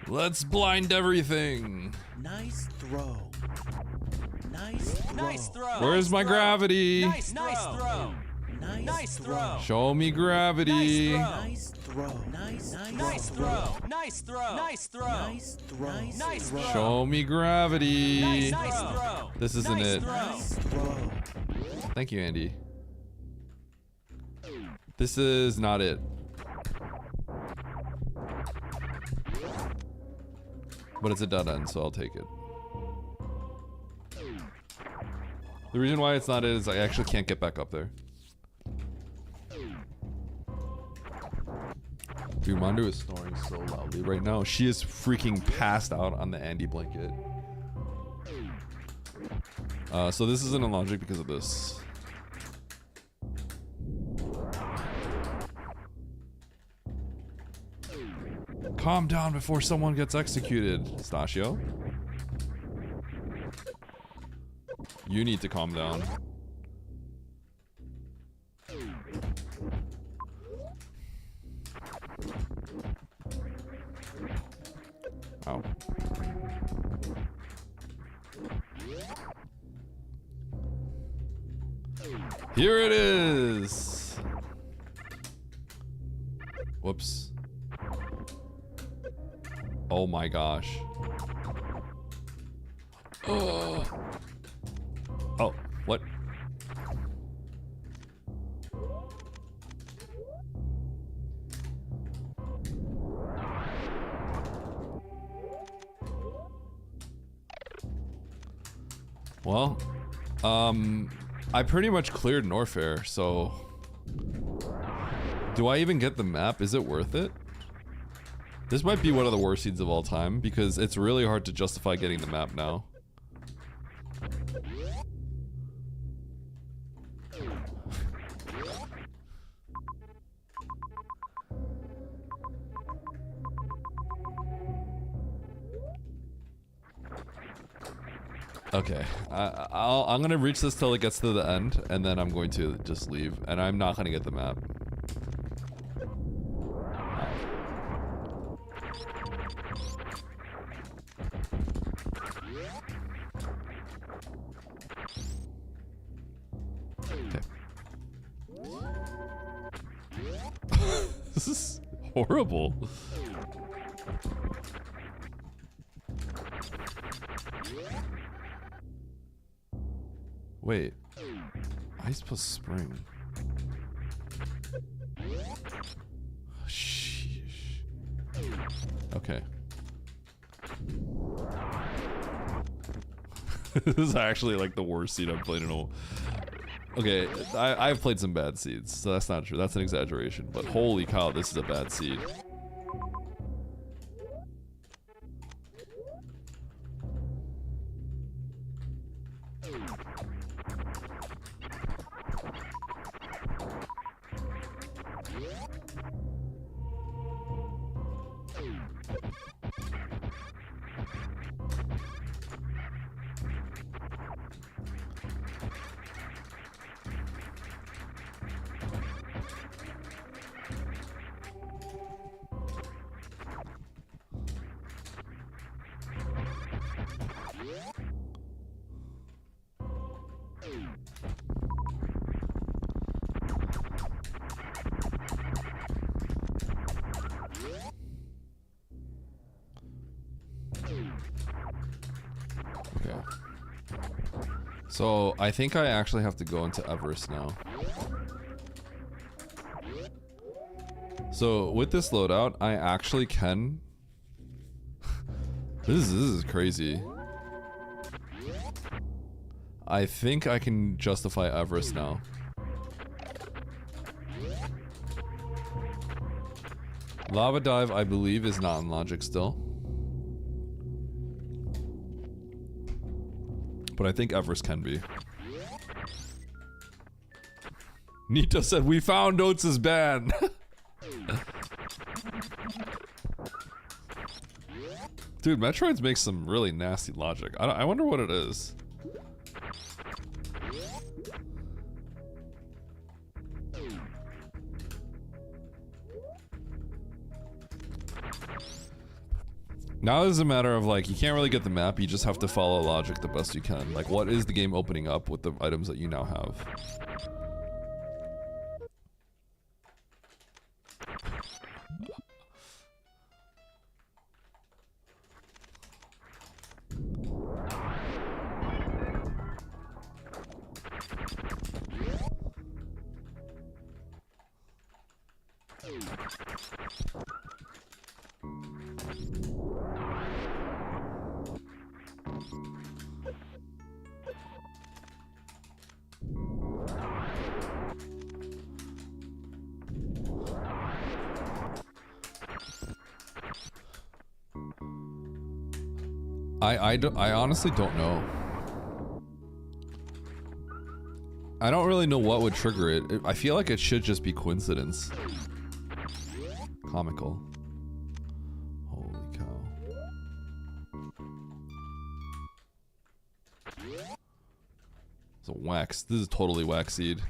A: Let's blind everything.
E: Nice throw. Nice throw. Nice throw.
A: Where's my gravity?
E: Nice throw. Nice throw.
A: Show me gravity.
E: Nice throw. Nice throw. Nice throw. Nice throw. Nice throw. Nice throw.
A: Show me gravity.
E: Nice throw.
A: This isn't it.
E: Nice throw.
A: Thank you, Andy. This is not it. But it's a dead end, so I'll take it. The reason why it's not it is I actually can't get back up there. Dude, Mondo is snoring so loudly right now. She is freaking passed out on the Andy blanket. So this isn't a logic because of this. Calm down before someone gets executed, Stachio. You need to calm down. Ow. Here it is. Whoops. Oh my gosh. Oh. Oh, what? Well, I pretty much cleared Norfair, so do I even get the map? Is it worth it? This might be one of the worst seeds of all time because it's really hard to justify getting the map now. Okay, I'm gonna reach this till it gets to the end, and then I'm going to just leave, and I'm not gonna get the map. Okay. This is horrible. Wait, ice plus spring. Sheesh. Okay. This is actually like the worst seed I've played in a while. Okay, I've played some bad seeds, so that's not true. That's an exaggeration. But holy cow, this is a bad seed. Okay. So I think I actually have to go into Everest now. So with this loadout, I actually can. This is crazy. I think I can justify Everest now. Lava Dive, I believe, is not in logic still. But I think Everest can be. Nito said, "We found Oates' ban." Dude, Metroids make some really nasty logic. I wonder what it is. Now it's a matter of like, you can't really get the map, you just have to follow logic the best you can. Like, what is the game opening up with the items that you now have? I honestly don't know. I don't really know what would trigger it. I feel like it should just be coincidence. Comical. Holy cow. It's a wax. This is totally wax seed.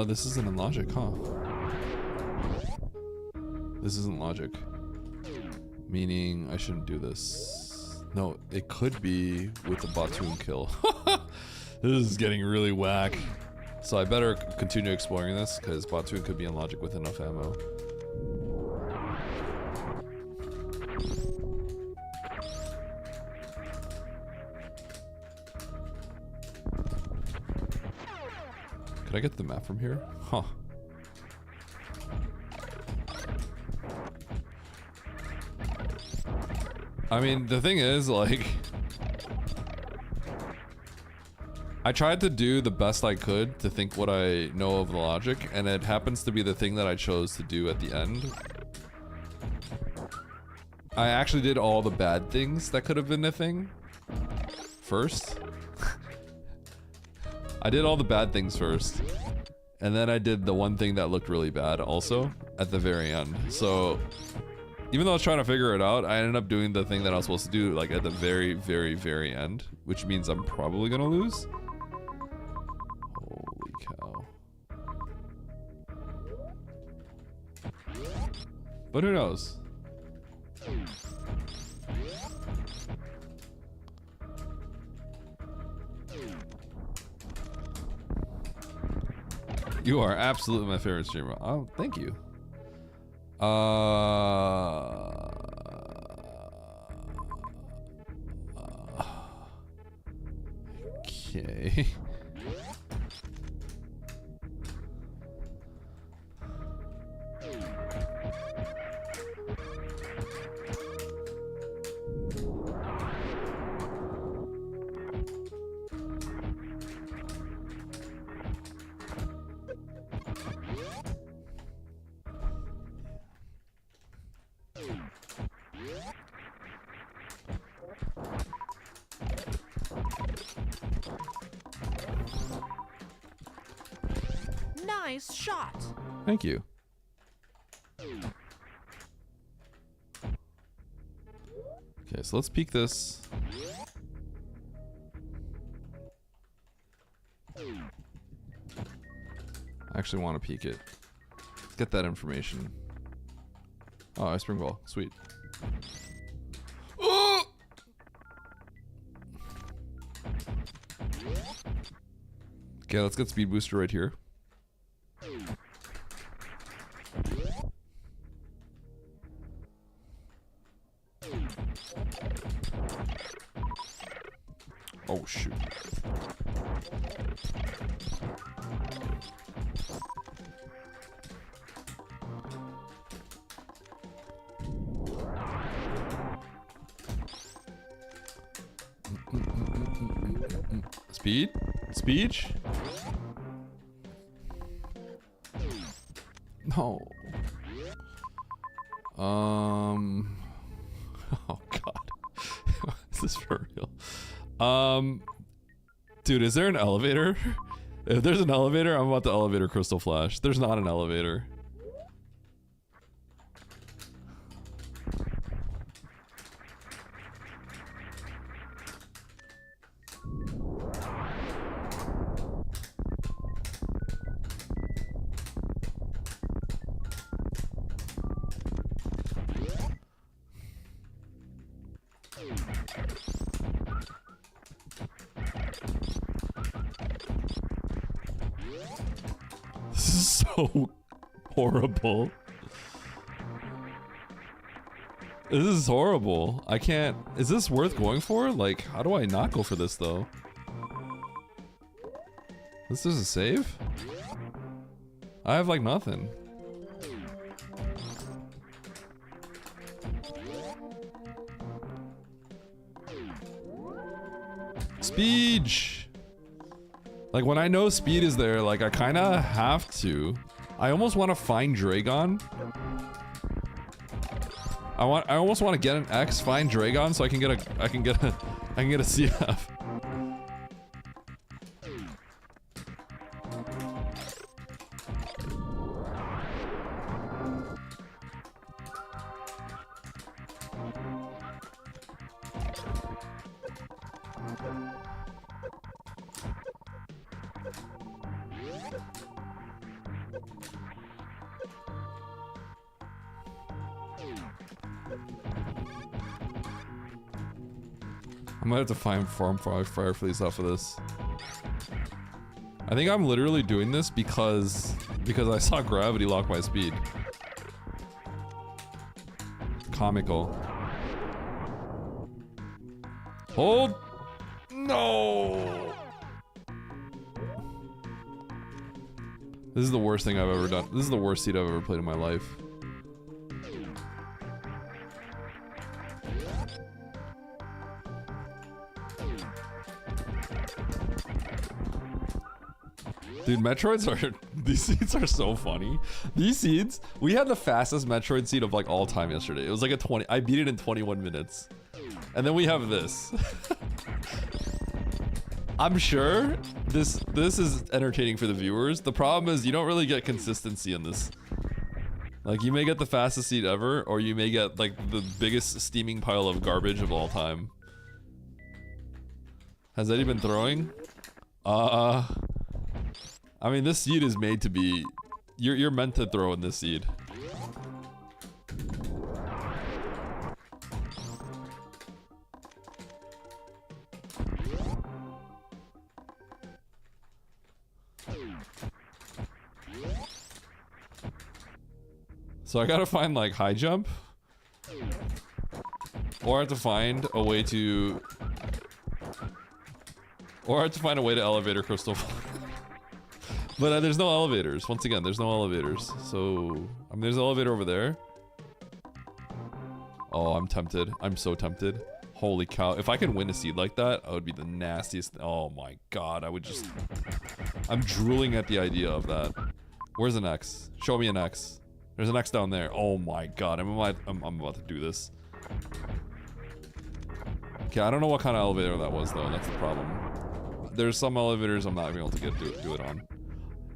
A: This isn't in logic, huh? This isn't logic. Meaning I shouldn't do this. No, it could be with the Batoon kill. This is getting really whack. So I better continue exploring this, because Batoon could be in logic with enough ammo. Could I get the map from here? Huh. I mean, the thing is, like, I tried to do the best I could to think what I know of the logic, and it happens to be the thing that I chose to do at the end. I actually did all the bad things that could have been the thing first. I did all the bad things first, and then I did the one thing that looked really bad also at the very end. So even though I was trying to figure it out, I ended up doing the thing that I was supposed to do like at the very, very, very end, which means I'm probably gonna lose. Holy cow. But who knows? You are absolutely my favorite streamer. Oh, thank you. Okay.
E: Nice shot.
A: Thank you. Okay, so let's peek this. I actually want to peek it. Let's get that information. Oh, ice spring ball. Sweet. Oh! Okay, let's get speed booster right here. Oh shoot. Speed? Speech? No. Oh god. Is this for real? Dude, is there an elevator? If there's an elevator, I'm about to elevator Crystal Flash. There's not an elevator. This is so horrible. This is horrible. I can't. Is this worth going for? Like, how do I not go for this though? This is a save? I have like nothing. Speech. Like when I know speed is there, like I kind of have to. I almost want to find Dragon. I almost want to get an X, find Dragon, so I can get a CF. I might have to find farm fire fleas off of this. I think I'm literally doing this because I saw gravity lock my speed. Comical. Hold. No. This is the worst thing I've ever done. This is the worst seed I've ever played in my life. Dude, Metroids are... These seeds are so funny. These seeds... We had the fastest Metroid seed of like all time yesterday. It was like a 20... I beat it in 21 minutes. And then we have this. I'm sure this is entertaining for the viewers. The problem is you don't really get consistency in this. Like, you may get the fastest seed ever, or you may get like the biggest steaming pile of garbage of all time. Has Eddie been throwing? I mean, this seed is made to be... You're meant to throw in this seed. So I gotta find like high jump. Or I have to find a way to... Or I have to find a way to elevator Crystal. But there's no elevators. Once again, there's no elevators. So, I mean, there's an elevator over there. Oh, I'm tempted. I'm so tempted. Holy cow. If I could win a seed like that, I would be the nastiest. Oh my god, I would just... I'm drooling at the idea of that. Where's an X? Show me an X. There's an X down there. Oh my god, I'm about to do this. Okay, I don't know what kind of elevator that was though. That's the problem. There's some elevators I'm not even able to do it on.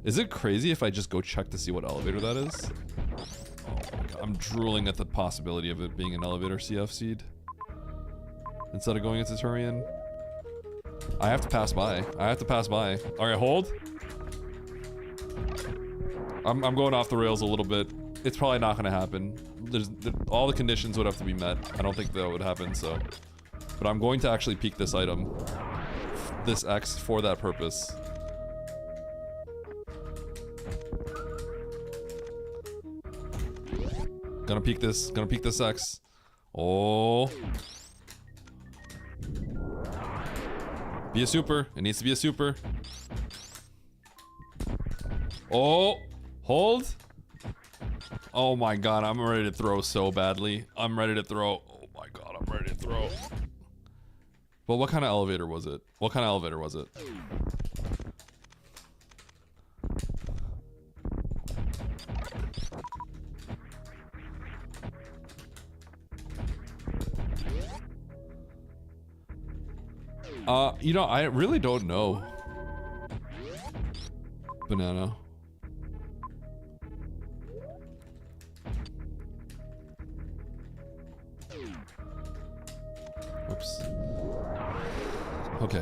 A: Is it crazy if I just go check to see what elevator that is? Oh my god, I'm drooling at the possibility of it being an elevator CF seed. Instead of going into Turian. I have to pass by. I have to pass by. Alright, hold. I'm going off the rails a little bit. It's probably not gonna happen. All the conditions would have to be met. I don't think that would happen, so. But I'm going to actually peek this item. This X for that purpose. Gonna peek this X. Oh. Be a super. It needs to be a super. Oh. Hold. Oh my god, I'm ready to throw so badly. I'm ready to throw. Oh my god, I'm ready to throw. But what kind of elevator was it? What kind of elevator was it? You know, I really don't know. Banana. Oops. Okay.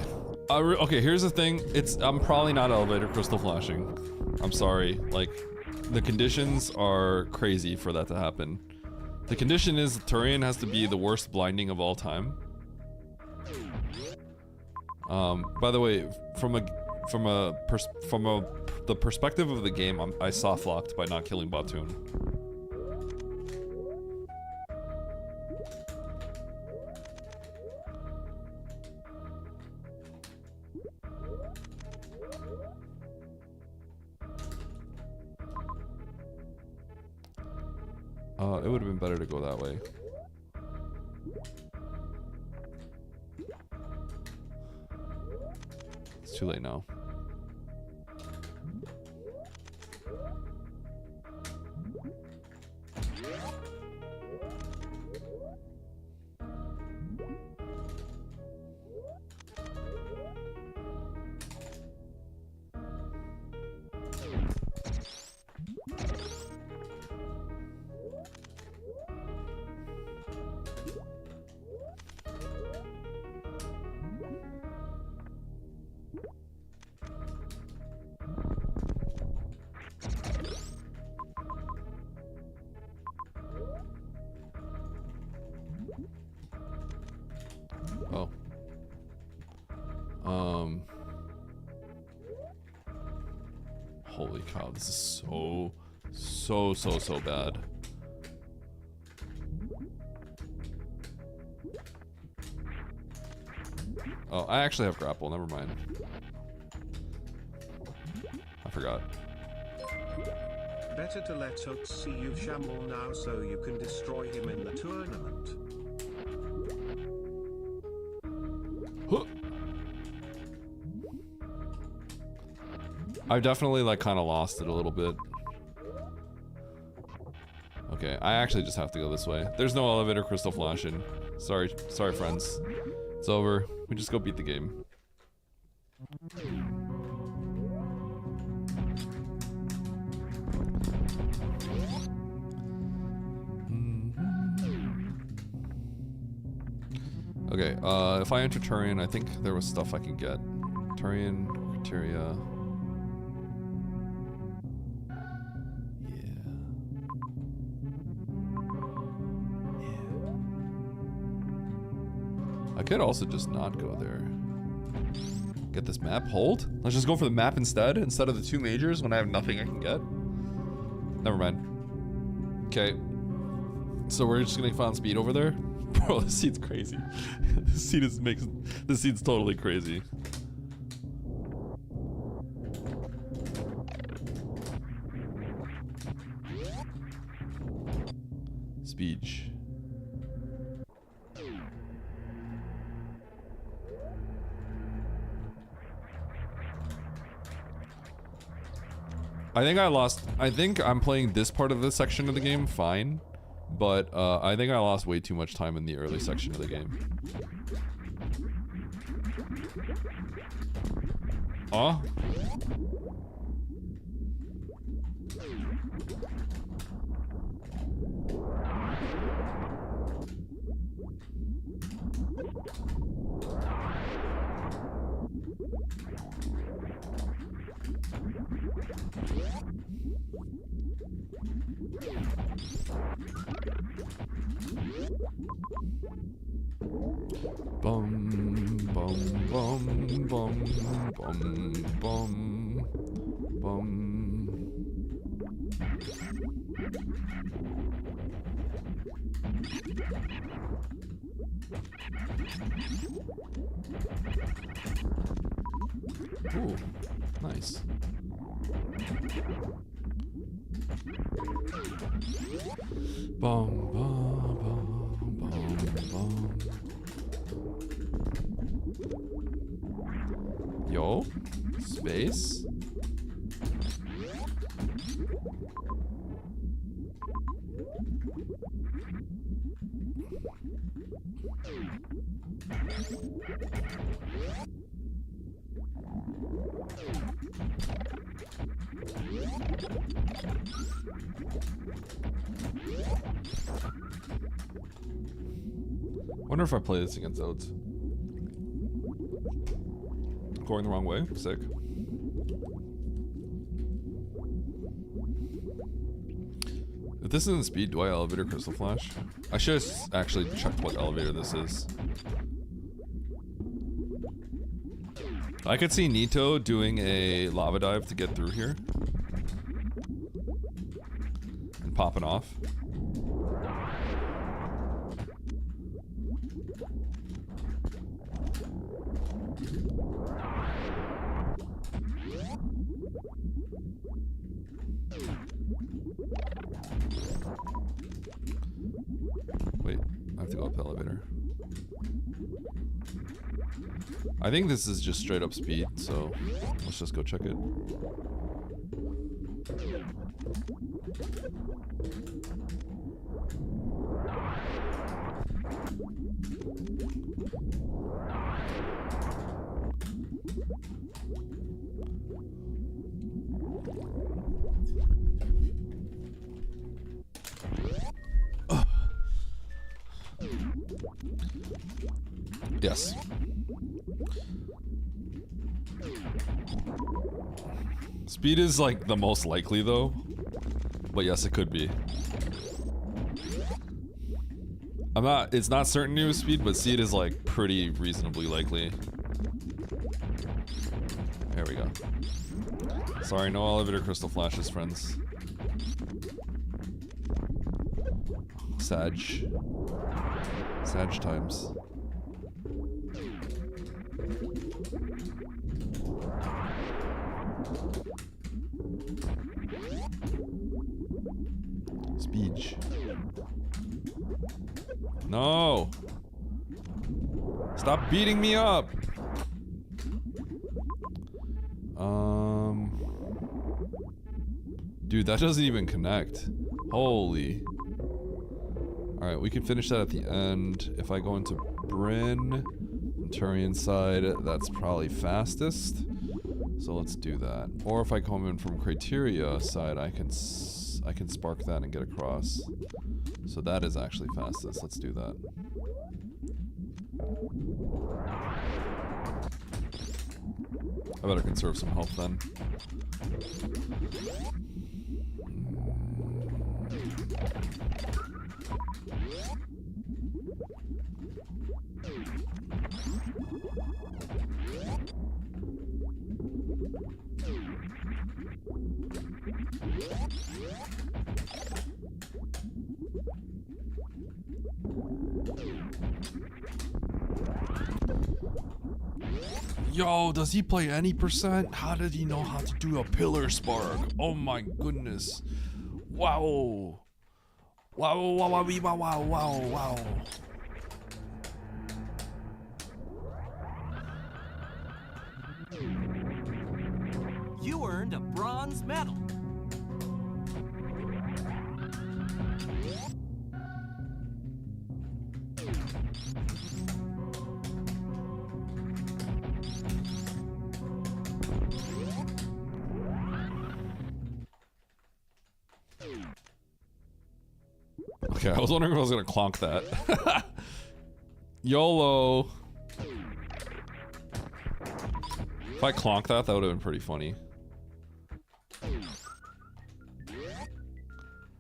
A: Okay, here's the thing. I'm probably not elevator crystal flashing. I'm sorry. Like, the conditions are crazy for that to happen. The condition is Turian has to be the worst blinding of all time. By the way, from the perspective of the game, I soft locked by not killing Batoon. It would have been better to go that way. It's too late now. Oh. Holy cow, this is so bad. Oh, I actually have grapple, never mind. I forgot.
I: Better to let Oats see you shamble now so you can destroy him in the tournament.
A: Huh. I definitely like kind of lost it a little bit. Okay, I actually just have to go this way. There's no elevator crystal flashing. Sorry friends. It's over. We just go beat the game. Okay, if I enter Turian, I think there was stuff I can get. Turian, criteria. I could also just not go there. Get this map. Hold? Let's just go for the map instead of the two majors when I have nothing I can get. Never mind. Okay. So we're just gonna find speed over there? Bro, this seat's crazy. This seat's totally crazy. Speech. I think I'm playing this part of this section of the game fine, but I think I lost way too much time in the early section of the game. Oh? Bum bum bum bum bum bum bum. Ooh, nice. Bum bum bum bum bum. Yo, space. Wonder if I play this against Oats. Going the wrong way. Sick. If this isn't speed, do I elevator crystal flash? I should have actually checked what elevator this is. I could see Nito doing a lava dive to get through here. And popping off. Wait, I have to go up the elevator. I think this is just straight up speed, so let's just go check it. Yes. Speed is like the most likely though, but yes, it could be. It's not certain new speed, but seed is like pretty reasonably likely. There we go. Sorry, no elevator crystal flashes, friends. Sag times. Speech. No! Stop beating me up! Dude, that doesn't even connect. Holy. Alright, we can finish that at the end. If I go into Bryn, Turian side, that's probably fastest. So let's do that. Or if I come in from Criteria side, I can spark that and get across. So that is actually fastest. Let's do that. I better conserve some health then. Yo, does he play any percent? How did he know how to do a pillar spark? Oh my goodness. Wow. Wow, wow, wow, wow, wow, wow, wow.
E: You earned a bronze medal.
A: Okay, I was wondering if I was gonna clonk that. YOLO. If I clonk that, that would have been pretty funny.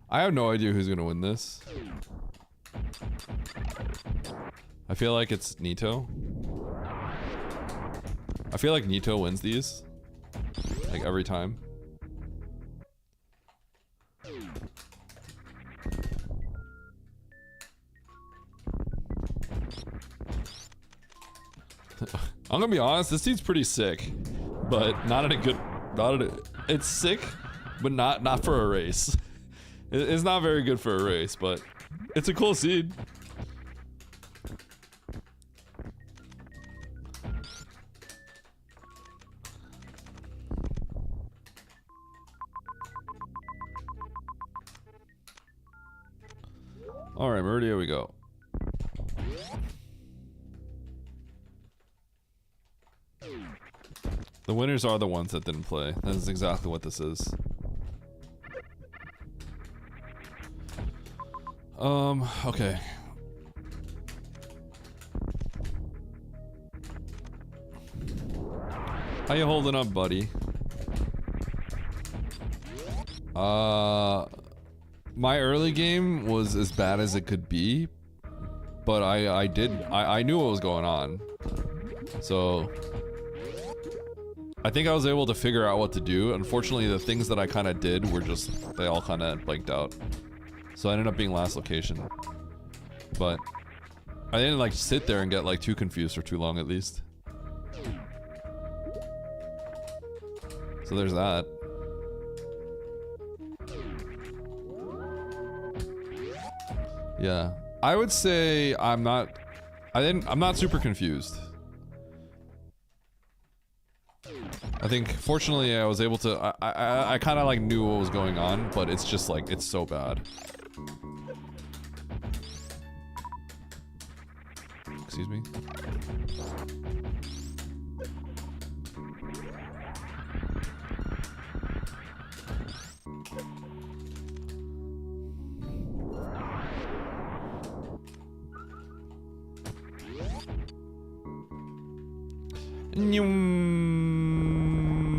A: I have no idea who's gonna win this. I feel like it's Nito. I feel like Nito wins these. Like every time. I'm gonna be honest, this dude's pretty sick, but not in a good, it's sick, but not for a race. It's not very good for a race, but it's a cool seed. All right, Meridia, we go. The winners are the ones that didn't play. That is exactly what this is. Okay. How you holding up, buddy? My early game was as bad as it could be, but I knew what was going on. So I think I was able to figure out what to do. Unfortunately, the things that I kind of did were just, they all kind of blanked out. So I ended up being last location. But I didn't like sit there and get like too confused for too long at least. So there's that. Yeah. I would say I'm not super confused. I think fortunately I was able to I kind of like knew what was going on, but it's just like it's so bad. Excuse me.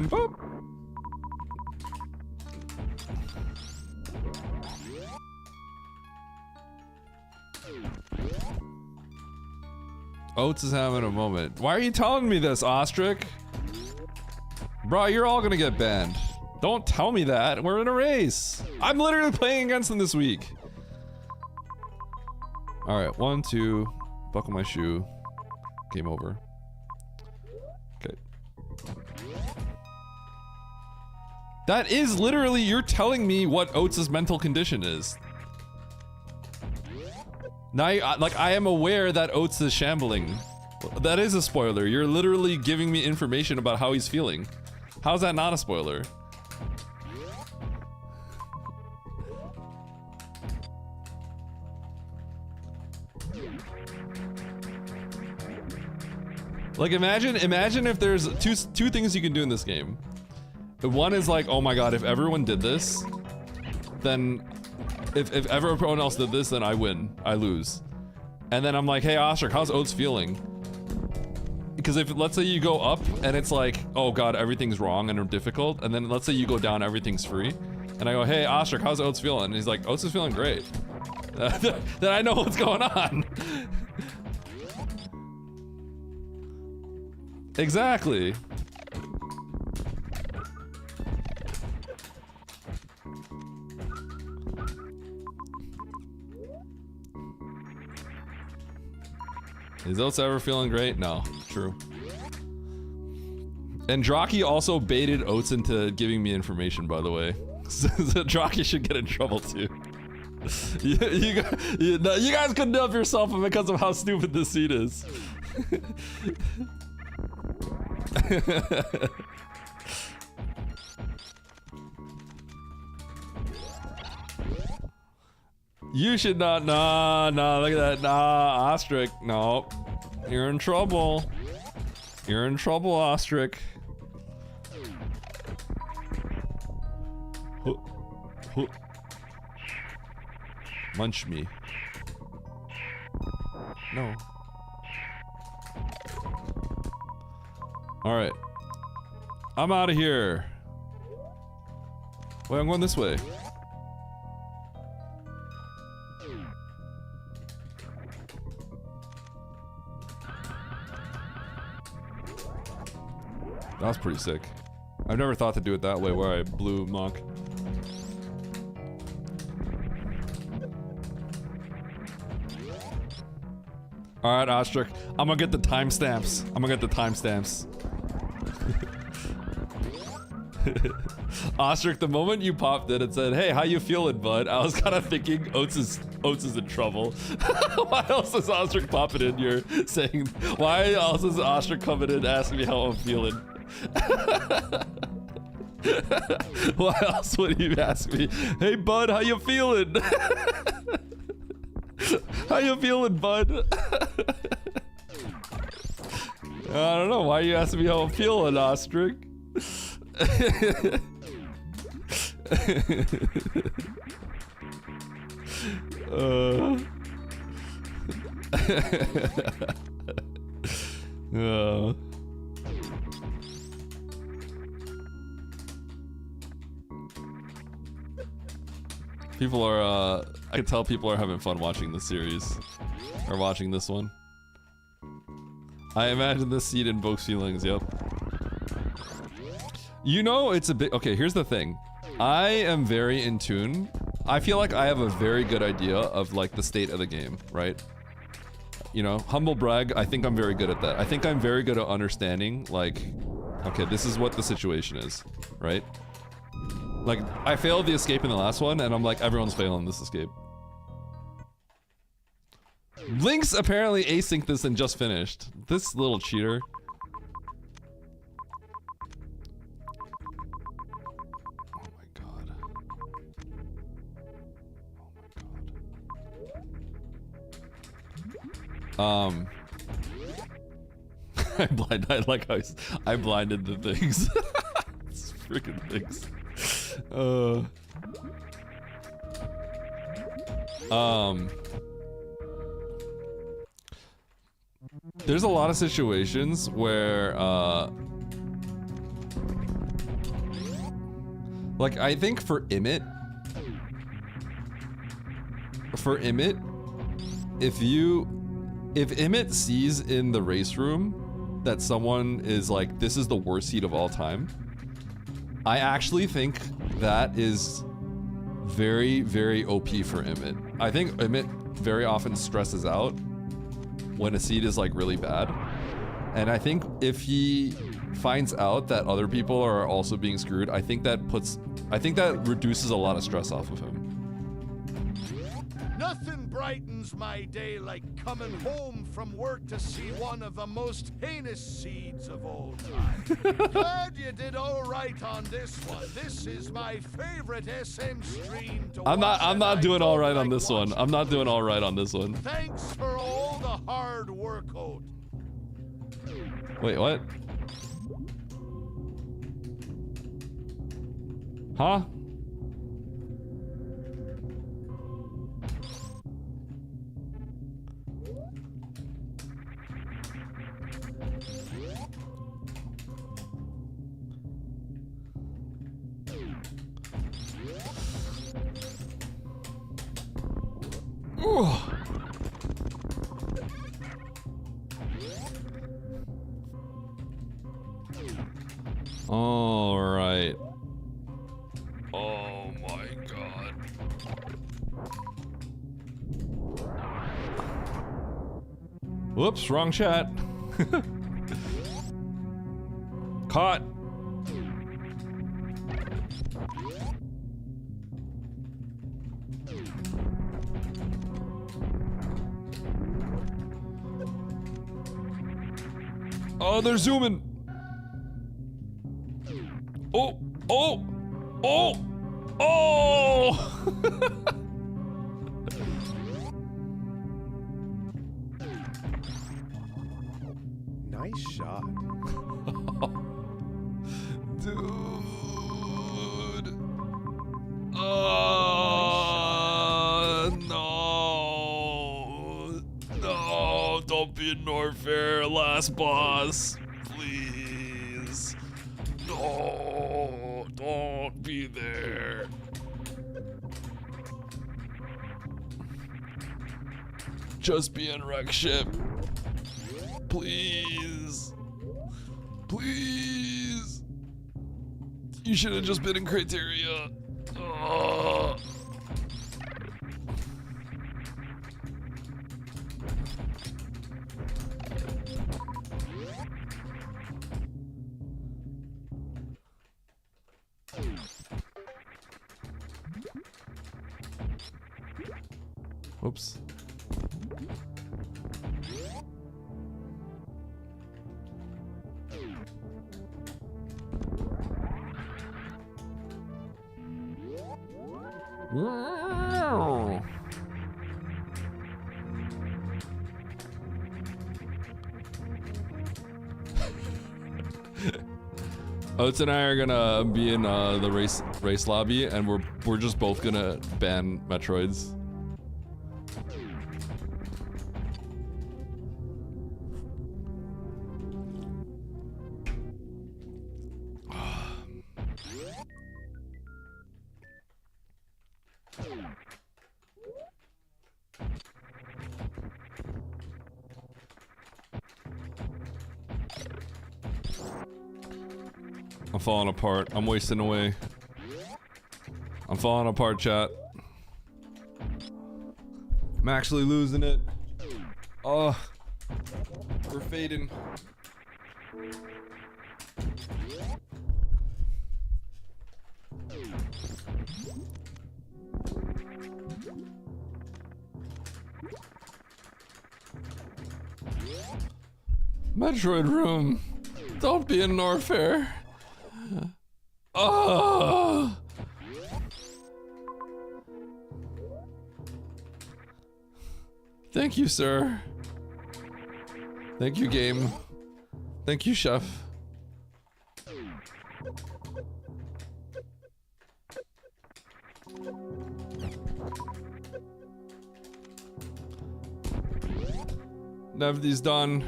A: Boop. Oats is having a moment. Why are you telling me this, Ostrich? Bro, you're all gonna get banned. Don't tell me that. We're in a race. I'm literally playing against them this week. Alright, 1, 2. Buckle my shoe. Game over. Okay. That is literally, you're telling me what Oats' mental condition is. Now, I am aware that Oats is shambling. That is a spoiler. You're literally giving me information about how he's feeling. How's that not a spoiler? Like, imagine if there's two things you can do in this game. One is like, oh my god, if everyone did this, then if everyone else did this, then I win. I lose. And then I'm like, hey Ostrich, how's Oats feeling? Because if, let's say you go up and it's like, oh god, everything's wrong and difficult, and then let's say you go down, everything's free. And I go, hey Ostrich, how's Oats feeling? And he's like, Oats is feeling great. Then I know what's going on. Exactly. Is Oats ever feeling great? No, true. And Draki also baited Oats into giving me information, by the way. So Draki should get in trouble too. You guys couldn't help yourself because of how stupid this seed is. You should not. Nah, look at that. Nah, Ostrich. No. You're in trouble. You're in trouble, Ostrich. Munch me. No. Alright. I'm out of here. Wait, I'm going this way. That was pretty sick. I've never thought to do it that way where I blew Monk. Alright, Ostrich. I'm gonna get the timestamps. Ostrich, the moment you popped in and said, hey, how you feeling, bud? I was kind of thinking Oats is in trouble. Why else is Ostrich popping in here saying, why else is Ostrich coming in asking me how I'm feeling? Why else would he ask me, hey, bud, how you feeling? How you feeling, bud? I don't know, why are you asking me how I'm feeling, Ostrich? People are, I can tell people are having fun watching this series. Or watching this one. I imagine this seed invokes feelings, yep. You know, it's a bit, okay, here's the thing. I am very in tune. I feel like I have a very good idea of like the state of the game, right? You know, humble brag, I think I'm very good at that. I think I'm very good at understanding, like, okay, this is what the situation is, right? Like, I failed the escape in the last one, and I'm like, everyone's failing this escape. Lynx apparently asynced this and just finished. This little cheater. Oh my god. Oh my god. I like how I blinded the things. It's freaking things. There's a lot of situations where, like, I think for Emmett, if you if Emmett sees in the race room that someone is like, this is the worst seed of all time, I actually think that is very, very OP for Emmett. I think Emmett very often stresses out when a seed is like really bad. And I think if he finds out that other people are also being screwed, I think that reduces a lot of stress off of him.
J: Nothing brightens my day like coming home from work to see one of the most heinous seeds of all time. Glad you did all right on this one. This is my favorite SM stream to
A: I'm
J: watch,
A: not
J: and
A: doing
J: I
A: all
J: don't
A: right on
J: like
A: this one.
J: watching
A: I'm not doing all right on this one.
J: Thanks for all the hard work, Oat.
A: Wait, what? Huh? Ooh. All right. Oh my god. Whoops, wrong chat. Caught. Oh, they're zooming. Oh, oh, oh, oh.
G: Nice shot.
A: Dude. No. No, don't be a Norfair last boss. Please. No, don't be there. Just be in wreck ship. Please. Please. You should have just been in Criteria. Ugh. Whoops. Wow. Oates and I are gonna be in the race lobby, and we're just both gonna ban Metroids. I'm falling apart. I'm wasting away. I'm falling apart, chat. I'm actually losing it. Oh, we're fading. Metroid room. Don't be in Norfair. Oh. Thank you, sir. Thank you, game. Thank you, chef. Nevdy's done.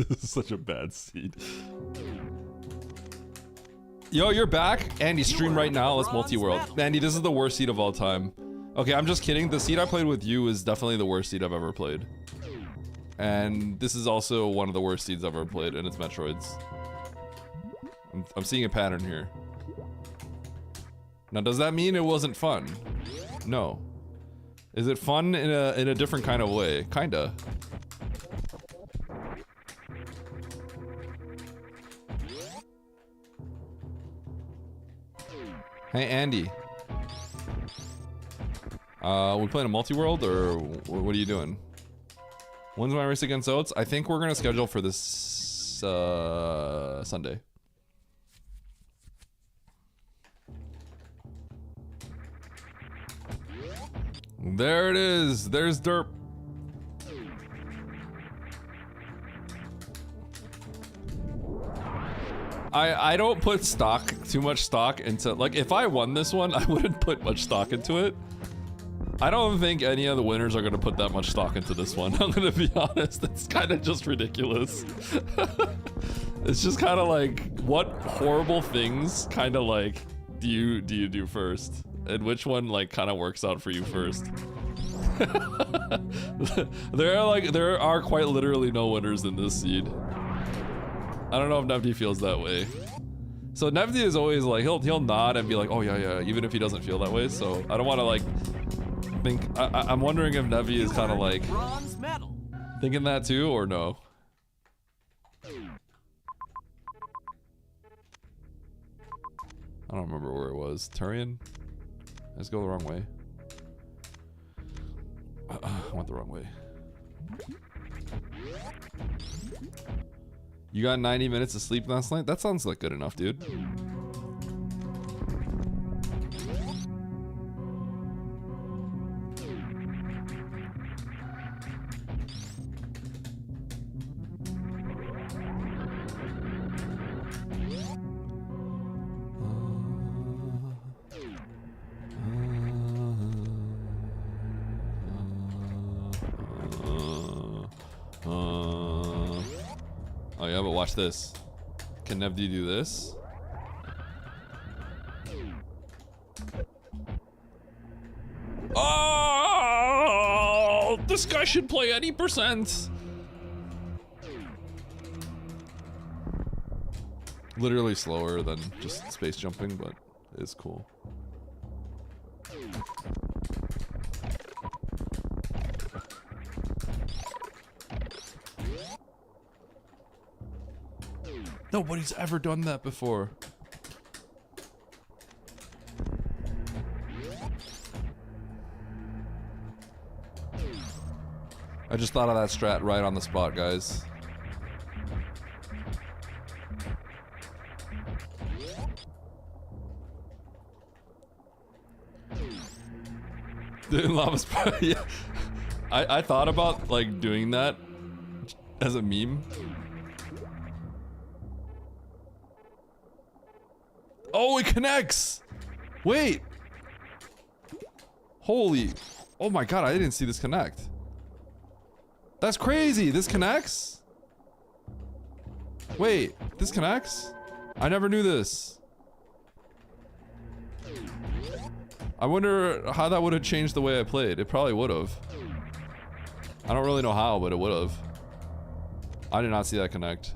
A: This is such a bad seed. Yo, you're back. Andy, stream right now. Let's multi-world. Andy, this is the worst seed of all time. Okay, I'm just kidding. The seed I played with you is definitely the worst seed I've ever played. And this is also one of the worst seeds I've ever played, and it's Metroids. I'm seeing a pattern here. Now, does that mean it wasn't fun? No. Is it fun in a different kind of way? Kinda. Hey, Andy. We playing a multi-world, or what are you doing? When's my race against Oats? I think we're gonna schedule for this Sunday. There it is. There's Derp. I don't put too much stock into, like, if I won this one, I wouldn't put much stock into it. I don't think any of the winners are gonna put that much stock into this one. I'm gonna be honest. It's kind of just ridiculous. It's just kind of like, what horrible things kind of like do you do first, and which one like kind of works out for you first? There are quite literally no winners in this seed. I don't know if Nevdi feels that way. So Nevdi is always like, he'll nod and be like, oh yeah, even if he doesn't feel that way. So I don't want to like think. I'm wondering if Nevdi is kind of like thinking that too, or no. I don't remember where it was. Turian? Let's go the wrong way. I went the wrong way. You got 90 minutes of sleep last night? That sounds like good enough, dude. Oh yeah, but watch this. Can Nevdi do this? Oh, this guy should play any percent. Literally slower than just space jumping, but it's cool. Nobody's ever done that before. I just thought of that strat right on the spot, guys. Dude, Lava's yeah. I thought about like doing that as a meme. Oh, it connects! Wait! Holy... Oh my god, I didn't see this connect. That's crazy! This connects? Wait, this connects? I never knew this. I wonder how that would have changed the way I played. It probably would have. I don't really know how, but it would have. I did not see that connect.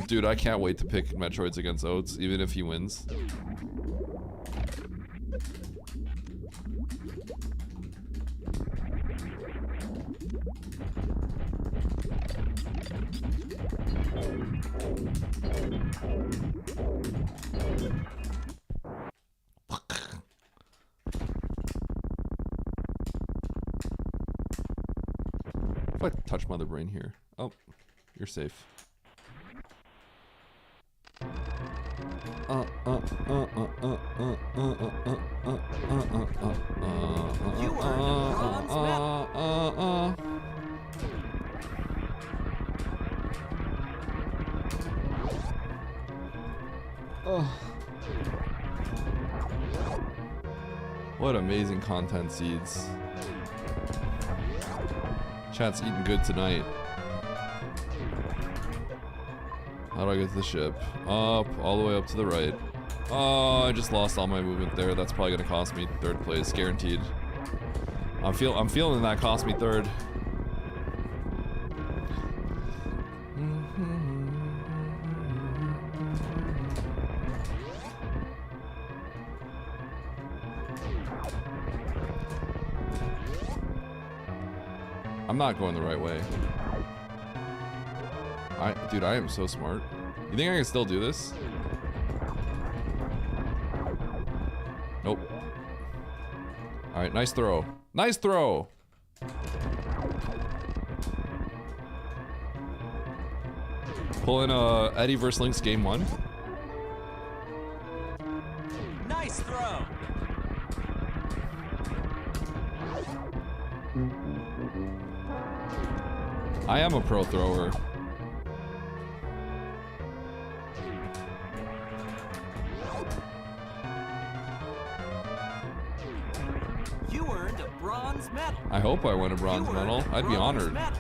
A: Dude, I can't wait to pick Metroids against Oats, even if he wins. If I touch Mother Brain here. Oh, you're safe. You What amazing content, Seeds. Chat's eating good tonight. How do I get to the ship? Up, all the way up to the right. Oh, I just lost all my movement there. That's probably gonna cost me 3rd place, guaranteed. I'm feeling that cost me 3rd. I'm not going the right way. Dude, I am so smart. You think I can still do this? Nope. All right, nice throw. Nice throw. Pulling Eddie vs. Lynx game 1.
E: Nice throw.
A: I am a pro thrower.
E: You earned a bronze medal.
A: I hope I win a bronze medal. I'd be honored.
E: Medal.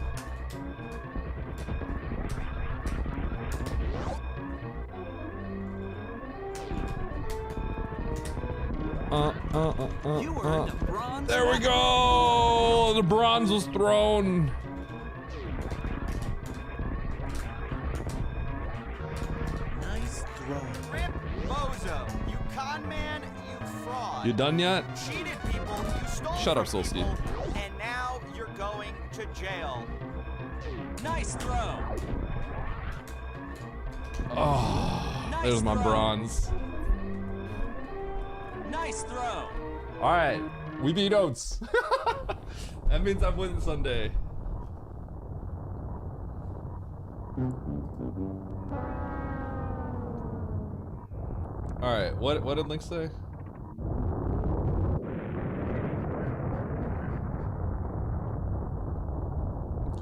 E: You earned a bronze
A: There we go! The bronze was thrown.
E: Nice throw.
K: Rip Bozo, you con man, you fraud.
A: You done yet?
K: Cheated people, you stole
A: Shut up,
K: from
A: Solsteve.
K: people, and now you're going to jail.
E: Nice throw.
A: Oh,
E: Nice
A: there's my
E: throw.
A: bronze.
E: Nice throw.
A: All right, we beat Oats. That means I'm winning Sunday. All right, what did Link say?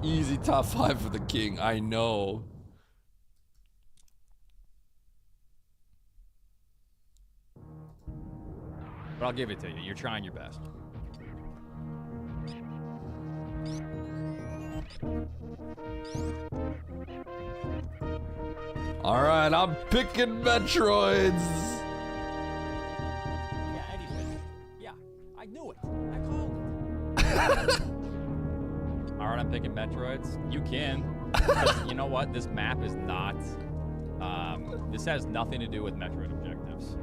A: Easy top 5 for the king. I know.
F: But I'll give it to you. You're trying your best.
A: All right, I'm picking Metroids.
F: Yeah, anyway. Yeah, I knew it. I called it. All right, I'm picking Metroids. You can. 'Cause you know what? This map is not. This has nothing to do with Metroid objectives.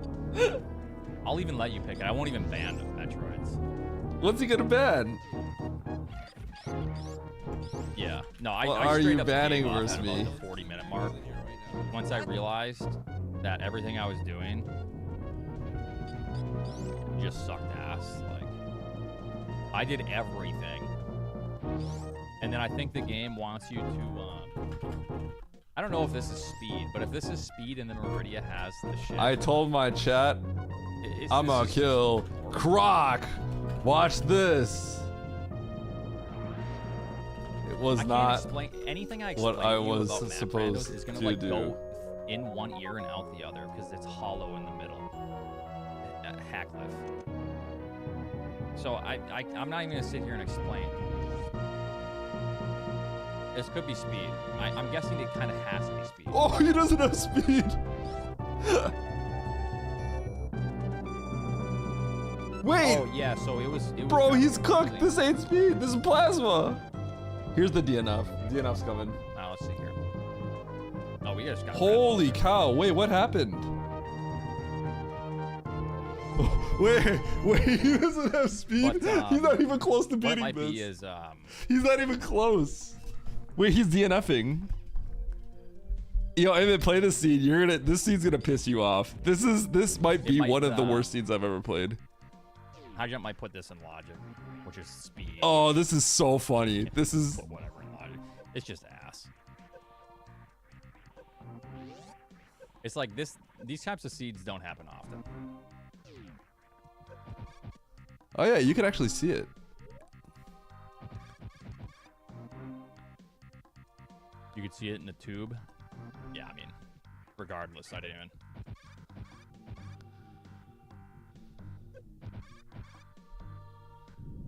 F: I'll even let you pick it. I won't even ban the Metroids.
A: What's he gonna ban?
F: Yeah. No,
A: What
F: I
A: are
F: straight
A: you
F: up
A: banning
F: gave up
A: versus
F: at about
A: me?
F: the 40-minute mark. Once I realized that everything I was doing just sucked ass. Like, I did everything. And then I think the game wants you to, I don't know if this is speed, but if this is speed and then Meridia has the shit.
A: I told my chat, I'm gonna
F: this is
A: kill Croc. Watch this. It was
F: I can't
A: not
F: explain anything I
A: what
F: explain
A: I
F: to you
A: was
F: about Map
A: supposed
F: Randos is gonna
A: to
F: like
A: do.
F: go in one ear and out the other because it's hollow in the middle. Hackliff. So I'm not even gonna sit here and explain. This could be speed. I'm guessing it kind of has to be speed.
A: Oh, he doesn't have speed. Wait.
F: Oh yeah, so it was
A: Bro,
F: kinda
A: he's cooked.
F: confusing.
A: This ain't speed. This is plasma. Here's the DNF. DNF's coming.
F: Now let's see here. Oh, we just got.
A: Holy cow. Wait, what happened? Wait, he doesn't have speed?
F: But,
A: He's not even close to
F: What
A: beating
F: might
A: this.
F: be is
A: He's not even close. Wait, he's DNFing. Yo, Emmett, play this scene. This scene's gonna piss you off. This might be
F: might,
A: one of the worst scenes I've ever played.
F: High Jump might put this in logic, which is speed.
A: Oh, this is so funny. This is
F: Put whatever in logic. It's just ass. It's like this. These types of seeds don't happen often.
A: Oh yeah, you can actually see it.
F: You could see it in the tube. Yeah, I mean, regardless, I didn't even.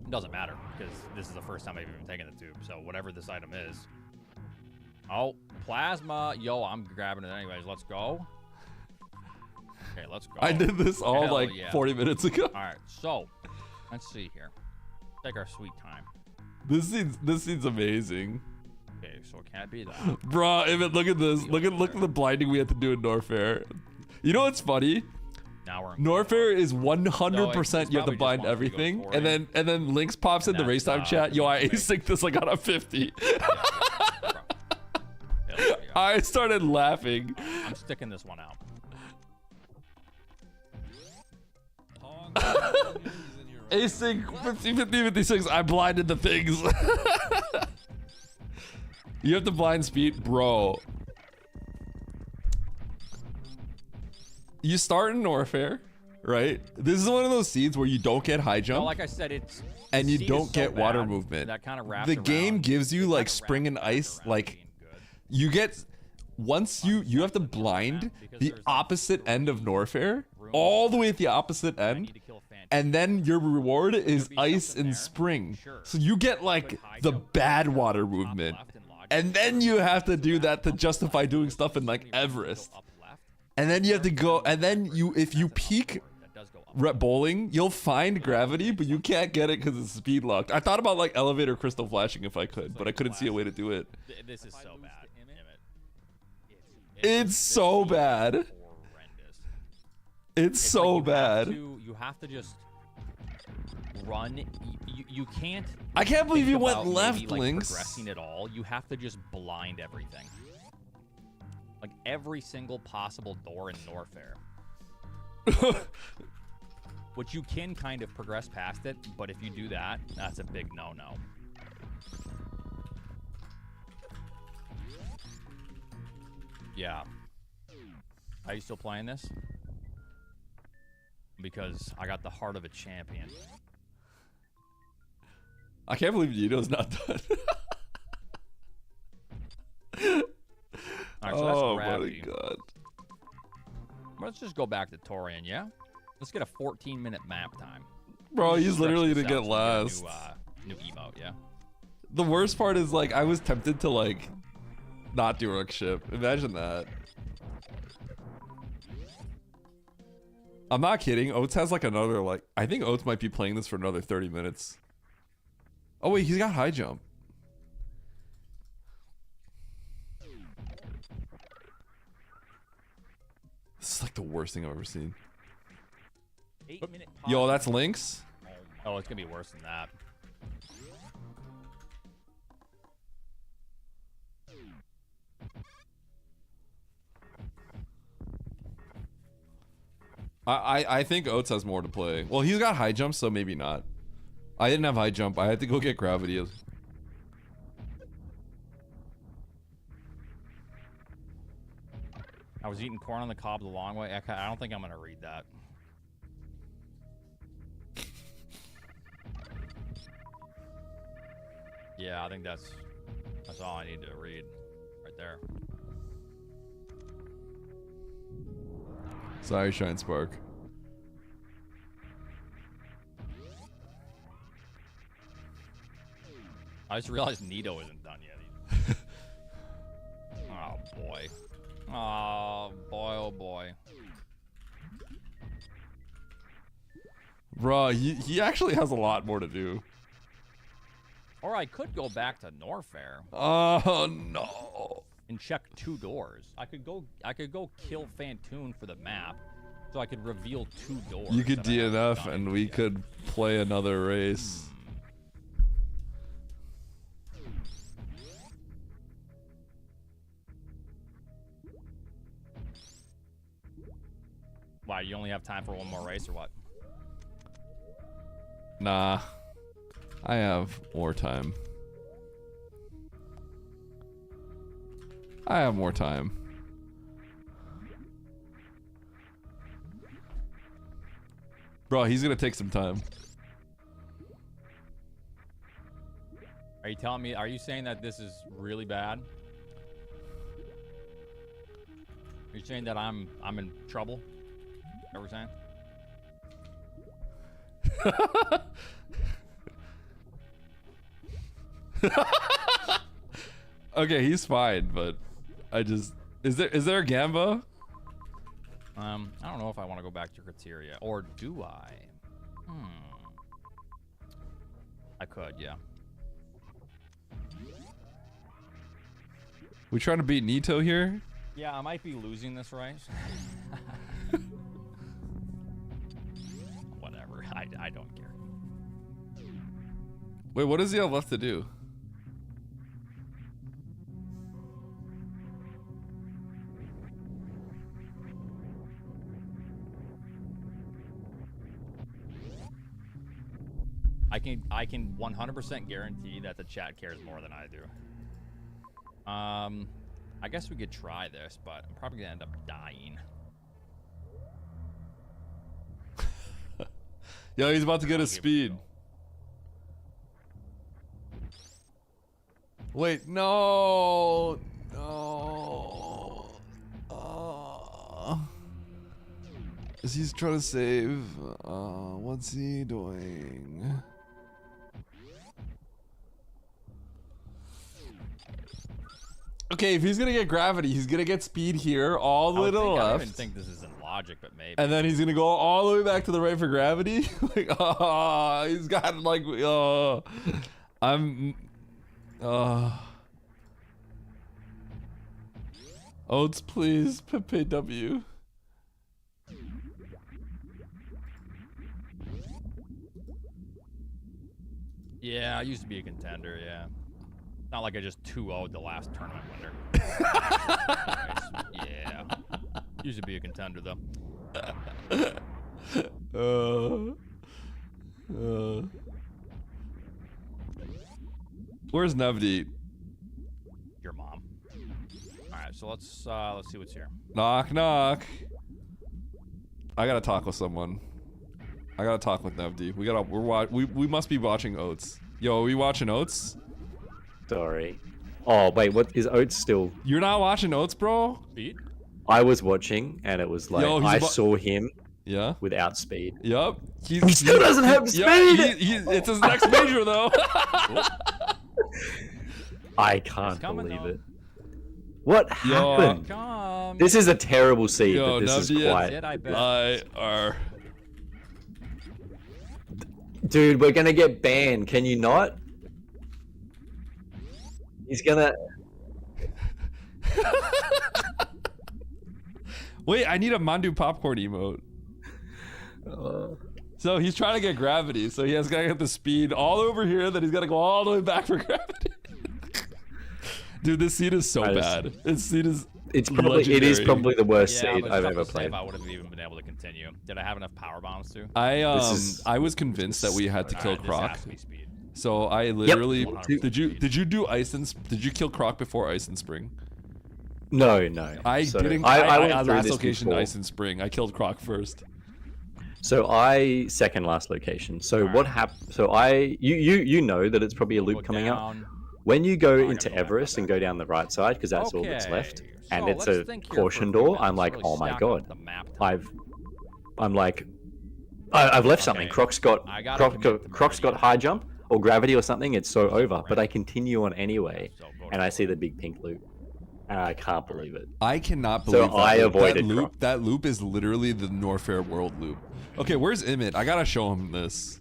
F: It doesn't matter because this is the first time I've even taken the tube. So whatever this item is. Oh, plasma. Yo, I'm grabbing it anyways. Let's go. Okay, let's go.
A: I did this all
F: Hell
A: like
F: yeah.
A: 40 minutes ago.
F: All right, so let's see here. Take our sweet time.
A: This scene's amazing.
F: Okay, so it can't be that.
A: Bro, Emmett, look at this. Look at the blinding we had to do in Norfair. You know what's funny?
F: Now we're
A: Norfair is 100%
F: it's
A: you have to
F: probably just
A: blind
F: one where we go
A: everything,
F: forward.
A: and then Lynx pops in the
F: And
A: race time
F: that's,
A: chat. Yo, I
F: big.
A: async this. I got a 50.
F: Hell yeah.
A: I started laughing.
F: I'm sticking this one out.
A: Async 50, 50, 56. I blinded the things. You have to blind speed, bro. You start in Norfair, right? This is one of those seeds where you don't get high jump.
F: No, like I said, it's
A: and you
F: seed is
A: don't
F: so
A: get water
F: bad
A: movement.
F: that kind of wraps
A: The game
F: around-
A: gives you like
F: kinda
A: spring and
F: wraps
A: ice.
F: around
A: Like
F: being good.
A: you get once you have to blind the opposite end of Norfair, all the way at the opposite end, and then your reward is ice and spring. So you get like the bad water movement, and then you have to do that to justify doing stuff in like Everest. And then you have to go, and then if you peak bowling, you'll find gravity, but you can't get it because it's speed locked. I thought about like elevator crystal flashing if I could, but I couldn't see a way to do it.
F: This is so bad.
A: It's so bad. It's so bad.
F: You have to just run. You can't.
A: I can't believe
F: think
A: you went
F: about
A: left,
F: maybe, like,
A: Lynx.
F: progressing at all. You have to just blind everything. Like every single possible door in Norfair. Which you can kind of progress past it, but if you do that, that's a big no-no. Yeah. Are you still playing this? Because I got the heart of a champion.
A: I can't believe Nito's not done.
F: Alright, so that's
A: Oh
F: gravity.
A: my god.
F: Let's just go back to Torian, yeah? Let's get a 14-minute map time.
A: Bro, he's
F: Stretch
A: literally
F: this
A: gonna
F: out
A: get
F: so we a
A: last.
F: New emote, yeah?
A: The worst part is like I was tempted to like not do Rook ship. Imagine that. I'm not kidding. Oates has like another like I think Oates might be playing this for another 30 minutes. Oh wait, he's got high jump. This is like the worst thing I've ever seen.
F: 8-minute
A: Yo, that's Lynx.
F: Oh, it's gonna be worse than that.
A: I think Oates has more to play. Well, he's got high jump, so maybe not. I didn't have high jump. I had to go get gravity.
F: I was eating corn on the cob the long way. I don't think I'm gonna read that. Yeah, I think that's all I need to read right there.
A: Sorry, Shine Spark.
F: I just realized Nito isn't done yet. Oh boy. Oh boy, oh boy.
A: Bro, he actually has a lot more to do.
F: Or I could go back to Norfair.
A: Oh no.
F: And check 2 doors. I could go kill Fantoon for the map, so I could reveal 2 doors.
A: You could
F: that I haven't
A: DNF
F: done
A: and
F: yet.
A: we could play another race.
F: Why, you only have time for one more race or what?
A: Nah. I have more time. I have more time. Bro, he's gonna take some time.
F: Are you telling me, are you saying that this is really bad? Are you saying that I'm in trouble? Is that what we're saying?
A: Okay, he's fine, but I just is there a Gamba?
F: I don't know if I want to go back to Criteria, or do I? I could, yeah.
A: We trying to beat Nito here?
F: Yeah, I might be losing this race. Whatever, I don't care.
A: Wait, what does he have left to do?
F: I can 100% guarantee that the chat cares more than I do. I guess we could try this, but I'm probably gonna end up dying.
A: Yo, he's about to get his speed. Wait, no. No. He's trying to save. What's he doing? Okay, if he's gonna get gravity, he's gonna get speed here, all the way to the
F: I don't
A: left.
F: even think this is in logic, but maybe.
A: And then he's gonna go all the way back to the right for gravity. Like, oh, he's got like, oh, Oats, please, Pepe W.
F: Yeah, I used to be a contender, yeah. Not like I just 2-0'd the last tournament winner. Yeah. Used to be a contender, though.
A: Where's Navdeep?
F: Your mom. Alright, so let's see what's here.
A: Knock, knock. I gotta talk with someone. I gotta talk with Navdeep. We must be watching Oats. Yo, are we watching Oats?
L: Sorry. Oh, wait, what is Oats still?
A: You're not watching Oats, bro?
F: Speed?
L: I was watching, and it was like,
A: Yo,
L: I saw him
A: yeah,
L: without speed.
A: Yup.
L: He still doesn't have speed!
A: It's his next major, though.
L: I can't believe
F: though.
L: it. What happened? This is a terrible seed,
A: Yo,
L: but this is quite... Dude, we're gonna get banned. Can you not? He's gonna...
A: Wait, I need a Mandu popcorn emote. So he's trying to get gravity, so he has got to get the speed all over here, then he's got to go all the way back for gravity. Dude, this seed is so bad. This seed is
L: it is probably the worst seed
F: but
L: I've
F: it's
L: ever
F: tough to say
L: played.
F: if I would have even been able to continue. Did I have enough power bombs to?
A: I was convinced that we had to kill
F: this
A: Croc.
F: has to be speed.
A: So I literally did you do ice and did you kill Croc before Ice and Spring?
L: No.
A: I
L: So
A: didn't.
L: I went
A: I
L: through
A: last
L: this
A: location
L: before.
A: Ice and Spring. I killed Croc first.
L: So I second last location. So what happened? So you know that it's probably a loop coming up. When you go into Everest and go down the right side, because that's all that's left, and it's a caution door, I'm like, oh my god, I've left something. Croc's got high jump or gravity or something. It's so over, but I continue on anyway, and I see the big pink loop, and I can't believe it.
A: I cannot believe
L: So I avoided
A: that loop.
L: Croc.
A: That loop is literally the Norfair World loop. Okay, where's Emmett? I gotta show him this.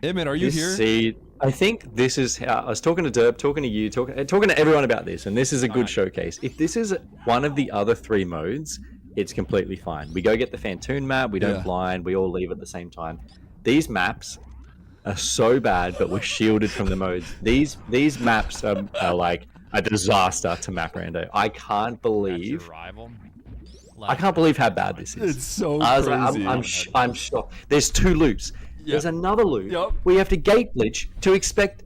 A: Emmett, are you
L: This
A: here?
L: seed, I think this is how I was talking to Derp, talking to you, talking to everyone about this, and this is a good showcase. If this is one of the other three modes, it's completely fine. We go get the Fantoon map, we don't blind, we all leave at the same time. These maps are so bad, but we're shielded from the modes. These maps are like a disaster to map rando. I can't believe how bad this is.
A: It's so
L: crazy. I'm shocked. There's two loops. There's another loop where you have to gate glitch to expect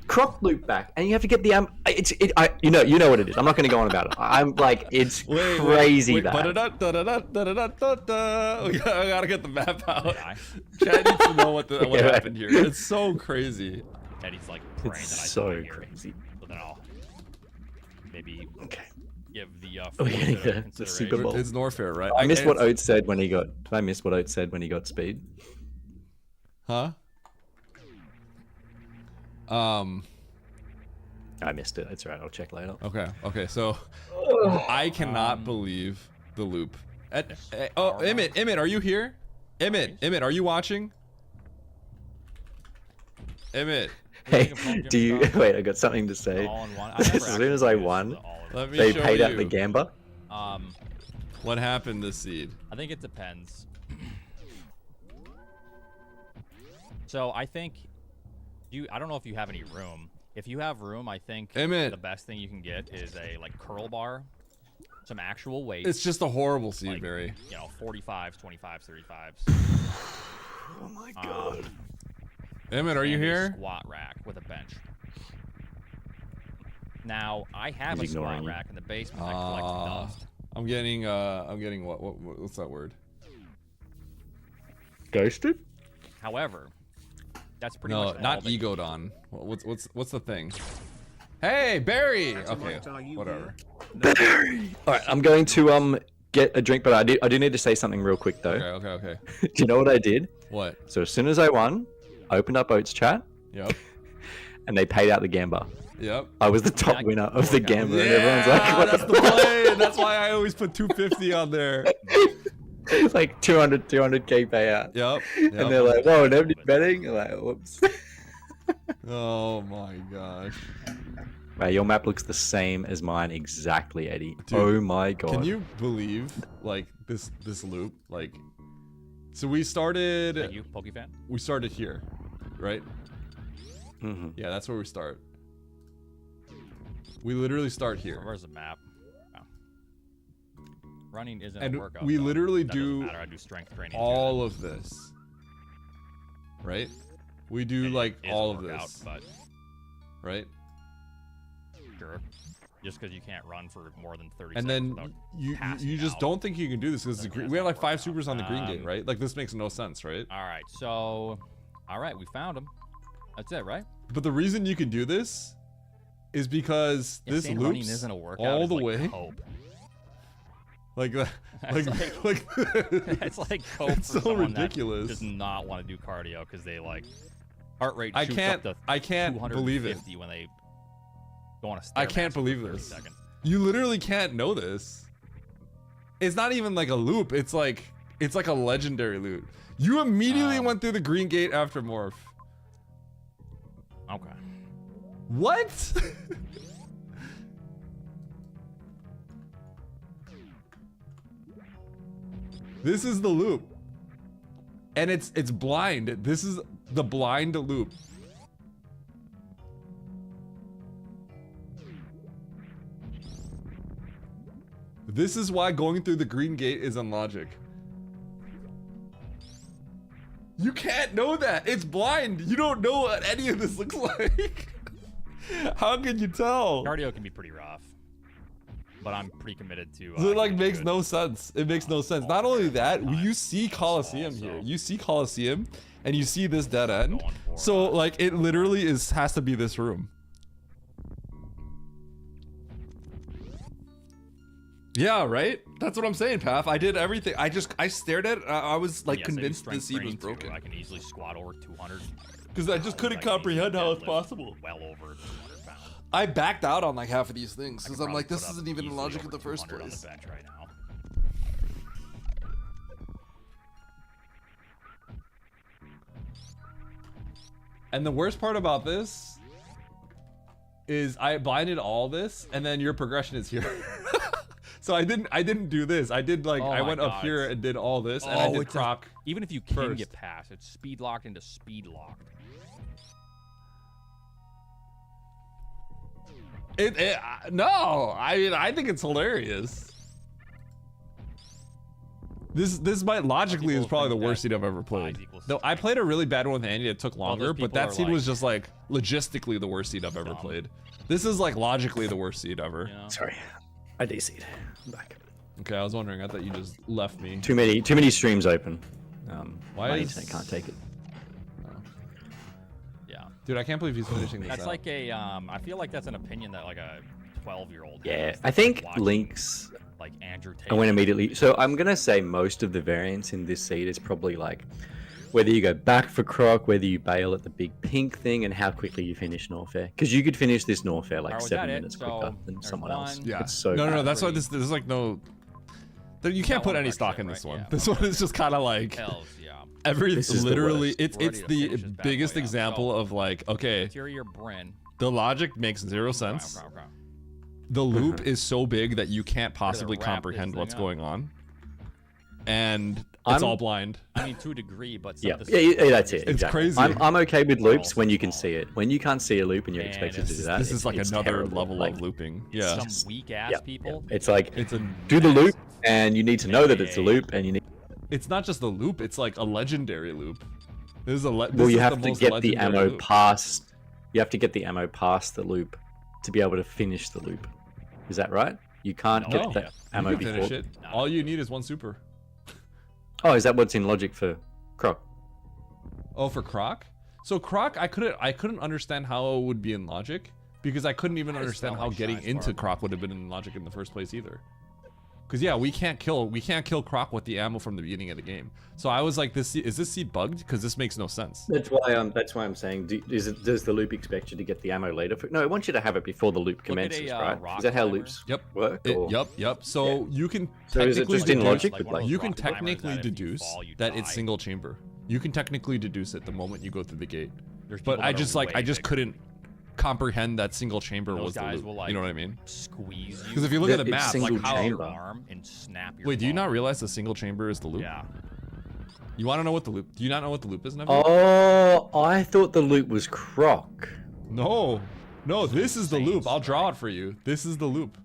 L: Croc loop back, and you have to get the you know what it is. I'm not going to go on about it. I'm like, it's crazy bad.
A: I gotta get the map out. Chad needs to know what happened here. It's so crazy.
F: Eddie's like praying
L: It's
F: that I
L: so
F: die here.
L: crazy.
F: So then I'll maybe give the
L: the Super Bowl.
A: It's Norfair, right?
L: I missed what Oates said when he got. Did I miss what Oates said when he got speed?
A: Huh?
L: I missed it. It's alright. I'll check later.
A: Okay. So I cannot believe the loop. Oh, Emmett, are you here? Emmett, are you watching? Emmett.
L: Hey, do you wait? I got something to say. As soon as I won, they paid out the gamba.
A: What happened this seed?
F: I think it depends. So I think I don't know if you have any room. If you have room, I think the best thing you can get is a curl bar, some actual weight.
A: It's just a horrible seed, Barry.
F: 45s, 25s, 35s.
L: Oh my god.
A: Emmett, are you here?
F: Squat rack with a bench. Now I have a squat rack in the basement that collects dust.
A: I'm getting what's that word?
L: Ghosted?
F: However, that's pretty much
A: not Egodon. What's the thing? Hey, Barry. Okay, whatever.
L: Barry. All right, I'm going to get a drink, but I do need to say something real quick though.
A: Okay.
L: Do you know what I did?
A: What?
L: So as soon as I won, I opened up Oats chat.
A: Yep.
L: And they paid out the gamba.
A: Yep.
L: I was the top winner of the gamba, and everyone's like, "What?"
A: That's the play, and that's why I always put 250 on there.
L: It's like 200k payout.
A: Yep.
L: And they're like, "Whoa, nobody betting?" I'm like, whoops.
A: Oh my gosh.
L: Right, your map looks the same as mine exactly, Eddie.
A: Dude,
L: oh my god.
A: Can you believe like this loop? Like, so we started.
F: Thank you, PokeFan.
A: We started here, right?
L: Mm-hmm.
A: Yeah, that's where we start. We literally start here.
F: Where's the map? Oh. Running isn't
A: And
F: a workout.
A: we literally
F: that
A: do
F: matter. I do strength training.
A: all of this, right? We do like all of this,
F: but
A: right?
F: Sure. Just because you can't run for more than 30
A: And
F: seconds
A: then
F: without
A: you just don't think you can do this because we have like 5 supers on the green gate, right? Like this makes no sense, right?
F: All right, so we found him. That's it, right?
A: But the reason you can do this is because this
F: Insane running
A: loops
F: isn't a workout,
A: all
F: it's
A: the
F: like
A: way.
F: Cope.
A: Like
F: It's like cope
A: It's
F: for
A: so
F: someone
A: ridiculous.
F: that does not want to do cardio because they like heart rate.
A: I
F: shoots
A: can't-
F: up to
A: I can't believe it.
F: 250 when they go on a
A: I can't
F: Stairmaster for
A: believe
F: 30
A: this.
F: seconds.
A: You literally can't know this. It's not even like a loop. It's like a legendary loop. You immediately went through the green gate after morph.
F: Okay.
A: What? This is the loop. And it's blind. This is the blind loop. This is why going through the green gate is unlogic. You can't know that. It's blind. You don't know what any of this looks like. How can you tell?
F: Cardio can be pretty rough, but I'm pretty committed to.
A: So it like makes no sense. It makes no sense. Not only that, you see Coliseum here. You see Coliseum, and you see this dead end. So like it literally has to be this room. Yeah, right? That's what I'm saying, Path. I did everything. I stared at it. I was like
F: Yes, I do
A: convinced the
F: strength
A: seed was
F: training, too.
A: broken.
F: I can easily squat over 200.
A: Because I just couldn't comprehend how it's possible.
F: Well over 200 pounds.
A: I backed out on like half of these things
F: I
A: because
F: could
A: I'm like,
F: probably
A: this
F: put up
A: isn't even
F: easily
A: logic in
F: over
A: the first
F: 200
A: place.
F: On the bench right now.
A: And the worst part about this is I blinded all this, and then your progression is here. So I didn't do this. I did like
F: Oh
A: I
F: my
A: went
F: God,
A: up here
F: it's-
A: and did all this, and I did
F: it's
A: Croc.
F: Even if you can
A: first.
F: get past, it's speed locked into speed locked.
A: No, I mean I think it's hilarious. This might logically is probably the worst seed I've ever played. No, I played a really bad one with Andy that took longer, but
F: people
A: that
F: are
A: seed
F: like-
A: was just like logistically the worst seed I've ever played. This is like logically the worst seed ever.
L: Sorry, I DC'd. I'm back.
A: Okay, I was wondering. I thought you just left me.
L: Too many streams open.
A: Why
L: my
A: is-
L: internet can't take it.
F: Yeah.
A: Dude, I can't believe he's finishing this
F: That's
A: out.
F: like a I feel like that's an opinion that like a 12-year-old
L: Yeah,
F: has.
L: I think
F: Watching,
L: Link's.
F: like Andrew
L: I
F: Tate.
L: went immediately. So I'm gonna say most of the variance in this seed is probably like whether you go back for Croc, whether you bail at the big pink thing, and how quickly you finish Norfair. Because you could finish this Norfair like
F: Alright, was
L: 7
F: that it?
L: minutes
F: So,
L: quicker than
F: there's
L: someone else.
F: one.
A: Yeah.
L: It's so
A: no.
L: bad.
A: That's why there's like no. You can't put
F: one
A: any
F: right
A: stock
F: there,
A: in this
F: right?
A: one.
F: Yeah.
A: This one is just kind of like
F: Hells yeah.
A: every
L: This is the
A: literally.
L: worst.
A: It's
F: We're
A: it's
F: ready to
A: the
F: finish this bad
A: biggest
F: boy up.
A: example
F: So-
A: of like, okay,
F: Interior Bryn.
A: the logic makes zero sense.
F: Okay.
A: The loop is so big that you can't possibly
F: wrap
A: comprehend
F: this
A: what's
F: thing up.
A: going on, and it's
L: I'm-
A: all blind.
F: I mean, to a degree, but some
L: Yeah,
F: of the
L: yeah, that's it.
A: It's
L: Exactly.
A: crazy.
L: I'm okay with loops
F: also
L: when you can
F: small.
L: see it. When you can't see a loop and you're
F: Man,
L: expected to
F: this
L: do that,
A: This is like
L: it's
A: another
L: terrible.
A: level
L: Like,
A: of looping. Yeah,
F: some weak ass
L: yeah,
F: people.
L: yeah. It's like
A: it's a.
L: do the loop, and you need to know that it's a loop, and you need.
A: It's not just the loop. It's like a legendary loop. This is a. This
L: Well, you
A: is
L: have
A: the
L: to
A: most
L: get the
A: legendary
L: ammo
A: loop.
L: past. You have to get the ammo past the loop to be able to finish the loop. Is that right? You can't
A: No.
L: get the
A: You
L: ammo
A: can
L: before.
A: finish it. All you need is one super.
L: Oh, is that what's in logic for Croc?
A: Oh, for Croc? So Croc, I couldn't understand how it would be in logic because I couldn't even
F: I just
A: understand
F: felt
A: how
F: like
A: getting
F: Shy's
A: into
F: farther.
A: Croc would have been in logic in the first place either. Because yeah, we can't kill Croc with the ammo from the beginning of the game. So I was like, is this seed bugged? Because this makes no sense.
L: That's why I'm saying. Does the loop expect you to get the ammo later? No, it wants you to have it before the loop
F: at a,
L: commences, right?
F: rock
L: Is that how
F: climber.
L: loops
A: Yep.
L: work? or-
A: Yep. So you can
L: So is it
A: technically
L: just in
A: deduce-
L: logic?
F: Like
L: with,
F: one of
L: like,
F: those
A: You can
F: rock climbers
A: technically
F: that if you
A: deduce
F: fall, you
A: that it's
F: die.
A: single chamber. You can technically deduce it the moment you go through the gate.
F: There's
A: But
F: people
A: I
F: that are
A: just like
F: way
A: I just
F: bigger.
A: couldn't comprehend that single chamber
F: Those
A: was the
F: guys
A: loop.
F: will, like,
A: You know what I mean?
F: Squeeze you.
A: 'Cause if you look at the
L: It's
A: map,
L: single
A: like how
F: your
L: chamber.
F: arm and snap your
A: Wait, do you not
F: ball.
A: realize the single chamber is the loop?
F: Yeah.
A: You want to know what the loop? Do you not know what the loop is, Neville?
L: Oh, I thought the loop was Croc.
A: No, this is the
F: Insane
A: loop. I'll draw
F: strike.
A: it for you. This is the loop.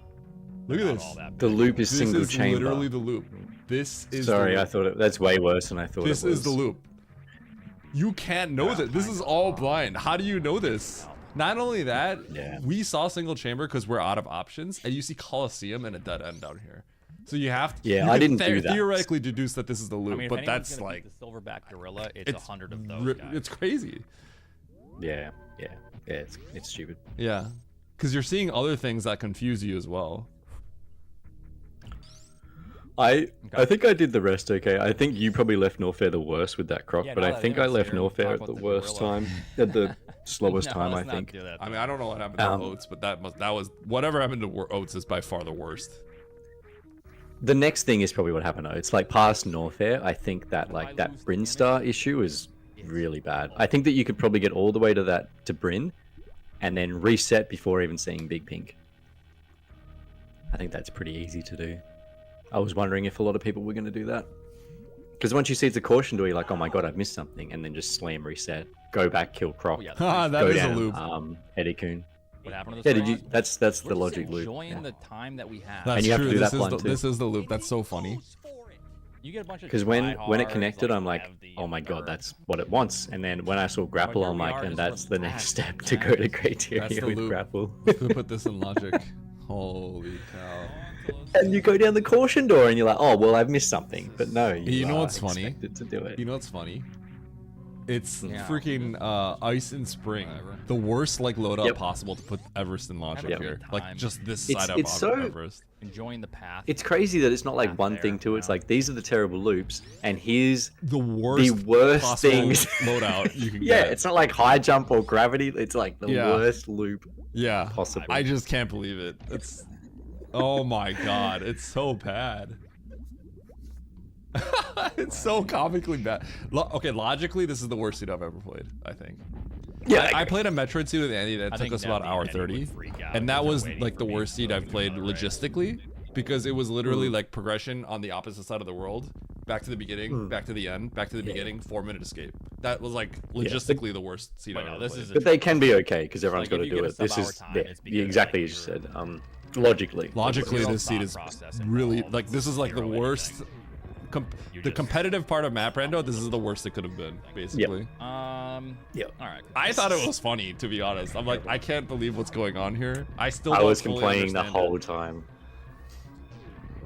A: Look at
F: Not
A: this.
F: all that
L: The
F: big.
L: loop is
A: This
L: single
A: is
L: chamber.
A: literally the loop. This is.
L: Sorry,
A: the
L: I
A: loop.
L: thought that's way worse than I thought
A: This
L: it was.
A: is the loop. You can't know that. This is all blind. How do you know this? Not only that,
L: Yeah.
A: we saw single chamber because we're out of options, and you see Coliseum and a dead end down here. So you have to.
L: Yeah,
A: you
L: I
A: can
L: didn't do that.
A: Theoretically deduce that this is the
F: I
A: loop,
F: mean, if
A: but
F: anyone's
A: that's
F: gonna
A: like
F: beat the silverback gorilla, it's 100 of those
A: ri-
F: guys.
A: it's crazy.
L: Yeah. It's stupid.
A: Yeah, because you're seeing other things that confuse you as well.
L: I think I did the rest okay. I think you probably left Norfair the worst with that Croc,
F: Yeah,
L: but
F: now
L: I
F: that
L: think I
F: Emmett's
L: left
F: here, we'll
L: Norfair
F: talk
L: at the
F: about the
L: worst
F: gorilla.
L: time, at the slowest
F: No,
L: time, I
F: let's not
L: think.
F: do that,
A: I mean,
F: though.
A: I don't know what happened to
L: Um,
A: Oates, but that was whatever happened to Oates is by far the worst.
L: The next thing is probably what happened. It's like past Norfair. I think that like that Bryn Star issue is really bad. I think that you could probably get all the way to Bryn, and then reset before even seeing Big Pink. I think that's pretty easy to do. I was wondering if a lot of people were going to do that. Because once you see it's a caution door, you're like, oh my god, I've missed something, and then just slam reset, go back, kill Croc,
F: Oh, yeah,
A: Ah, that
L: go
A: is
L: down,
A: a loop.
L: Eddie Coon.
F: What happened to the
L: Yeah, did you?
F: squad?
L: That's
F: We're
L: the
F: just
L: logic loop.
F: enjoying
L: Yeah.
F: the time that we have.
A: That's
L: you have to
A: true.
L: do
A: this
L: that
A: is
L: blind
A: the,
L: too.
A: This is the loop. That's so funny.
F: You get a bunch of
L: Because when it
F: tryhards,
L: connected,
F: like,
L: I'm like,
F: have the
L: oh my god,
F: third.
L: that's what it wants. And then when I saw grapple,
F: here
L: I'm
F: we
L: like,
F: are
L: and
F: just
L: that's the next
F: relaxed.
L: step to go to criteria
A: That's the
L: with
A: loop.
L: grapple.
A: Who put this in logic? Holy cow!
L: And you go down the caution door, and you're like, oh well, I've missed something. But no,
A: You know
L: are
A: what's funny?
L: expected to do it.
A: You know what's funny? It's
F: Yeah.
A: freaking Ice and Spring.
F: Whatever.
A: The worst like loadout
L: Yep.
A: possible to put Everest in logic
F: Yep.
A: here.
F: Time.
A: Like just this
L: It's-
A: side
L: it's
A: of
L: so-
A: Everest.
F: enjoying the path.
L: It's crazy that it's not like
F: Not
L: one
F: there,
L: thing to it. It's
F: no.
L: like these are the terrible loops, and here's
A: The worst.
L: worst
A: possible
L: things.
A: loadout you can
L: yeah,
A: get.
L: it's not like high jump or gravity. It's like the
A: Yeah.
L: worst loop
A: Yeah.
L: possible.
A: I just can't believe it. It's. Oh my god! It's so bad. It's so comically bad. Okay, logically, this is the worst seed I've ever played. I think.
L: Yeah,
A: I played a Metroid seed with Andy that
F: I
A: took
F: think
A: us about
F: Debbie
A: hour
F: and Eddie
A: 30,
F: would freak out
A: and that
F: because they're
A: was
F: waiting
A: like
F: for
A: the
F: me
A: worst
F: to
A: seed
F: go
A: I've
F: to
A: played
F: the right.
A: logistically, because it was literally like progression on the opposite side of the world, back to the beginning, back to the end, back to the beginning, 4-minute escape. That was like logistically the worst seed
F: But
A: I've
F: no,
A: ever
F: this
A: played.
F: is a
L: But they can be okay because everyone's
F: Like,
L: got
F: if
L: to
F: you
L: do
F: get
L: it.
F: a
L: This
F: sub-hour
L: is
F: time,
L: yeah,
F: it's because,
L: exactly
F: like,
L: as you
F: you're-
L: said. Logically.
A: Logically,
F: There's no
A: this seed
F: thought
A: is
F: process
A: really
F: involved.
A: like this is like the
F: Zero
A: worst.
F: anything. You
A: The
F: just-
A: competitive part of Map Rando, this is the worst it could have been, basically.
L: Yeah.
F: All right.
A: I thought it was funny, to be honest. I'm like, I can't believe what's going on here. I still
L: I
A: don't
L: was
A: fully
L: complaining the
A: understand
L: whole
A: it.
L: time.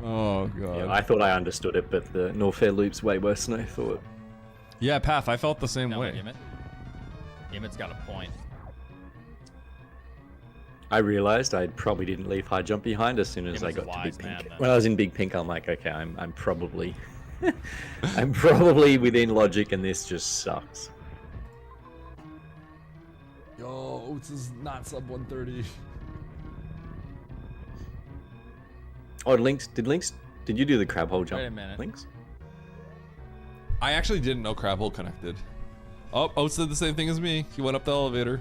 A: Oh god.
L: Yeah, I thought I understood it, but the Norfair loop's way worse than I thought.
A: Yeah, Paf, I felt the same
F: No,
A: way.
F: Emmett. Emmett's got a point.
L: I realized I probably didn't leave high jump behind as soon as I
F: Emmett's a
L: got to
F: wise
L: Big
F: man,
L: Pink.
F: then.
L: When I was in Big Pink, I'm like, okay, I'm probably I'm probably within logic, and this just sucks.
A: Yo, this is not sub 130.
L: Oh, Lynx, did you do the crab hole jump?
F: Wait a minute.
L: Lynx?
A: I actually didn't know crab hole connected. Oh, Oats did the same thing as me. He went up the elevator.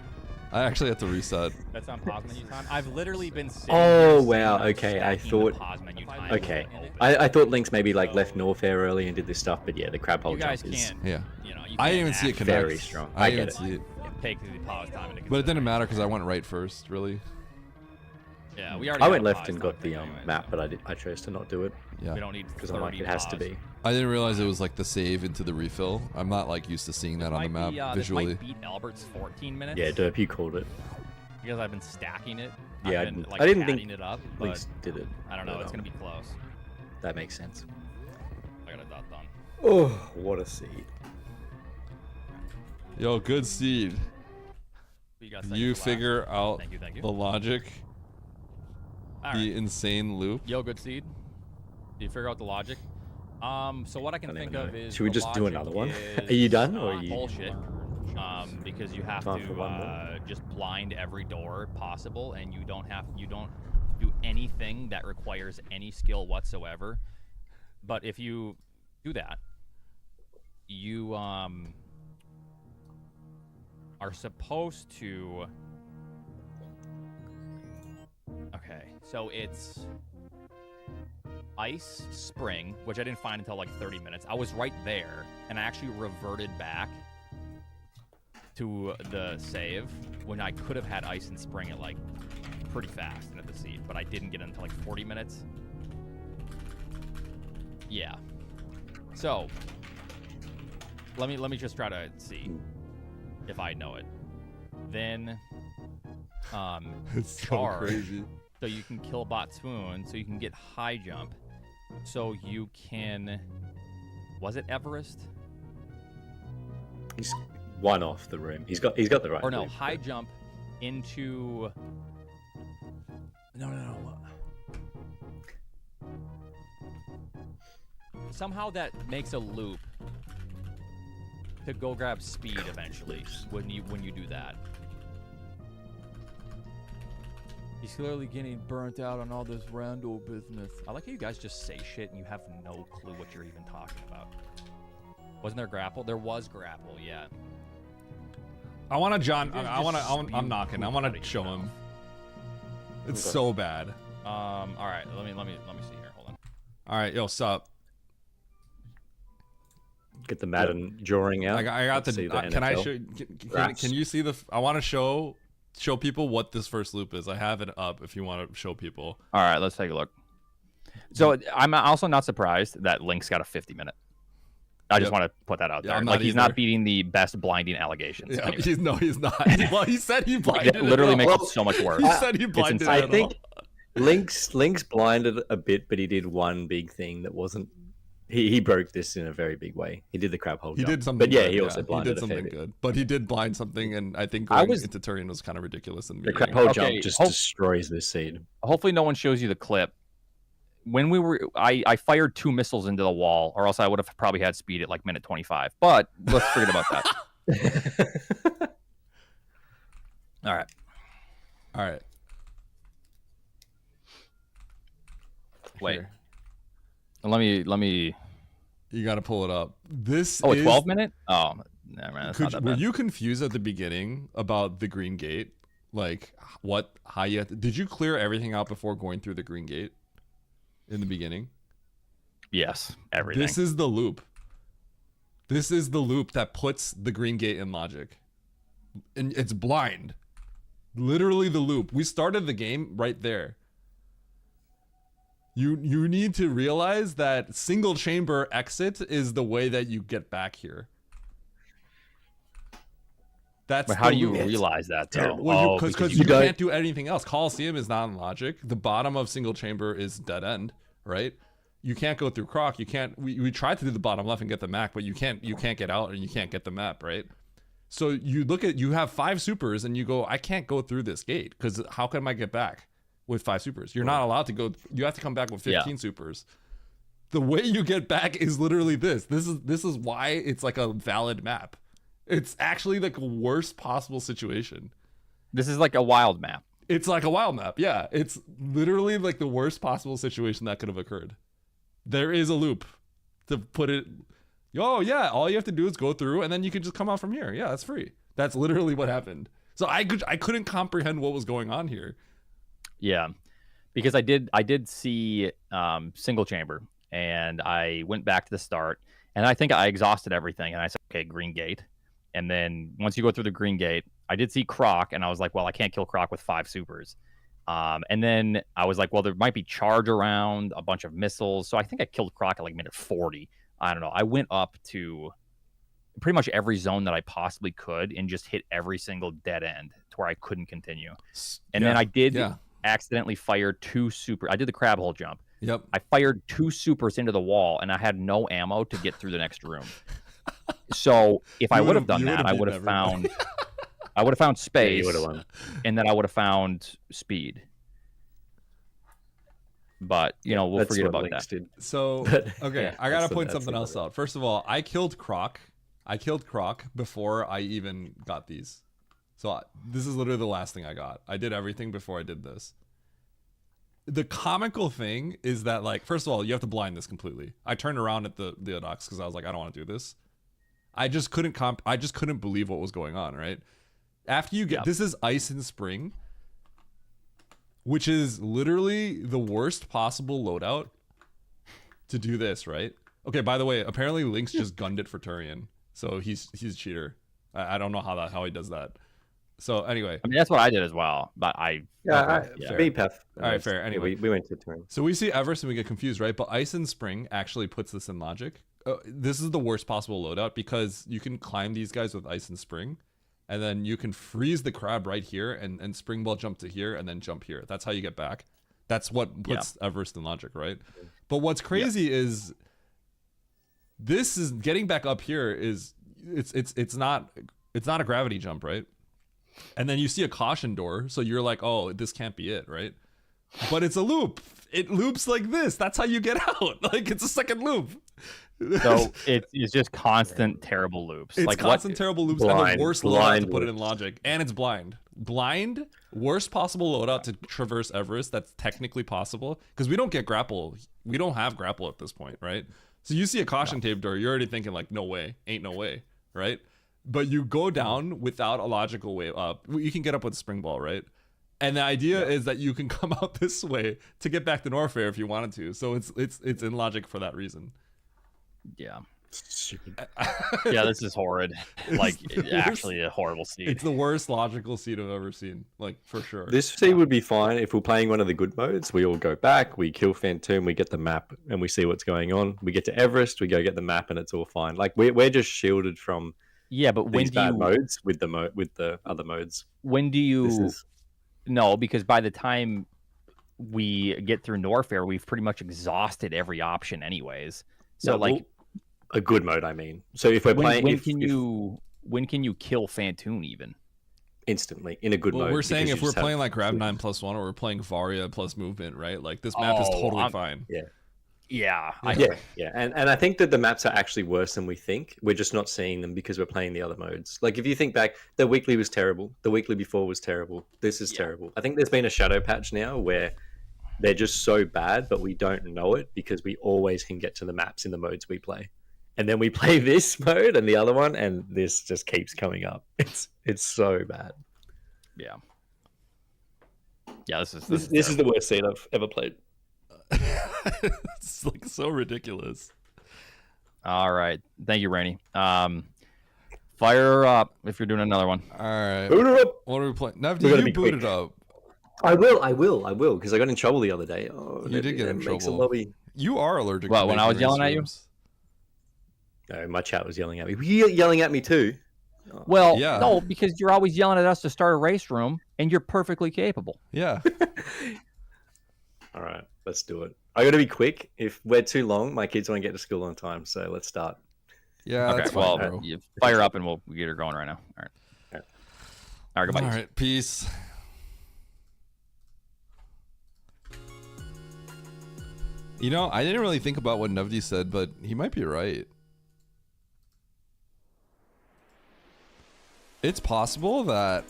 A: I actually had to reset.
F: That's on pause menu time. I've literally been sitting
L: Oh
F: here
L: wow,
F: seeing
L: okay. I
F: stacking the
L: thought.
F: pause menu time
L: Okay,
F: open.
L: I thought Lynx maybe like left Norfair early and did this stuff, but yeah, the crab hole
F: You guys
L: jump is
F: can't.
A: Yeah.
F: You know, you
A: I
F: can't
A: didn't even see it
F: act-
A: connect.
L: very strong.
A: I
L: I
A: didn't
L: get
A: even see it.
F: Take the pause time into
A: But it didn't matter because I went right first, really.
F: Yeah, we already.
L: I
F: got
L: went
F: a
L: left
F: pause
L: and
F: time
L: got the
F: thing anyway,
L: map, but I chose to not do it.
A: Yeah.
F: We don't need
L: because I'm like
F: 30
L: it has to
F: pause.
L: be.
A: I didn't realize it was like the save into the refill. I'm not like used to seeing that on the map
F: This
A: visually.
F: might beat Albert's 14 minutes.
L: Yeah, Derp, you called it.
F: Because I've been stacking it.
L: Yeah,
F: I've been, like,
L: I didn't
F: padding
L: think
F: it up, but
L: Lynx did it.
F: I don't know.
L: but,
F: It's gonna be close.
L: That makes sense.
F: I got a dot done.
L: Oh, what a seed!
A: Yo, good seed.
F: You, got second
A: You
F: to last.
A: figure out
F: Thank you.
A: the logic,
F: All
A: the
F: right.
A: insane loop.
F: Yo, good seed. Do you figure out the logic? So what I can
L: Don't
F: think
L: even
F: of
L: know.
F: is.
L: Should we
F: the
L: just do
F: logic
L: another one?
F: is,
L: Are you done, or are you-
F: bullshit? Because you have
L: Time for one
F: to
L: more.
F: just blind every door possible, and you don't do anything that requires any skill whatsoever. But if you do that, you are supposed to. Okay, so it's ice spring, which I didn't find until like 30 minutes. I was right there, and I actually reverted back to the save when I could have had ice and spring at like pretty fast and at the seed, but I didn't get it until like 40 minutes. Yeah. So let me just try to see if I know it. Then
A: It's so
F: charge,
A: crazy.
F: so you can kill bot spoon, so you can get high jump, so you can. Was it Everest?
L: He's one off the room. He's got the right.
F: Or no,
L: loop,
F: high
L: but-
F: jump into. No. Somehow that makes a loop to go grab speed eventually when you do that. He's clearly getting burnt out on all this rando business. I like how you guys just say shit and you have no clue what you're even talking about. Wasn't there grapple? There was grapple, yeah.
A: I want to John.
F: You
A: I want to.
F: just spew
A: I'm knocking. I
F: poop
A: want
F: out
A: to
F: of
A: show
F: your
A: him.
F: mouth.
A: It's
L: Okay.
A: so bad.
F: All right. Let me see here. Hold on.
A: All right, yo, sup?
L: Get the Madden drawing out.
A: I got
L: Let's see
A: the. Can I
L: NFL.
A: show?
L: Graphs.
A: Can you see the? I want to show people what this first loop is. I have it up if you want to show people.
F: All right, let's take a look. So I'm also not surprised that Link's got a 50-minute. I just
A: Yep.
F: want to put that out
A: Yeah,
F: there.
A: I'm
F: Like
A: not
F: he's
A: either.
F: not beating the best blinding allegations.
A: Yeah,
F: anyway.
A: he's not. Well, he said he blinded.
F: It literally
A: it
F: makes
A: all.
F: it so much worse.
A: He said he blinded.
F: insane.
A: It
L: I think
A: all.
L: Link's blinded a bit, but he did one big thing that wasn't. He broke this in a very big way. He did the crab hole.
A: He
L: jump.
A: did something.
L: But yeah,
A: good,
L: he also
A: He
L: blinded
A: did
L: a fair
A: something
L: bit.
A: good, but he did blind something, and I think
F: I
A: going
F: was-
A: into Turian was kind of ridiculous in the
L: The crab
A: beginning.
L: hole
F: Okay,
L: jump just
F: hope-
L: destroys this seed.
F: Hopefully, no one shows you the clip. When we were, I fired 2 missiles into the wall, or else I would have probably had speed at like minute 25. But let's forget about that. All right.
A: All right.
F: Wait.
A: Here.
F: Let me.
A: You got to pull it up. This
F: Oh, a
A: is
F: 12-minute? Oh, never mind. That's not that
A: were
F: bad.
A: you confused at the beginning about the green gate? Like how you did you clear everything out before going through the green gate in the beginning?
F: Yes, everything.
A: This is the loop. This is the loop that puts the green gate in logic. And it's blind. Literally the loop. We started the game right there. You need to realize that single chamber exit is the way that you get back here. That's
F: But how
A: the
F: do you
A: loop.
F: realize that though?
A: Well, because you
L: don't-
A: can't do anything else. Coliseum is not in logic. The bottom of single chamber is dead end, right? You can't go through Croc. You can't. We tried to do the bottom left and get the map, but you can't get out and you can't get the map, right? So you look at, you have 5 supers and you go, I can't go through this gate because how can I get back with 5 supers? You're not allowed to go. You have to come back with 15 supers. The way you get back is literally this. This is why it's like a valid map. It's actually like a worst possible situation.
F: This is like a wild map.
A: It's like a wild map. Yeah, it's literally like the worst possible situation that could have occurred. There is a loop to put it. Oh yeah, all you have to do is go through, and then you can just come out from here. Yeah, that's free. That's literally what happened. So I couldn't comprehend what was going on here.
F: Yeah, because I did see single chamber, and I went back to the start, and I think I exhausted everything, and I said, okay, green gate. And then once you go through the green gate, I did see Croc, and I was like, well, I can't kill Croc with 5 supers. And then I was like, well, there might be charge around, a bunch of missiles. So I think I killed Croc at like minute 40. I don't know. I went up to pretty much every zone that I possibly could and just hit every single dead end to where I couldn't continue. And then I did accidentally fire 2 super. I did the crab hole jump.
A: Yep.
F: I fired 2 supers into the wall, and I had no ammo to get through the next room. So if I would have done that, I would have found space, and then I would have found speed. But we'll forget about that.
A: So okay, I gotta point something else out. First of all, I killed Croc before I even got these. So this is literally the last thing I got. I did everything before I did this. The comical thing is that, like, first of all, you have to blind this completely. I turned around at the docks because I was like, I don't want to do this. I just couldn't believe what was going on, right? After you get this is Ice and Spring, which is literally the worst possible loadout to do this, right? Okay, by the way, apparently Lynx just gunned it for Turian, so he's a cheater. I don't know how he does that. So anyway,
F: I mean, that's what I did as well, but
A: fair.
L: BPEF.
A: All right, fair. Anyway,
L: we went to Turian.
A: So we see Everest and we get confused, right? But Ice and Spring actually puts this in logic. This is the worst possible loadout because you can climb these guys with Ice and Spring, and then you can freeze the crab right here and Spring Ball jump to here and then jump here. That's how you get back. That's what puts Everest in logic, right? But what's crazy is this is getting back up here is it's not a gravity jump, right? And then you see a caution door, so you're like, oh, this can't be it, right? But it's a loop. It loops like this. That's how you get out. Like, it's a second loop.
F: So it's just constant terrible loops.
A: It's
F: like
A: constant terrible loops, and the worst loadout to put it in logic. And it's blind. Blind, worst possible loadout to traverse Everest that's technically possible. Because we don't get grapple. We don't have grapple at this point, right? So you see a caution tape door, you're already thinking like, no way, ain't no way, right? But you go down without a logical way up. You can get up with Spring Ball, right? And the idea is that you can come out this way to get back to Norfair if you wanted to. So it's in logic for that reason.
F: Yeah. Yeah, this is horrid. Like, actually a horrible seed.
A: It's the worst logical seed I've ever seen. Like, for sure.
L: This seed would be fine if we're playing one of the good modes. We all go back, we kill Phantom, we get the map, and we see what's going on. We get to Everest, we go get the map, and it's all fine. Like, we're just shielded from
F: but when
L: these bad modes with the other modes.
F: When do you? No, because by the time we get through Norfair, we've pretty much exhausted every option, anyways. So
L: a good mode, I mean. So if we're playing,
F: when can you kill Phantoon even?
L: Instantly in a good mode.
A: We're saying if we're playing like Grab 9+1 or we're playing Varia plus movement, right? Like this map is totally fine.
F: Yeah.
L: And I think that the maps are actually worse than we think. We're just not seeing them because we're playing the other modes. Like if you think back, the weekly was terrible. The weekly before was terrible. This is terrible. I think there's been a shadow patch now where they're just so bad, but we don't know it because we always can get to the maps in the modes we play. And then we play this mode and the other one, and this just keeps coming up. It's so bad.
F: Yeah. Yeah, this
L: is the worst seed I've ever played.
A: It's like so ridiculous.
F: All right. Thank you, Rainy. Fire up if you're doing another one.
A: All right.
L: Boot it up.
A: What are we playing? Nev, did you boot it up?
L: I will, because I got in trouble the other day. Oh,
A: you did get in trouble. You are allergic to
F: when I was yelling at you?
L: No, my chat was yelling at me. Were you yelling at me too?
F: Well, no, because you're always yelling at us to start a race room, and you're perfectly capable.
A: Yeah.
L: All right, let's do it. I got to be quick. If we're too long, my kids won't get to school on time. So let's start.
A: Yeah.
F: Okay.
A: That's fine,
F: well, you fire up, and we'll get her going right now. All right. Goodbye.
A: All right. You know, I didn't really think about what Navdi said, but he might be right. It's possible that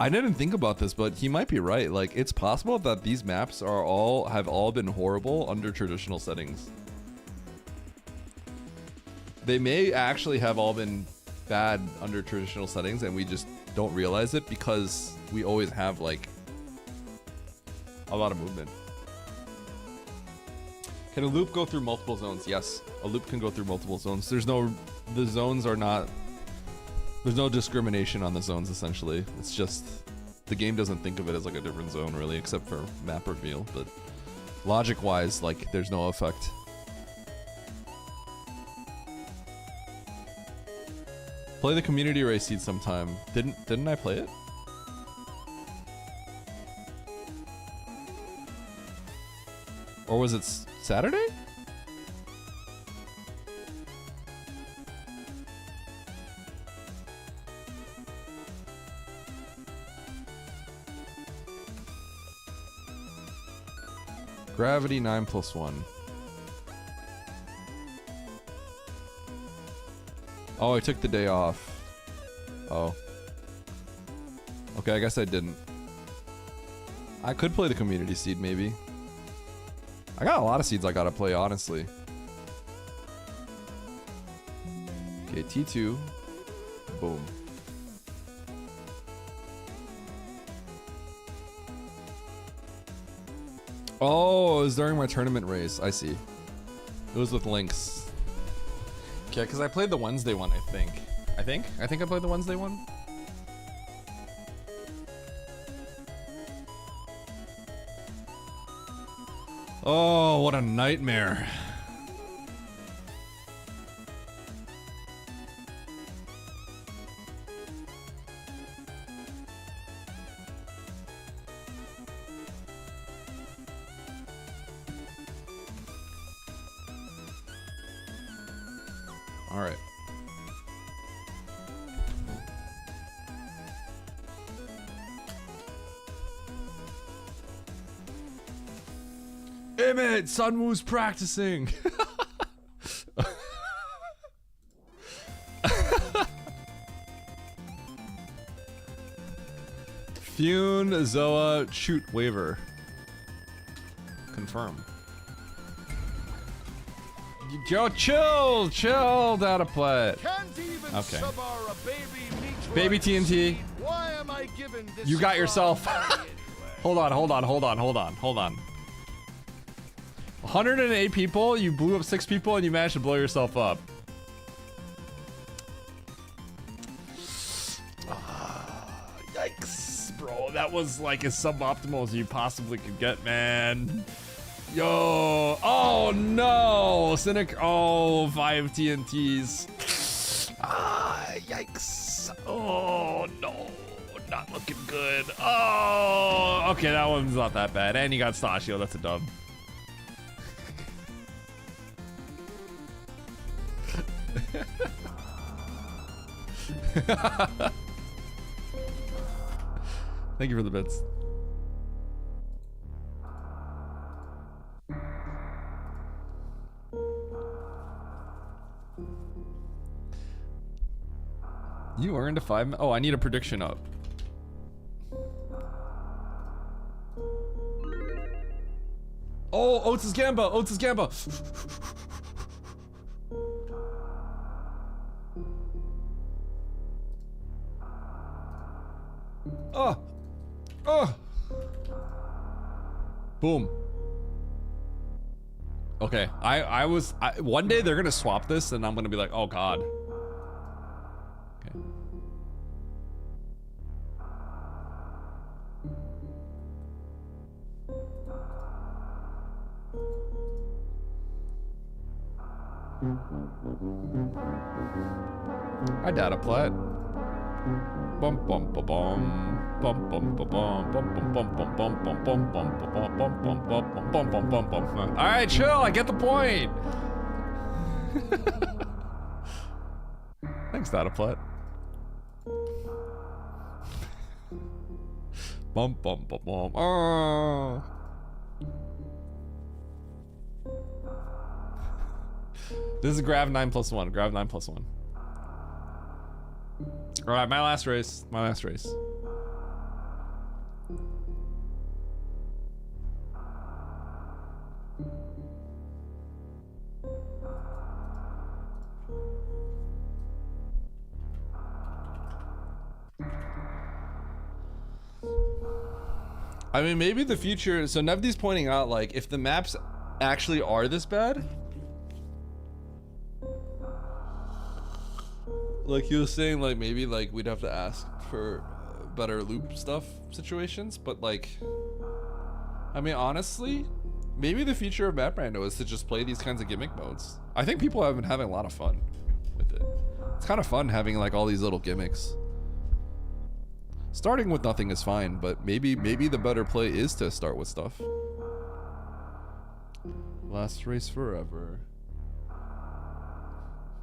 A: I didn't think about this, but he might be right. Like, it's possible that these maps have all been horrible under traditional settings. They may actually have all been bad under traditional settings, and we just don't realize it because we always have like a lot of movement. Can a loop go through multiple zones? Yes, a loop can go through multiple zones. There's no discrimination on the zones, essentially. It's just the game doesn't think of it as like a different zone really, except for map reveal, but logic wise, like, there's no effect. Play the community race seed sometime. Didn't I play it? Or was it Saturday? Gravity 9+1. Oh, I took the day off. Oh. Okay, I guess I didn't. I could play the community seed, maybe. I got a lot of seeds I gotta play, honestly. Okay, T2. Boom. Oh, it was during my tournament race. I see. It was with Lynx. Okay, because I played the Wednesday one, I think. I think I played the Wednesday one. Oh, what a nightmare. All right. Emmett, Sunwoo's practicing. Fune, Zoa, shoot, waiver. Confirm. Yo, chill, data play. Okay. Baby TNT.
J: Why am I given this?
A: You got yourself. Hold on. 108 people, you blew up 6 people, and you managed to blow yourself up. Yikes, bro. That was like as suboptimal as you possibly could get, man. Yo. Oh, no. Cynic. Oh, 5 TNTs. Yikes. Oh, no. Not looking good. Oh, okay. That one's not that bad. And you got Stachio. That's a dub. Thank you for the bits. You earned a 5. Oh, I need a prediction up. Oh, Oates' Gamba. Oh. Boom. Okay, one day they're gonna swap this and I'm gonna be like, oh god. Okay. I data plat. Bum bum ba bum. Bum bum ba bum. Bum bum bum bum bum bum bum bum bum bum bum bum bum bum bum bum. All right, chill. I get the point. Thanks, data plat. Bum bum ba bum. Oh. This is Grav 9+1. Grav 9+1. All right, my last race. My last race. I mean, maybe the future. So Nevdi's pointing out, like, if the maps actually are this bad, like he was saying, like maybe like we'd have to ask for better loop stuff situations. But like, I mean, honestly, maybe the future of Map Rando is to just play these kinds of gimmick modes. I think people have been having a lot of fun with it. It's kind of fun having like all these little gimmicks. Starting with nothing is fine, but maybe the better play is to start with stuff. Last race forever.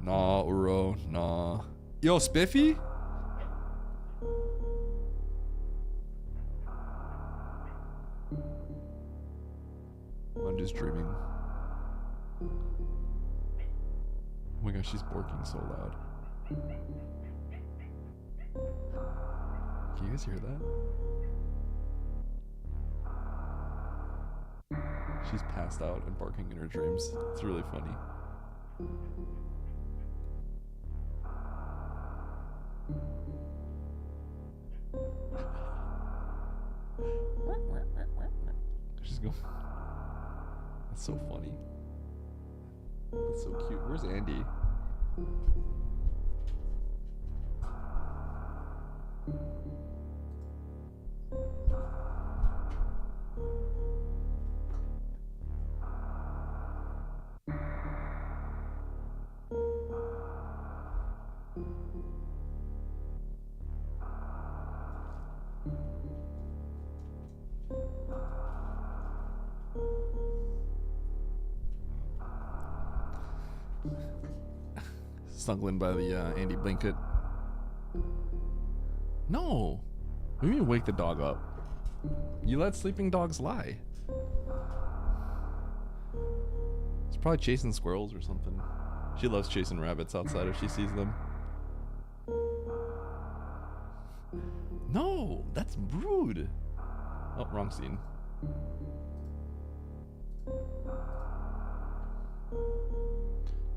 A: Nah, Uro, nah. Yo, Spiffy? I'm just dreaming. Oh my gosh, she's barking so loud. Can you guys hear that? She's passed out and barking in her dreams. It's really funny. She's going. That's so funny. That's so cute. Where's Andy? Snuggling by the Andy Blanket. No! What do you mean wake the dog up? You let sleeping dogs lie. It's probably chasing squirrels or something. She loves chasing rabbits outside if she sees them. No! That's rude! Oh, wrong scene.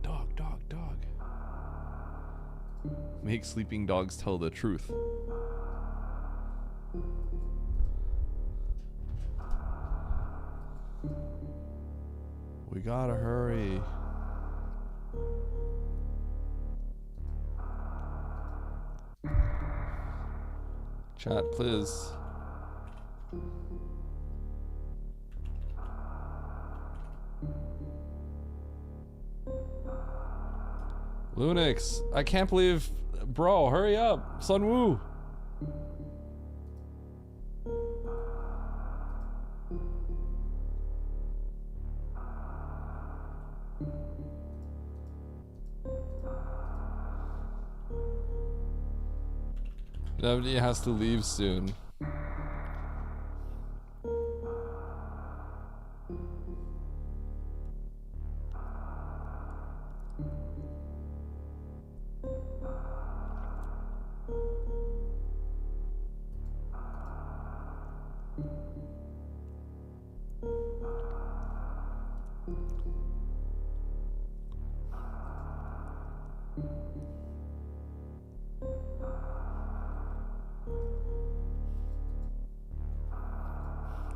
A: Dog, dog, dog. Make sleeping dogs tell the truth. We gotta hurry. Chat, please. Lunix, I can't believe, bro, hurry up, Sunwoo. Nobody has to leave soon.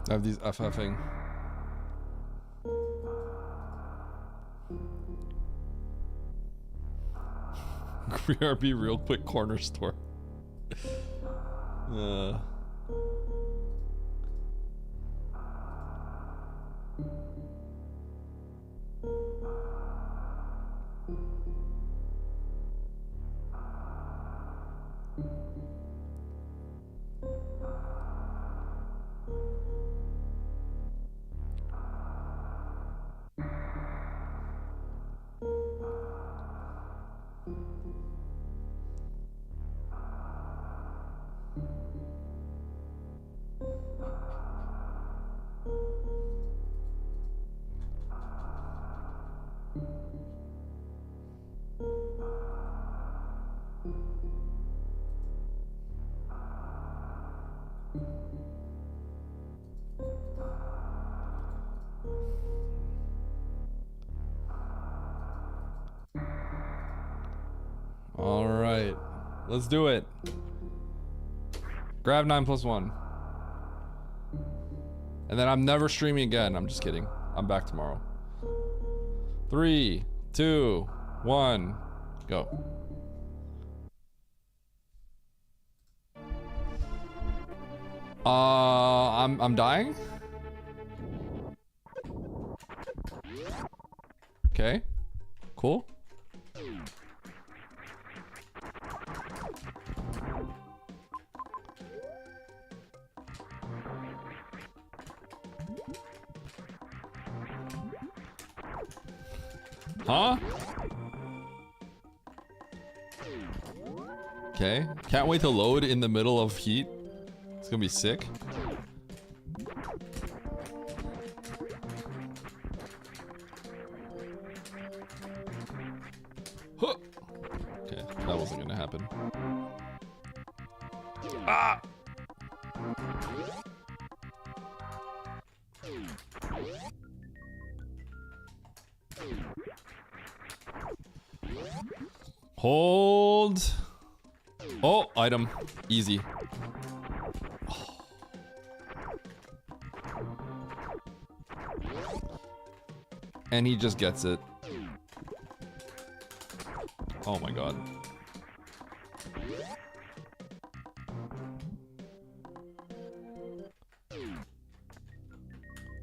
A: I have these FFing. BRB real quick corner store. All right, let's do it. Grab 9+1. And then I'm never streaming again. I'm just kidding. I'm back tomorrow. 3, 2, 1, go. I'm dying. Okay, cool. Huh? Okay, can't wait to load in the middle of heat. It's gonna be sick. Huh. Okay, that wasn't gonna happen. Ah! Hold. Oh, item. Easy. And he just gets it. Oh my god.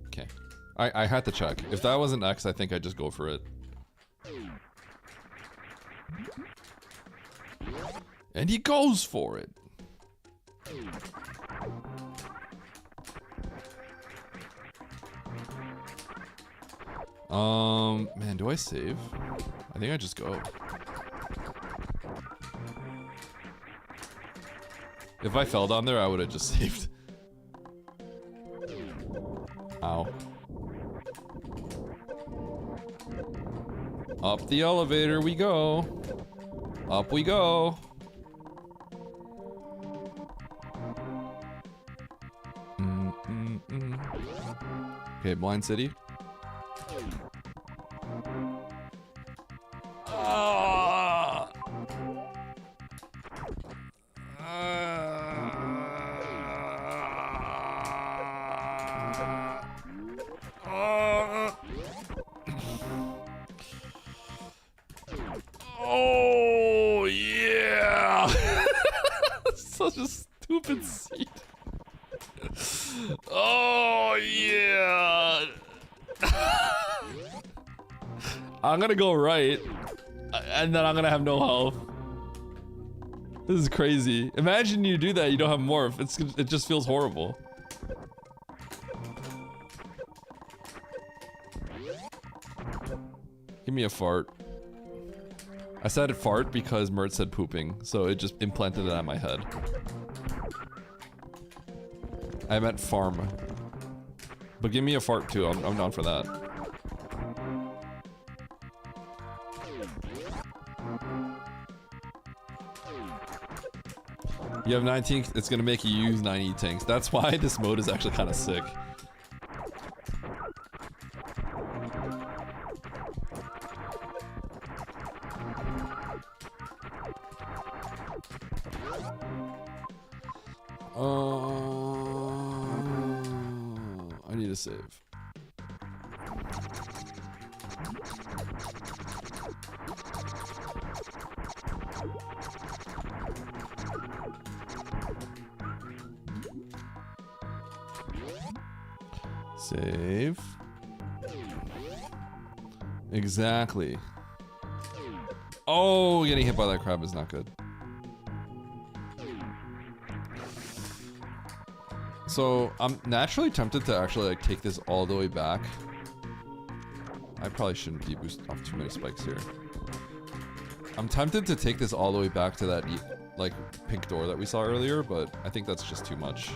A: Okay. I had to check. If that wasn't X, I think I'd just go for it. And he goes for it. Man, do I save? I think I just go. If I fell down there, I would have just saved. Ow. Up the elevator we go. Up we go. Okay, Blind City. Oh yeah! Such a stupid seat. Oh yeah! I'm gonna go right, and then I'm gonna have no health. This is crazy. Imagine you do that, you don't have morph. It just feels horrible. Give me a fart. I said fart because Mert said pooping, so it just implanted it on my head. I meant farm. But give me a fart too, I'm down for that. You have 19, it's gonna make you use 9 tanks. That's why this mode is actually kind of sick. I need to save. Save. Exactly. Oh, getting hit by that crab is not good. So I'm naturally tempted to actually like take this all the way back. I probably shouldn't de-boost off too many spikes here. I'm tempted to take this all the way back to that like pink door that we saw earlier, but I think that's just too much.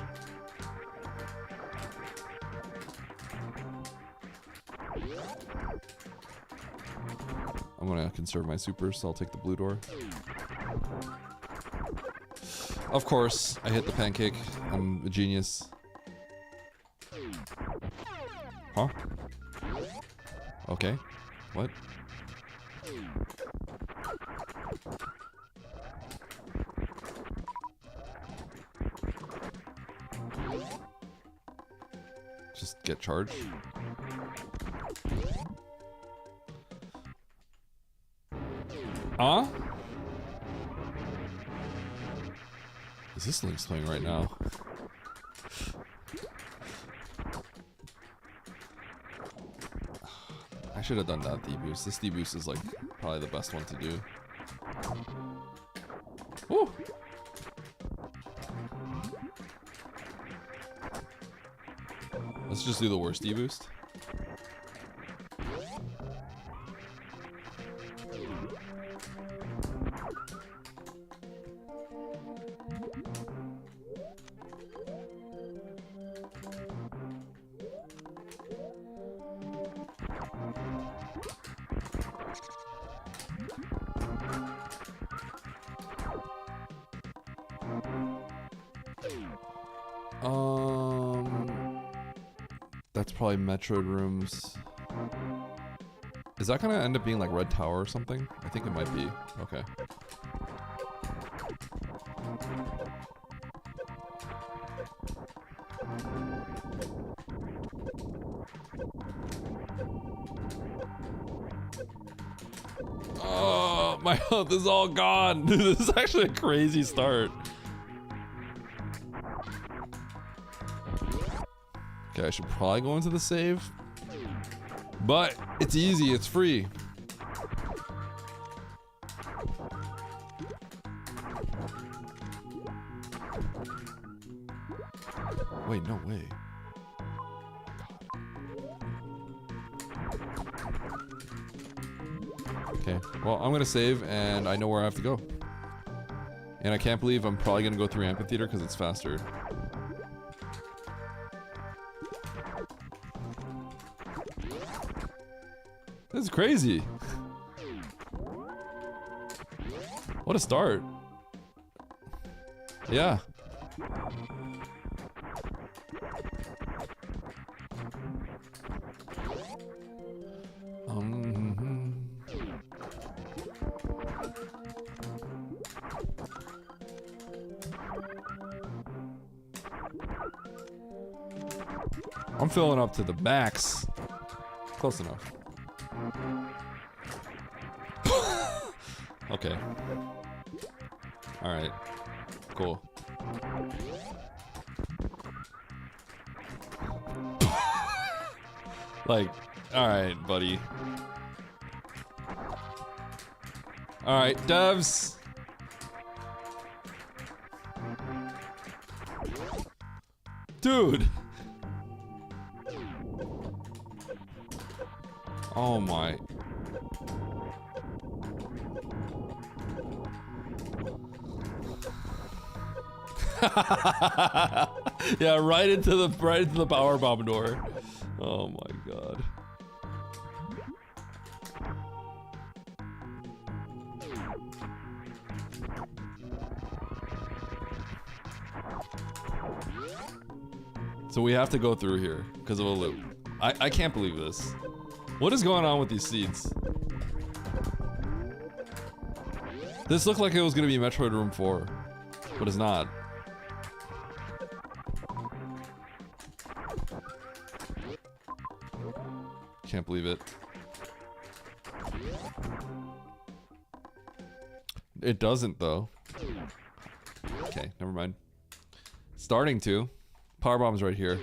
A: I'm gonna conserve my super, so I'll take the blue door. Of course, I hit the pancake. I'm a genius. Huh? Okay. What? get charged. Huh? Is this Link's playing right now? I should have done that deboost. This deboost is like probably the best one to do. Woo! Let's just do the worst deboost. That's probably Metroid rooms. Is that gonna end up being like Red Tower or something? I think it might be. Okay. Oh, my health is all gone. Dude, this is actually a crazy start. Okay, I should probably go into the save. But it's easy, it's free. Wait, no way. Okay, well, I'm gonna save and I know where I have to go. And I can't believe I'm probably gonna go through Amphitheater because it's faster. This is crazy. What a start. Yeah. I'm filling up to the max. Close enough. Okay. Alright. Cool. Like, alright, buddy. Alright, devs. Dude. Oh my. Yeah, right into the power bomb door. Oh my god. So we have to go through here because of a loop. I can't believe this. What is going on with these seeds? This looked like it was gonna be Metroid Room 4, but it's not. Can't believe it. It doesn't though. Okay, never mind. Starting to. Power bomb's right here.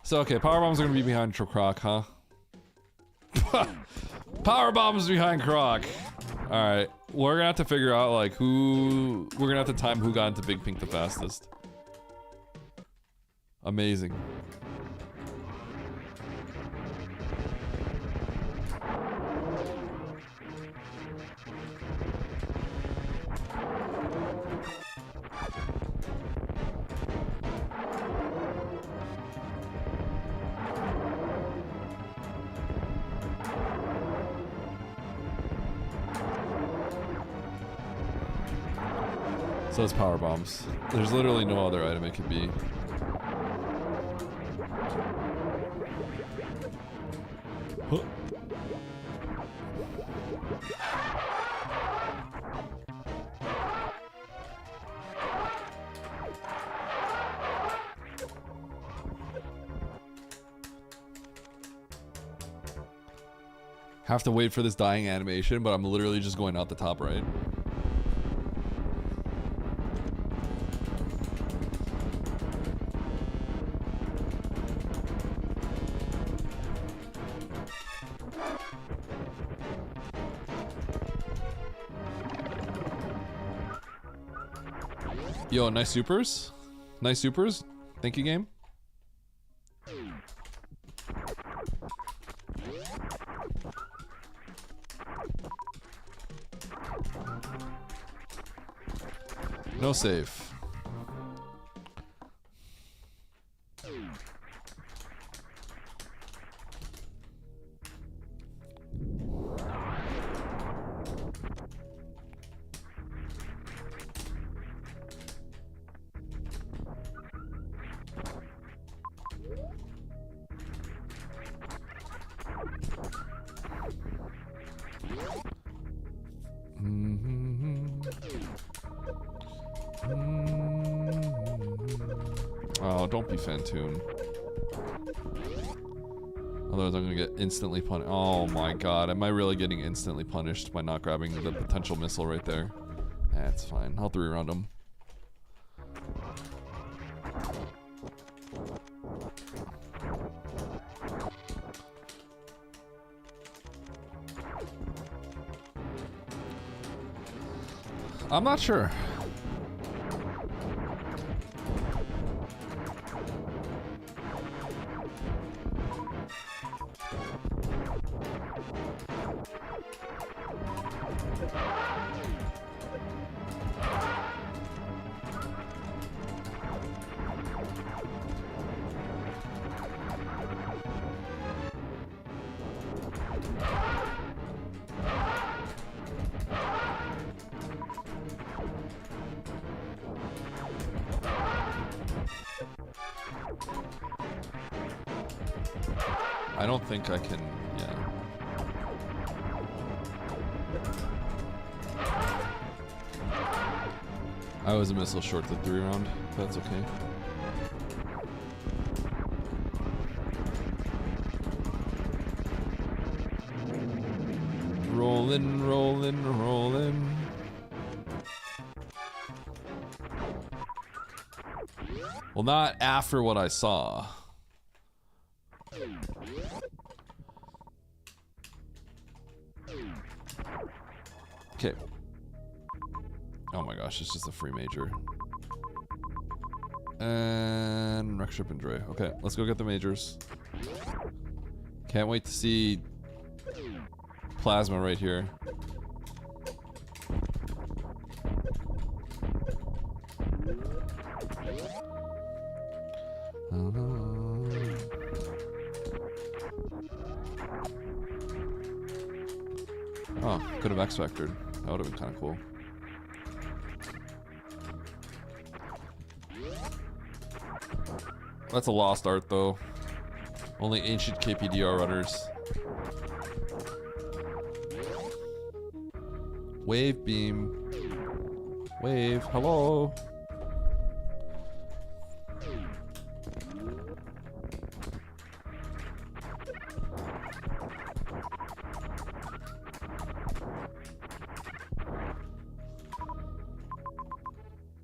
A: So okay, power bombs are gonna be behind Croc, huh? Power bombs behind Croc. All right, we're gonna have to figure out like who. We're gonna have to time who got into Big Pink the fastest. Amazing. So it's power bombs. There's literally no other item it could be. Huh. Have to wait for this dying animation, but I'm literally just going out the top right. Yo, nice supers. Nice supers. Thank you, game. No save. Oh, don't be Fantoon. Otherwise I'm gonna get instantly punished. Oh my god, am I really getting instantly punished by not grabbing the potential missile right there? That's fine, I'll 3-round him. I'm not sure. I don't think I can, yeah. I was a missile short the 3-round, but that's okay. Rollin', rollin', rollin'. Well, not after what I saw. Okay. Oh my gosh, it's just a free major. And wreck ship and Dre. Okay, let's go get the majors. Can't wait to see Plasma right here. Oh, could have X-Factored. That would have been kind of cool. That's a lost art, though. Only ancient KPDR runners. Wave beam. Wave, hello.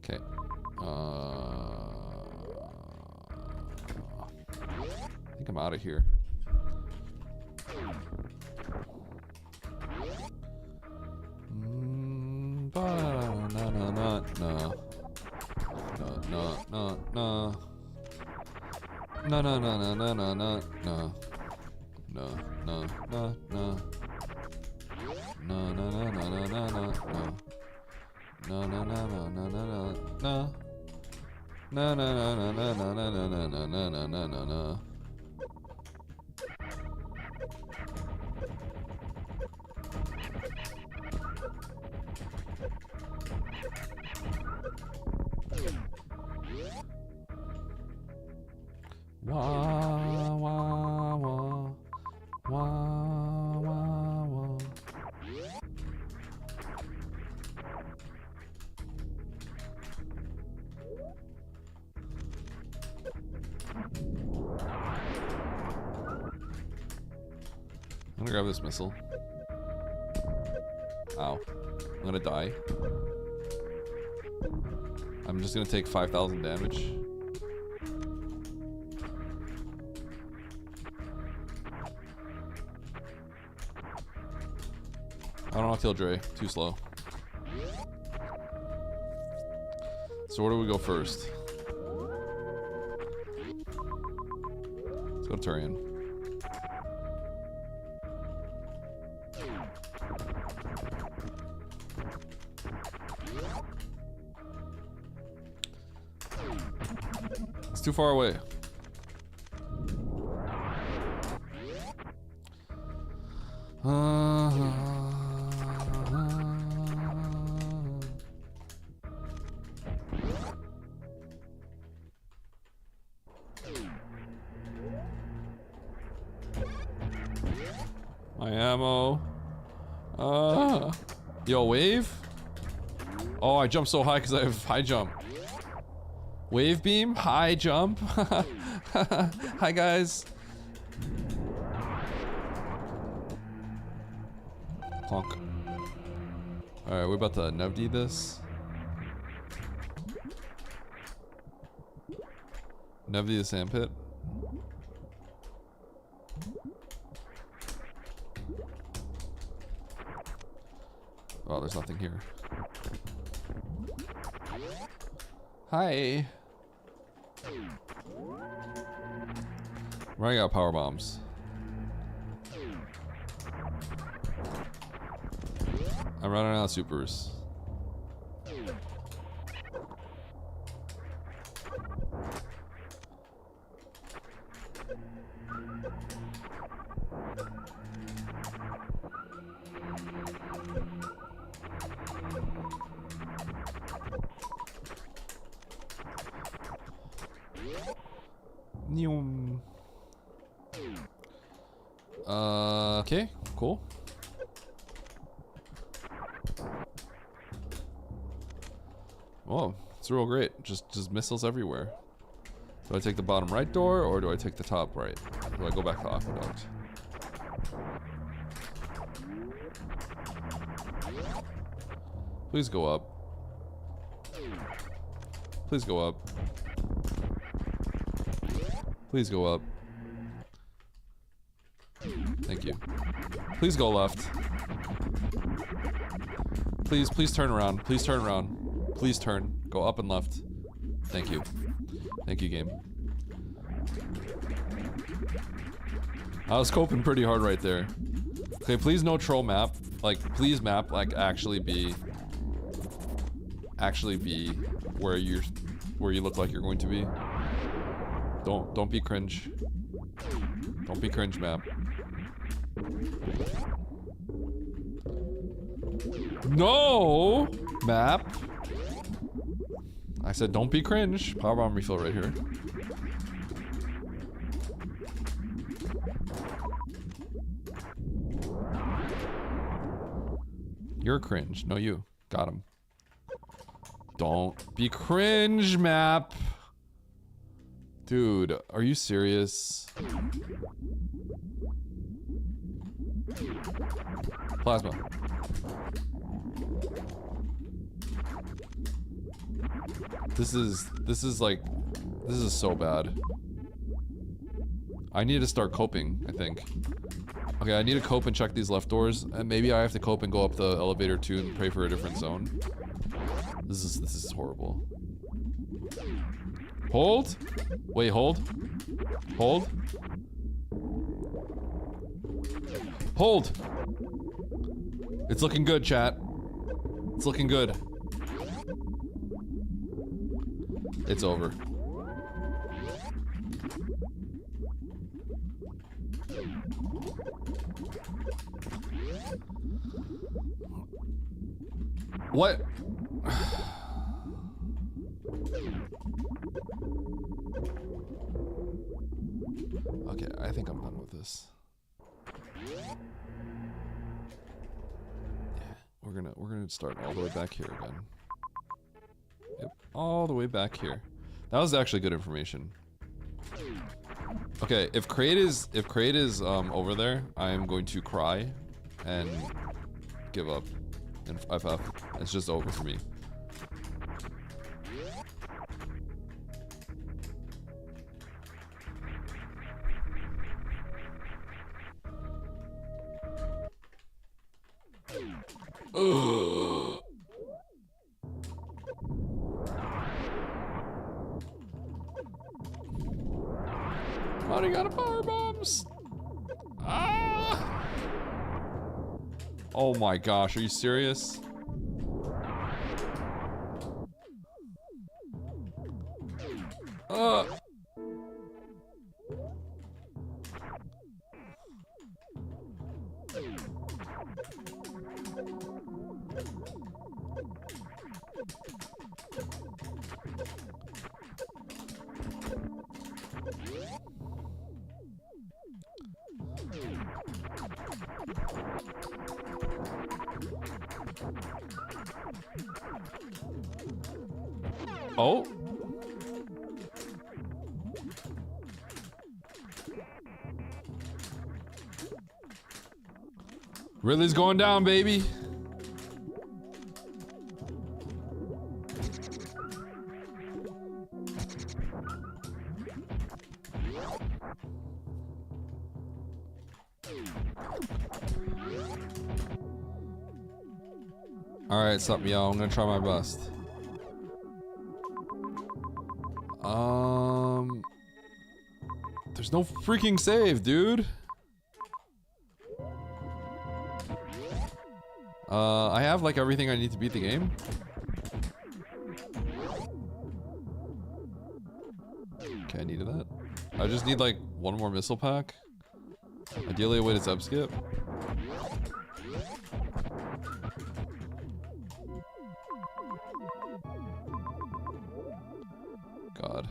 A: Okay. I think I'm out of here. I'm gonna grab this missile. Ow. I'm gonna die. I'm just gonna take 5,000 damage. I don't know how to kill Dre. Too slow. So where do we go first? Let's go to Turian. It's too far away. My ammo. Yo, wave? Oh, I jumped so high because I have high jump. Wave beam, high jump. Hi guys. Clonk. Alright, we're about to Nevd this. Nevd the sandpit. Oh, there's nothing here. Hi. Running out of power bombs. I'm running out of supers. Okay, cool. Oh, it's real great. Just missiles everywhere. Do I take the bottom right door or do I take the top right? Do I go back to Aqueduct? Please go up. Please go up. Please go up. Thank you. Please go left. Please turn around. Please turn around. Please turn. Go up and left. Thank you. Thank you, game. I was coping pretty hard right there. Okay, please no troll map. Like, please map, like, actually be where you look like you're going to be. Don't be cringe. Don't be cringe, map. No, map. I said don't be cringe. Power bomb refill right here. You're cringe. No, you. Got him. Don't be cringe, map. Dude, are you serious? Plasma. This is so bad. I need to start coping, I think. Okay, I need to cope and check these left doors, and maybe I have to cope and go up the elevator too and pray for a different zone. This is horrible. Hold? Wait, hold? Hold? Hold! It's looking good, chat. It's looking good. It's over. What? Okay, I think I'm done with this. Yeah, we're gonna start all the way back here again. Yep, all the way back here. That was actually good information. Okay, if Kraid is over there, I am going to cry and give up and FF. It's just over for me. Ugh. Running out of power bombs. Ah! Oh my gosh, are you serious? Oh. Ridley's going down, baby. All right, sup, y'all. I'm gonna try my best. There's no freaking save, dude. I have like everything I need to beat the game. Okay, I needed that. I just need like one more missile pack. Ideally a way to sub skip. God.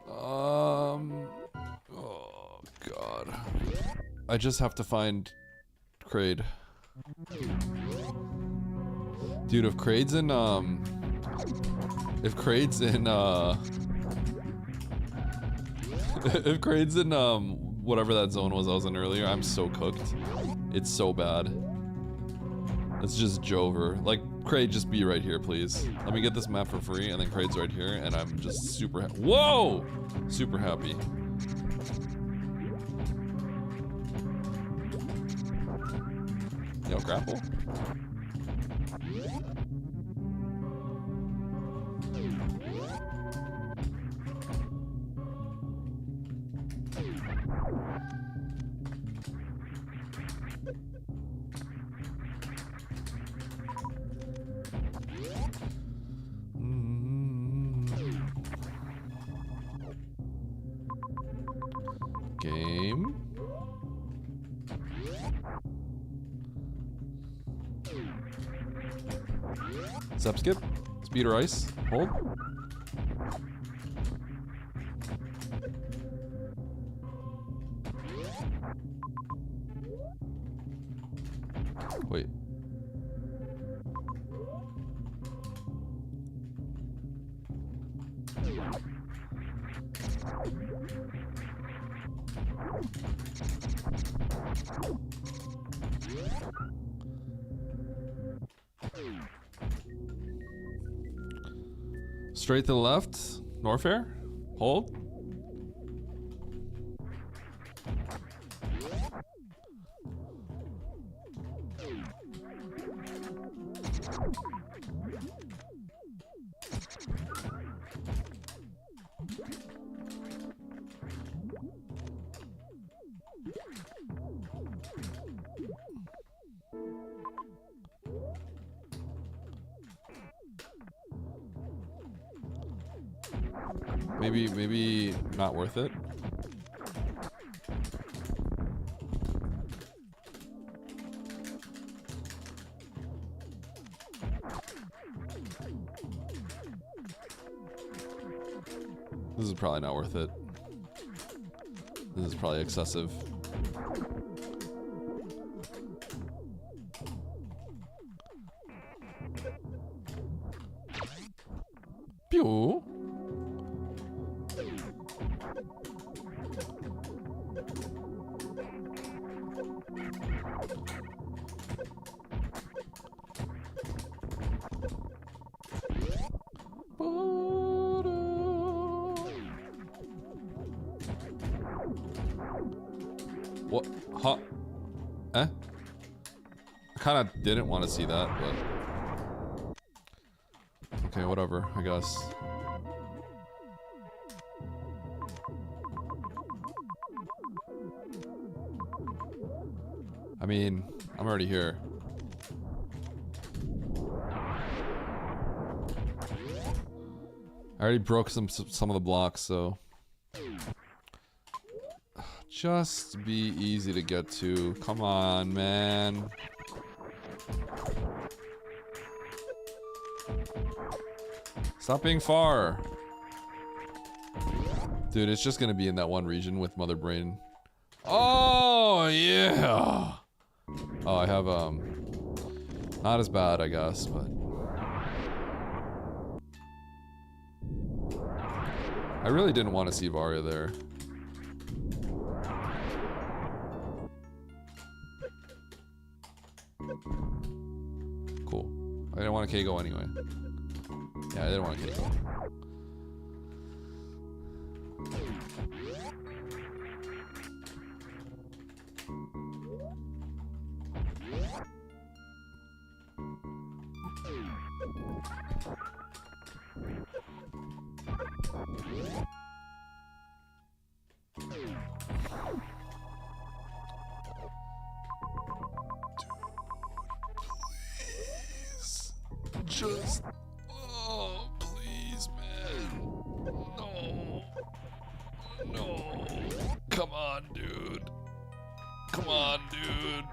A: Oh God. I just have to find Kraid. Dude, if Kraid's in if Kraid's in whatever that zone was I was in earlier, I'm so cooked. It's so bad. It's just Jover. Like, Kraid, just be right here, please. Let me get this map for free, and then Kraid's right here, and I'm just super whoa! Super happy. Yo, grapple. Game. Sub skip. Speed or ice. Hold. Wait. Straight to the left. Norfair. Hold. Maybe not worth it. This is probably not worth it. This is probably excessive. Pew. What? Huh? Eh? I kind of didn't want to see that, but... Okay, whatever, I guess. I mean, I'm already here. I already broke some of the blocks, so... Just be easy to get to. Come on, man. Stop being far. Dude, it's just gonna be in that one region with Mother Brain. Oh, yeah! Oh, I have, not as bad, I guess, but... I really didn't want to see Varia there. Cool. I didn't want a K-Go anyway. Yeah, I didn't want a K-Go. Just, oh, please, man. No. No. Come on, dude. Come on, dude.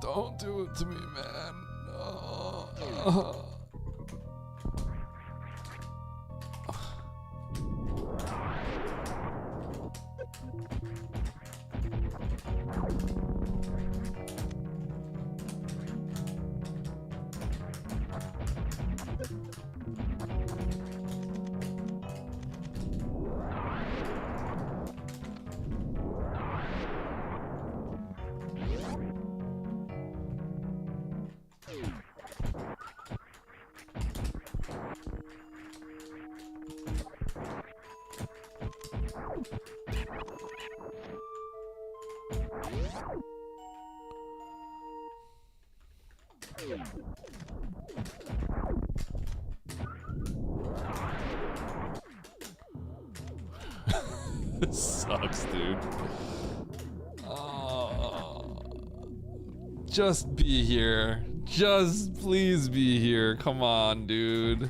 A: Don't do it to me, man. No. This sucks, dude. Just be here. Just please be here. Come on, dude.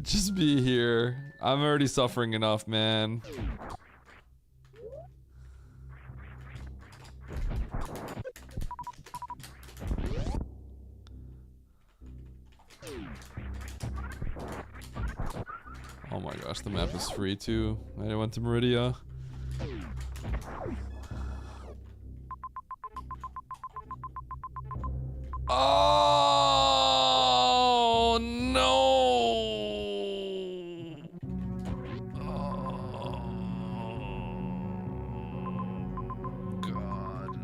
A: Just be here. I'm already suffering enough, man. Oh my gosh, the map is free too. I went to Meridia. Oh no! Oh God!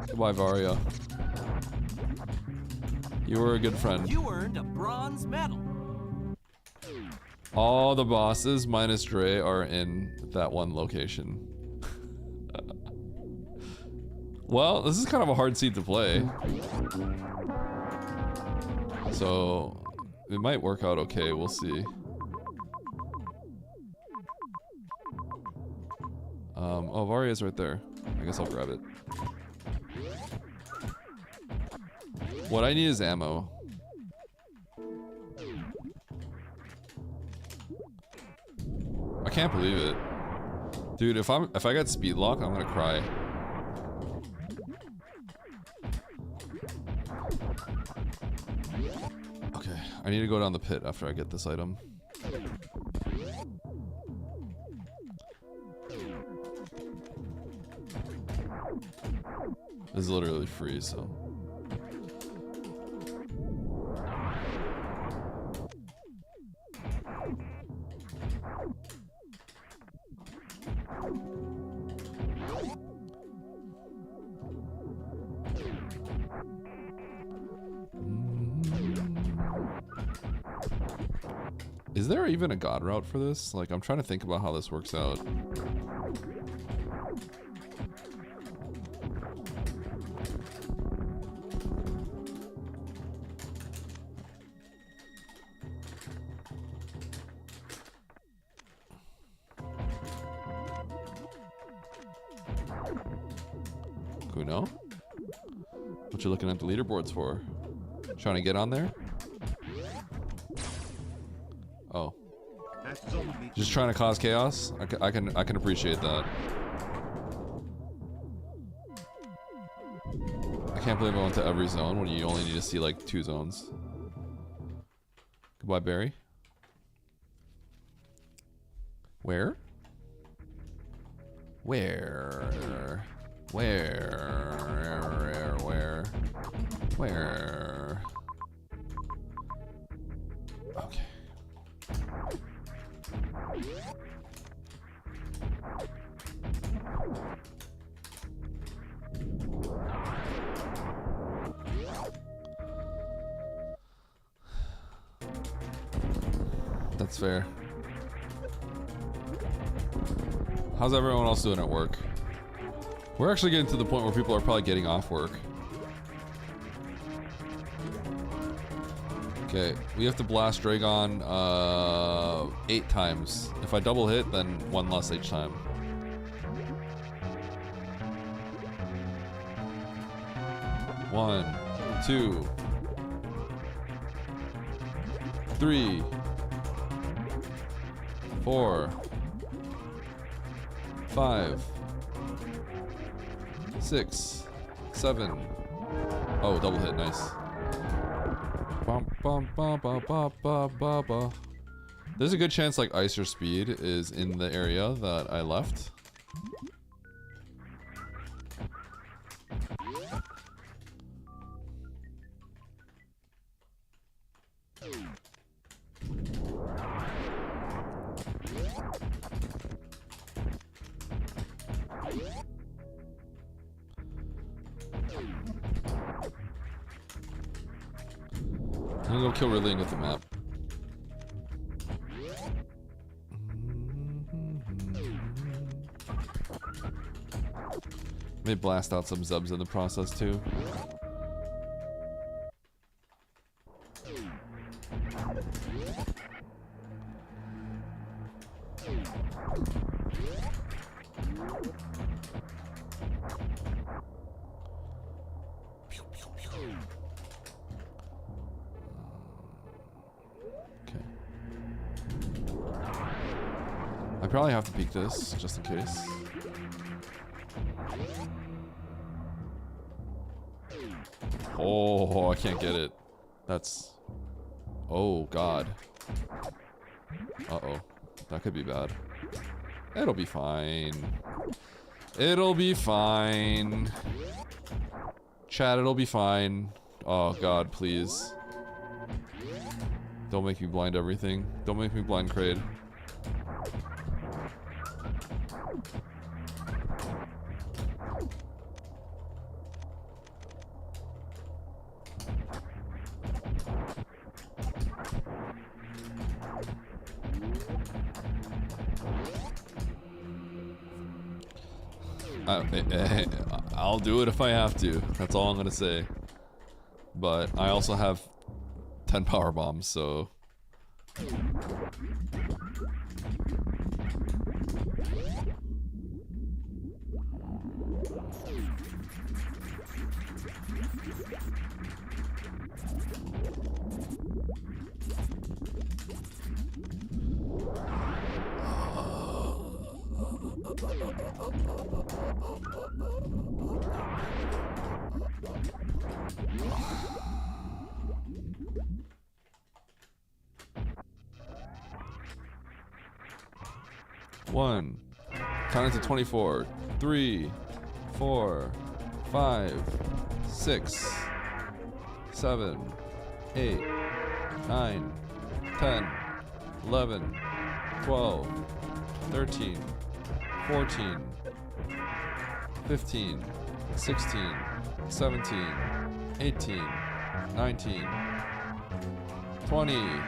A: Goodbye, Varia. You were a good friend.
E: You earned a bronze medal.
A: All the bosses minus Dre are in that one location. Well, this is kind of a hard seed to play. So it might work out okay, we'll see. Oh, Varia's right there. I guess I'll grab it. What I need is ammo. I can't believe it. Dude, if I get speed lock, I'm gonna cry. Okay, I need to go down the pit after I get this item. It's literally free, so. Is there even a god route for this? Like, I'm trying to think about how this works out. Kuno? What you looking at the leaderboards for? Trying to get on there? Oh. Just trying to cause chaos? I can appreciate that. I can't believe I went to every zone when you only need to see like 2 zones. Goodbye, Barry. Where? Where? Okay. That's fair. How's everyone else doing at work? We're actually getting to the point where people are probably getting off work. Okay, we have to blast Dragon 8 times. If I double hit, then 1 less each time. One, 2, 3, 4, 5, 6, 7. Oh, double hit, nice. There's a good chance like Ice or Speed is in the area that I left. I'm gonna go kill Ridling with the map. May blast out some Zubs in the process too. I probably have to peek this, just in case. Oh, I can't get it. That's... Oh, God. Uh-oh. That could be bad. It'll be fine. It'll be fine. Chat, it'll be fine. Oh, God, please. Don't make me blind everything. Don't make me blind Kraid. I'll do it if I have to. That's all I'm gonna say. But I also have 10 power bombs, so... One. Count it to 24. 3, 4, 5, 6, 7, 8, 9, 10, 11, 12, 13, 14, 15, 16, 17, 18, 19, 20,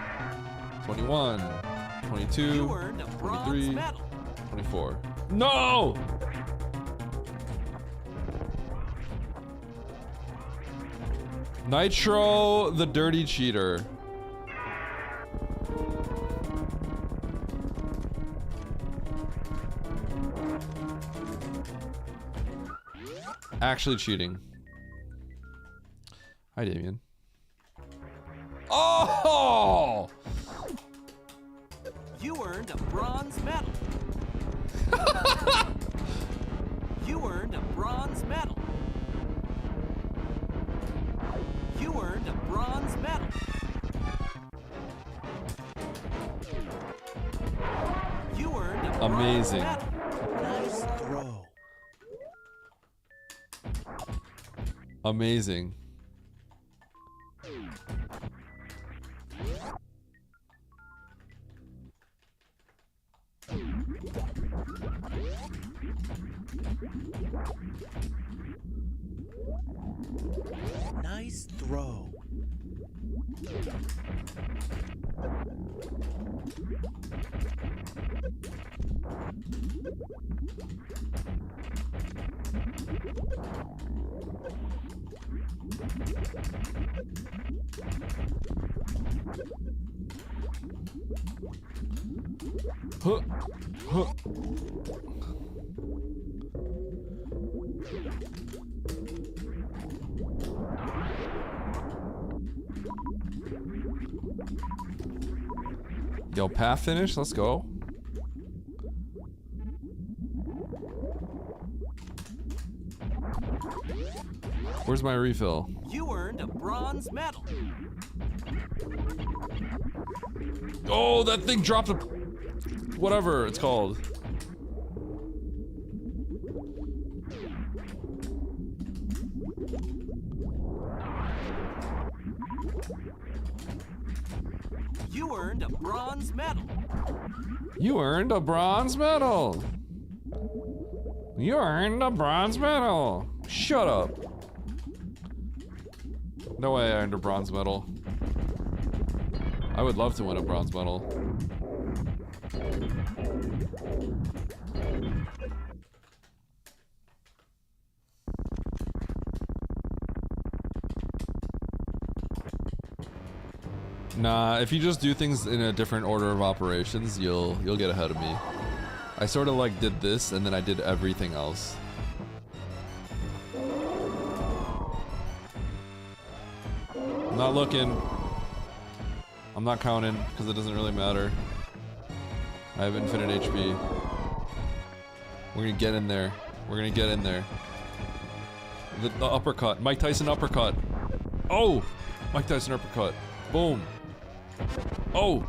A: 21, 22,
E: You earned a bronze
A: 23,
E: medal.
A: 24. No! Nitro, the dirty cheater. Actually cheating. Hi, Damien. Oh!
E: You earned a bronze medal. You earned a bronze medal. You earned a bronze medal. You earned a bronze
A: Amazing.
E: medal. Nice throw.
A: Amazing.
E: Nice throw.
A: Huh. Huh. Yo, path finish, let's go. Where's my refill?
E: You earned a bronze medal.
A: Oh, that thing dropped a... whatever it's called.
E: You earned a bronze medal.
A: You earned a bronze medal. You earned a bronze medal. Shut up. No way I earned a bronze medal. I would love to win a bronze medal. Nah, if you just do things in a different order of operations, you'll get ahead of me. I sort of like did this and then I did everything else. I'm not looking. I'm not counting because it doesn't really matter. I have infinite HP. We're gonna get in there. We're gonna get in there. The uppercut. Mike Tyson uppercut. Oh! Mike Tyson uppercut. Boom. Oh!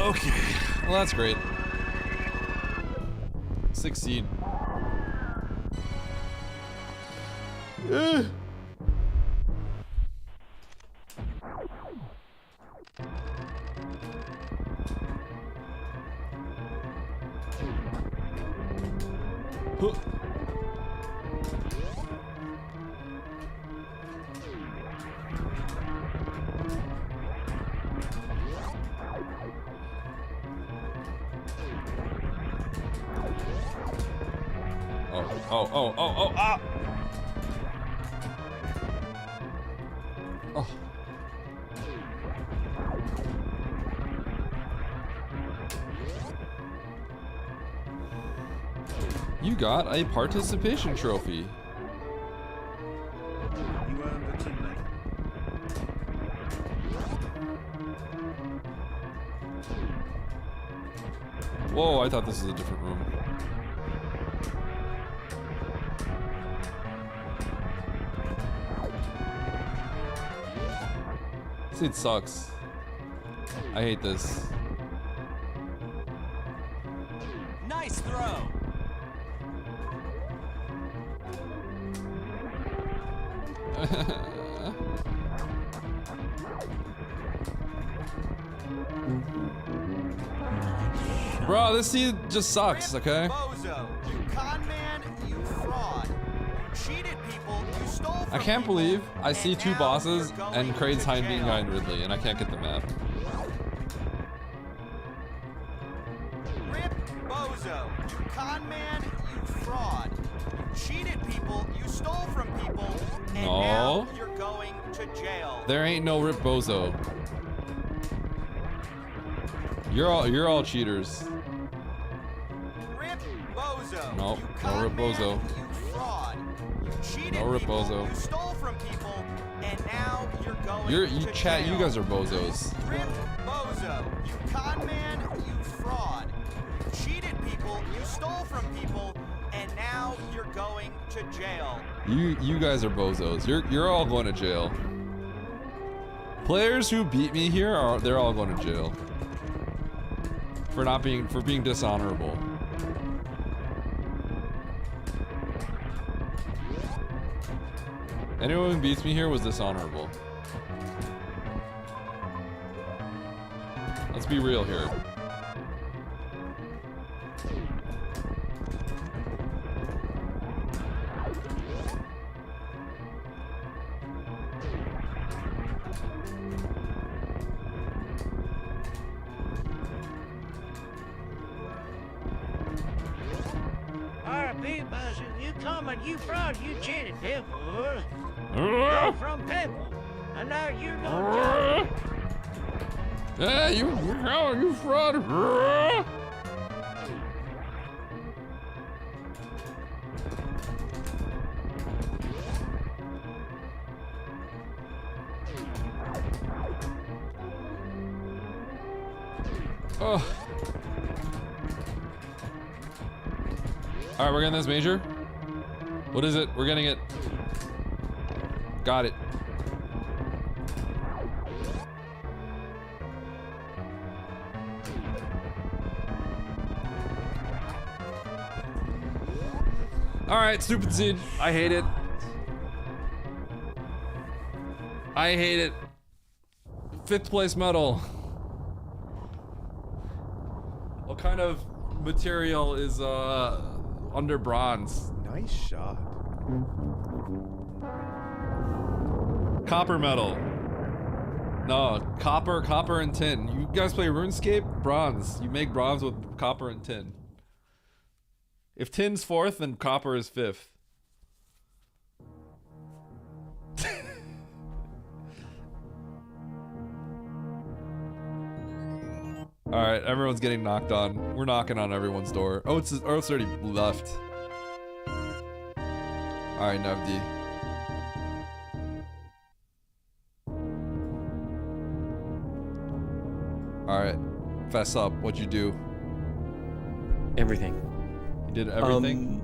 A: Okay. Well, that's great. 6 seed. Huh. Oh, ah! Oh. You got a participation trophy.
I: You earned a teammate.
A: Whoa, I thought this was a different room. It sucks. I hate this.
E: Nice throw.
A: Bro, this seed just sucks, okay?
K: Bozo, you con man, you fraud. You cheated people, you stole from
A: I can't
K: people,
A: believe I see
K: and
A: 2
K: now
A: bosses
K: you're going
A: and Kraid's
K: to
A: being
K: jail.
A: behind Ridley, and I can't get the map.
K: Rip Bozo, you con man, you fraud. You cheated people, you stole from people, and
A: No.
K: now you're going to jail.
A: There ain't no Rip Bozo. You're all cheaters.
K: Rip Bozo.
A: Nope,
K: you
A: no
K: con
A: Rip
K: man,
A: Bozo.
K: You fraud. You cheated
A: No Rip
K: people,
A: Bozo.
K: you stole from people, and now you're going
A: You
K: to
A: chat,
K: jail.
A: you guys are bozos.
K: Rip Bozo, you con man, you fraud. You cheated people, you stole from people, and now you're going to jail.
A: You guys are bozos. You're all going to jail. Players who beat me here they're all going to jail. For being dishonorable. Anyone who beats me here was dishonorable. Let's be real here.
M: R.I.P. Buzzard, you common, you fraud, you cheated people. You're from people, and now you're gonna die.
A: Yeah, you fraud. Oh. Alright, we're getting this major. What is it? We're getting it. Got it. Alright, stupid seed. I hate it. I hate it. 5th place medal. What kind of material is under bronze?
N: Nice shot.
A: Copper medal. No, copper and tin. You guys play RuneScape? Bronze. You make bronze with copper and tin. If tin's 4th, then copper is 5th. Alright, everyone's getting knocked on. We're knocking on everyone's door. Oh, it's already left. Alright, Navdi. Alright. Fess up. What'd you do?
L: Everything.
A: You did everything?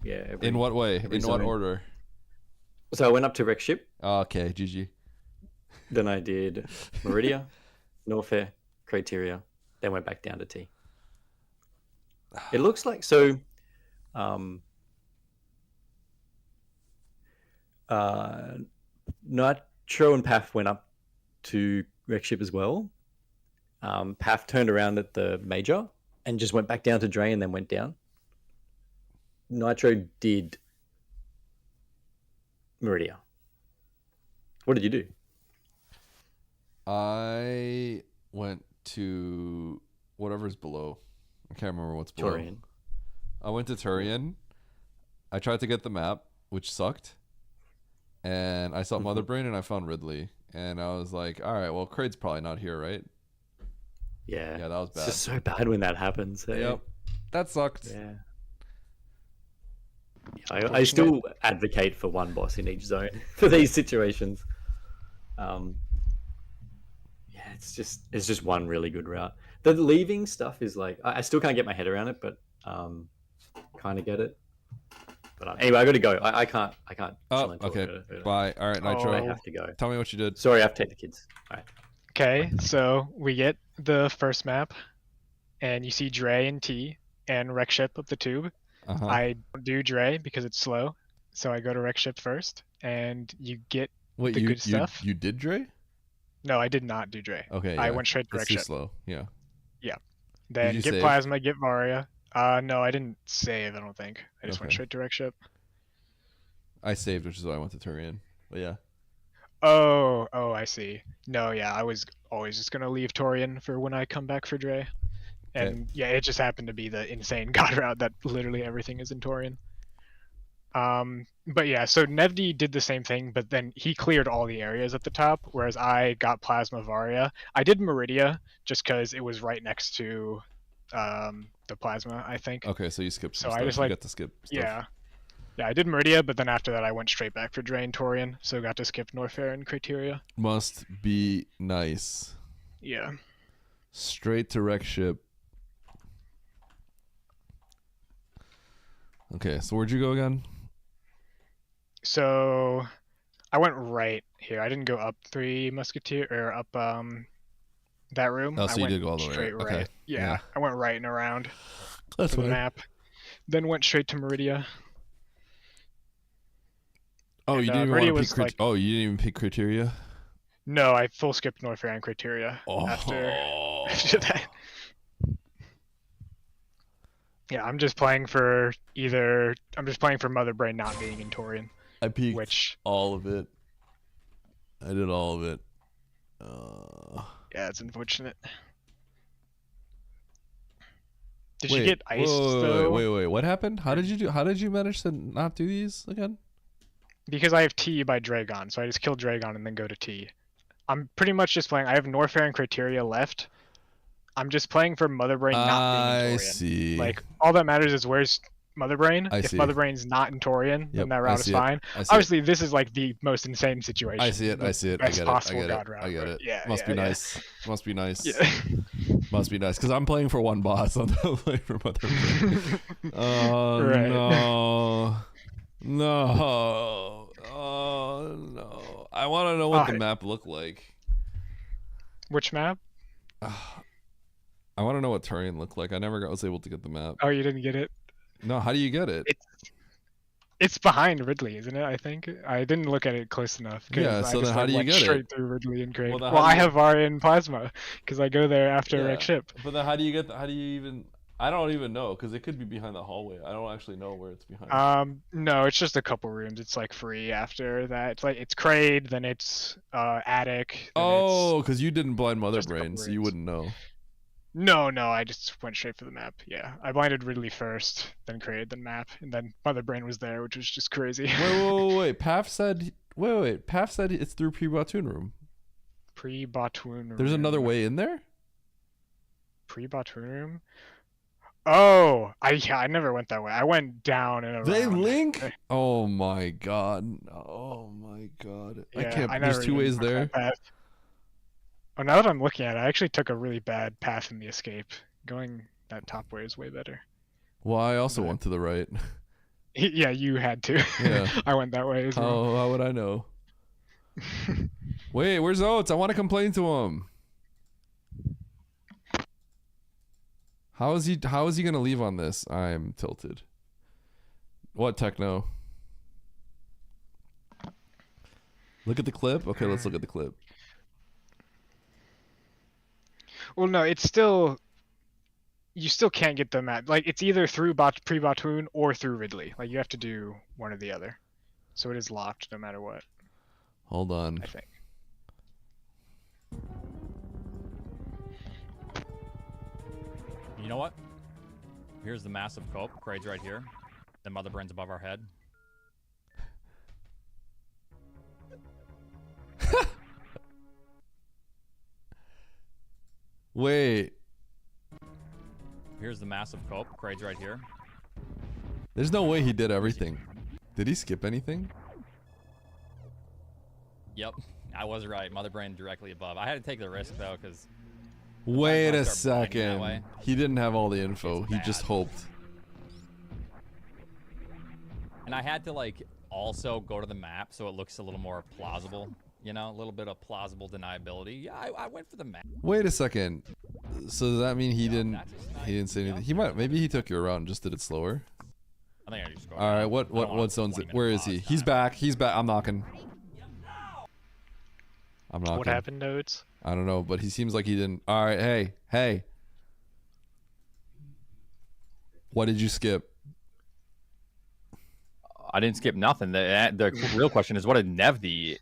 L: Yeah.
A: In what way? In what
L: zone.
A: order?
L: So I went up to Wreck Ship.
A: Okay, GG.
L: Then I did Meridia, Norfair, Criteria, then went back down to T. It looks like so. Nitro and Path went up to Wreck Ship as well. Path turned around at the major and just went back down to Dre and then went down. Nitro did Meridia. What did you do?
A: I went to whatever's below. I can't remember what's below.
L: Turian.
A: I went to Turian. I tried to get the map, which sucked. And I saw Mother Brain and I found Ridley. And I was like, all right, well, Kraid's probably not here, right?
L: Yeah.
A: Yeah, that was bad.
L: It's just so bad when that happens. Hey?
A: Yep. That sucked.
L: Yeah. I still advocate for one boss in each zone for these situations. Yeah, it's just one really good route. The leaving stuff is like I still can't get my head around it, but kind of get it. But anyway, I got to go. I can't.
A: Oh, okay. Bye. All right, Nitro.
L: I have to go.
A: Tell me what you did.
L: Sorry, I have to take the kids. All right.
O: Okay, so we get the first map, and you see Dre and T and Wreck Ship up the tube. I don't do Dre because it's slow, so I go to Wreck Ship first, and you get
A: Wait,
O: the good stuff.
A: You did Dre?
O: No, I did not do Dre.
A: Okay.
O: I
A: yeah.
O: went straight to
A: That's
O: Wreck
A: too
O: Ship.
A: slow. Yeah.
O: Yeah. Then
A: you
O: get
A: save?
O: Plasma, get Varia. No, I didn't save, I don't think. I just went
A: Okay.
O: straight to Wreck Ship.
A: I saved, which is why I went to Turian. But yeah.
O: Oh, I see. No, yeah, I was always just gonna leave Torian for when I come back for Dre. And yeah, it just happened to be the insane god route that literally everything is in Torian. But yeah, so Nevdi did the same thing, but then he cleared all the areas at the top, whereas I got Plasma Varia. I did Meridia just because it was right next to the Plasma, I think.
A: Okay, so you skipped some
O: So
A: stuff.
O: I just
A: You
O: like
A: got to skip stuff.
O: Yeah, I did Meridia, but then after that I went straight back for Drain Torian, so got to skip Norfair and Criteria.
A: Must be nice.
O: Yeah.
A: Straight to Wreck Ship. Okay, so where'd you go again?
O: So I went right here. I didn't go up Three Musketeer or up that room.
A: Oh, so
O: I
A: you
O: went
A: did go all the way
O: straight
A: right. Okay.
O: Yeah, I went right and around
A: That's
O: for the
A: fine.
O: map. Then went straight to Meridia.
A: Oh,
O: And,
A: you didn't even
O: Meridia
A: want to
O: was
A: pick Oh, you didn't even pick Criteria?
O: No, I full skipped Norfair and Criteria after that. Yeah, I'm just playing for Mother Brain not being in Torian.
A: I peeked
O: which
A: all of it. I did all of it.
O: Yeah, it's unfortunate. Did
A: Wait,
O: you get iced though?
A: wait. What happened? How did you manage to not do these again?
O: Because I have T by Dragon, so I just kill Dragon and then go to T. I'm pretty much just playing. I have Norfair and Criteria left. I'm just playing for Mother Brain not being in Torian.
A: I see.
O: Like all that matters is where's Mother Brain.
A: I
O: If
A: see.
O: Mother Brain's not in Torian,
A: Yep,
O: then that
A: I
O: route is
A: see it.
O: fine.
A: I see
O: Obviously, this is like the most insane situation.
A: I see it.
O: the
A: I see it. I
O: best
A: get it. I
O: possible
A: get
O: God
A: it.
O: route,
A: I get
O: but
A: it.
O: Yeah,
A: Must
O: yeah,
A: be
O: yeah.
A: nice. Must be nice.
O: Yeah.
A: Must be nice because I'm playing for one boss. I'm not playing for Mother Brain. Oh
O: Right.
A: no. No. Oh no. I want to know what the map looked like.
O: Which map?
A: I want to know what Turian looked like. I never was able to get the map.
O: Oh, you didn't get it?
A: No, how do you get it?
O: It's behind Ridley, isn't it? I think I didn't look at it close enough. 'Cause
A: Yeah,
O: I
A: so
O: just,
A: then how
O: like,
A: do you
O: went
A: get it?
O: straight through Ridley and Craig.
A: Well,
O: Well,
A: then how
O: I
A: do you-
O: have Varia and Plasma because I go there after Wreck Ship.
A: But then how do you get? How do you even? I don't even know because it could be behind the hallway. I don't actually know where it's behind.
O: No, it's just a couple rooms. It's like free after that. It's like it's Kraid, then it's attic. Then
A: Oh, because you didn't blind Mother
O: just a couple
A: Brain, so you
O: rooms.
A: wouldn't know.
O: No, I just went straight for the map. Yeah, I blinded Ridley first, then Kraid, then map, and then Mother Brain was there, which was just crazy.
A: Wait. Paf said. Wait. Paf said it's through pre-Batoon room.
O: Pre-Batoon room.
A: There's another way in there.
O: Pre-Batoon room. Oh, I never went that way. I went down and around.
A: They link. Oh my god. Oh my god. I
O: Yeah,
A: can't.
O: I
A: There's
O: never
A: two
O: even
A: ways
O: took
A: there.
O: that path. Oh, now that I'm looking at it, I actually took a really bad path in the escape. Going that top way is way better.
A: Well, I also went to the right.
O: Yeah, you had to.
A: Yeah.
O: I went that way as well.
A: How would I know? Wait, where's Oates? I want to complain to him. How is he gonna leave on this? I'm tilted. What techno? Look at the clip? Okay, let's look at the clip.
O: Well, no, it's still. You still can't get them at like it's either through pre-Batoon or through Ridley. Like you have to do one or the other. So it is locked no matter what.
A: Hold on.
O: I think.
F: You know what? Here's the massive cope. Kraid's right here. The Mother Brain's above our head.
A: Wait.
F: Here's the massive cope. Kraid's right here.
A: There's no way he did everything. Did he skip anything?
F: Yep, I was right. Mother Brain directly above. I had to take the risk though, because.
A: Wait a
F: start blinding that way.
A: second. He didn't have all the info. He just hoped.
F: And I had to like also go to the map so it looks a little more plausible. You know, a little bit of plausible deniability. Yeah, I went for the map.
A: Wait a second. So does that mean he didn't say anything? He maybe he took you around and just did it slower.
F: I think I just go.
A: All right, what zone's it? Where is he? He's back. He's back. I'm knocking. I'm knocking.
O: What happened, Nodes?
A: I don't know, but he seems like he didn't. All right, hey. What did you skip?
F: I didn't skip nothing. The real question is, what did Nevdi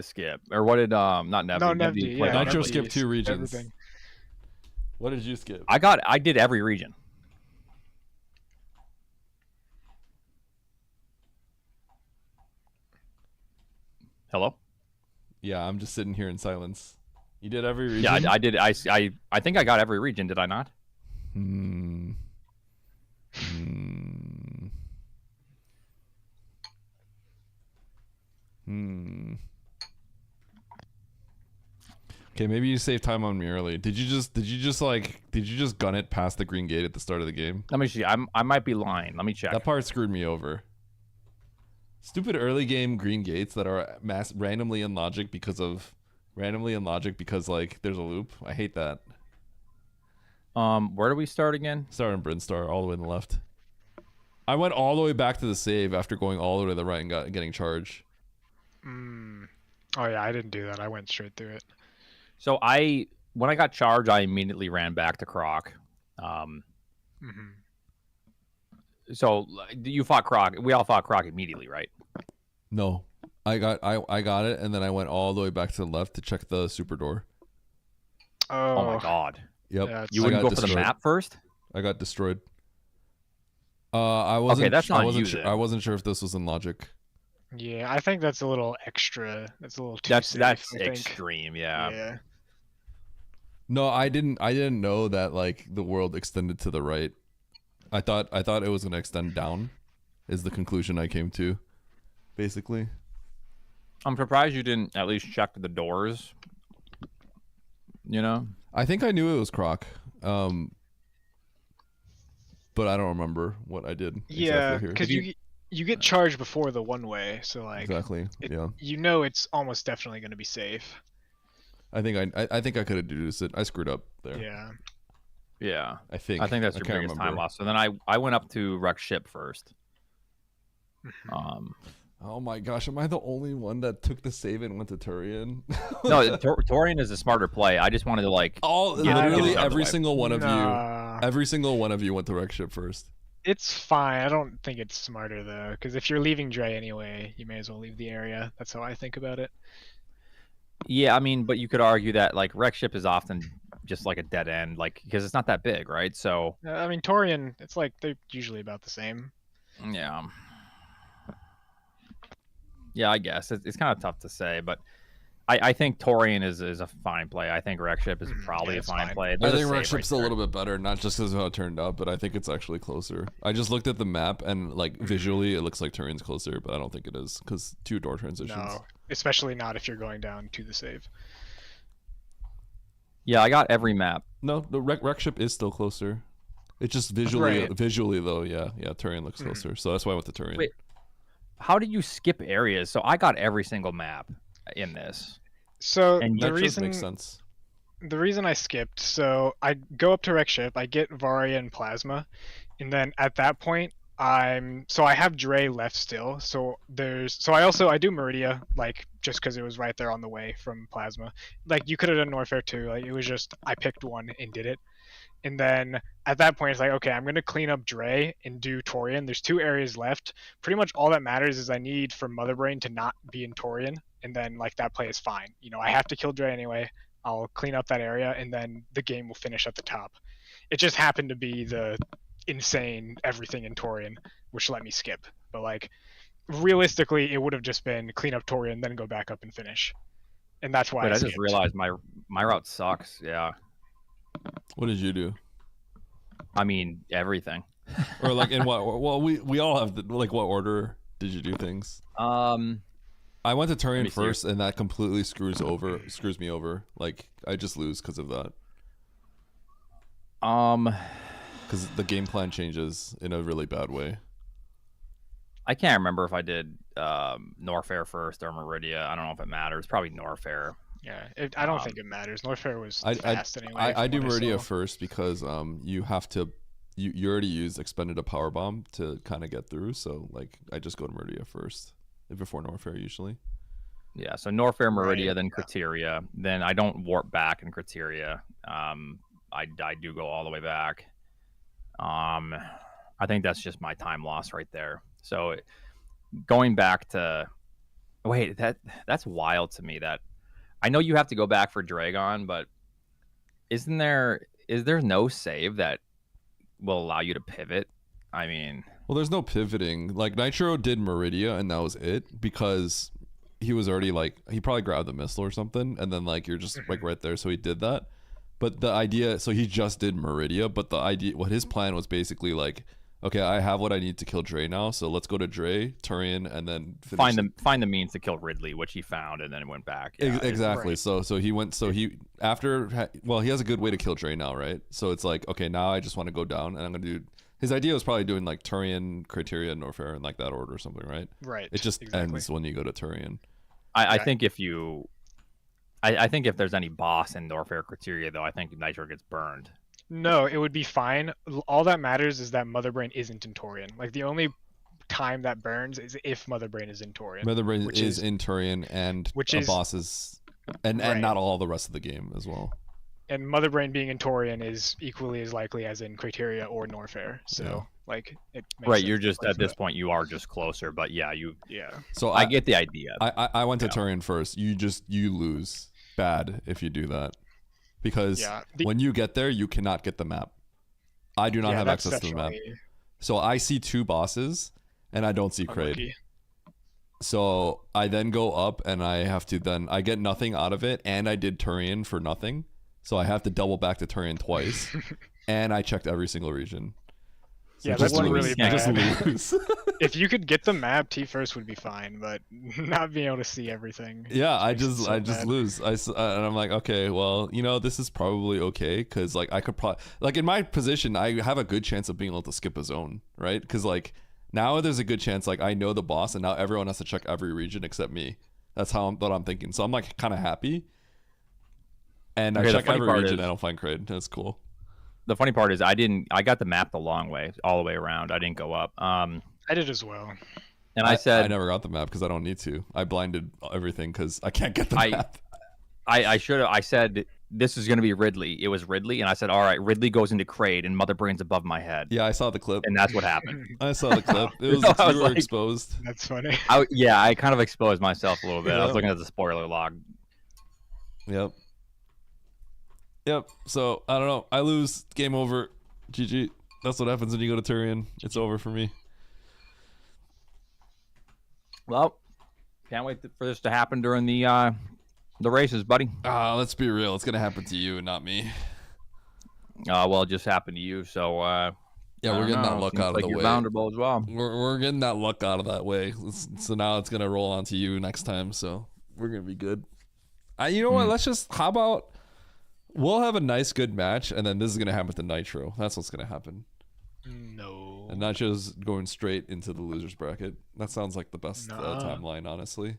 F: skip, or what did not Nevdi?
O: No, Nevdi. Yeah,
A: Nitro
O: Nevdi
A: skipped 2 regions.
O: everything.
A: What did you skip?
F: I did every region. Hello?
A: Yeah, I'm just sitting here in silence. You did every region?
F: Yeah, I did. I think I got every region. Did I not?
A: Okay, maybe you saved time on me early. Did you just gun it past the green gate at the start of the game?
F: Let me see. I might be lying. Let me check.
A: That part screwed me over. Stupid early game green gates that are randomly in logic because like there's a loop. I hate that.
F: Where do we start again?
A: Start in Brinstar, all the way on the left. I went all the way back to the save after going all the way to the right and getting charged.
O: Oh yeah, I didn't do that. I went straight through it.
F: So when I got charged, I immediately ran back to Croc. So you fought Croc. We all fought Croc immediately, right?
A: No, I got it, and then I went all the way back to the left to check the super door.
F: Oh my god.
A: Yep.
O: Yeah,
F: You wouldn't go for the map first?
A: I got destroyed. I wasn't.
F: Okay, that's
A: I
F: on
A: wasn't
F: you
A: sure.
F: then.
A: I wasn't sure if this was in logic.
O: Yeah, I think that's a little extra. That's a little too
F: That's
O: safe, I think.
F: extreme. Yeah.
O: Yeah.
A: No, I didn't know that like the world extended to the right. I thought it was gonna extend down, is the conclusion I came to, basically.
F: I'm surprised you didn't at least check the doors. You know?
A: I think I knew it was Croc, but I don't remember what I did.
O: Yeah,
A: exactly
O: because you get charged before the one way, so like
A: exactly. Yeah.
O: You know it's almost definitely going to be safe.
A: I think I could have deduced it. I screwed up there.
O: Yeah.
F: Yeah.
A: I think
F: that's
A: I
F: your
A: can't
F: biggest time
A: remember.
F: loss. So then I went up to wreck ship first.
A: Oh my gosh, am I the only one that took the save and went to Turian?
F: No, Torian is a smarter play. I just wanted to like
A: Literally every single one of
O: Nah.
A: you, every single one of you went to wreck ship first.
O: It's fine. I don't think it's smarter though, because if you're leaving Dre anyway, you may as well leave the area. That's how I think about it.
F: Yeah, I mean, but you could argue that like wreck ship is often just like a dead end, like because it's not that big, right? So
O: I mean, Torian, it's like they're usually about the same.
F: yeah. Yeah, I guess it's kind of tough to say, but I think Torian is a fine play. I think wreck ship is probably a fine play.
A: I
F: There's
A: think
F: save
A: wreck
F: right
A: ship's a
F: there.
A: little bit better, not just because of how it turned out, but I think it's actually closer. I just looked at the map and like visually it looks like Turian's closer, but I don't think it is because 2 door transitions.
O: No, especially not if you're going down to the save.
F: Yeah, I got every map.
A: No, the wreck ship is still closer. It's just visually,
O: Right.
A: visually though, yeah, Turian looks closer. So that's why I went to Turian.
F: Wait, how did you skip areas? So I got every single map in this.
O: So
F: And
O: the
A: that
O: reason
A: makes sense.
O: The reason I skipped, so I go up to wreck ship, I get Varia and Plasma, and then at that point I have Dre left still. So I do Meridia, like just because it was right there on the way from Plasma. Like you could have done Norfair too. Like it was just I picked one and did it. And then at that point, it's like, okay, I'm going to clean up Dre and do Torian. There's 2 areas left. Pretty much all that matters is I need for Motherbrain to not be in Torian. And then, like, that play is fine. You know, I have to kill Dre anyway. I'll clean up that area, and then the game will finish at the top. It just happened to be the insane everything in Torian, which let me skip. But, like, realistically, it would have just been clean up Torian, then go back up and finish. And that's why
F: Wait, I just
O: skipped.
F: realized my route sucks. Yeah.
A: What did you do?
F: I mean, everything.
A: Or like in what? Well, we all have like what order did you do things?
F: I
A: went to Turian
F: me see.
A: first, and that completely screws me over. Like I just lose because of that. Because the game plan changes in a really bad way.
F: I can't remember if I did Norfair first or Meridia. I don't know if it matters. Probably Norfair.
O: Yeah, I don't think it matters. Norfair was
A: I
O: fast anyway.
A: I
O: from
A: do
O: what I
A: Meridia
O: saw.
A: first because you have to you already used expended a power bomb to kind of get through. So like I just go to Meridia first before Norfair usually.
F: Yeah, so Norfair, Meridia,
O: Right,
F: then Criteria. Then I don't warp back in Criteria. I do go all the way back. I think that's just my time loss right there. So going back to wait, that's wild to me. That I know you have to go back for Dragon, but is there no save that will allow you to pivot? I mean,
A: well, there's no pivoting. Like Nitro did Meridia, and that was it because he was already like he probably grabbed the missile or something, and then like you're just like right there, so he did that. But the idea, so he just did Meridia, but the idea, what his plan was basically like, okay, I have what I need to kill Dre now, so let's go to Dre, Turian, and then
F: find the means to kill Ridley, which he found, and then went back. Yeah,
A: exactly.
F: Right.
A: So he went. So he after well, he has a good way to kill Dre now, right? So it's like, okay, now I just want to go down, and I'm gonna do. His idea was probably doing like Turian, Criteria, Norfair in like that order or something, right?
O: Right.
A: It just ends when you go to Turian.
F: I think if you, I think if there's any boss in Norfair Criteria though, I think Nitro gets burned.
O: No, it would be fine. All that matters is that Mother Brain isn't in Torian. Like the only time that burns is if Mother Brain is in Torian.
A: Mother Brain is in Turian, and boss is, and not all the rest of the game as well.
O: And Mother Brain being in Torian is equally as likely as in Criteria or Norfair. So
A: Yeah.
O: like it makes
F: Right,
O: sense
F: you're
O: to
F: just
O: place
F: at this
O: that.
F: point you are just closer, but yeah.
A: So
F: I get the idea.
A: I went to Turian first. You lose bad if you do that, because
O: Yeah,
A: when you get there, you cannot get the map. I do not
O: Yeah,
A: have
O: that's
A: access to the map.
O: definitely
A: So I see 2 bosses, and I don't see Kraid.
O: unlucky.
A: So I then go up, and I have to I get nothing out of it, and I did Turian for nothing. So I have to double back to Turian twice, and I checked every single region. So
O: Yeah,
A: just
O: that's
A: lose.
O: really bad.
A: Just lose.
O: If you could get the map, T first would be fine, but not being able to see everything.
A: Yeah, I
O: makes it
A: just
O: so bad.
A: lose. And I'm like, okay, well, this is probably okay, because like I could probably, like in my position, I have a good chance of being able to skip a zone, right? Because like now there's a good chance, like I know the boss, and now everyone has to check every region except me. That's what I'm thinking. So I'm like kind of happy, and
F: Okay,
A: I
F: the
A: check
F: funny
A: every
F: part
A: region.
F: is-
A: I don't find Kraid. That's cool.
F: The funny part is I got the map the long way, all the way around. I didn't go up.
O: I did as well.
F: And I said
A: I never got the map because I don't need to. I blinded everything because I can't get the map.
F: I should have. I said this is going to be Ridley. It was Ridley, and I said, all right, Ridley goes into Kraid, and Mother Brain's above my head.
A: Yeah, I saw the clip,
F: and that's what happened.
A: I saw the clip. It was,
F: I was
A: you were
F: like-
A: exposed.
O: That's funny.
F: I kind of exposed myself a little bit. I was
A: Yeah.
F: looking at the spoiler log.
A: Yep. So I don't know. I lose. Game over. GG. That's what happens when you go to Turian. It's over for me.
F: Well, can't wait for this to happen during the races, buddy.
A: Let's be real. It's gonna happen to you, not me.
F: Well, it just happened to you, so
A: Yeah,
F: I
A: we're
F: don't
A: getting that
F: know.
A: luck
F: Seems
A: out of
F: like
A: the
F: you're
A: way.
F: vulnerable as well.
A: We're getting that luck out of that way. So now it's gonna roll onto you next time. So we're gonna be good. You know what? Let's just. How about we'll have a nice, good match, and then this is gonna happen to Nitro. That's what's gonna happen.
O: No.
A: And not just going straight into the losers bracket. That sounds like the best
O: Nah.
A: timeline, honestly.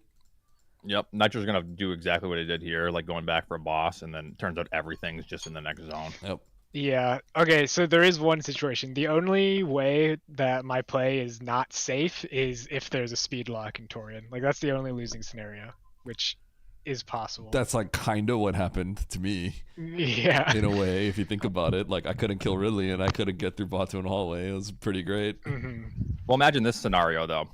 F: Yep, Nitro's gonna do exactly what he did here, like going back for a boss, and then turns out everything's just in the next zone.
A: Yep.
O: Yeah. Okay. So there is one situation. The only way that my play is not safe is if there's a speed lock in Torian. Like that's the only losing scenario, which is possible.
A: That's like kind of what happened to me.
O: Yeah.
A: In a way, if you think about it, like I couldn't kill Ridley and I couldn't get through Batu hallway. It was pretty great.
F: Well, imagine this scenario though: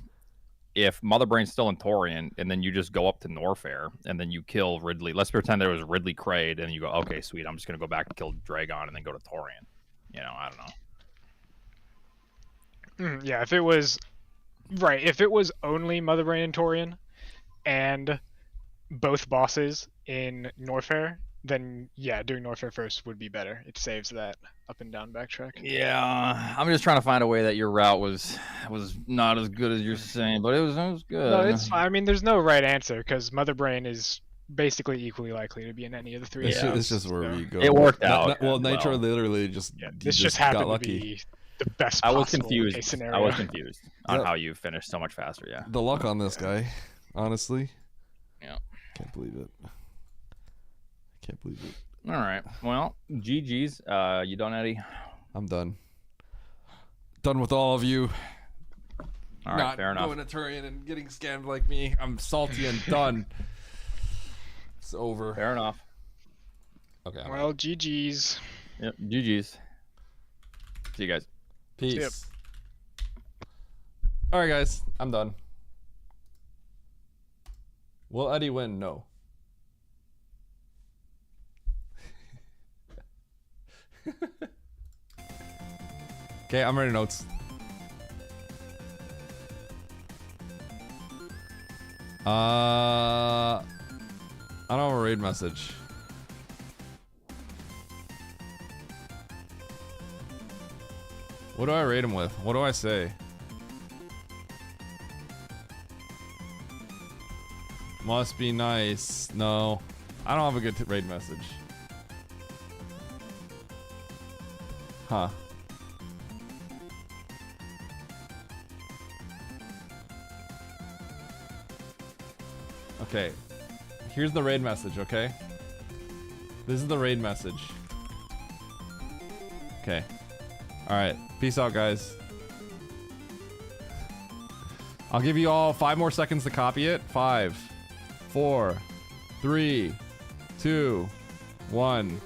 F: if Mother Brain's still in Torian, and then you just go up to Norfair, and then you kill Ridley. Let's pretend there was Ridley Kraid, and you go, okay, sweet, I'm just gonna go back and kill Dragon, and then go to Torian. I don't know.
O: Yeah. If it was if it was only Mother Brain and Torian, and both bosses in Norfair, then yeah, doing Norfair first would be better. It saves that up and down backtrack.
F: Yeah, I'm just trying to find a way that your route was not as good as you're saying, but it was good.
O: No, it's fine. I mean, there's no right answer because Mother Brain is basically equally likely to be in any of the three.
A: It's just where we go.
F: It worked out.
A: Well, Nitro literally just
O: This
A: he
O: just
A: got
O: happened to
A: lucky.
O: be the best
F: I was
O: possible
F: confused.
O: case scenario.
F: I was confused on
A: Yep.
F: how you finished so much faster. Yeah.
A: The luck on this guy, honestly.
F: Yeah.
A: Can't believe it. Can't believe it.
F: All right. Well, GG's. You done, Eddie?
A: I'm done. Done with all of you.
F: All right,
A: Not
F: fair enough.
A: going to Turian and getting scammed like me. I'm salty and done. It's over.
F: Fair enough.
A: Okay.
O: Well, GG's.
F: Yep. GG's. See you guys.
A: Peace. All right, guys, I'm done. Will Eddie win? No. Okay, I'm ready to notes. I don't have a raid message. What do I raid him with? What do I say? Must be nice. No, I don't have a good raid message. Huh. Okay. Here's the raid message, okay? This is the raid message. Okay. Alright. Peace out, guys. I'll give you all 5 more seconds to copy it. 5, 4, 3, 2, 1.